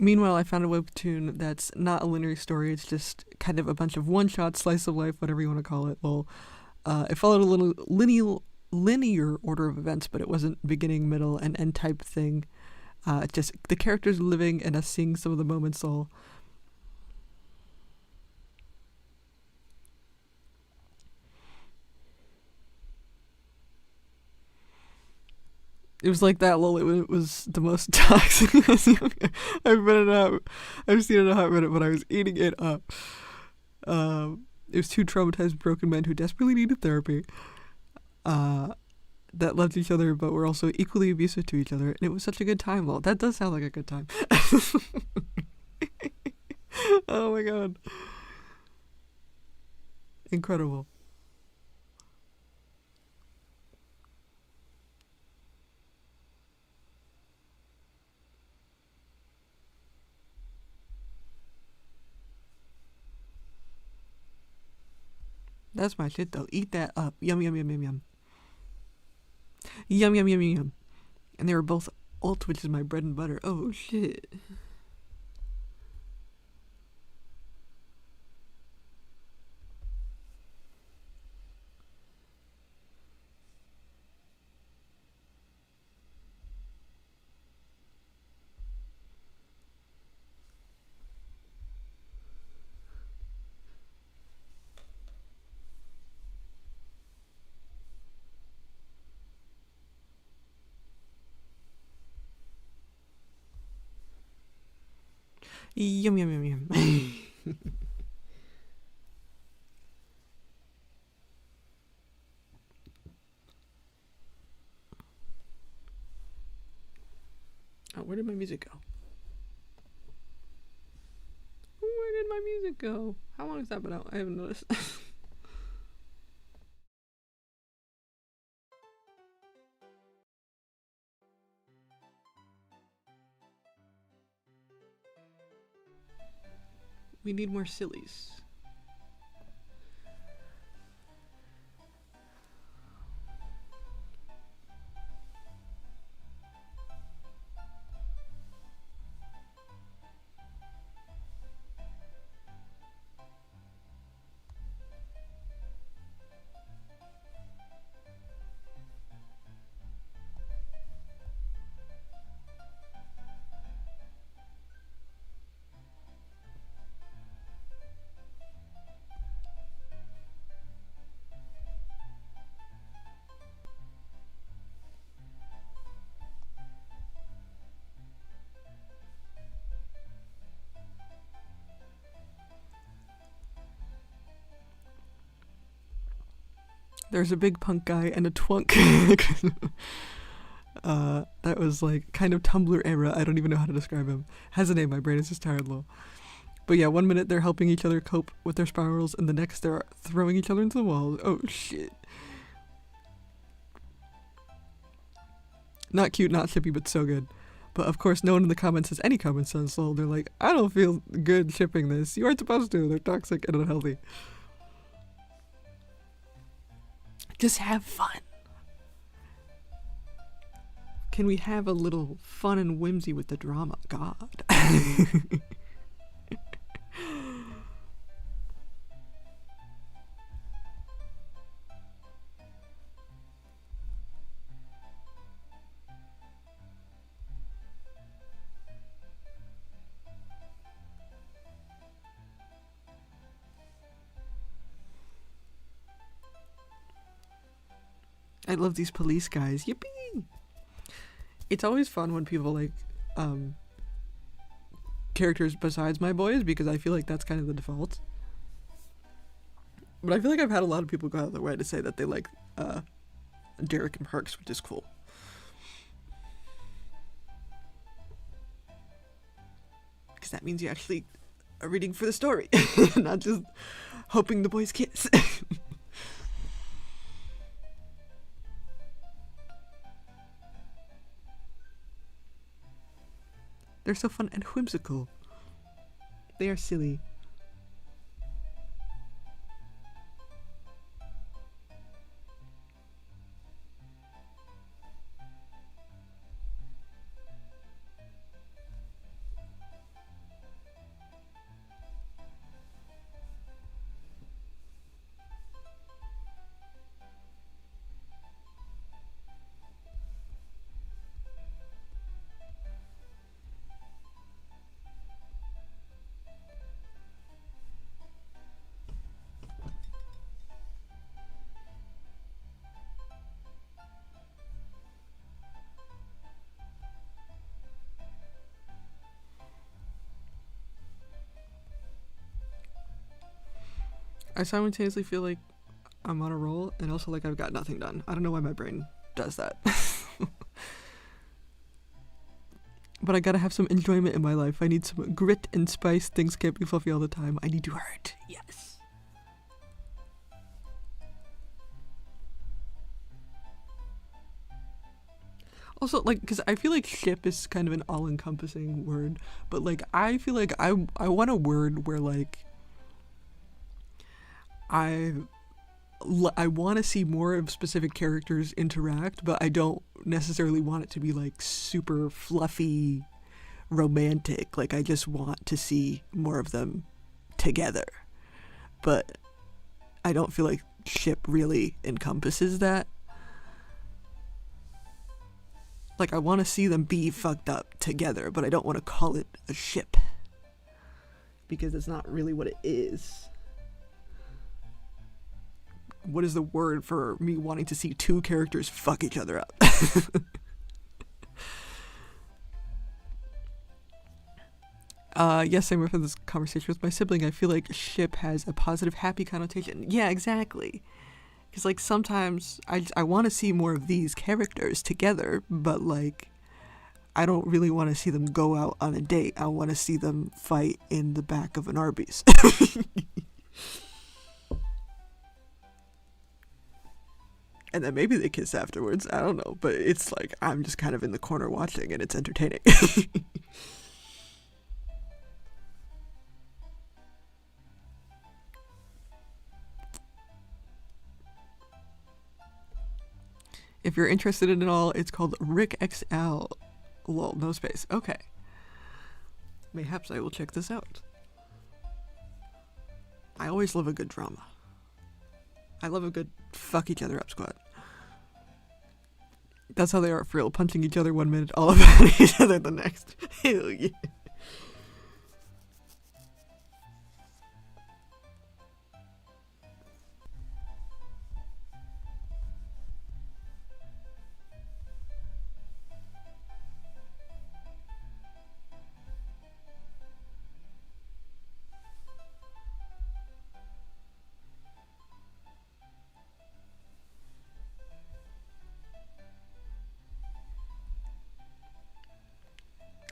Meanwhile, I found a webtoon that's not a linear story. It's just kind of a bunch of one-shot slice of life, whatever you want to call it. Well, it followed a little linear order of events, but it wasn't beginning, middle, and end type thing. Just the characters living and us seeing some of the moments all. It was like that lull. It was the most toxic. I've been I've seen it on Hot Reddit, but I was eating it up. It was 2 traumatized broken men who desperately needed therapy. That loved each other, but were also equally abusive to each other, and it was such a good time. Well, that does sound like a good time. Oh my god, incredible. That's my shit though. Eat that up. Yum yum yum yum yum. Yum yum yum yum yum. And they were both alt, which is my bread and butter. Oh shit. Yum yum yum yum. Oh, where did my music go? Where did my music go? How long has that been out? I haven't noticed. We need more sillies. There's a big punk guy and a twunk. That was like kind of Tumblr era. I don't even know how to describe him. Has a name, my brain is just tired, lol. But yeah, 1 minute they're helping each other cope with their spirals, and the next they're throwing each other into the wall. Oh shit. Not cute, not shippy, but so good. But of course, no one in the comments has any common sense, so they're like, I don't feel good shipping this. You aren't supposed to. They're toxic and unhealthy. Just have fun. Can we have a little fun and whimsy with the drama? God. I love these police guys. Yippee! It's always fun when people like characters besides my boys, because I feel like that's kind of the default. But I feel like I've had a lot of people go out of their way to say that they like Derek and Perks, which is cool. Because that means you actually are reading for the story, not just hoping the boys kiss. They're so fun and whimsical. They are silly. I simultaneously feel like I'm on a roll and also like I've got nothing done. I don't know why my brain does that. But I gotta have some enjoyment in my life. I need some grit and spice. Things can't be fluffy all the time. I need to hurt. Yes. Also, like, because I feel like ship is kind of an all-encompassing word, but like I feel like I want a word where like I want to see more of specific characters interact, but I don't necessarily want it to be like super fluffy, romantic. Like I just want to see more of them together. But I don't feel like ship really encompasses that. Like I want to see them be fucked up together, but I don't want to call it a ship. Because it's not really what it is. What is the word for me wanting to see two characters fuck each other up? Yes, same with this conversation with my sibling. I feel like ship has a positive, happy connotation. Yeah, exactly. Because, like, sometimes I want to see more of these characters together, but, like, I don't really want to see them go out on a date. I want to see them fight in the back of an Arby's. And then maybe they kiss afterwards. I don't know. But it's like, I'm just kind of in the corner watching, and it's entertaining. If you're interested in it all, it's called Rick XL. Lol, no space. Okay. Mayhaps I will check this out. I always love a good drama. I love a good fuck each other up squad. That's how they are for real. Punching each other 1 minute, all about each other the next. Hell yeah.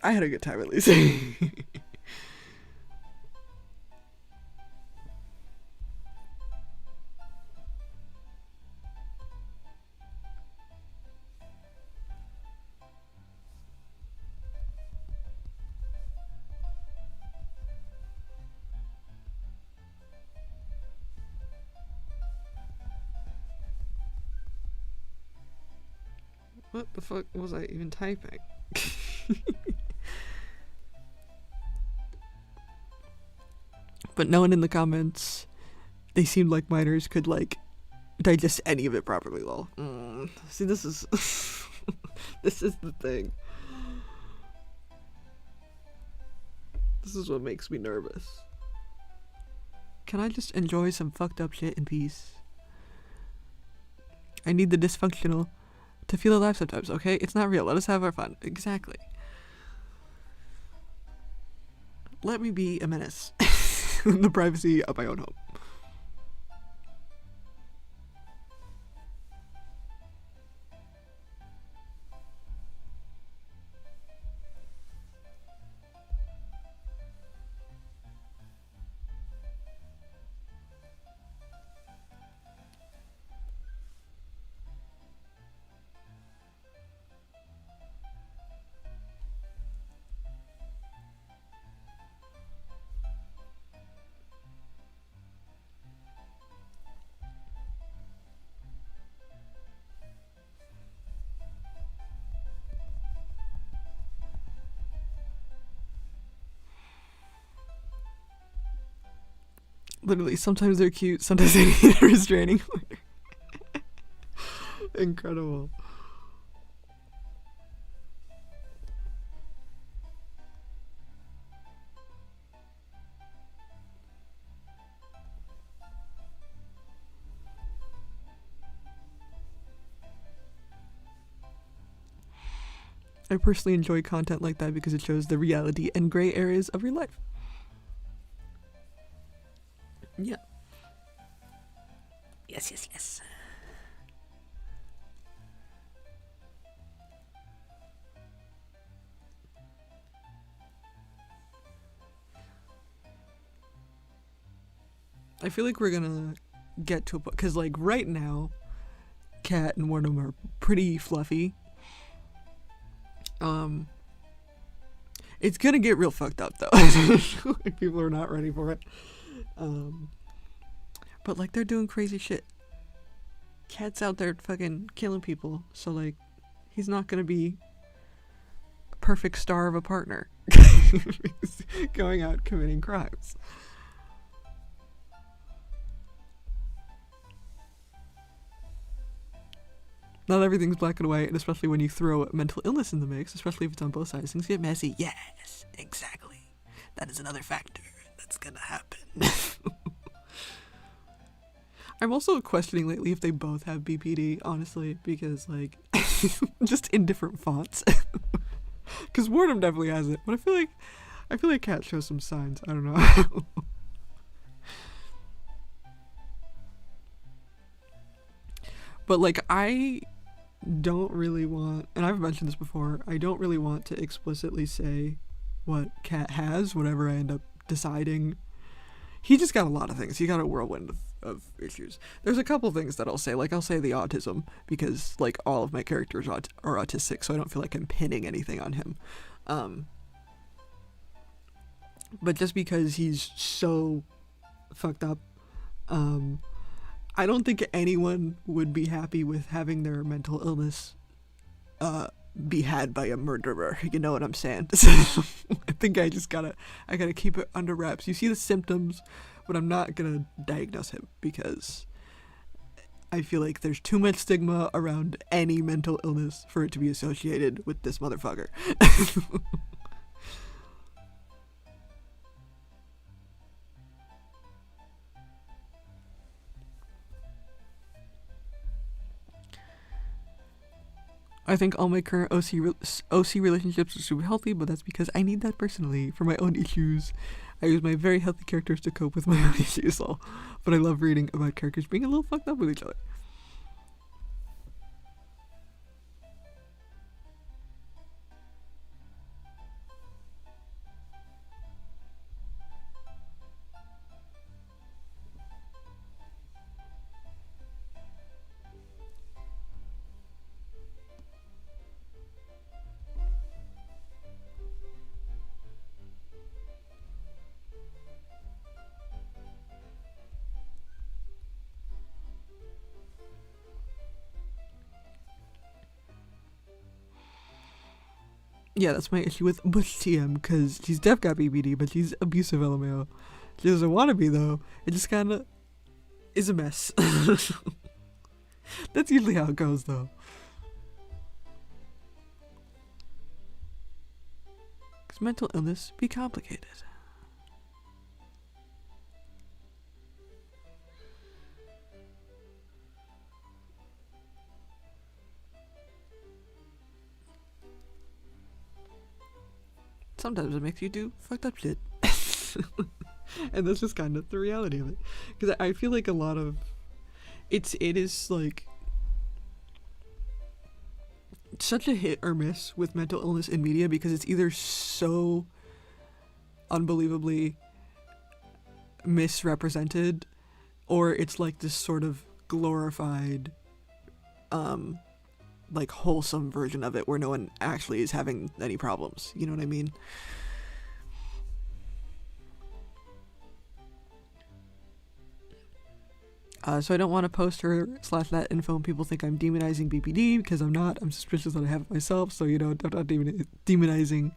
I had a good time at least. What the fuck was I even typing? But no one in the comments, they seemed like minors could, like, digest any of it properly, lol. See, this is... this is the thing. This is what makes me nervous. Can I just enjoy some fucked up shit in peace? I need the dysfunctional to feel alive sometimes, okay? It's not real. Let us have our fun. Exactly. Let me be a menace. In the privacy of my own home. Literally, sometimes they're cute, sometimes they need a restraining order. Incredible. I personally enjoy content like that because it shows the reality and gray areas of your life. Yeah. Yes, yes, yes. I feel like we're gonna get to a point, because, like, right now, Kat and Warnham are pretty fluffy. It's gonna get real fucked up, though. Like, people are not ready for it. But, like, they're doing crazy shit. Kat's out there fucking killing people, so, like, he's not gonna be a perfect star of a partner. He's going out committing crimes. Not everything's black and white, and especially when you throw mental illness in the mix, especially if it's on both sides, things get messy. Yes, exactly. That is another factor that's gonna happen. I'm also questioning lately if they both have BPD, honestly, because, like, just in different fonts. Because Warnham definitely has it, but I feel like I feel like Cat shows some signs. I don't know. But like, I don't really want, and I've mentioned this before, I don't really want to explicitly say what Cat has, whatever I end up deciding. He just got a lot of things. He got a whirlwind of issues. There's a couple things that I'll say, like I'll say the autism, because like all of my characters are autistic, so I don't feel like I'm pinning anything on him. But just because he's so fucked up, I don't think anyone would be happy with having their mental illness be had by a murderer. You know what I'm saying? So I think I gotta keep it under wraps. You see the symptoms, but I'm not gonna diagnose him because I feel like there's too much stigma around any mental illness for it to be associated with this motherfucker. I think all my current OC relationships are super healthy, but that's because I need that personally for my own issues. I use my very healthy characters to cope with my own issues, but I love reading about characters being a little fucked up with each other. Yeah, that's my issue with Bush TM, because she's def got BBD, but she's abusive LMAO. She doesn't want to be, though. It just kind of is a mess. That's usually how it goes, though. Because mental illness be complicated. Sometimes it makes you do fucked up shit. And that's just kind of the reality of it. Because I feel like a lot of it is like such a hit or miss with mental illness in media, because it's either so unbelievably misrepresented, or it's like this sort of glorified like wholesome version of it where no one actually is having any problems. You know what I mean? So I don't want to post her / that info and people think I'm demonizing BPD, because I'm not. I'm suspicious that I have it myself, so you know, I'm not demonizing.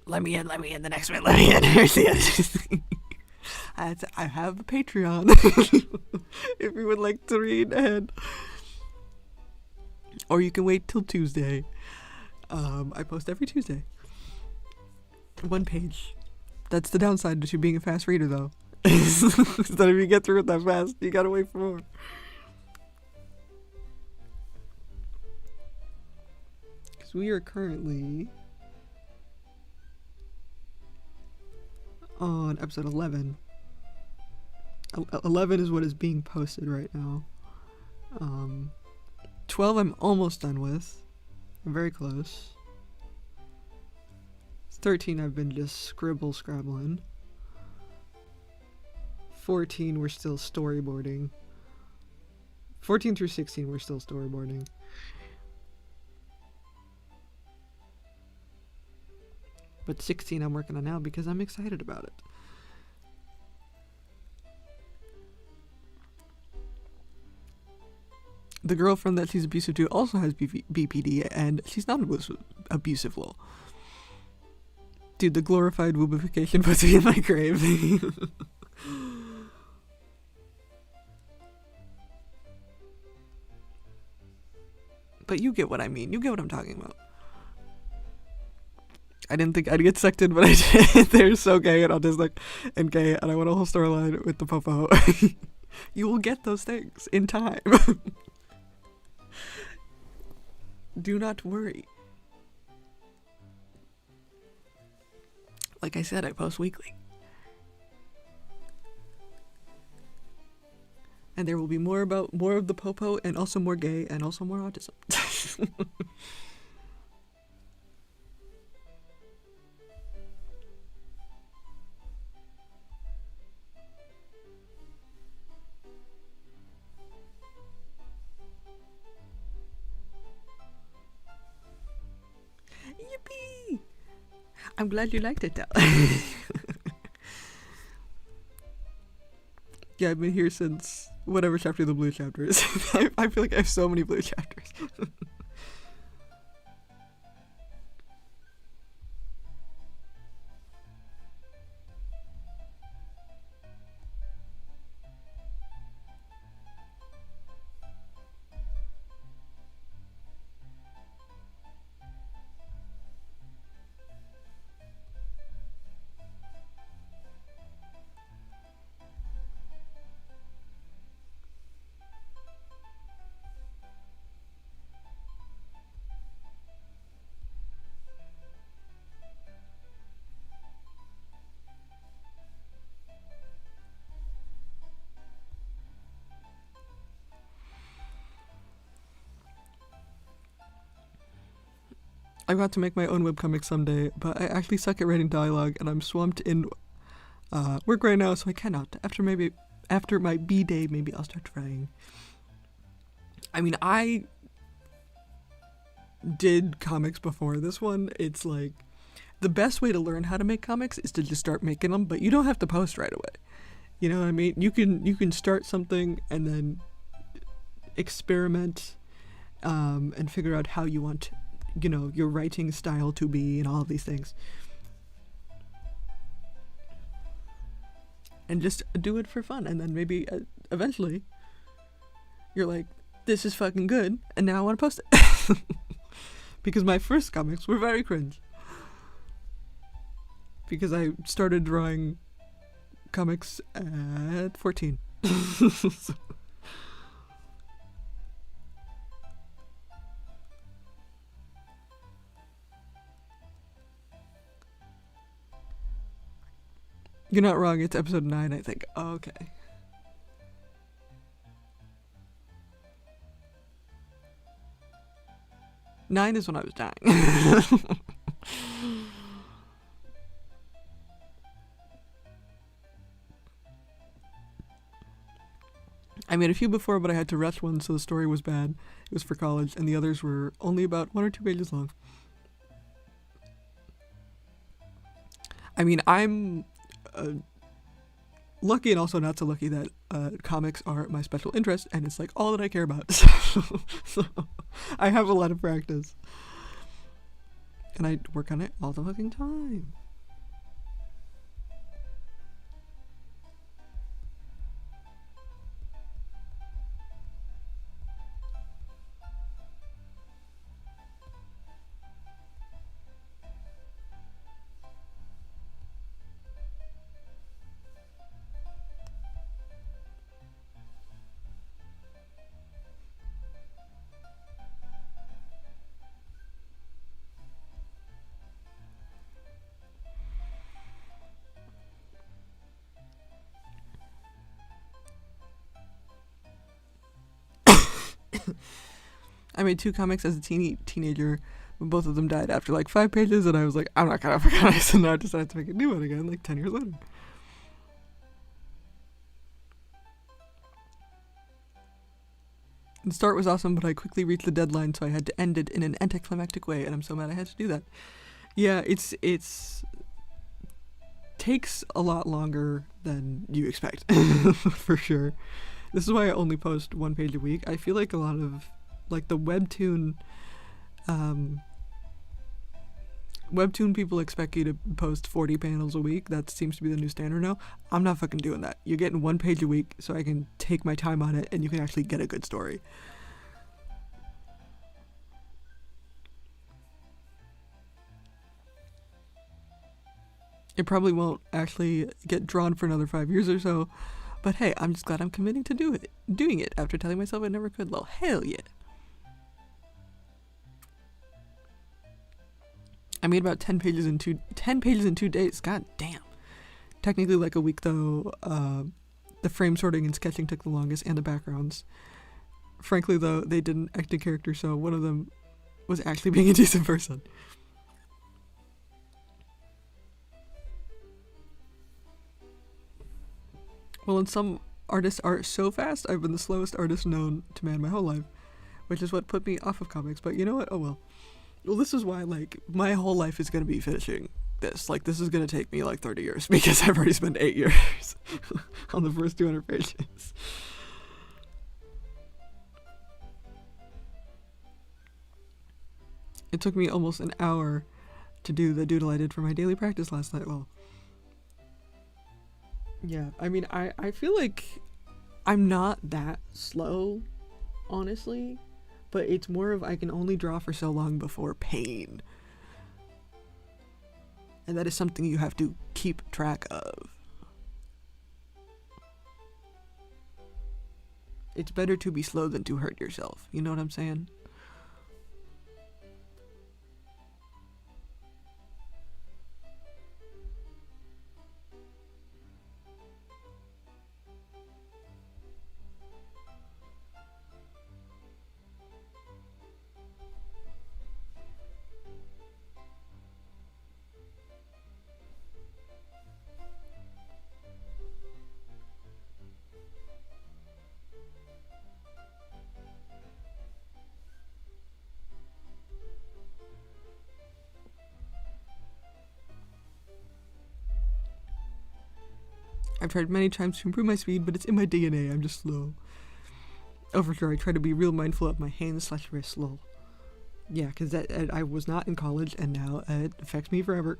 Let me in the next one, let me in. Here's the end. I have a Patreon if you would like to read ahead, or you can wait till Tuesday. I post every Tuesday, 1 page. That's the downside to being a fast reader, though. That if you get through it that fast, you gotta wait for more. Because we are currently on episode 11. 11 is what is being posted right now. 12 I'm almost done with. I'm very close. 13 I've been just scrabbling. 14 we're still storyboarding. 14 through 16 we're still storyboarding. But 16 I'm working on now because I'm excited about it. The girlfriend that she's abusive to also has BPD, and she's not abusive, lol. Dude, the glorified woobification puts me in my grave. But you get what I mean. You get what I'm talking about. I didn't think I'd get sucked in, but I did. They're so gay and autistic and gay, and I want a whole storyline with the popo. You will get those things in time. Do not worry. Like I said, I post weekly. And there will be more of the popo, and also more gay, and also more autism. Yippee! I'm glad you liked it, Del. Yeah, I've been here since whatever chapter the blue chapter is. I feel like I have so many blue chapters. I got to make my own webcomic someday, but I actually suck at writing dialogue, and I'm swamped in work right now, so I cannot. After my B day, maybe I'll start trying. I mean, I did comics before this one. It's like, the best way to learn how to make comics is to just start making them, but you don't have to post right away. You know what I mean? You can start something and then experiment and figure out how you want, you know, your writing style to be and all of these things. And just do it for fun, and then maybe eventually you're like, this is fucking good, and now I want to post it. Because my first comics were very cringe. Because I started drawing comics at 14. So. You're not wrong, it's episode 9, I think. Oh, okay. Nine is when I was dying. I made a few before, but I had to rush one, so the story was bad. It was for college, and the others were only about 1 or 2 pages long. I mean, I'm lucky and also not so lucky that comics are my special interest, and it's like all that I care about. So I have a lot of practice, and I work on it all the fucking time. I made 2 comics as a teenager, but both of them died after like 5 pages, and I was like, I'm not gonna forget it, so now I decided to make a new one again, like 10 years later. The start was awesome, but I quickly reached the deadline, so I had to end it in an anticlimactic way, and I'm so mad I had to do that. Yeah, it's takes a lot longer than you expect, for sure. This is why I only post 1 page a week. I feel like a lot of, like, the webtoon people expect you to post 40 panels a week. That seems to be the new standard now. I'm not fucking doing that. You're getting 1 page a week so I can take my time on it and you can actually get a good story. It probably won't actually get drawn for another 5 years or so, but hey, I'm just glad I'm committing to doing it after telling myself I never could. Well, hell yeah. I made about 10 pages in 2 days. God damn. Technically like a week though. The frame sorting and sketching took the longest, and the backgrounds. Frankly though, they didn't act a character, so one of them was actually being a decent person. Well, and some artists art so fast, I've been the slowest artist known to man my whole life, which is what put me off of comics, but you know what? Oh well. Well, this is why, like, my whole life is gonna be finishing this. Like, this is gonna take me, like, 30 years, because I've already spent 8 years on the first 200 pages. It took me almost an hour to do the doodle I did for my daily practice last night. Well, yeah, I mean, I feel like I'm not that slow, honestly, but it's more of I can only draw for so long before pain. And that is something you have to keep track of. It's better to be slow than to hurt yourself. You know what I'm saying? I've tried many times to improve my speed, but it's in my DNA. I'm just slow. Oh, for sure. I try to be real mindful of my hands/wrists. Lol. Yeah, because I was not in college, and now it affects me forever.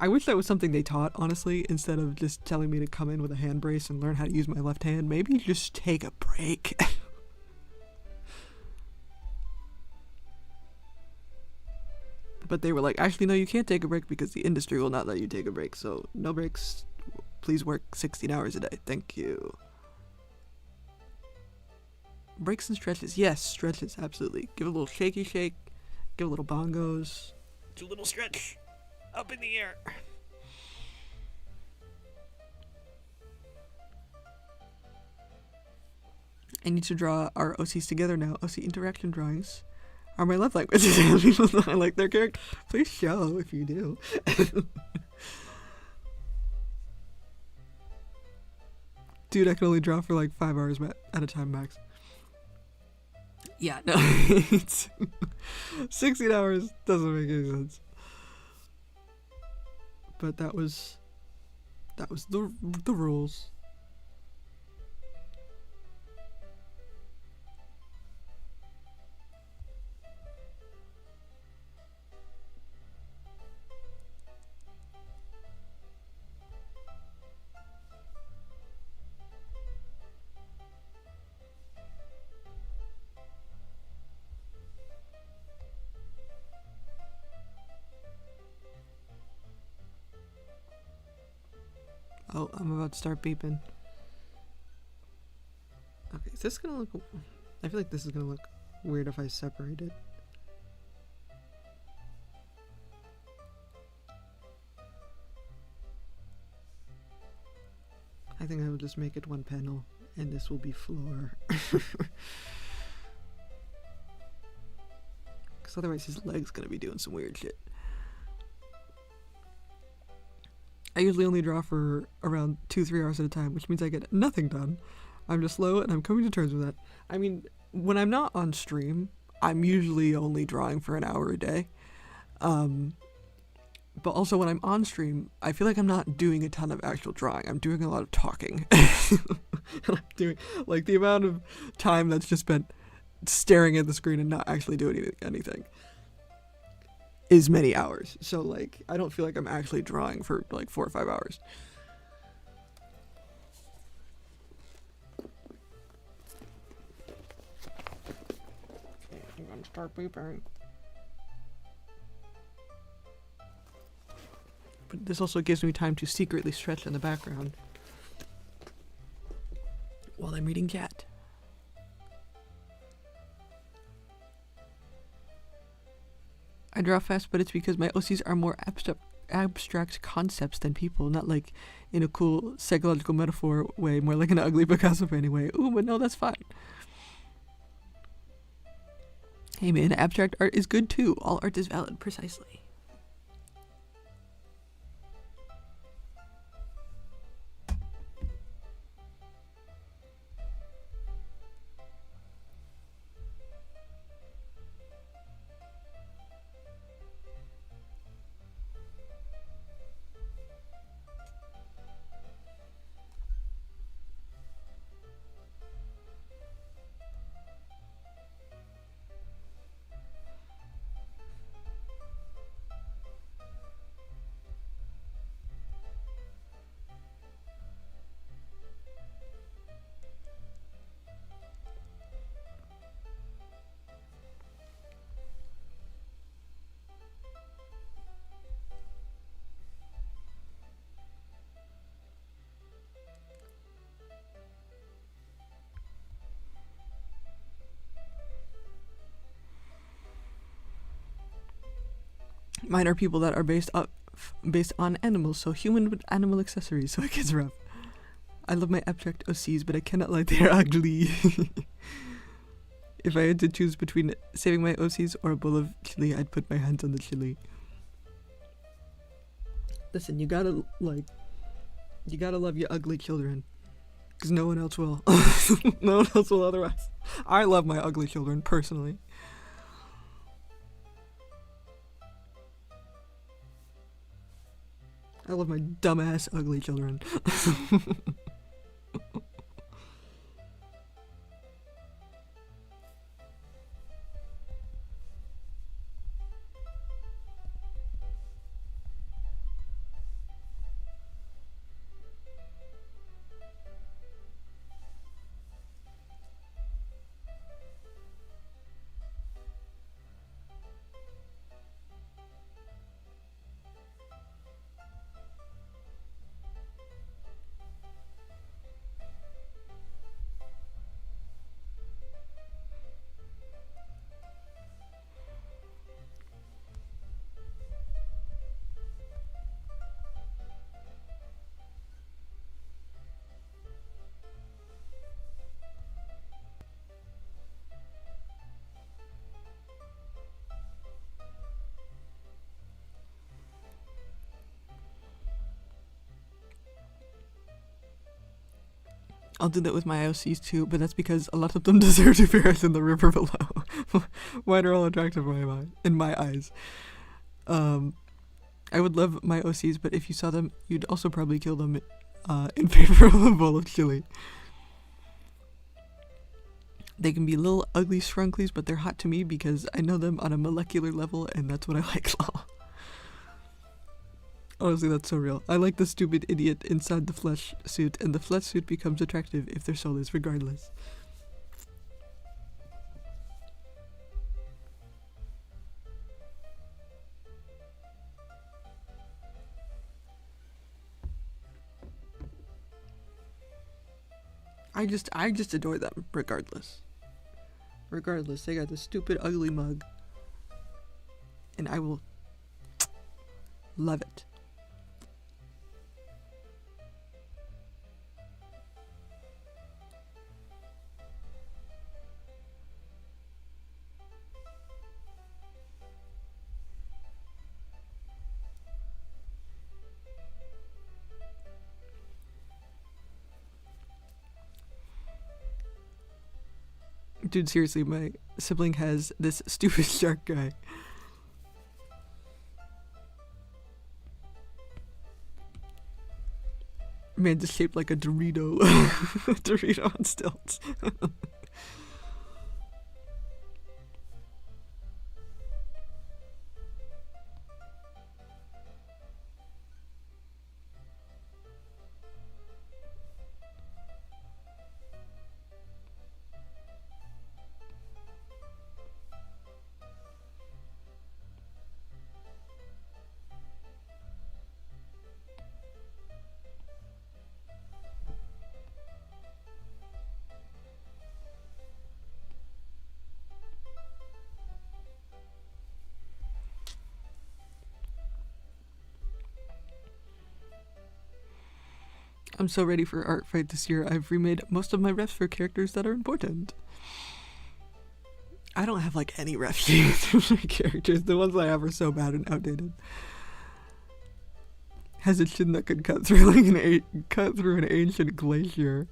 I wish that was something they taught, honestly, instead of just telling me to come in with a hand brace and learn how to use my left hand. Maybe just take a break. But they were like, actually, no, you can't take a break because the industry will not let you take a break. So no breaks. Please work 16 hours a day. Thank you. Breaks and stretches. Yes, stretches, absolutely. Give a little shaky shake. Give a little bongos. Do a little stretch. Up in the air. I need to draw our OCs together now. OC interaction drawings are my love language. People know I like their character. Please show if you do. Dude, I can only draw for like 5 hours at a time max. Yeah, no. It's 16 hours doesn't make any sense. But that was the rules. Oh, I'm about to start beeping. Okay, is this gonna look... I feel like this is gonna look weird if I separate it. I think I will just make it one panel, and this will be floor. Because otherwise his leg's gonna be doing some weird shit. I usually only draw for around 2-3 hours at a time, which means I get nothing done. I'm just slow, and I'm coming to terms with that. I mean, when I'm not on stream, I'm usually only drawing for an hour a day. But also when I'm on stream, I feel like I'm not doing a ton of actual drawing. I'm doing a lot of talking. I'm doing, like, the amount of time that's just spent staring at the screen and not actually doing anything is many hours. So, like, I don't feel like I'm actually drawing for, like, 4 or 5 hours. Okay, I'm gonna start beeping. But this also gives me time to secretly stretch in the background while I'm eating cat. I draw fast, but it's because my OCs are more abstract concepts than people, not like in a cool psychological metaphor way, more like an ugly Picasso painting way. Ooh, but no, that's fine. Hey man, abstract art is good too. All art is valid, precisely. Mine are people that are based on animals, so human with animal accessories, so it gets rough. I love my abstract OCs, but I cannot lie, they're ugly. If I had to choose between saving my OCs or a bowl of chili, I'd put my hands on the chili. Listen, you gotta love your ugly children. Because no one else will. No one else will otherwise. I love my ugly children, personally. I love my dumbass ugly children. I'll do that with my IOCs too, but that's because a lot of them deserve to perish in the river below. Mine are all attractive in my eyes. I would love my OCs, but if you saw them, you'd also probably kill them in favor of a bowl of chili. They can be little ugly scrunklies, but they're hot to me because I know them on a molecular level, and that's what I like. Honestly, that's so real. I like the stupid idiot inside the flesh suit, and the flesh suit becomes attractive if their soul is, regardless. I just adore them, regardless. Regardless, they got the stupid, ugly mug, and I will love it. Dude, seriously, my sibling has this stupid shark guy. Man, just shaped like a Dorito. Dorito on stilts. I'm so ready for art fight this year. I've remade most of my refs for characters that are important. I don't have like any ref sheets for my characters. The ones I have are so bad and outdated. Has a chin that could cut through like cut through an ancient glacier.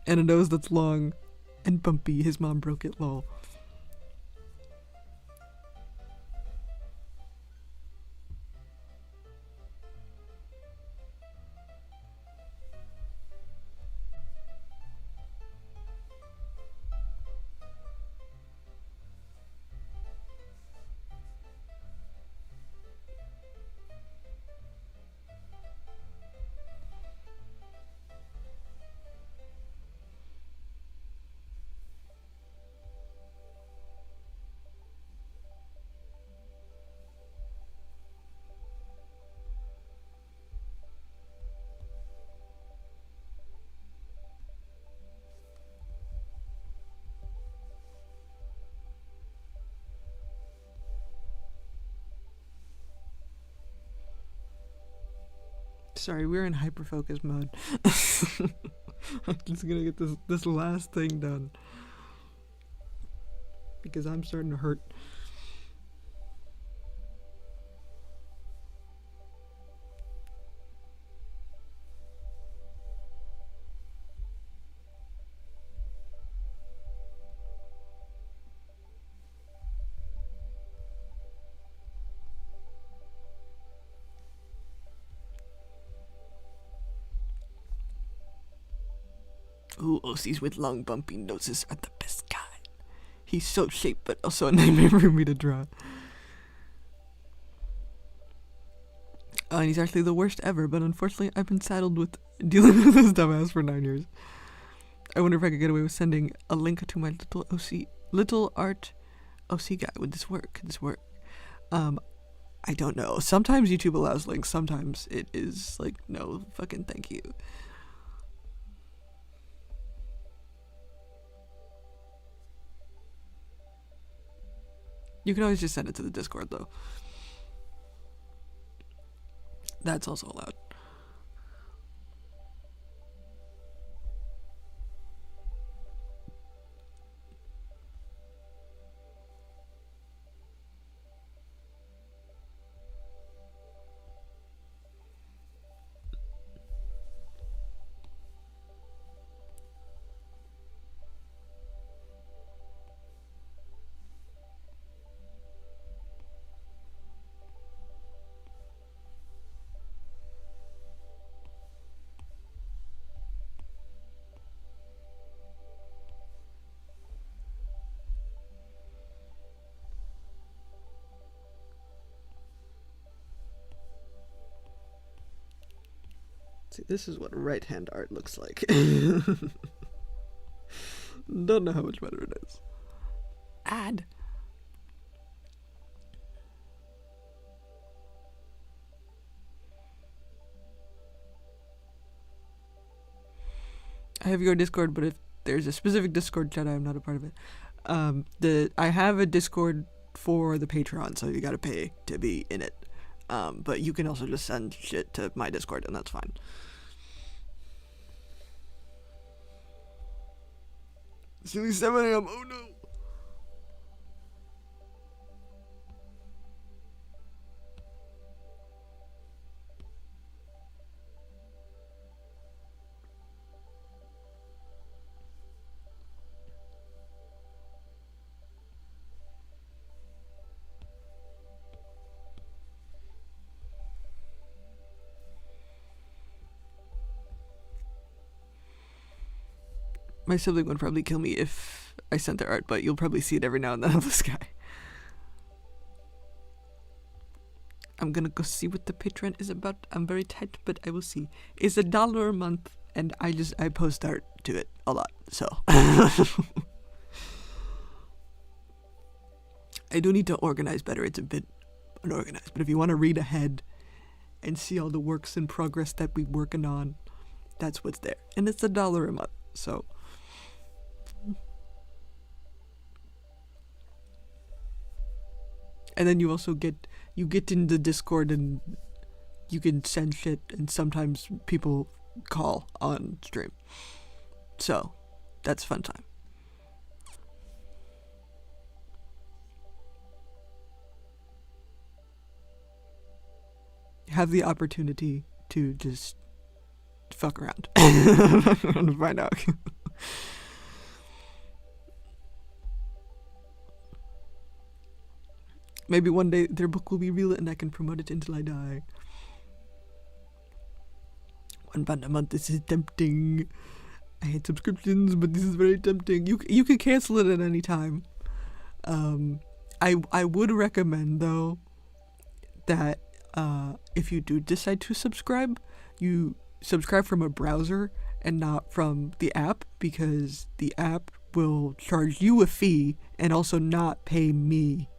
And a nose that's long and bumpy. His mom broke it, lol. Sorry, we're in hyper-focus mode. I'm just gonna get this last thing done. Because I'm starting to hurt. Ooh, OCs with long bumpy noses are the best kind. He's so shaped, but also a nightmare for me to draw. And he's actually the worst ever, but unfortunately I've been saddled with dealing with this dumbass for 9 years. I wonder if I could get away with sending a link to my little art OC guy. Would this work? Could this work? I don't know. Sometimes YouTube allows links, sometimes it is like, no fucking thank you. You can always just send it to the Discord, though. That's also allowed. See, this is what right-hand art looks like. Don't know how much better it is. Add. I have your Discord, but if there's a specific Discord chat, I am not a part of it. I have a Discord for the Patreon, so you gotta pay to be in it. But you can also just send shit to my Discord, and that's fine. It's only 7 a.m. Oh no! My sibling would probably kill me if I sent their art, but you'll probably see it every now and then on the sky. I'm gonna go see what the Patreon is about. I'm very tight, but I will see. It's $1 a month, and I post art to it a lot, so. I do need to organize better. It's a bit unorganized, but if you want to read ahead and see all the works in progress that we're working on, that's what's there. And it's $1 a month, so. And then you also get in the Discord, and you can send shit, and sometimes people call on stream. So, that's fun time. Have the opportunity to just fuck around and find out. Maybe one day their book will be real and I can promote it until I die. £1 a month, this is tempting. I hate subscriptions, but this is very tempting. You can cancel it at any time. I would recommend though that if you do decide to subscribe, you subscribe from a browser and not from the app, because the app will charge you a fee and also not pay me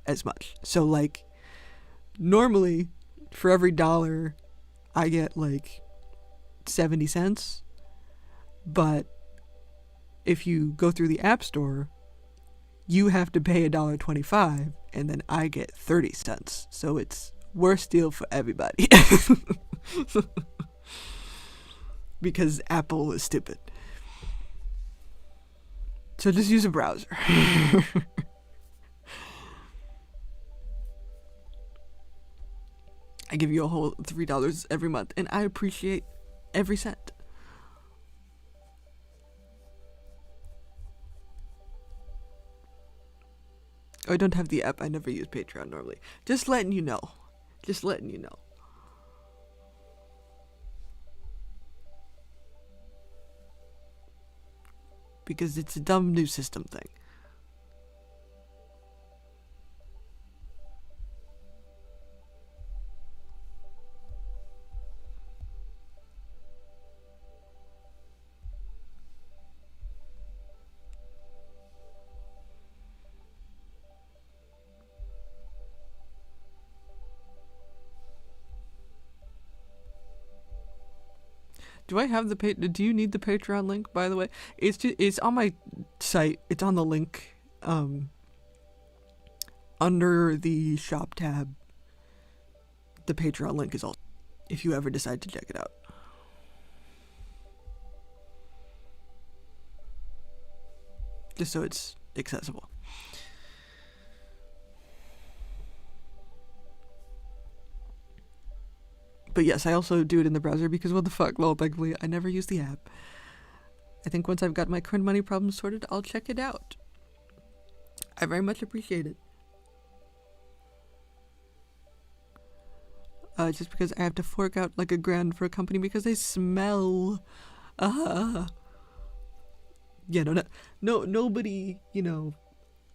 as much. So like normally for every $1 I get like 70 cents, but if you go through the app store you have to pay $1.25 and then I get 30 cents. So it's worse deal for everybody. Because Apple is stupid. So just use a browser. I give you a whole $3 every month, and I appreciate every cent. Oh, I don't have the app. I never use Patreon normally. Just letting you know. Just letting you know. Because it's a dumb new system thing. Do I have the do you need the Patreon link, by the way? It's on my site. It's on the link under the shop tab. The Patreon link is all, if you ever decide to check it out. Just so it's accessible. But yes, I also do it in the browser because what the fuck, well, thankfully, I never use the app. I think once I've got my current money problem sorted, I'll check it out. I very much appreciate it. Just because I have to fork out like $1,000 for a company because they smell. Yeah, nobody, you know,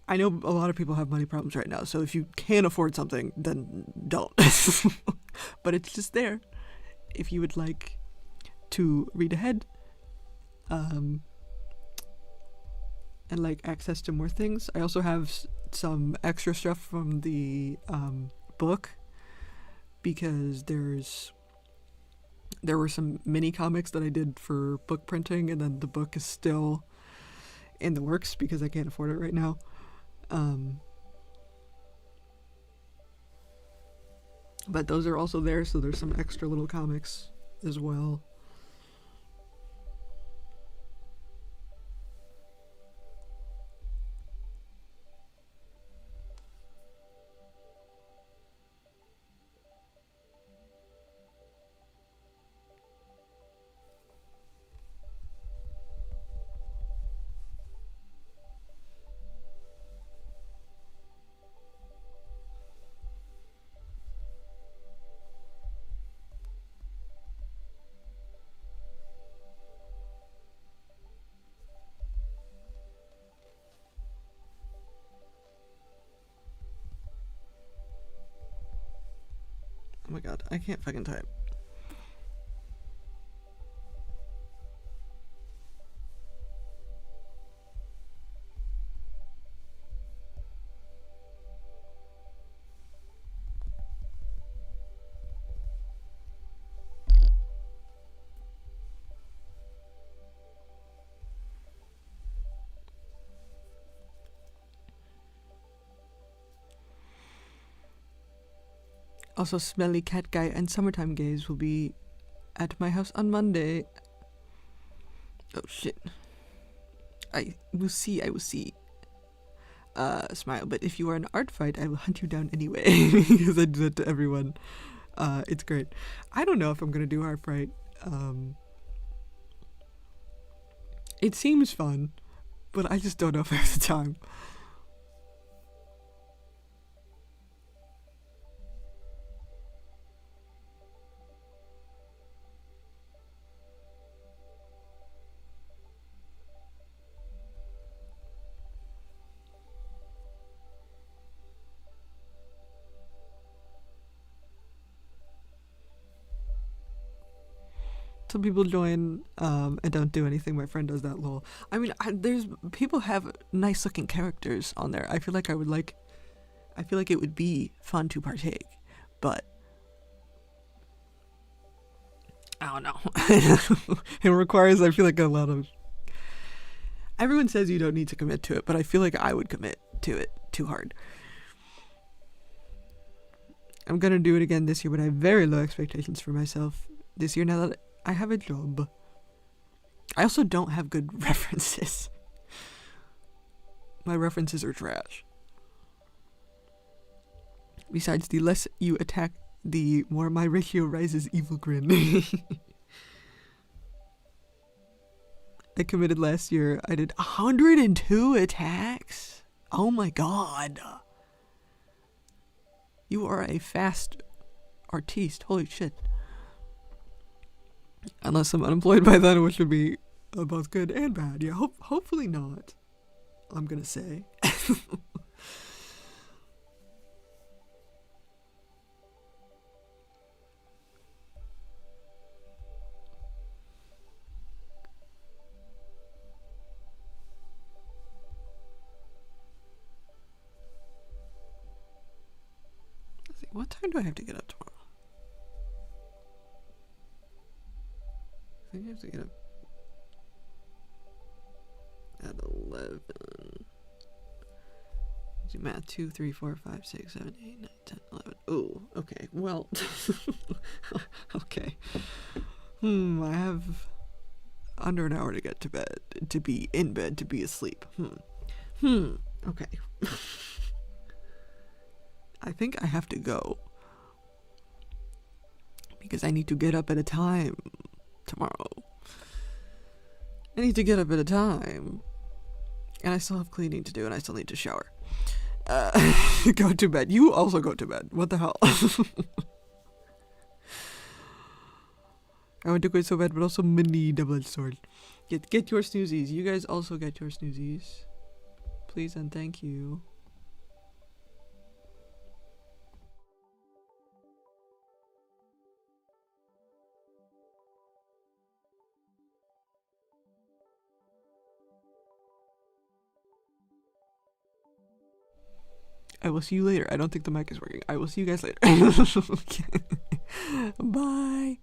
I know a lot of people have money problems right now, so if you can't afford something, then don't. But it's just there if you would like to read ahead and like access to more things. I also have some extra stuff from the book, because there were some mini comics that I did for book printing, and then the book is still in the works because I can't afford it right now. But those are also there, so there's some extra little comics as well. Oh my god, I can't fucking type. Also, Smelly Cat Guy and Summertime Gaze will be at my house on Monday. Oh shit. I will see. Smile, but if you are an art fight, I will hunt you down anyway. Because I do that to everyone. It's great. I don't know if I'm gonna do art fight. It seems fun, but I just don't know if I have the time. Some people join and don't do anything. My friend does that, lol. I mean, there's people have nice looking characters on there. I feel like it would be fun to partake, but I don't know. It requires, I feel like, a lot of. Everyone says you don't need to commit to it, but I feel like I would commit to it too hard. I'm gonna do it again this year, but I have very low expectations for myself this year now that I have a job. I also don't have good references. My references are trash. Besides, the less you attack, the more my ratio rises. Evil grin. I committed last year. I did 102 attacks. Oh my god. You are a fast artiste. Holy shit. Unless I'm unemployed by then, which would be both good and bad. Yeah, hopefully not. I'm gonna say. Let's see, what time do I have to get up tomorrow? I think I have to get up at 11. Do math. 2, 3, 4, 5, 6, 7, 8, 9, 10, 11. Oh, okay. Well, okay. I have under an hour to get to bed, to be in bed, to be asleep. Okay. I think I have to go because I need to get up at a time tomorrow. I need to get up at a time, and I still have cleaning to do, and I still need to shower. Go to bed. You also go to bed. What the hell? I want to quit so bad, but also mini double-edged sword. Get your snoozies. You guys also get your snoozies. Please and thank you. I will see you later. I don't think the mic is working. I will see you guys later. Okay. Bye.